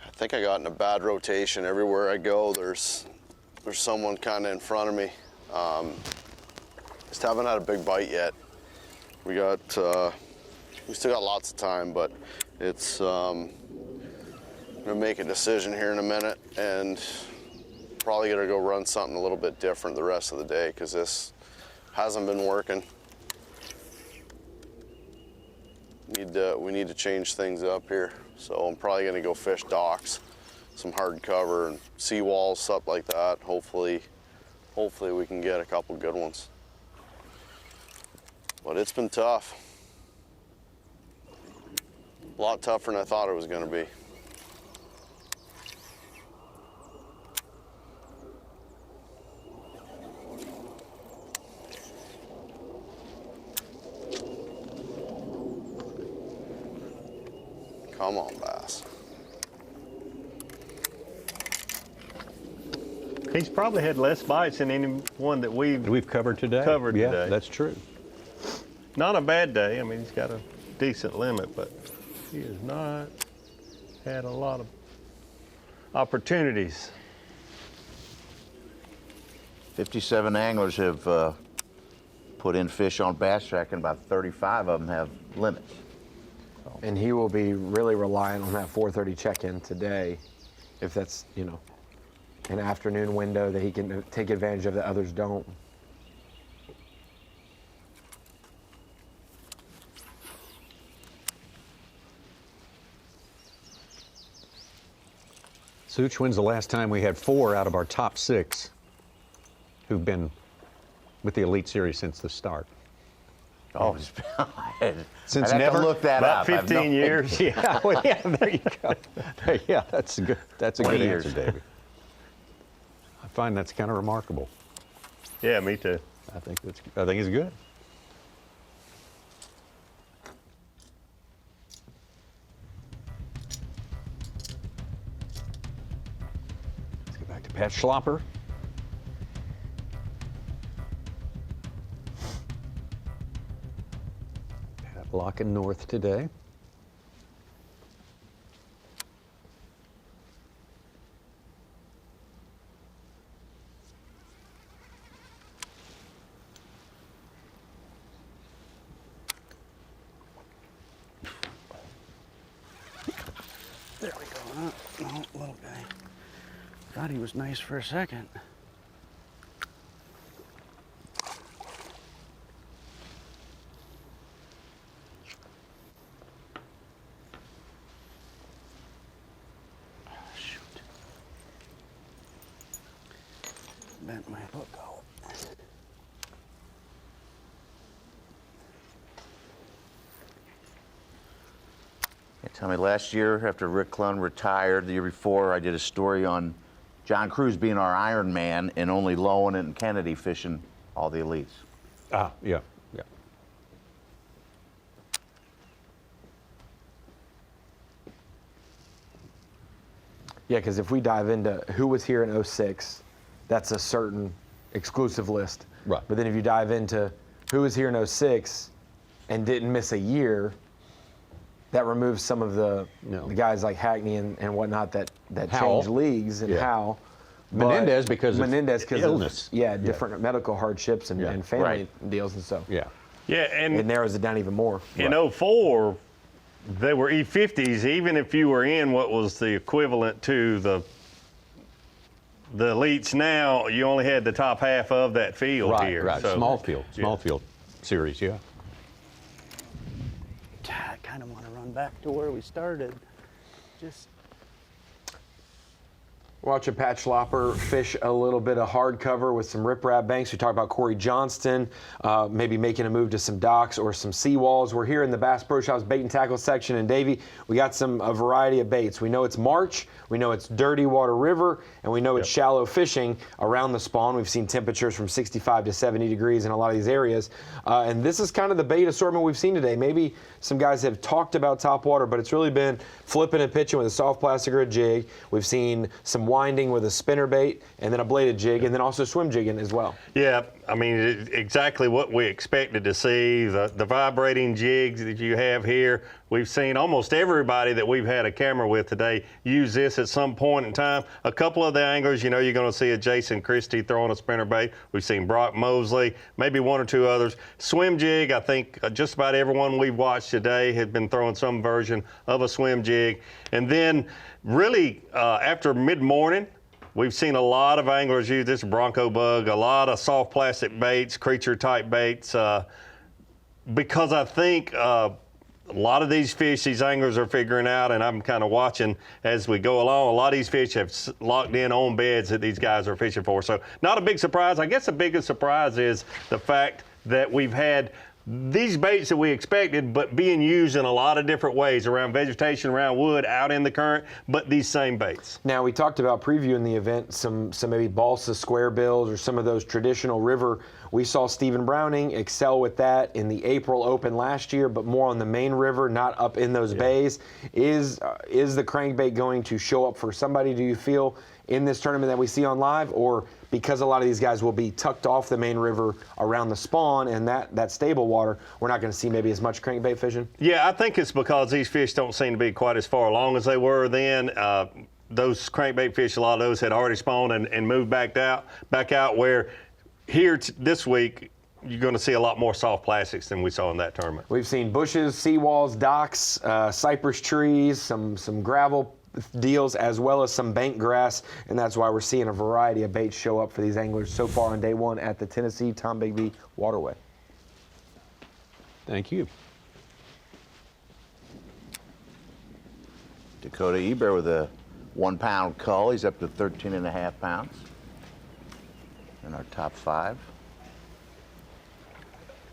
I think I got in a bad rotation. Everywhere I go, there's someone kind of in front of me. Just haven't had a big bite yet. We still got lots of time, but it's I'm gonna make a decision here in a minute and probably gonna go run something a little bit different the rest of the day because this hasn't been working. We need to change things up here. So I'm probably gonna go fish docks, some hard cover and seawalls, stuff like that. Hopefully we can get a couple good ones. But it's been tough. A lot tougher than I thought it was gonna be. Come on, Bass. He's probably had less bites than anyone that we've covered today. Yeah, that's true. Not a bad day. I mean, he's got a decent limit, but he has not had a lot of opportunities. 57 anglers have put in fish on Bass Track, and about 35 of them have limits. And he will be really relying on that 4:30 check-in today, if that's, an afternoon window that he can take advantage of that others don't. Such, when's the last time we had 4 out of our top 6 who've been with the Elite Series since the start? Oh, since I'd have never to look that about up. 15 years. Yeah, well, yeah, there you go. Yeah, that's a good 20 answer, years. David. I find that's kind of remarkable. Yeah, me too. I think it's good. Let's get back to Pat Schlopper. Locking north today. There we go. Oh, little guy. Thought he was nice for a second. Bent my hook out. Tell me, last year after Rick Clun retired, the year before, I did a story on John Cruz being our Iron Man and only Lowen and Kennedy fishing all the elites. Yeah. Yeah, because if we dive into who was here in 06, that's a certain exclusive list. Right. But then if you dive into who was here in 06 and didn't miss a year, that removes some of the guys like Hackney and whatnot that changed leagues and how. Menendez because of illness. Different medical hardships and family deals and stuff. Yeah, and it narrows it down even more. In 04, they were E50s, even if you were in what was the equivalent to the the elites now, you only had the top half of that field here. Right, So, small field series, yeah. I kind of want to run back to where we started. Just Watching Pat Schlopper fish a little bit of hard cover with some riprap banks. We talked about Corey Johnston, maybe making a move to some docks or some seawalls. We're here in the Bass Pro Shops bait and tackle section, and Davey, we got a variety of baits. We know it's March, we know it's dirty water river, and we know it's shallow fishing around the spawn. We've seen temperatures from 65 to 70 degrees in a lot of these areas, and this is kind of the bait assortment we've seen today. Maybe some guys have talked about top water, but it's really been flipping and pitching with a soft plastic or a jig. We've seen some winding with a spinner bait and then a bladed jig and then also swim jigging as well. Yeah, I mean, exactly what we expected to see. The vibrating jigs that you have here, we've seen almost everybody that we've had a camera with today use this at some point in time. A couple of the anglers, you know, you're going to see a Jason Christie throwing a spinner bait. We've seen Brock Mosley, maybe one or two others. Swim jig, I think just about everyone we've watched today had been throwing some version of a swim jig. And then really after mid-morning, we've seen a lot of anglers use this Bronco bug, a lot of soft plastic baits, creature type baits, because I think a lot of these fish, these anglers are figuring out, and I'm kind of watching as we go along, a lot of these fish have locked in on beds that these guys are fishing for. So not a big surprise. I guess the biggest surprise is the fact that we've had these baits that we expected, but being used in a lot of different ways around vegetation, around wood, out in the current, but these same baits. Now, we talked about previewing the event, some maybe balsa square bills or some of those traditional river. We saw Stephen Browning excel with that in the April Open last year, but more on the main river, not up in those bays. Is the crankbait going to show up for somebody, do you feel, in this tournament that we see on live, or because a lot of these guys will be tucked off the main river around the spawn and that stable water, we're not going to see maybe as much crankbait fishing? Yeah, I think it's because these fish don't seem to be quite as far along as they were then. Those crankbait fish, a lot of those had already spawned and moved back out, where here this week, you're going to see a lot more soft plastics than we saw in that tournament. We've seen bushes, seawalls, docks, cypress trees, some gravel deals, as well as some bank grass, and that's why we're seeing a variety of baits show up for these anglers so far on day one at the Tennessee-Tombigbee Waterway. Thank you. Dakota Eber with a 1 pound cull. He's up to 13.5 pounds in our top 5.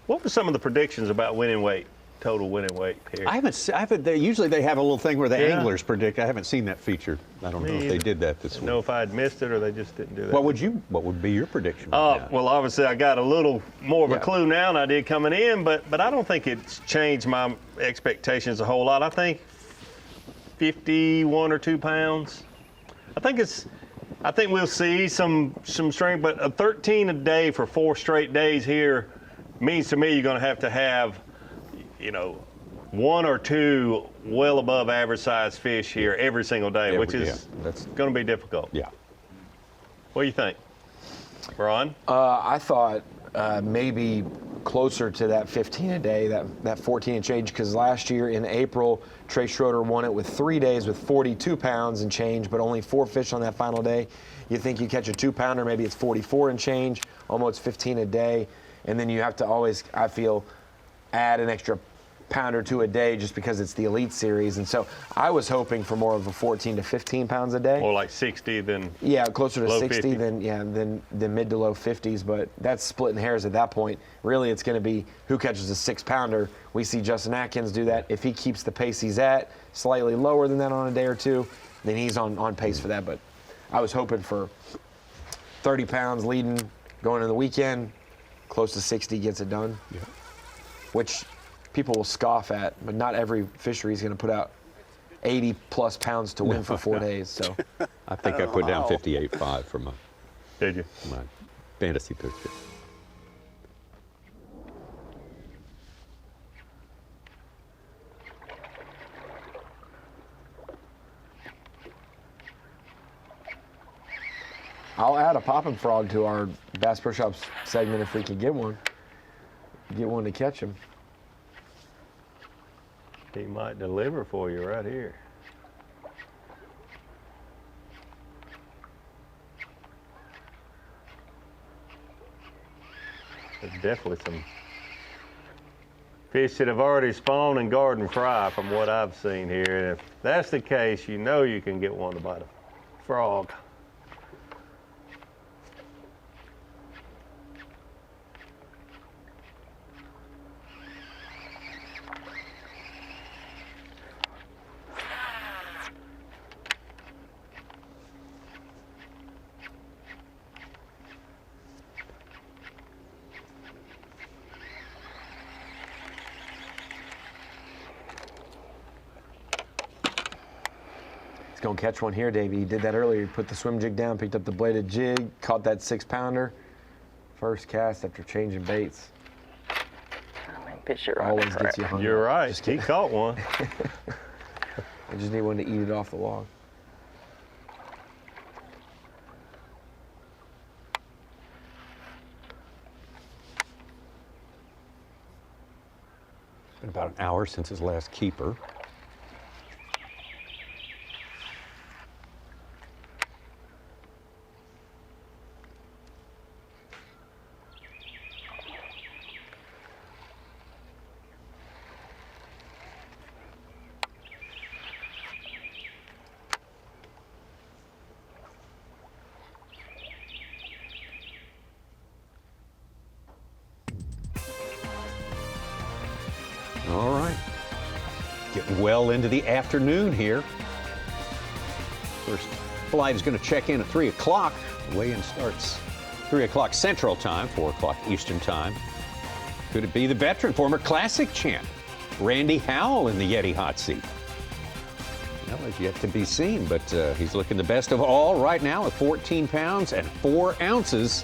What were some of the predictions about winning weight? Total winning weight here. I haven't. Usually they have a little thing where the anglers predict. I haven't seen that feature. I don't know if they did that this week. I don't know if I'd missed it or they just didn't do that. What would be your prediction? Well, obviously I got a little more of a clue now than I did coming in, but I don't think it's changed my expectations a whole lot. I think 51 or 2 pounds. I think we'll see some strength, but a 13 a day for 4 straight days here means to me you're going to have, you know, 1 or 2 well above average size fish here every single day, which is that's going to be difficult. Yeah. What do you think, Ron? I thought maybe closer to that 15 a day, that 14 and change, because last year in April, Trey Schroeder won it with 3 days with 42 pounds and change, but only 4 fish on that final day. You think you catch a 2-pounder, maybe it's 44 and change, almost 15 a day, and then you have to always, I feel, add an extra pound or 2 a day just because it's the Elite Series. And so I was hoping for more of a 14 to 15 pounds a day. More like 60 than closer to 60 50. than mid to low 50s, but that's splitting hairs at that point. Really, it's going to be who catches a 6-pounder. We see Justin Atkins do that. If he keeps the pace he's at, slightly lower than that on a day or two, then he's on pace for that. But I was hoping for 30 pounds leading going into the weekend, close to 60 gets it done. Yeah. Which people will scoff at, but not every fishery is going to put out 80-plus pounds to win for 4 days. So I think I put down 58.5 for my fantasy picture. I'll add a popping frog to our Bass Pro Shops segment if we can get one. Get one to catch him. He might deliver for you right here. There's definitely some fish that have already spawned in garden fry from what I've seen here. And if that's the case, you know you can get one to bite a frog. He's gonna catch one here, Davey. He did that earlier. He put the swim jig down, picked up the bladed jig, caught that 6-pounder. First cast after changing baits. Fish it right. Always gets you hungry. You're right. He caught one. I just need one to eat it off the log. It's been about an hour since his last keeper. All right, getting well into the afternoon here. First flight is going to check in at 3 o'clock. The weigh-in starts 3 o'clock Central Time, 4 o'clock Eastern Time. Could it be the veteran, former Classic champ, Randy Howell in the Yeti hot seat? Well, it's yet to be seen, but he's looking the best of all right now at 14 pounds and 4 ounces.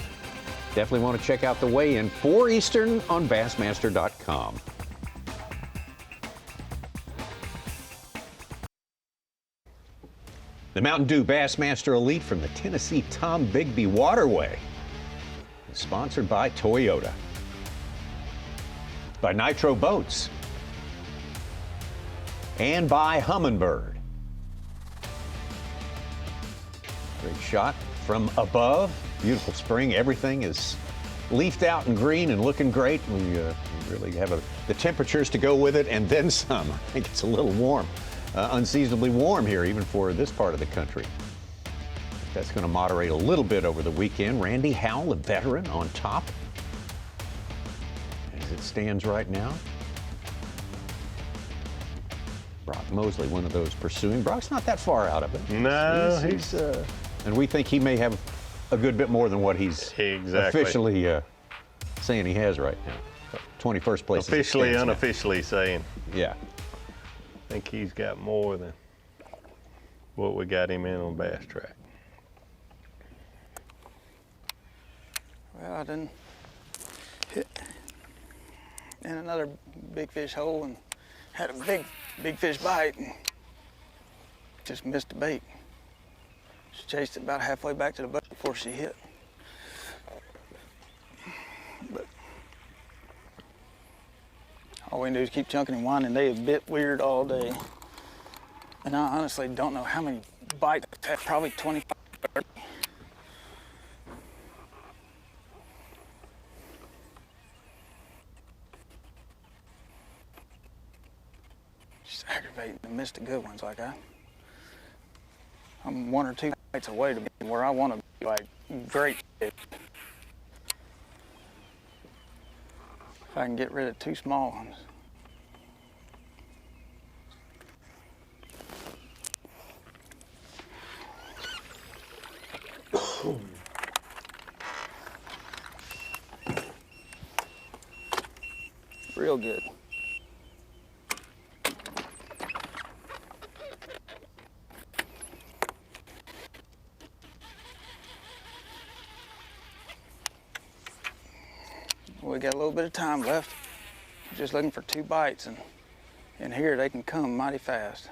Definitely want to check out the weigh-in, 4 Eastern on Bassmaster.com. The Mountain Dew Bassmaster Elite from the Tennessee-Tombigbee Waterway is sponsored by Toyota, by Nitro Boats, and by Humminbird. Great shot from above. Beautiful spring. Everything is leafed out and green and looking great. We really have the temperatures to go with it and then some. I think it's a little warm. Unseasonably warm here, even for this part of the country. That's going to moderate a little bit over the weekend. Randy Howell, a veteran, on top as it stands right now. Brock Mosley, one of those pursuing. Brock's not that far out of it. No, he's and we think he may have a good bit more than what he's officially saying he has right now. 21st place. Officially, unofficially saying. Yeah. I think he's got more than what we got him in on Bass Track. Well, I done hit in another big fish hole and had a big fish bite and just missed the bait. She chased it about halfway back to the boat before she hit. But all we can do is keep chunking and winding. They have bit weird all day. And I honestly don't know how many bites. I've had probably 25, 30. Just aggravating to miss the good ones like I'm 1 or 2 bites away to be where I want to be, like great fish. If I can get rid of 2 small ones. Real good. We got a little bit of time left. Just looking for 2 bites, and here they can come mighty fast.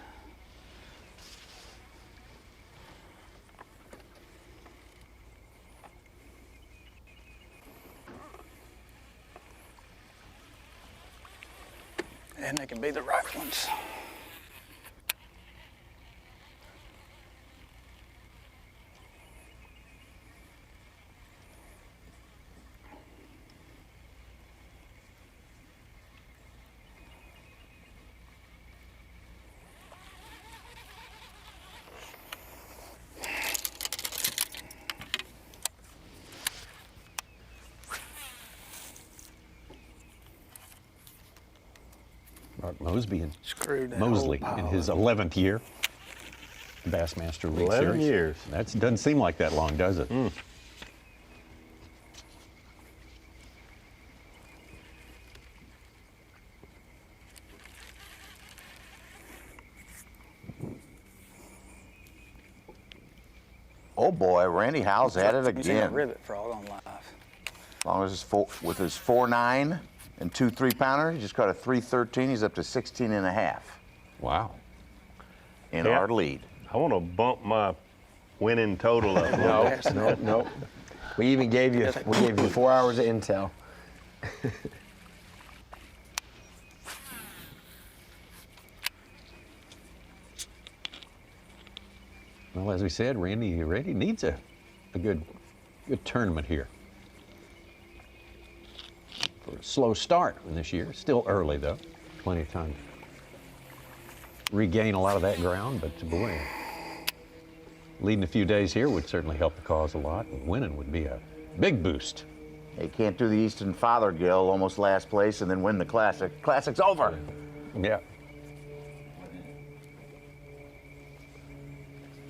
And they can be the right ones. Mark Mosby and Screwed that Mosley whole in pile his up. 11th year. Bassmaster League 11 Series. years. That doesn't seem like that long, does it? Oh boy, Randy Howell's at it He's in a again. rivet frog on live. As long as it's with his 4.9 and 2 3-pounder, he just caught a 3.13. He's up to 16 and a half. Wow. In Yeah. our lead. I want to bump my winning total up. No. We gave you 4 hours of intel. Well, as we said, Randy needs a good tournament here. For a slow start in this year. Still early, though. Plenty of time to regain a lot of that ground, but boy, leading a few days here would certainly help the cause a lot, and winning would be a big boost. He can't do the Easton Fothergill, almost last place, and then win the Classic. Classic's over. Yeah.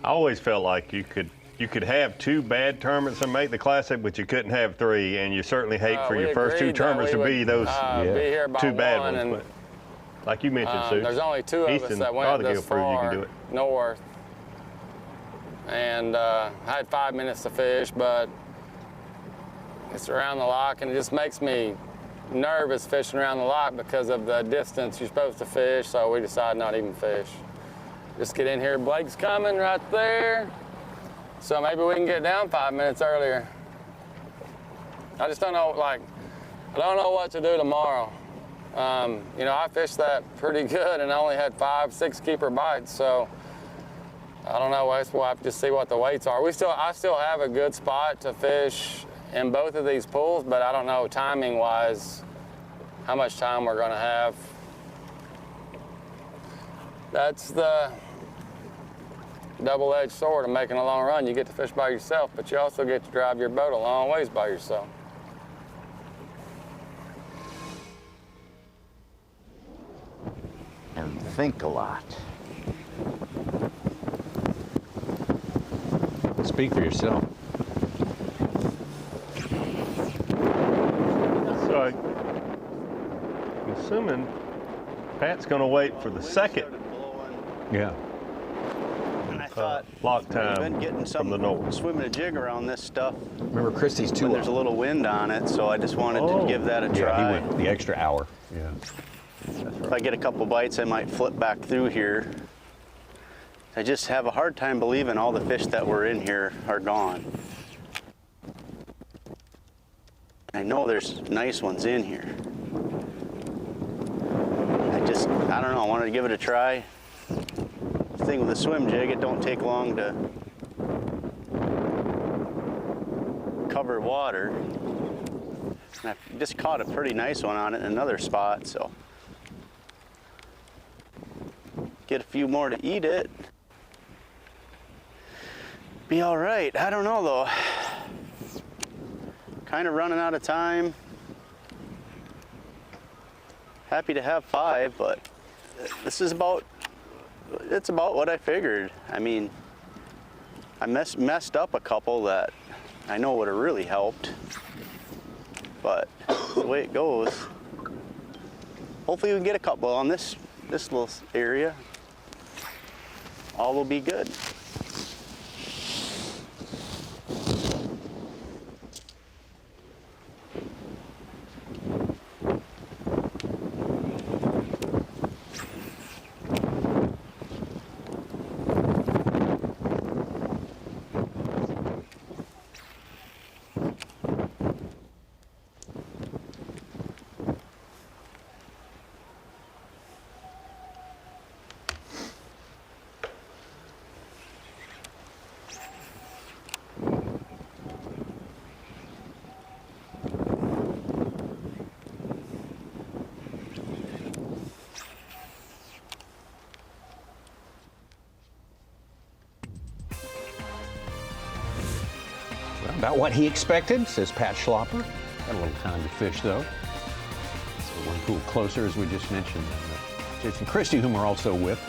I always felt like you could have 2 bad tournaments and make the Classic, but you couldn't have 3, and you certainly hate for your first 2 tournaments to be those be here by 2 bad one, ones. and, But like you mentioned, Sue, there's only 2 of us Easton that went Fothergill this proved you far can do it. north. And I had 5 minutes to fish, but it's around the lock, and it just makes me nervous fishing around the lock because of the distance you're supposed to fish, so we decided not even fish. Just get in here. Blake's coming right there. So maybe we can get down 5 minutes earlier. I just don't know, I don't know what to do tomorrow. I fished that pretty good and I only had 5, 6 keeper bites, so I don't know. We'll have to just see what the weights are. I still have a good spot to fish in both of these pools, but I don't know timing-wise how much time we're gonna have. That's the double-edged sword of making a long run. You get to fish by yourself, but you also get to drive your boat a long ways by yourself. And think a lot. Speak for yourself. So I'm assuming Pat's going to wait for the second. Yeah. And I thought lock we've time been getting from the north. swimming a jig around this stuff. Remember Christie's When 2 there's a little wind on it, so I just wanted to give that a try. Yeah, he went the extra hour. Yeah. If I get a couple bites, I might flip back through here. I just have a hard time believing all the fish that were in here are gone. I know there's nice ones in here. I don't know, I wanted to give it a try. The thing with a swim jig, it don't take long to cover water. And I just caught a pretty nice one on it in another spot, so. Get a few more to eat it. Be all right. I don't know though. Kind of running out of time. Happy to have 5, but this is it's about what I figured. I mean, I messed up a couple that I know would have really helped, but the way it goes. Hopefully we can get a couple on this little area. All will be good. About what he expected, says Pat Schlopper. Got a little time to fish, though. So one pool closer, as we just mentioned. Jason Christie, whom we're also with.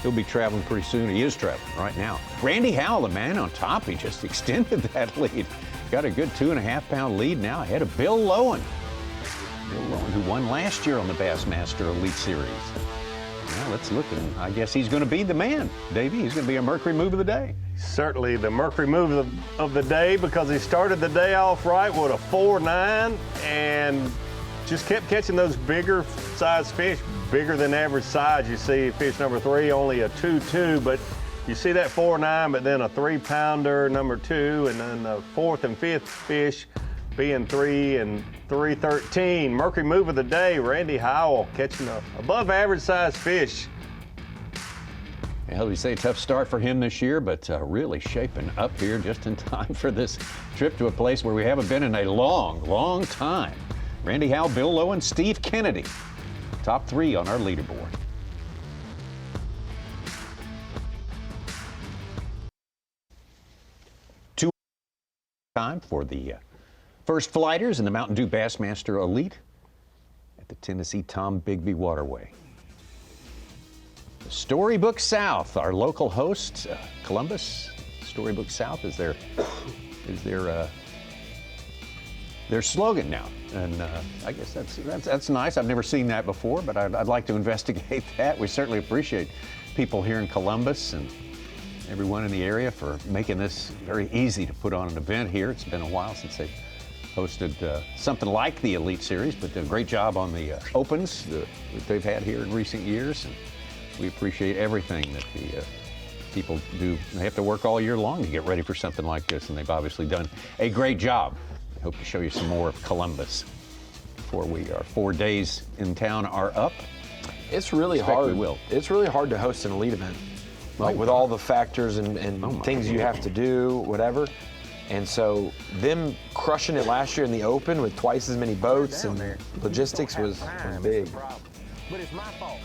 He'll be traveling pretty soon. He is traveling right now. Randy Howell, the man on top, he just extended that lead. Got a good 2.5-pound lead now ahead of Bill Lowen. Bill Lowen, who won last year on the Bassmaster Elite Series. Now let's look, and I guess he's going to be the man, Davey. He's going to be a Mercury move of the day. Certainly the Mercury move of the day, because he started the day off right with a 4.9 and just kept catching those bigger size fish, bigger than average size. You see fish number 3, only a 2.2, but you see that 4.9, but then a 3-pounder, number 2, and then the 4th and 5th fish being 3 and 3.13. Mercury move of the day, Randy Howell catching a above average size fish. Well, we say tough start for him this year, but really shaping up here just in time for this trip to a place where we haven't been in a long, long time. Randy Howell, Bill Lowen, Steve Kennedy, top 3 on our leaderboard. Time for the first flighters in the Mountain Dew Bassmaster Elite at the Tennessee-Tombigbee Waterway. The Storybook South, our local host, Columbus. Storybook South is their slogan now, and I guess that's nice. I've never seen that before, but I'd like to investigate that. We certainly appreciate people here in Columbus and everyone in the area for making this very easy to put on an event here. It's been a while since they've hosted something like the Elite Series, but did a great job on the Opens that they've had here in recent years. And we appreciate everything that the people do. They have to work all year long to get ready for something like this, and they've obviously done a great job. I hope to show you some more of Columbus before our 4 days in town are up. It's really hard. We will. It's really hard to host an elite event, like with all the factors and things you have to do, whatever. And so them crushing it last year in the Open with twice as many boats and logistics was big. But it's my fault.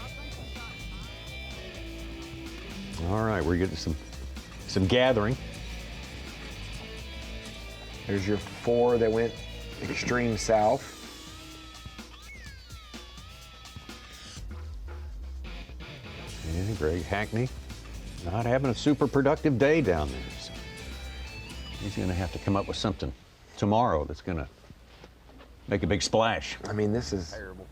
All right, we're getting some gathering. There's your 4 that went extreme south. And Greg Hackney not having a super productive day down there. So he's going to have to come up with something tomorrow that's going to make a big splash. I mean, this is terrible.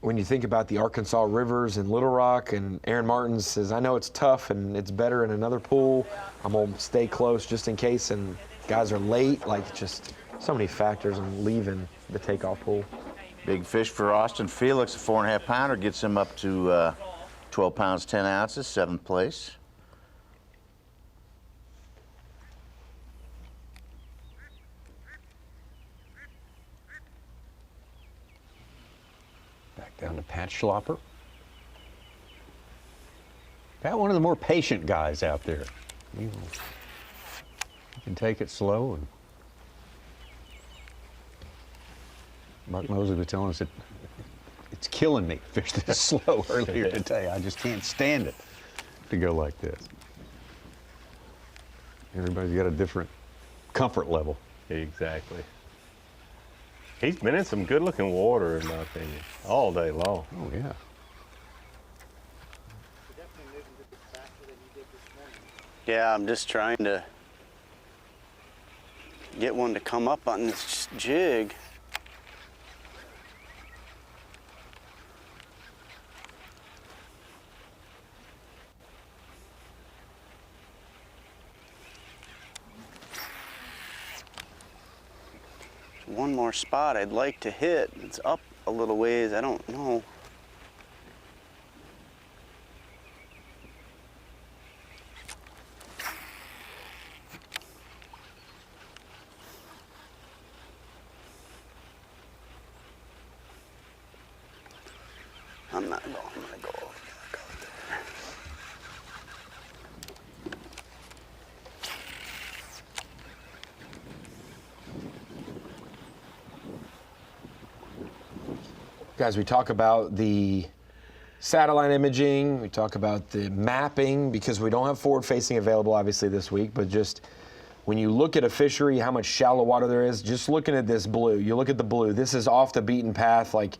When you think about the Arkansas rivers and Little Rock, and Aaron Martin says, I know it's tough and it's better in another pool. I'm going to stay close just in case, and guys are late. Like, just so many factors in leaving the takeoff pool. Big fish for Austin Felix, a 4.5-pounder, gets him up to 12 pounds, 10 ounces, 7th place. Back down to Pat Schlopper. Pat, one of the more patient guys out there. You can take it slow. And Mark Mosley was telling us that it's killing me to fish this slow earlier today. I just can't stand it to go like this. Everybody's got a different comfort level. Exactly. He's been in some good-looking water, in my opinion, all day long. Oh, yeah. Yeah, I'm just trying to get one to come up on this jig. One more spot I'd like to hit. It's up a little ways, I don't know. I'm not going, I'm gonna go over there. Guys, we talk about the satellite imaging, we talk about the mapping, because we don't have forward-facing available, obviously, this week, but just when you look at a fishery, how much shallow water there is, just looking at this blue, you look at the blue, this is off the beaten path. Like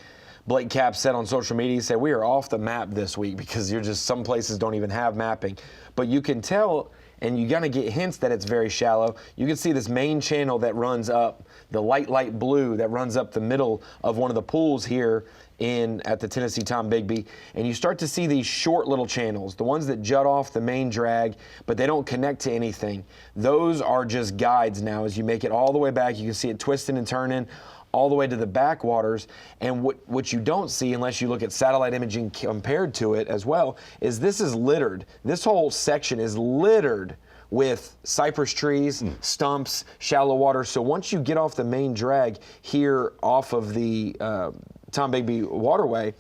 Blake Cap said on social media, he said, we are off the map this week because you're just, some places don't even have mapping. But you can tell, and you're going to get hints that it's very shallow. You can see this main channel that runs up, the light blue that runs up the middle of one of the pools here at the Tennessee-Tombigbee, and you start to see these short little channels, the ones that jut off the main drag, but they don't connect to anything. Those are just guides now. As you make it all the way back, you can see it twisting and turning all the way to the backwaters. And what you don't see, unless you look at satellite imaging compared to it as well, is this is littered. This whole section is littered with cypress trees, stumps, shallow water. So once you get off the main drag here off of the Tombigbee Waterway,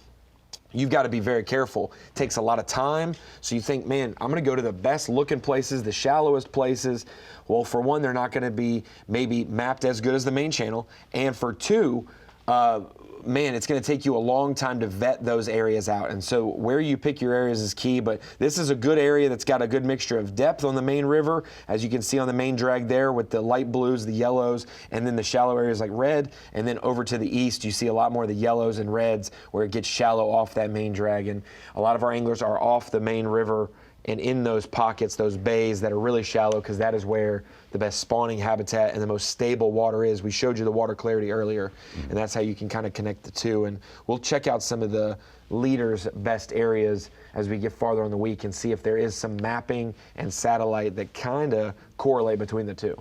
you've got to be very careful. It takes a lot of time. So you think, man, I'm going to go to the best looking places, the shallowest places. Well, for one, they're not going to be maybe mapped as good as the main channel. And for two, man, it's going to take you a long time to vet those areas out. And so where you pick your areas is key, but this is a good area that's got a good mixture of depth on the main river, as you can see on the main drag there with the light blues, the yellows, and then the shallow areas like red. And then over to the east, you see a lot more of the yellows and reds where it gets shallow off that main drag. And a lot of our anglers are off the main river and in those pockets, those bays that are really shallow, because that is where the best spawning habitat and the most stable water is. We showed you the water clarity earlier, and that's how you can kind of connect the two. And we'll check out some of the leaders' best areas as we get farther on the week and see if there is some mapping and satellite that kind of correlate between the two.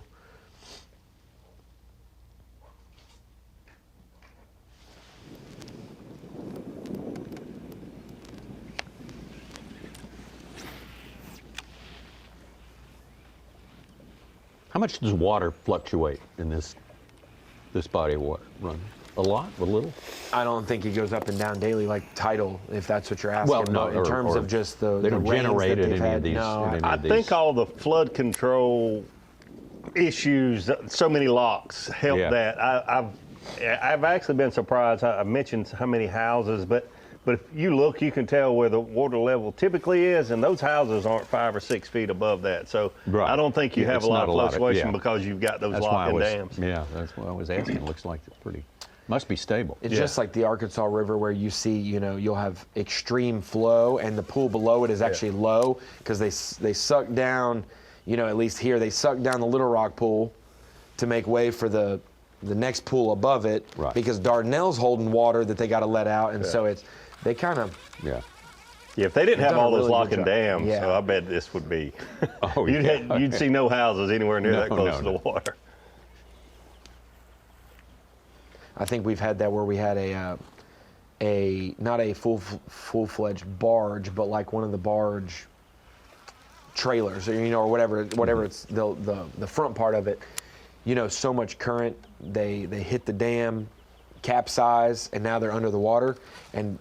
How much does water fluctuate in this body of water run? A lot? A little? I don't think it goes up and down daily like tidal, if that's what you're asking. Well, no, in terms of just the they don't generate that any of these. No, I think all the flood control issues, so many locks help that. I've actually been surprised. I mentioned how many houses, but if you look, you can tell where the water level typically is, and those houses aren't 5 or 6 feet above that. So I don't think you have a lot of fluctuation because you've got those locking dams. Yeah, that's what I was asking. It looks like it's pretty, must be stable. It's just like the Arkansas River, where you see, you'll have extreme flow, and the pool below it is actually low because they suck down, at least here, they suck down the Little Rock pool to make way for the next pool above it, because Dardanelle's holding water that they got to let out, and so they kind of if they didn't have all those locking dams, so I bet this would be. You'd see no houses anywhere near that close to the water. I think we've had that where we had not a full-fledged barge, but like one of the barge trailers, or whatever it's the front part of it. So much current, they hit the dam, capsize, and now they're under the water. And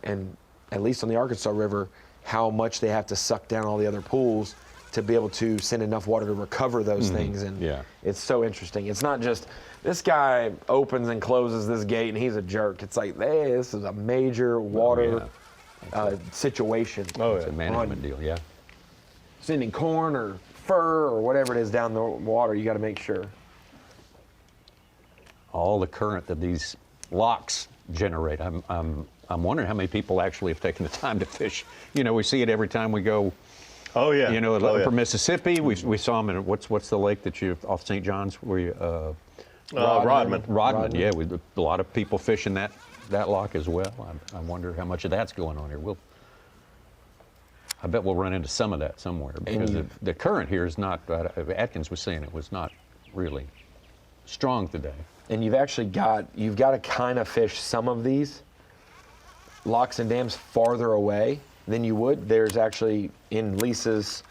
at least on the Arkansas River, how much they have to suck down all the other pools to be able to send enough water to recover those things. And it's so interesting. It's not just this guy opens and closes this gate and he's a jerk. It's like, hey, this is a major water situation. It's a management deal, Sending corn or fur or whatever it is down the water, you got to make sure. All the current that these locks generate. I'm wondering how many people actually have taken the time to fish. We see it every time we go. Oh yeah. From Mississippi, we saw them in what's the lake that you off St. John's where you Rodman. Rodman. Yeah, a lot of people fishing that lock as well. I wonder how much of that's going on here. I bet we'll run into some of that somewhere because the current here is not. Atkins was saying it was not really strong today. And you've got to kind of fish some of these locks and dams farther away than you would. There's actually in Lisa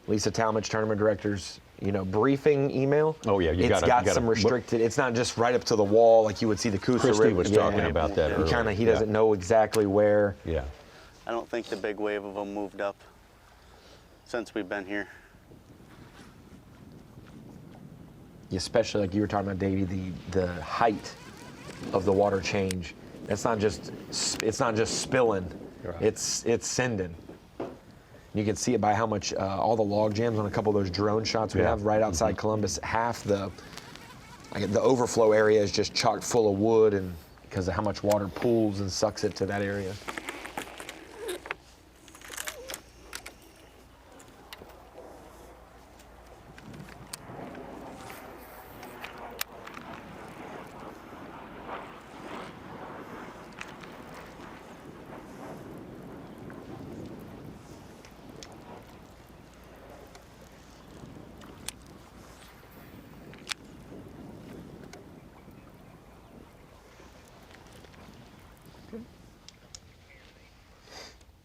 Talmadge, tournament director's, briefing email. Oh yeah, it's got some restricted. It's not just right up to the wall like you would see the Coosa River. Christy was talking about that earlier. He doesn't know exactly where. Yeah. I don't think the big wave of them moved up since we've been here. Especially like you were talking about, Davey, the height of the water change. It's not just spilling. It's sending. You can see it by how much all the log jams on a couple of those drone shots we have right outside Columbus. Half the overflow area is just chock full of wood, and because of how much water pools and sucks it to that area.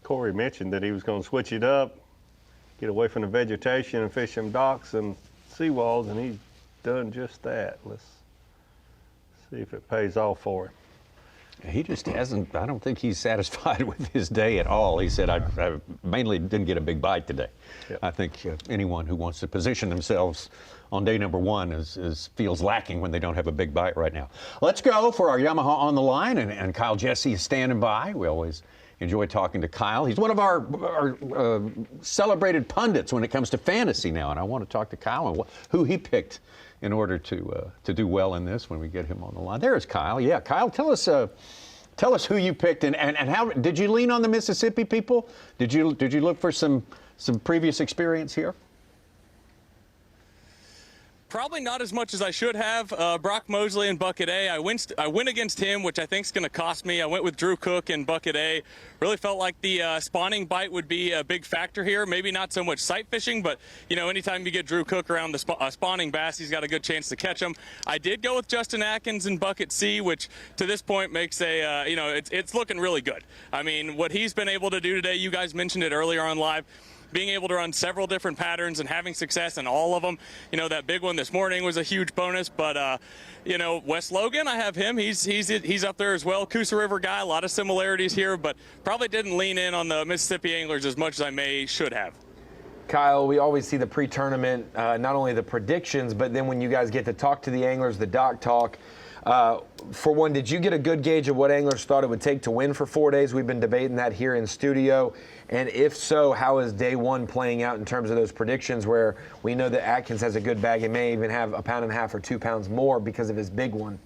Corey mentioned that he was going to switch it up, get away from the vegetation and fish some docks and seawalls, and he's done just that. Let's see if it pays off for him. He just hasn't, I don't think he's satisfied with his day at all. He said, I mainly didn't get a big bite today. Yep. I think anyone who wants to position themselves on day number one feels lacking when they don't have a big bite right now. Let's go for our Yamaha on the line, and Kyle Jesse is standing by. We always enjoy talking to Kyle. He's one of our celebrated pundits when it comes to fantasy now, and I want to talk to Kyle and who he picked in order to do well in this when we get him on the line. There's Kyle. Yeah, Kyle, tell us who you picked and how did you lean on the Mississippi people? Did you look for some previous experience here? Probably not as much as I should have. Brock Mosley in Bucket A. I went against him, which I think is going to cost me. I went with Drew Cook in Bucket A. Really felt like the spawning bite would be a big factor here. Maybe not so much sight fishing, but anytime you get Drew Cook around the spawning bass, he's got a good chance to catch them. I did go with Justin Atkins in Bucket C, which to this point makes it's looking really good. I mean, what he's been able to do today, you guys mentioned it earlier on live, being able to run several different patterns and having success in all of them. That big one this morning was a huge bonus, but Wes Logan, I have him. He's up there as well. Coosa River guy, a lot of similarities here, but probably didn't lean in on the Mississippi anglers as much as I should have. Kyle, we always see the pre-tournament, not only the predictions, but then when you guys get to talk to the anglers, the dock talk. For one, did you get a good gauge of what anglers thought it would take to win for 4 days? We've been debating that here in studio. And if so, how is day one playing out in terms of those predictions where we know that Atkins has a good bag and may even have 1.5 pounds or 2 pounds more because of his big one?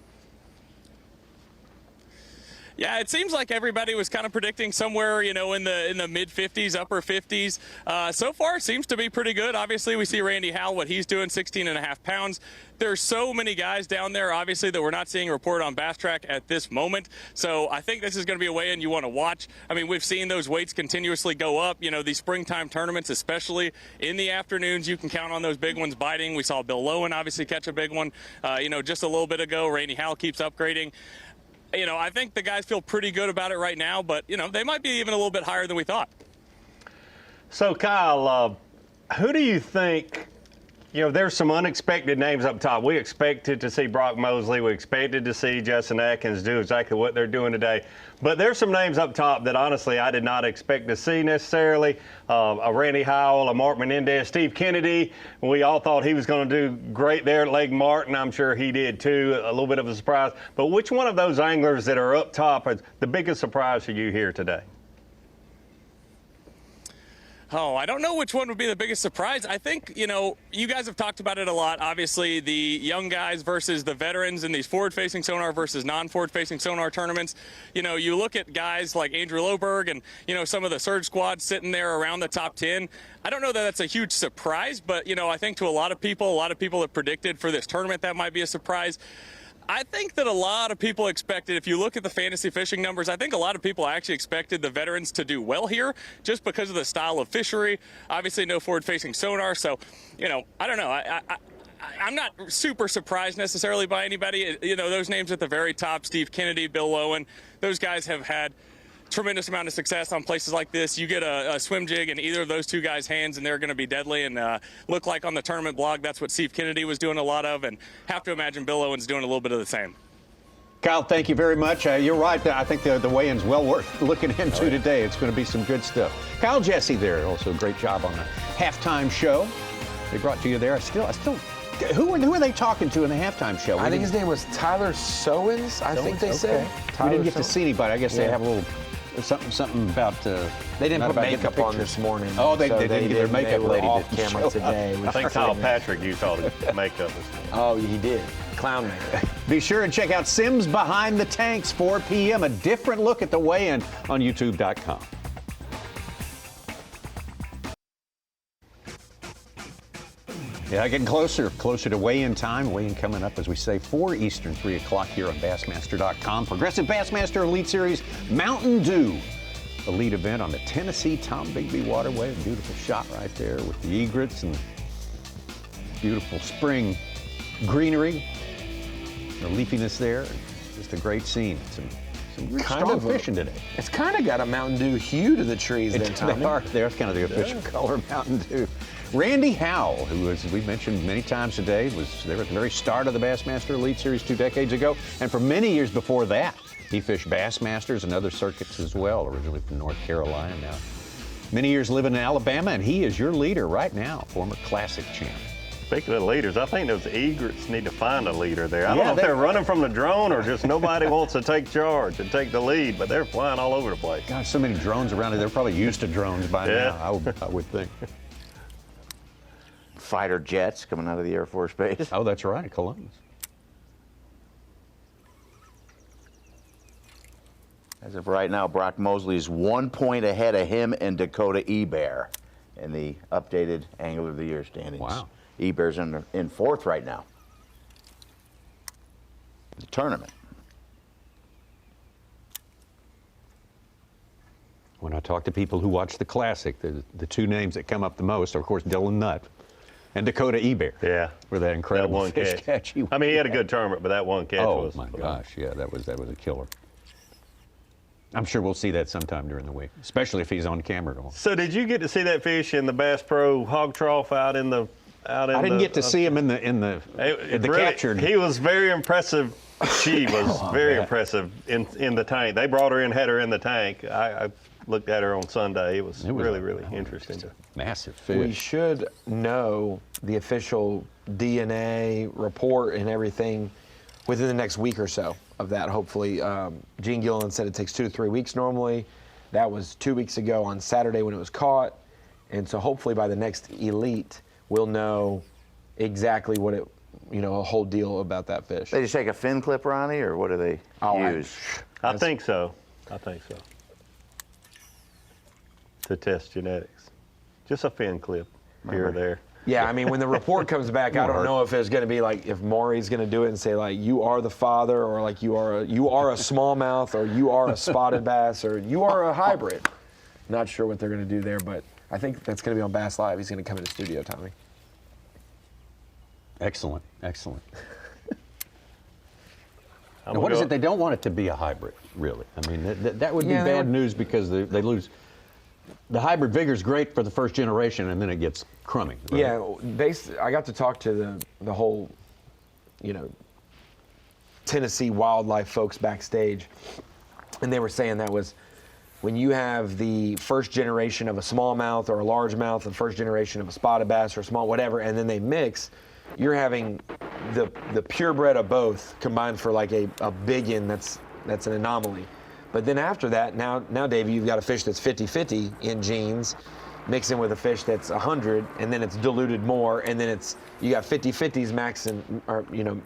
Yeah, it seems like everybody was kind of predicting somewhere, in the mid 50s, upper 50s. So far, it seems to be pretty good. Obviously, we see Randy Howell, what he's doing, 16.5 pounds. There's so many guys down there, obviously, that we're not seeing report on Bass Track at this moment. So I think this is going to be a weigh-in you want to watch. I mean, we've seen those weights continuously go up. These springtime tournaments, especially in the afternoons, you can count on those big ones biting. We saw Bill Lowen obviously catch a big one, just a little bit ago. Randy Howell keeps upgrading. I think the guys feel pretty good about it right now, but, they might be even a little bit higher than we thought. So, Kyle, who do you think, there's some unexpected names up top. We expected to see Brock Mosley. We expected to see Justin Atkins do exactly what they're doing today. But there's some names up top that, honestly, I did not expect to see necessarily. A Randy Howell, a Mark Menendez, Steve Kennedy. We all thought he was going to do great there at Lake Martin. I'm sure he did, too. A little bit of a surprise. But which one of those anglers that are up top is the biggest surprise for you here today? Oh, I don't know which one would be the biggest surprise. I think, you guys have talked about it a lot. Obviously, the young guys versus the veterans in these forward-facing sonar versus non-forward-facing sonar tournaments. You look at guys like Andrew Loberg and, some of the surge squads sitting there around the top 10. I don't know that that's a huge surprise, but, I think to a lot of people that predicted for this tournament, that might be a surprise. I think that a lot of people expected, if you look at the fantasy fishing numbers, I think a lot of people actually expected the veterans to do well here just because of the style of fishery. Obviously, no forward-facing sonar, so, I don't know. I'm not super surprised necessarily by anybody. Those names at the very top, Steve Kennedy, Bill Lowen, those guys have had tremendous amount of success on places like this. You get a swim jig in either of those two guys' hands and they're going to be deadly, and look like on the tournament blog that's what Steve Kennedy was doing a lot of, and have to imagine Bill Owen's doing a little bit of the same. Kyle, thank you very much. You're right. I think the weigh-in's well worth looking into today. It's going to be some good stuff. Kyle Jesse there, also a great job on the halftime show. They brought to you there. I still who are they talking to in the halftime show? I think his name was Tyler Sowens, I think they said. We didn't get to see anybody. I guess they have a little Something about. They didn't not put about getting makeup on this morning. Oh, they so didn't get their makeup they were lady off to camera show today. up. I think Kyle Patrick used all the makeup this morning. Oh, he did. Clown makeup. Be sure and check out Sims Behind the Tanks, 4 p.m. A different look at the weigh-in on YouTube.com. Yeah, getting closer to weigh-in time. Weigh-in coming up, as we say, 4 Eastern, 3 o'clock here on Bassmaster.com. Progressive Bassmaster Elite Series Mountain Dew Elite event on the Tennessee-Tombigbee Waterway. A beautiful shot right there with the egrets and beautiful spring greenery. The leafiness there. Just a great scene. Some strong fishing today. It's kind of got a Mountain Dew hue to the trees there, Tommy. They're kind of the official color of Mountain Dew. Randy Howell, who, as we mentioned many times today, was there at the very start of the Bassmaster Elite Series 2 decades ago. And for many years before that, he fished Bassmasters and other circuits as well, originally from North Carolina now. Many years living in Alabama, and he is your leader right now, former Classic champ. Speaking of leaders, I think those egrets need to find a leader there. I don't know if they're running from the drone or just nobody wants to take charge and take the lead, but they're flying all over the place. Gosh, so many drones around here. They're probably used to drones by now, I would think. Fighter jets coming out of the Air Force Base. Oh, that's right, Columbus. As of right now, Brock Mosley is 1 point ahead of him and Dakota Ebear in the updated Angler of the Year standings. Wow. Ebear's in 4th right now. The tournament. When I talk to people who watch the Classic, the 2 names that come up the most are, of course, Dylan Nutt and Dakota Ebear. Yeah. For that incredible one fish catch. I mean, he had a good tournament, but that one catch was. Oh, my gosh, yeah, that was a killer. I'm sure we'll see that sometime during the week, especially if he's on camera. So did you get to see that fish in the Bass Pro hog trough out in the I didn't get to see him in the captured. He was very impressive. She was very impressive in the tank. They brought her in, had her in the tank. I looked at her on Sunday. It was really interesting. Massive fish. We should know the official DNA report and everything within the next week or so of that, hopefully. Gene Gilliland said it takes 2 to 3 weeks normally. That was 2 weeks ago on Saturday when it was caught. And so hopefully by the next Elite, we'll know exactly what it, a whole deal about that fish. They just take a fin clip, Ronnie, or what do they use? I think so. To test genetics. Just a fin clip here or there. Yeah, I mean, when the report comes back, I don't know if it's going to be like, if Maury's going to do it and say, like, you are the father, or like you are a smallmouth, or you are a spotted bass, or you are a hybrid. Not sure what they're going to do there, but I think that's going to be on Bass Live. He's going to come into studio, Tommy. Excellent. Now, what is it? They don't want it to be a hybrid, really. I mean, that would be bad news because they lose. The hybrid vigor is great for the first generation, and then it gets crummy. Right? Yeah, I got to talk to the whole, Tennessee wildlife folks backstage, and they were saying that was when you have the first generation of a smallmouth or a largemouth, the first generation of a spotted bass or a small whatever, and then they mix, you're having the purebred of both combined for like a biggin that's an anomaly. But then after that, now Davey, you've got a fish that's 50-50 in genes, mixing with a fish that's 100, and then it's diluted more, and then you got 50-50s mix and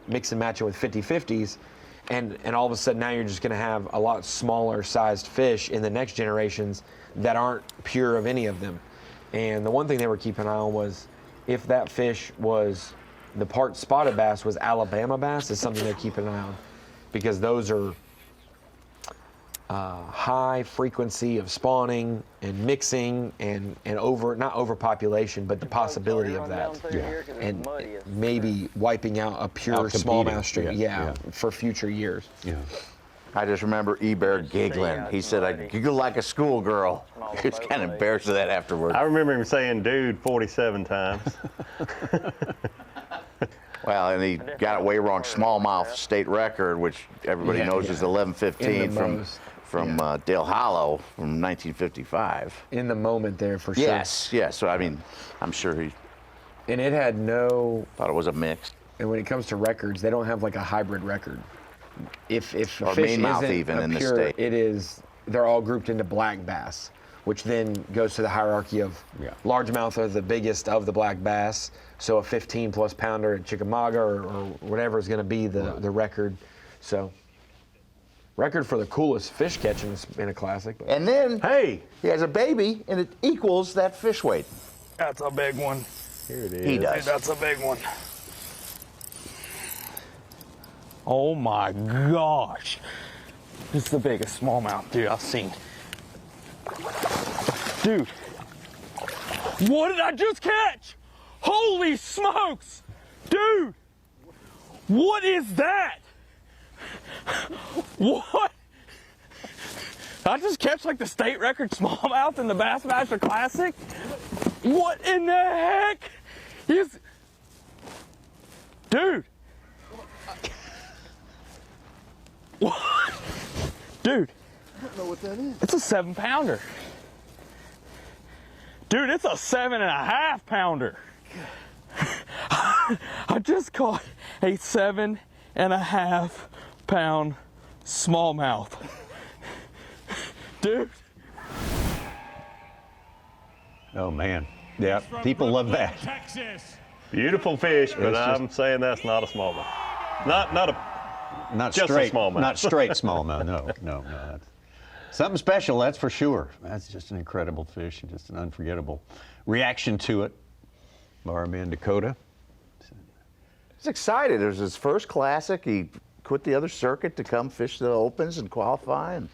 matching with 50-50s, and all of a sudden now you're just going to have a lot smaller sized fish in the next generations that aren't pure of any of them. And the one thing they were keeping an eye on was if that fish was the part spotted bass was Alabama bass is something they're keeping an eye on, because those are high frequency of spawning and mixing and not overpopulation, but the possibility of that, and maybe wiping out a pure smallmouth stream, for future years. Yeah. I just remember Ebear giggling. He said, "I giggle like a schoolgirl." He was kind of embarrassed of that afterward. I remember him saying "dude" 47 times. Well, and he got it way wrong. Smallmouth state record, which everybody knows is 11:15 from Dale Hollow from 1955. In the moment there, for sure. Yes. So, I mean, I'm sure he... And it had thought it was a mix. And when it comes to records, they don't have like a hybrid record. If a or fish Maine mouth isn't even in pure, the state. it is they're all grouped into black bass, which then goes to the hierarchy of largemouth are the biggest of the black bass. So a 15-plus pounder at Chickamauga or whatever is going to be the record. So record for the coolest fish catching in a classic. But. And then, hey, he has a baby, and it equals that fish weight. That's a big one. Here it is. He does. That's a big one. Oh my gosh. This is the biggest smallmouth, dude, I've seen. Dude, what did I just catch? Holy smokes! Dude, what is that? What? Did I just catch like the state record smallmouth in the Bassmaster Classic? What in the heck is... Dude. What? Dude. I don't know what that is. It's a 7-pounder. Dude, it's a 7.5 pounder. I just caught a 7.5 pound smallmouth. Dude. Oh man. Yeah, people love that. Texas. Beautiful fish, but It's just- I'm saying that's not a smallmouth. Not just straight a smallmouth. Not straight smallmouth. No. That's something special, that's for sure. That's just an incredible fish and just an unforgettable reaction to it. Our man Dakota. He's excited. It was his first classic. He quit the other circuit to come fish the opens and qualify. And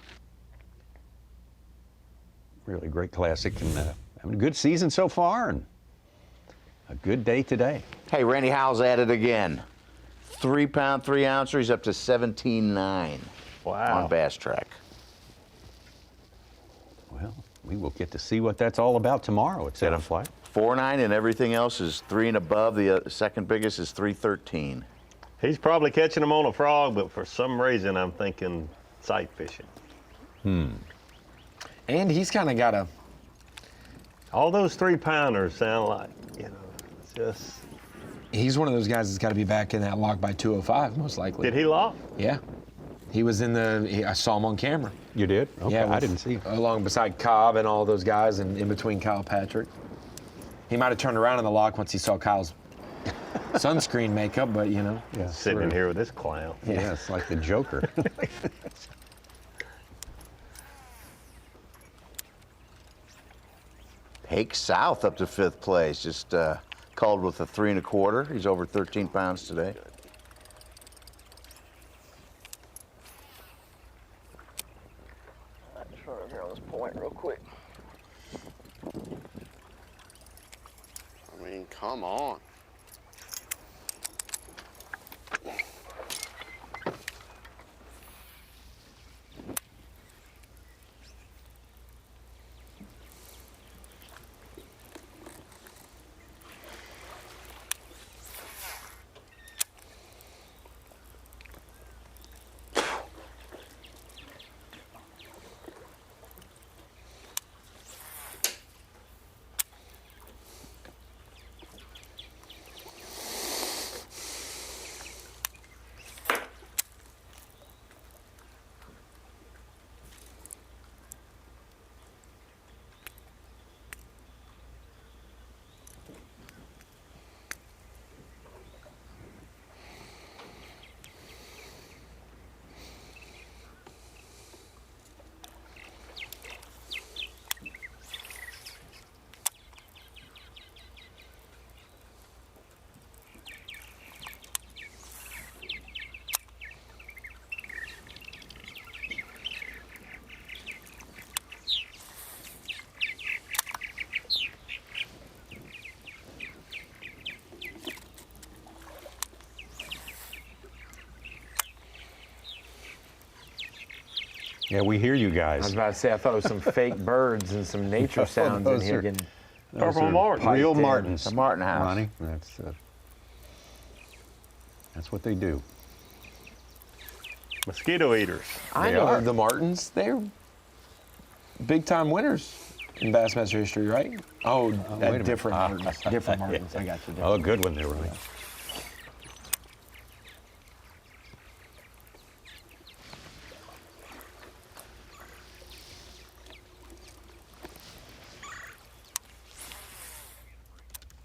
Really great classic and having a good season so far and a good day today. hey, Randy Howell's at it again. 3 pound, 3 ouncer. He's up to 17.9 on Bass Track. Well, we will get to see what that's all about tomorrow at 7 Flight. 4.9, and everything else is 3 and above. The second biggest is 3.13. He's probably catching them on a frog, but for some reason I'm thinking sight fishing. And he's kind of got a... All those 3-pounders sound like, it's just... He's one of those guys that's got to be back in that lock by 205, most likely. Did he lock? Yeah. He was in I saw him on camera. You did? Okay, Yeah, I didn't see him. Along beside Cobb and all those guys and in between Kyle Patrick. He might have turned around in the lock once he saw Kyle's sunscreen makeup, but Yeah, Sitting in here with this clown. Yeah, it's like the Joker. Hake South up to 5th place. Just called with a 3 1/4. He's over 13 pounds today. I just run over here on this point real quick. I mean, come on. Yeah, we hear you guys. I was about to say, I thought it was some fake birds and some nature sounds in here. Purple Martin. Real Martins. The Martin House. Ronnie, that's what they do. Mosquito eaters. I know the Martins. They're big-time winners in Bassmaster history, right? Oh, wait a minute. different Martins. Different Martins. I got you. Oh, good one there, Ronnie.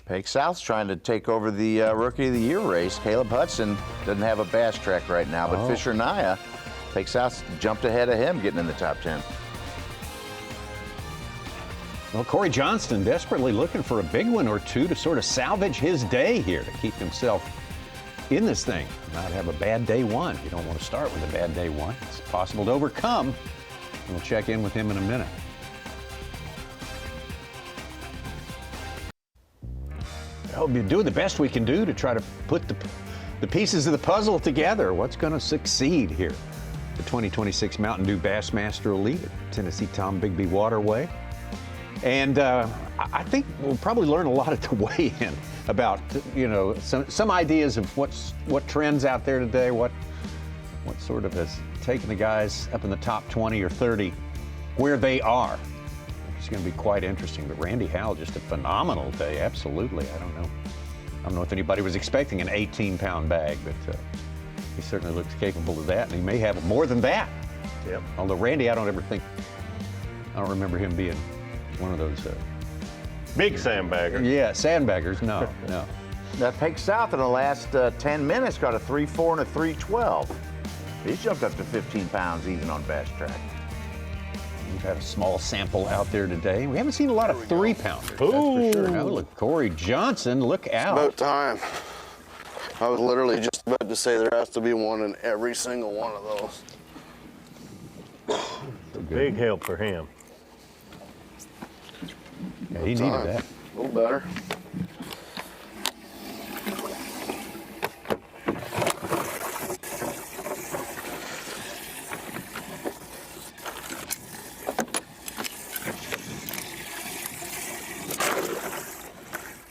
Pake South's trying to take over the Rookie of the Year race. Caleb Hudson doesn't have a Bass track right now, but Fisher Naya, Pake South jumped ahead of him getting in the top 10. Well, Corey Johnston desperately looking for a big one or two to sort of salvage his day here, to keep himself in this thing, not have a bad day one. You don't want to start with a bad day one. It's possible to overcome. We'll check in with him in a minute. We'll be doing the best we can do to try to put the pieces of the puzzle together. What's going to succeed here? The 2026 Mountain Dew Bassmaster Elite at Tennessee-Tombigbee Waterway. And I think we'll probably learn a lot at the weigh-in about, you know, some ideas of what trends out there today, what sort of has taken the guys up in the top 20 or 30 where they are. It's going to be quite interesting. But Randy Howell, just a phenomenal day, absolutely. I don't know if anybody was expecting an 18-pound bag, but he certainly looks capable of that, and he may have more than that. Yep. Although Randy, I don't remember him being one of those big sandbaggers. Yeah, sandbaggers. No. That Pake South in the last 10 minutes got a 3.4 and a 3.12. He's jumped up to 15 pounds even on Bass track. We've had a small sample out there today. We haven't seen a lot of 3-pounders, that's for sure. Now look, Corey Johnson, look out. It's about time. I was literally just about to say there has to be one in every single one of those. Big help for him. Yeah, he needed that. A little better.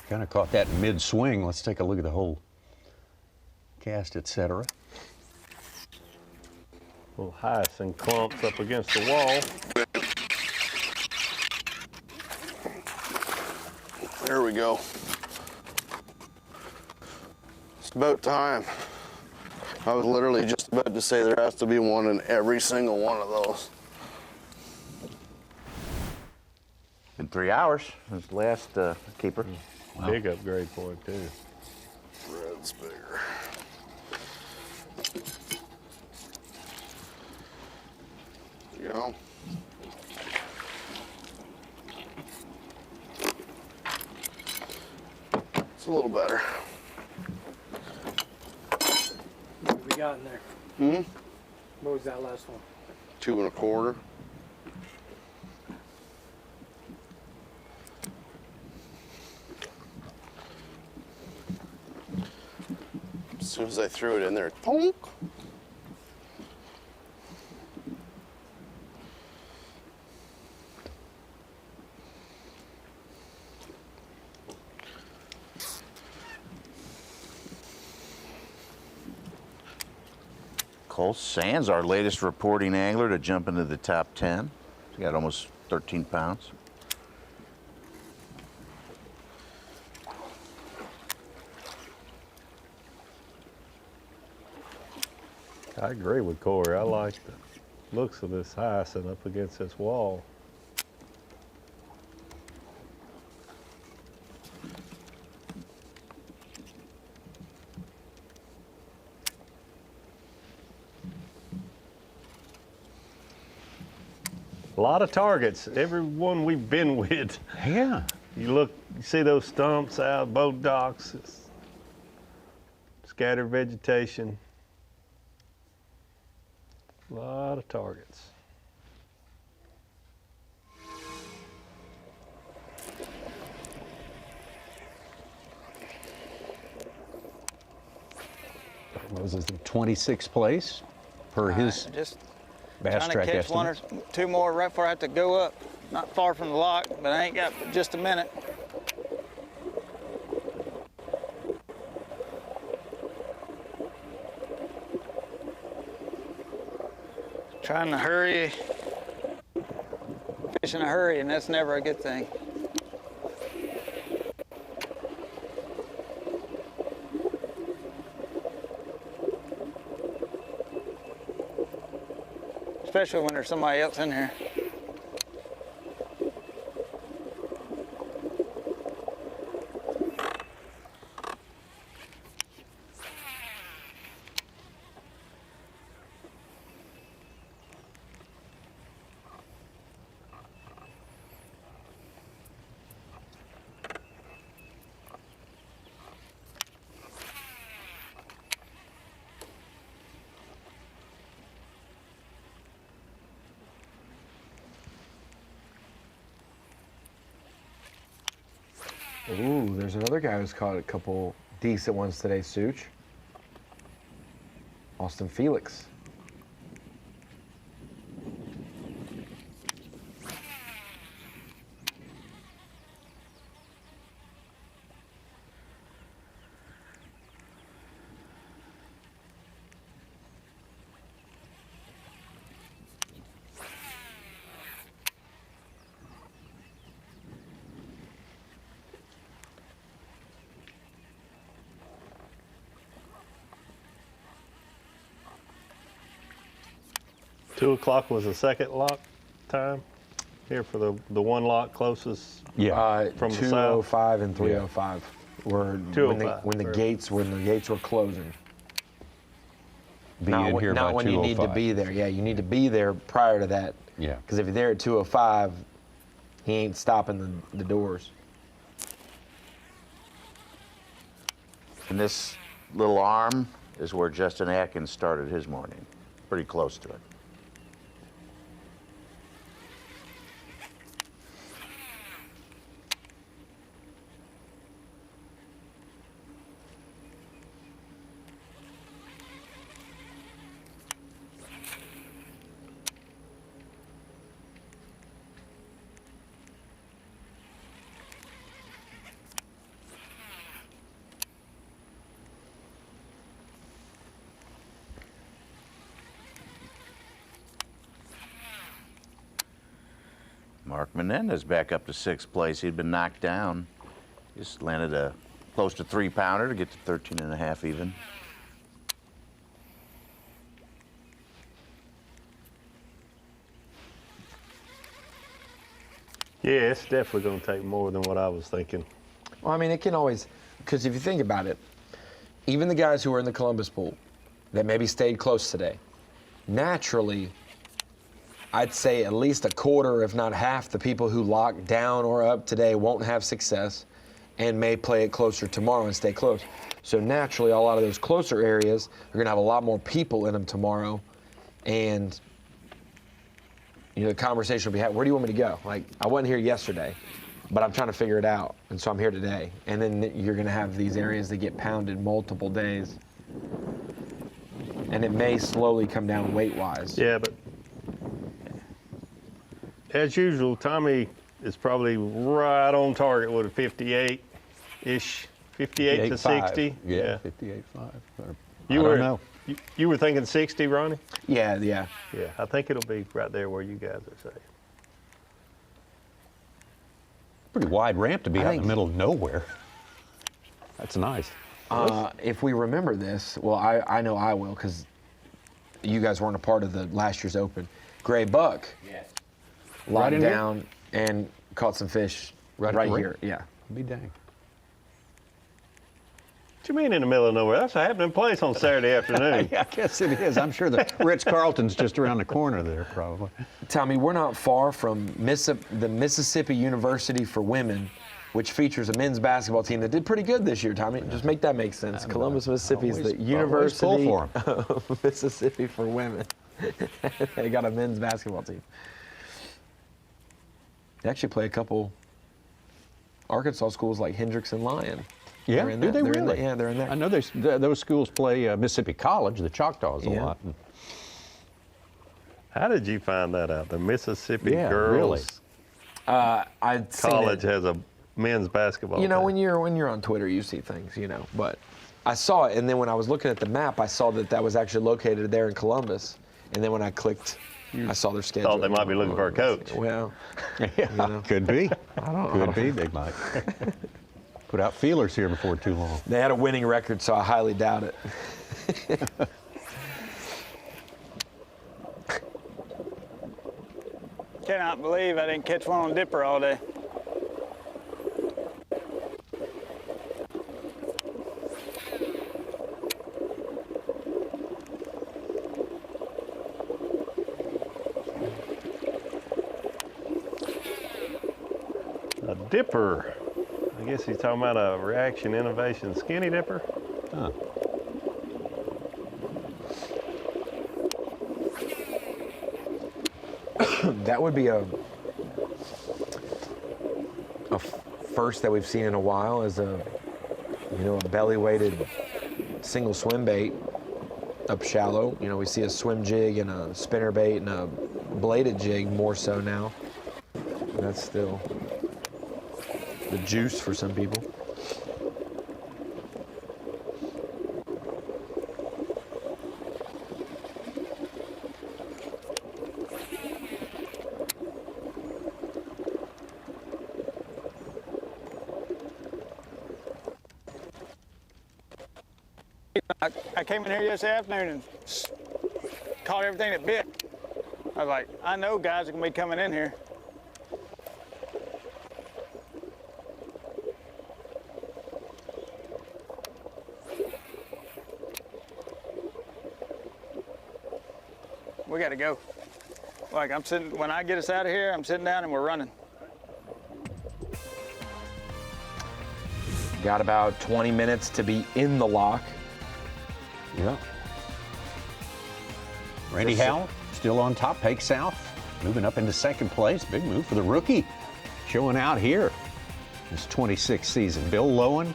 Kind of caught that mid-swing. Let's take a look at the whole cast, etc. Little hyacinth clumps up against the wall. There we go. It's about time. I was literally just about to say there has to be one in every single one of those. In 3 hours, his last keeper. Wow. Big upgrade for him, too. Red's bigger. There you go. It's a little better. What we got in there? Hmm? What was that last one? 2 1/4. As soon as I threw it in there, ponk. Cole Sands, our latest reporting angler to jump into the top 10. He's got almost 13 pounds. I agree with Corey. I like the looks of this hyacinth up against this wall. A lot of targets. Everyone we've been with. Yeah. You look, you see those stumps out, boat docks, scattered vegetation. A lot of targets. Moses in 26th place per his just Bass trying track to catch one or two more right before I have to go up. Not far from the lock, but I ain't got just a minute. Trying to hurry, fish in a hurry, and that's never a good thing. Especially when there's somebody else in here. Ooh, there's another guy who's caught a couple decent ones today, Such. Austin Felix. Two o'clock was the second lock time here for the one lock closest. From the south. 2:05 and 3:05 were when the gates were closing. Be in here by not when you need to 2:05. be there. Yeah, you need to be there prior to that. Yeah. Because if you're there at 2:05, he ain't stopping the doors. And this little arm is where Justin Atkins started his morning. Pretty close to it. Mark Menendez back up to 6th place. He'd been knocked down. Just landed a close to 3-pounder to get to 13.5 even. Yeah, it's definitely going to take more than what I was thinking. Well, I mean, it can always, because if you think about it, even the guys who were in the Columbus pool that maybe stayed close today, naturally, I'd say at least a quarter, if not half, the people who locked down or up today won't have success and may play it closer tomorrow and stay close. So naturally, a lot of those closer areas are going to have a lot more people in them tomorrow. And, you know, the conversation will be had, where do you want me to go? Like, I wasn't here yesterday, but I'm trying to figure it out. And so I'm here today. And then you're going to have these areas that get pounded multiple days. And it may slowly come down weight-wise. Yeah, but as usual, Tommy is probably right on target with a 58-ish, 58 to 60. Yeah, 58.5. I don't know. You were thinking 60, Ronnie? Yeah. Yeah, I think it'll be right there where you guys are saying. Pretty wide ramp to be out in the middle of nowhere. That's nice. If we remember this, well, I know I will, because you guys weren't a part of the last year's Open. Gray Buck locked Right down and caught some fish right here. Yeah. Be dang. What you mean in the middle of nowhere? That's a happening place on Saturday afternoon. Yeah, I guess it is. I'm sure the Ritz-Carlton's just around the corner there, probably. Tommy, we're not far from the Mississippi University for Women, which features a men's basketball team that did pretty good this year, Tommy. Just make that make sense. Columbus, Mississippi is the University of Mississippi for Women. They got a men's basketball team. They actually play a couple Arkansas schools like Hendricks and Lyon. Yeah, they're in do that. they really? Yeah, they're in there. I know those schools play Mississippi College, the Choctaws, a lot. How did you find that out? The Mississippi Girls College has a men's basketball You know, team. when you're on Twitter, you see things, you know. But I saw it, and then when I was looking at the map, I saw that was actually located there in Columbus. And then when I clicked, I saw their schedule. Thought they might be looking for a coach. Well, yeah, could be. I don't Could be. They might put out feelers here before too long. They had a winning record, so I highly doubt it. Cannot believe I didn't catch one on dipper all day. A dipper. I guess he's talking about a Reaction Innovation skinny dipper. Huh. That would be a first that we've seen in a while is a belly-weighted single swim bait up shallow. We see a swim jig and a spinner bait and a bladed jig more so now. And that's still the juice for some people. I came in here yesterday afternoon and caught everything that bit. I was like, I know guys are gonna be coming in here. We gotta go. Like when I get us out of here, I'm sitting down and we're running. Got about 20 minutes to be in the lock. Yeah. Randy Howell still on top, Pake South, moving up into second place. Big move for the rookie, showing out here. His 26th season. Bill Lowen,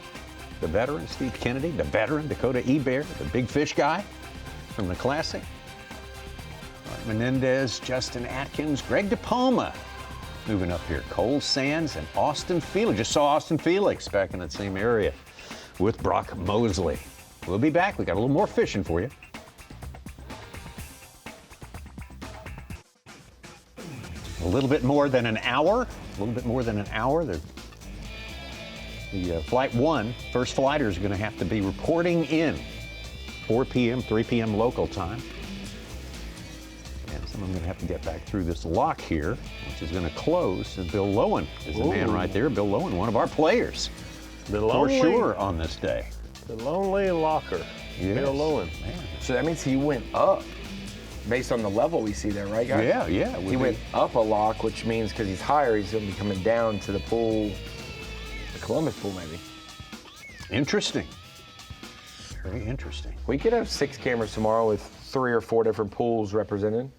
the veteran. Steve Kennedy, the veteran. Dakota Ebert, the big fish guy from the Classic. Mark Menendez, Justin Atkins, Greg DePalma moving up here. Cole Sands and Austin Felix. Just saw Austin Felix back in that same area with Brock Mosley. We'll be back. We got a little more fishing for you. A little bit more than an hour. The Flight 1, first flighter, is going to have to be reporting in 4 p.m., 3 p.m. local time. And some of them are going to have to get back through this lock here, which is going to close. And Bill Lowen is the man right there. Bill Lowen, one of our players, for sure on this day. The lonely locker, Yes. Bill Lowen. Man. So that means he went up based on the level we see there, right, guys? Yeah. He went up a lock, which means because he's higher, he's going to be coming down to the pool, the Columbus pool, maybe. Interesting. Very interesting. We could have 6 cameras tomorrow with 3 or 4 different pools represented.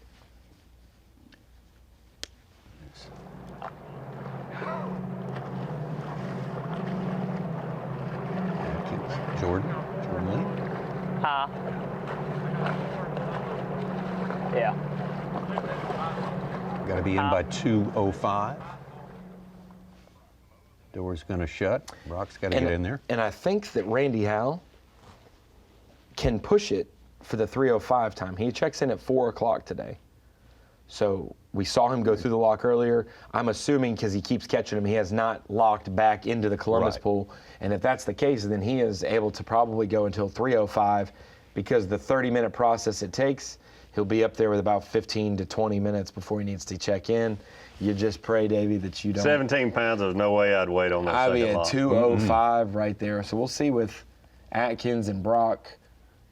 Jordan Lee. Huh? Yeah. Got to be in by 2:05. Door's going to shut. Brock's got to get in there. And I think that Randy Howe can push it for the 3:05 time. He checks in at 4 o'clock today. So we saw him go through the lock earlier. I'm assuming because he keeps catching them, he has not locked back into the Columbus pool. And if that's the case, then he is able to probably go until 3:05 because the 30-minute process it takes, he'll be up there with about 15 to 20 minutes before he needs to check in. You just pray, Davey, that you don't. 17 pounds, there's no way I'd wait on that I'd be second at lock. 2:05 right there. So we'll see with Atkins and Brock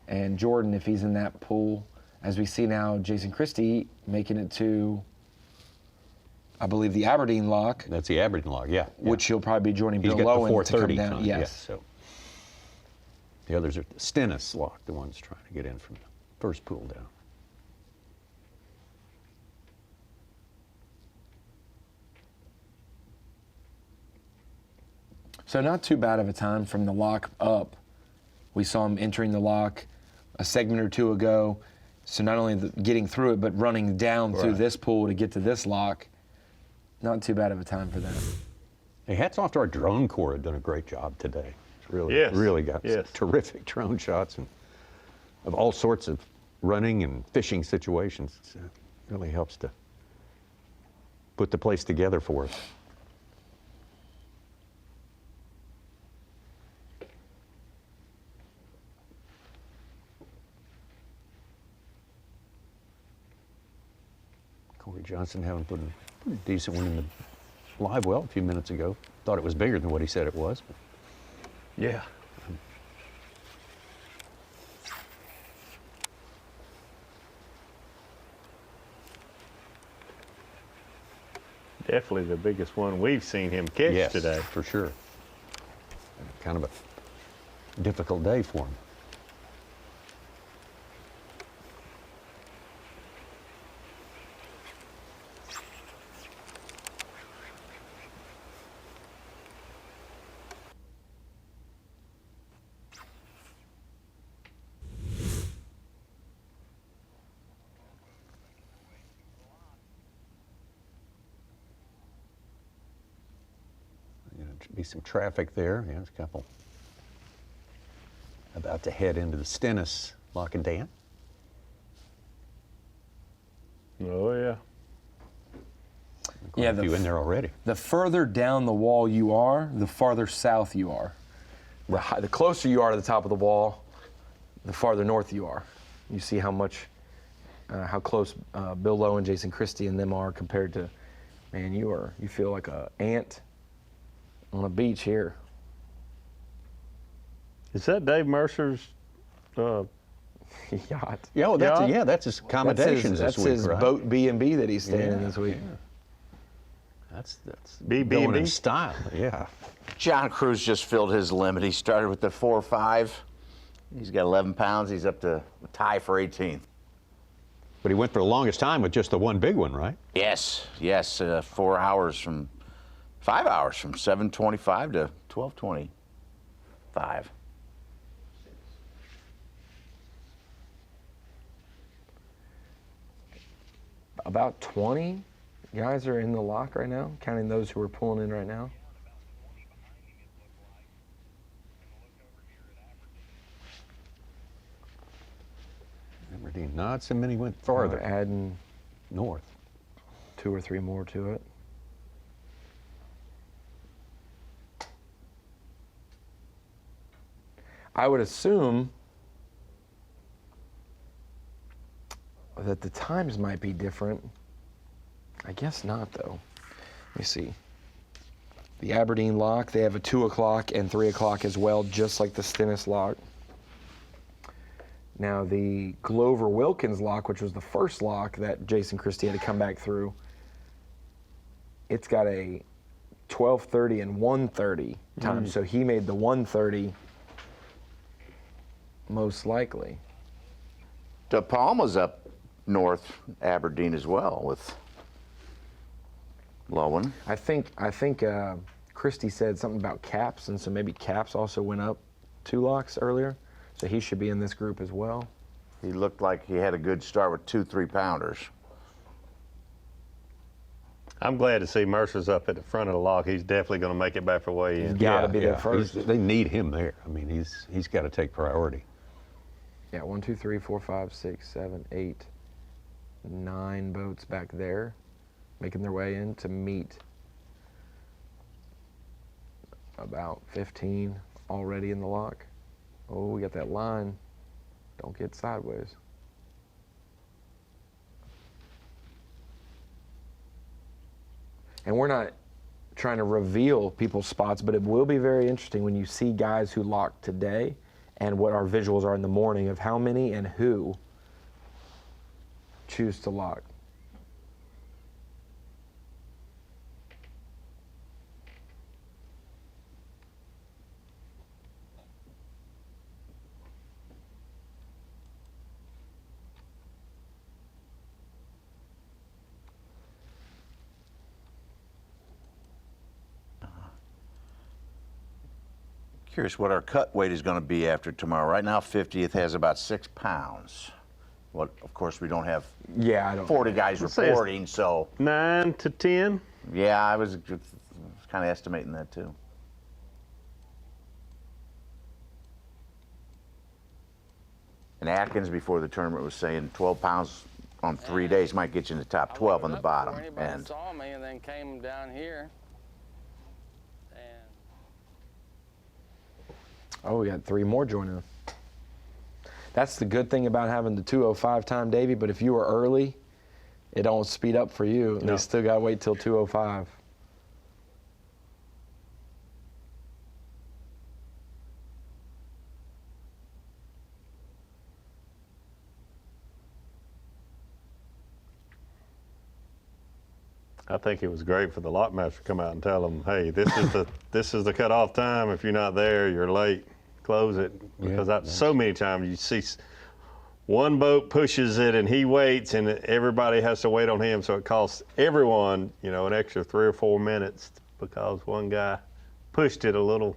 and Jordan if he's in that pool. As we see now, Jason Christie making it to, I believe, the Aberdeen lock. That's the Aberdeen lock, yeah. Which he'll probably be joining Bill He's got Lowen the to come 4:30 down. time, Yes. yeah, so. The others are the Stennis lock, the ones trying to get in from the first pool down. So not too bad of a time from the lock up. We saw him entering the lock a segment or two ago. So not only getting through it, but running down through this pool to get to this lock. Not too bad of a time for that. Hey, hats off to our drone corps. Have done a great job today. It's really, Yes. really got Yes. terrific drone shots and of all sorts of running and fishing situations. It really helps to put the place together for us. Corey Johnson having put a pretty decent one in the live well a few minutes ago. Thought it was bigger than what he said it was. But yeah. Definitely the biggest one we've seen him catch today. For sure. Kind of a difficult day for him. be some traffic there. Yeah, there's a couple about to head into the Stennis Lock and Dam. Oh, yeah. Quite a few in there already. The further down the wall you are, the farther south you are. The closer you are to the top of the wall, the farther north you are. You see how much, how close Bill Lowe and Jason Christie and them are compared to, man, you feel like an ant on a beach here. Is that Dave Mercer's yacht? Yeah, well, that's his accommodations that's this week, his right? boat B&B that he's staying in this week. Yeah. That's B&B going in style, yeah. John Cruz just filled his limit. He started with the 4.5. He's got 11 pounds. He's up to a tie for 18th. But he went for the longest time with just the one big one, right? Yes, 4 hours from, 5 hours from 7:25 to 12:25. About 20 guys are in the lock right now, counting those who are pulling in right now. Aberdeen, not so many went farther. Adding north. 2 or 3 more to it. I would assume that the times might be different. I guess not, though. Let me see. The Aberdeen lock, they have a 2 o'clock and 3 o'clock as well, just like the Stennis lock. Now, the Glover Wilkins lock, which was the first lock that Jason Christie had to come back through, it's got a 12:30 and 1:30 time. So he made the 1:30 most likely. De Palma's up north, Aberdeen as well with Lowen. I think Christie said something about Caps, and so maybe Caps also went up 2 locks earlier. So he should be in this group as well. He looked like he had a good start with 2 3-pounders. I'm glad to see Mercer's up at the front of the lock. He's definitely going to make it back for weigh-in. He's got to be there first. They need him there. I mean, he's got to take priority. Yeah, 1, 2, 3, 4, 5, 6, 7, 8, 9 boats back there, making their way in to meet about 15 already in the lock. Oh, we got that line. Don't get sideways. And we're not trying to reveal people's spots, but it will be very interesting when you see guys who locked today and what our visuals are in the morning of how many and who choose to lock. Curious what our cut weight is going to be after tomorrow. Right now, 50th has about 6 pounds. Well, of course, we don't have 40 guys reporting, so 9 to 10. Yeah, I was kind of estimating that too. And Atkins before the tournament was saying 12 pounds on 3 days might get you in the top 12 on the bottom. Anybody saw me and then came down here. Oh, we got 3 more joining. That's the good thing about having the 2:05 time, Davey, but if you were early, it don't speed up for you. No. They still got to wait till 2:05. I think it was great for the lockmaster to come out and tell them, hey, this is the cutoff time. If you're not there, you're late. Close it. Because so many times you see one boat pushes it and he waits and everybody has to wait on him. So it costs everyone, an extra 3 or 4 minutes because one guy pushed it a little.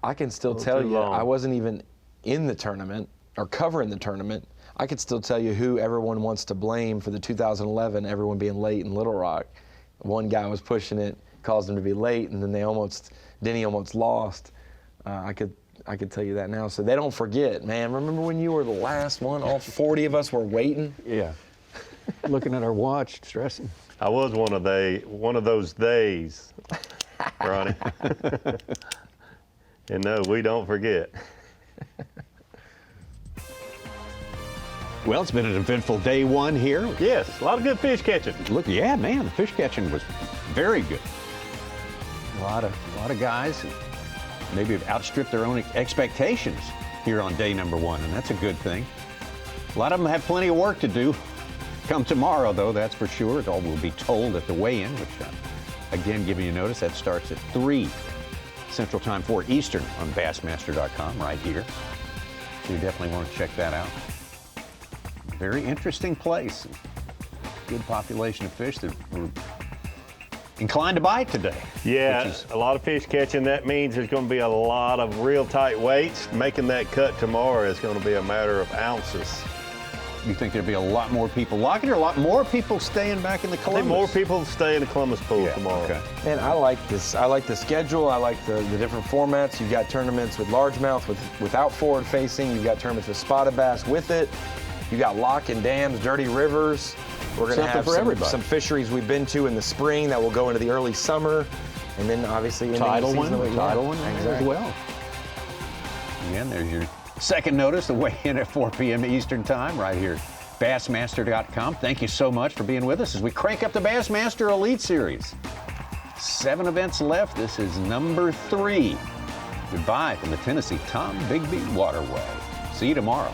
I can still tell you, I wasn't even in the tournament or covering the tournament. I could still tell you who everyone wants to blame for the 2011 everyone being late in Little Rock. One guy was pushing it caused them to be late, and then Denny almost lost. I could tell you that now. So they don't forget, man. Remember when you were the last one? All 40 of us were waiting. Yeah. Looking at our watch, stressing. I was one of those days, Ronnie. And no, we don't forget. Well, it's been an eventful day one here. Yes, a lot of good fish catching. Look, yeah, man, the fish catching was very good. A lot of guys maybe have outstripped their own expectations here on day number one, and that's a good thing. A lot of them have plenty of work to do. Come tomorrow, though, that's for sure. It all will be told at the weigh-in, which, again, giving you notice, that starts at 3 Central Time, 4 Eastern on Bassmaster.com right here. So you definitely want to check that out. Very interesting place. Good population of fish that were inclined to bite today. Yeah, a lot of fish catching. That means there's going to be a lot of real tight weights. Making that cut tomorrow is going to be a matter of ounces. You think there'll be a lot more people locking, or a lot more people staying back in the Columbus? I think more people stay in the Columbus pool tomorrow. Okay. Man, I like this. I like the schedule. I like the different formats. You've got tournaments with largemouth without forward facing. You've got tournaments with spotted bass with it. You got lock and dams, dirty rivers. We're going to have some fisheries we've been to in the spring that will go into the early summer, and then obviously tidal one as well. Again, there's your second notice, the weigh-in at 4 p.m. Eastern Time right here, Bassmaster.com. Thank you so much for being with us as we crank up the Bassmaster Elite Series. 7 events left. This is number 3. Goodbye from the Tennessee-Tombigbee Waterway. See you tomorrow.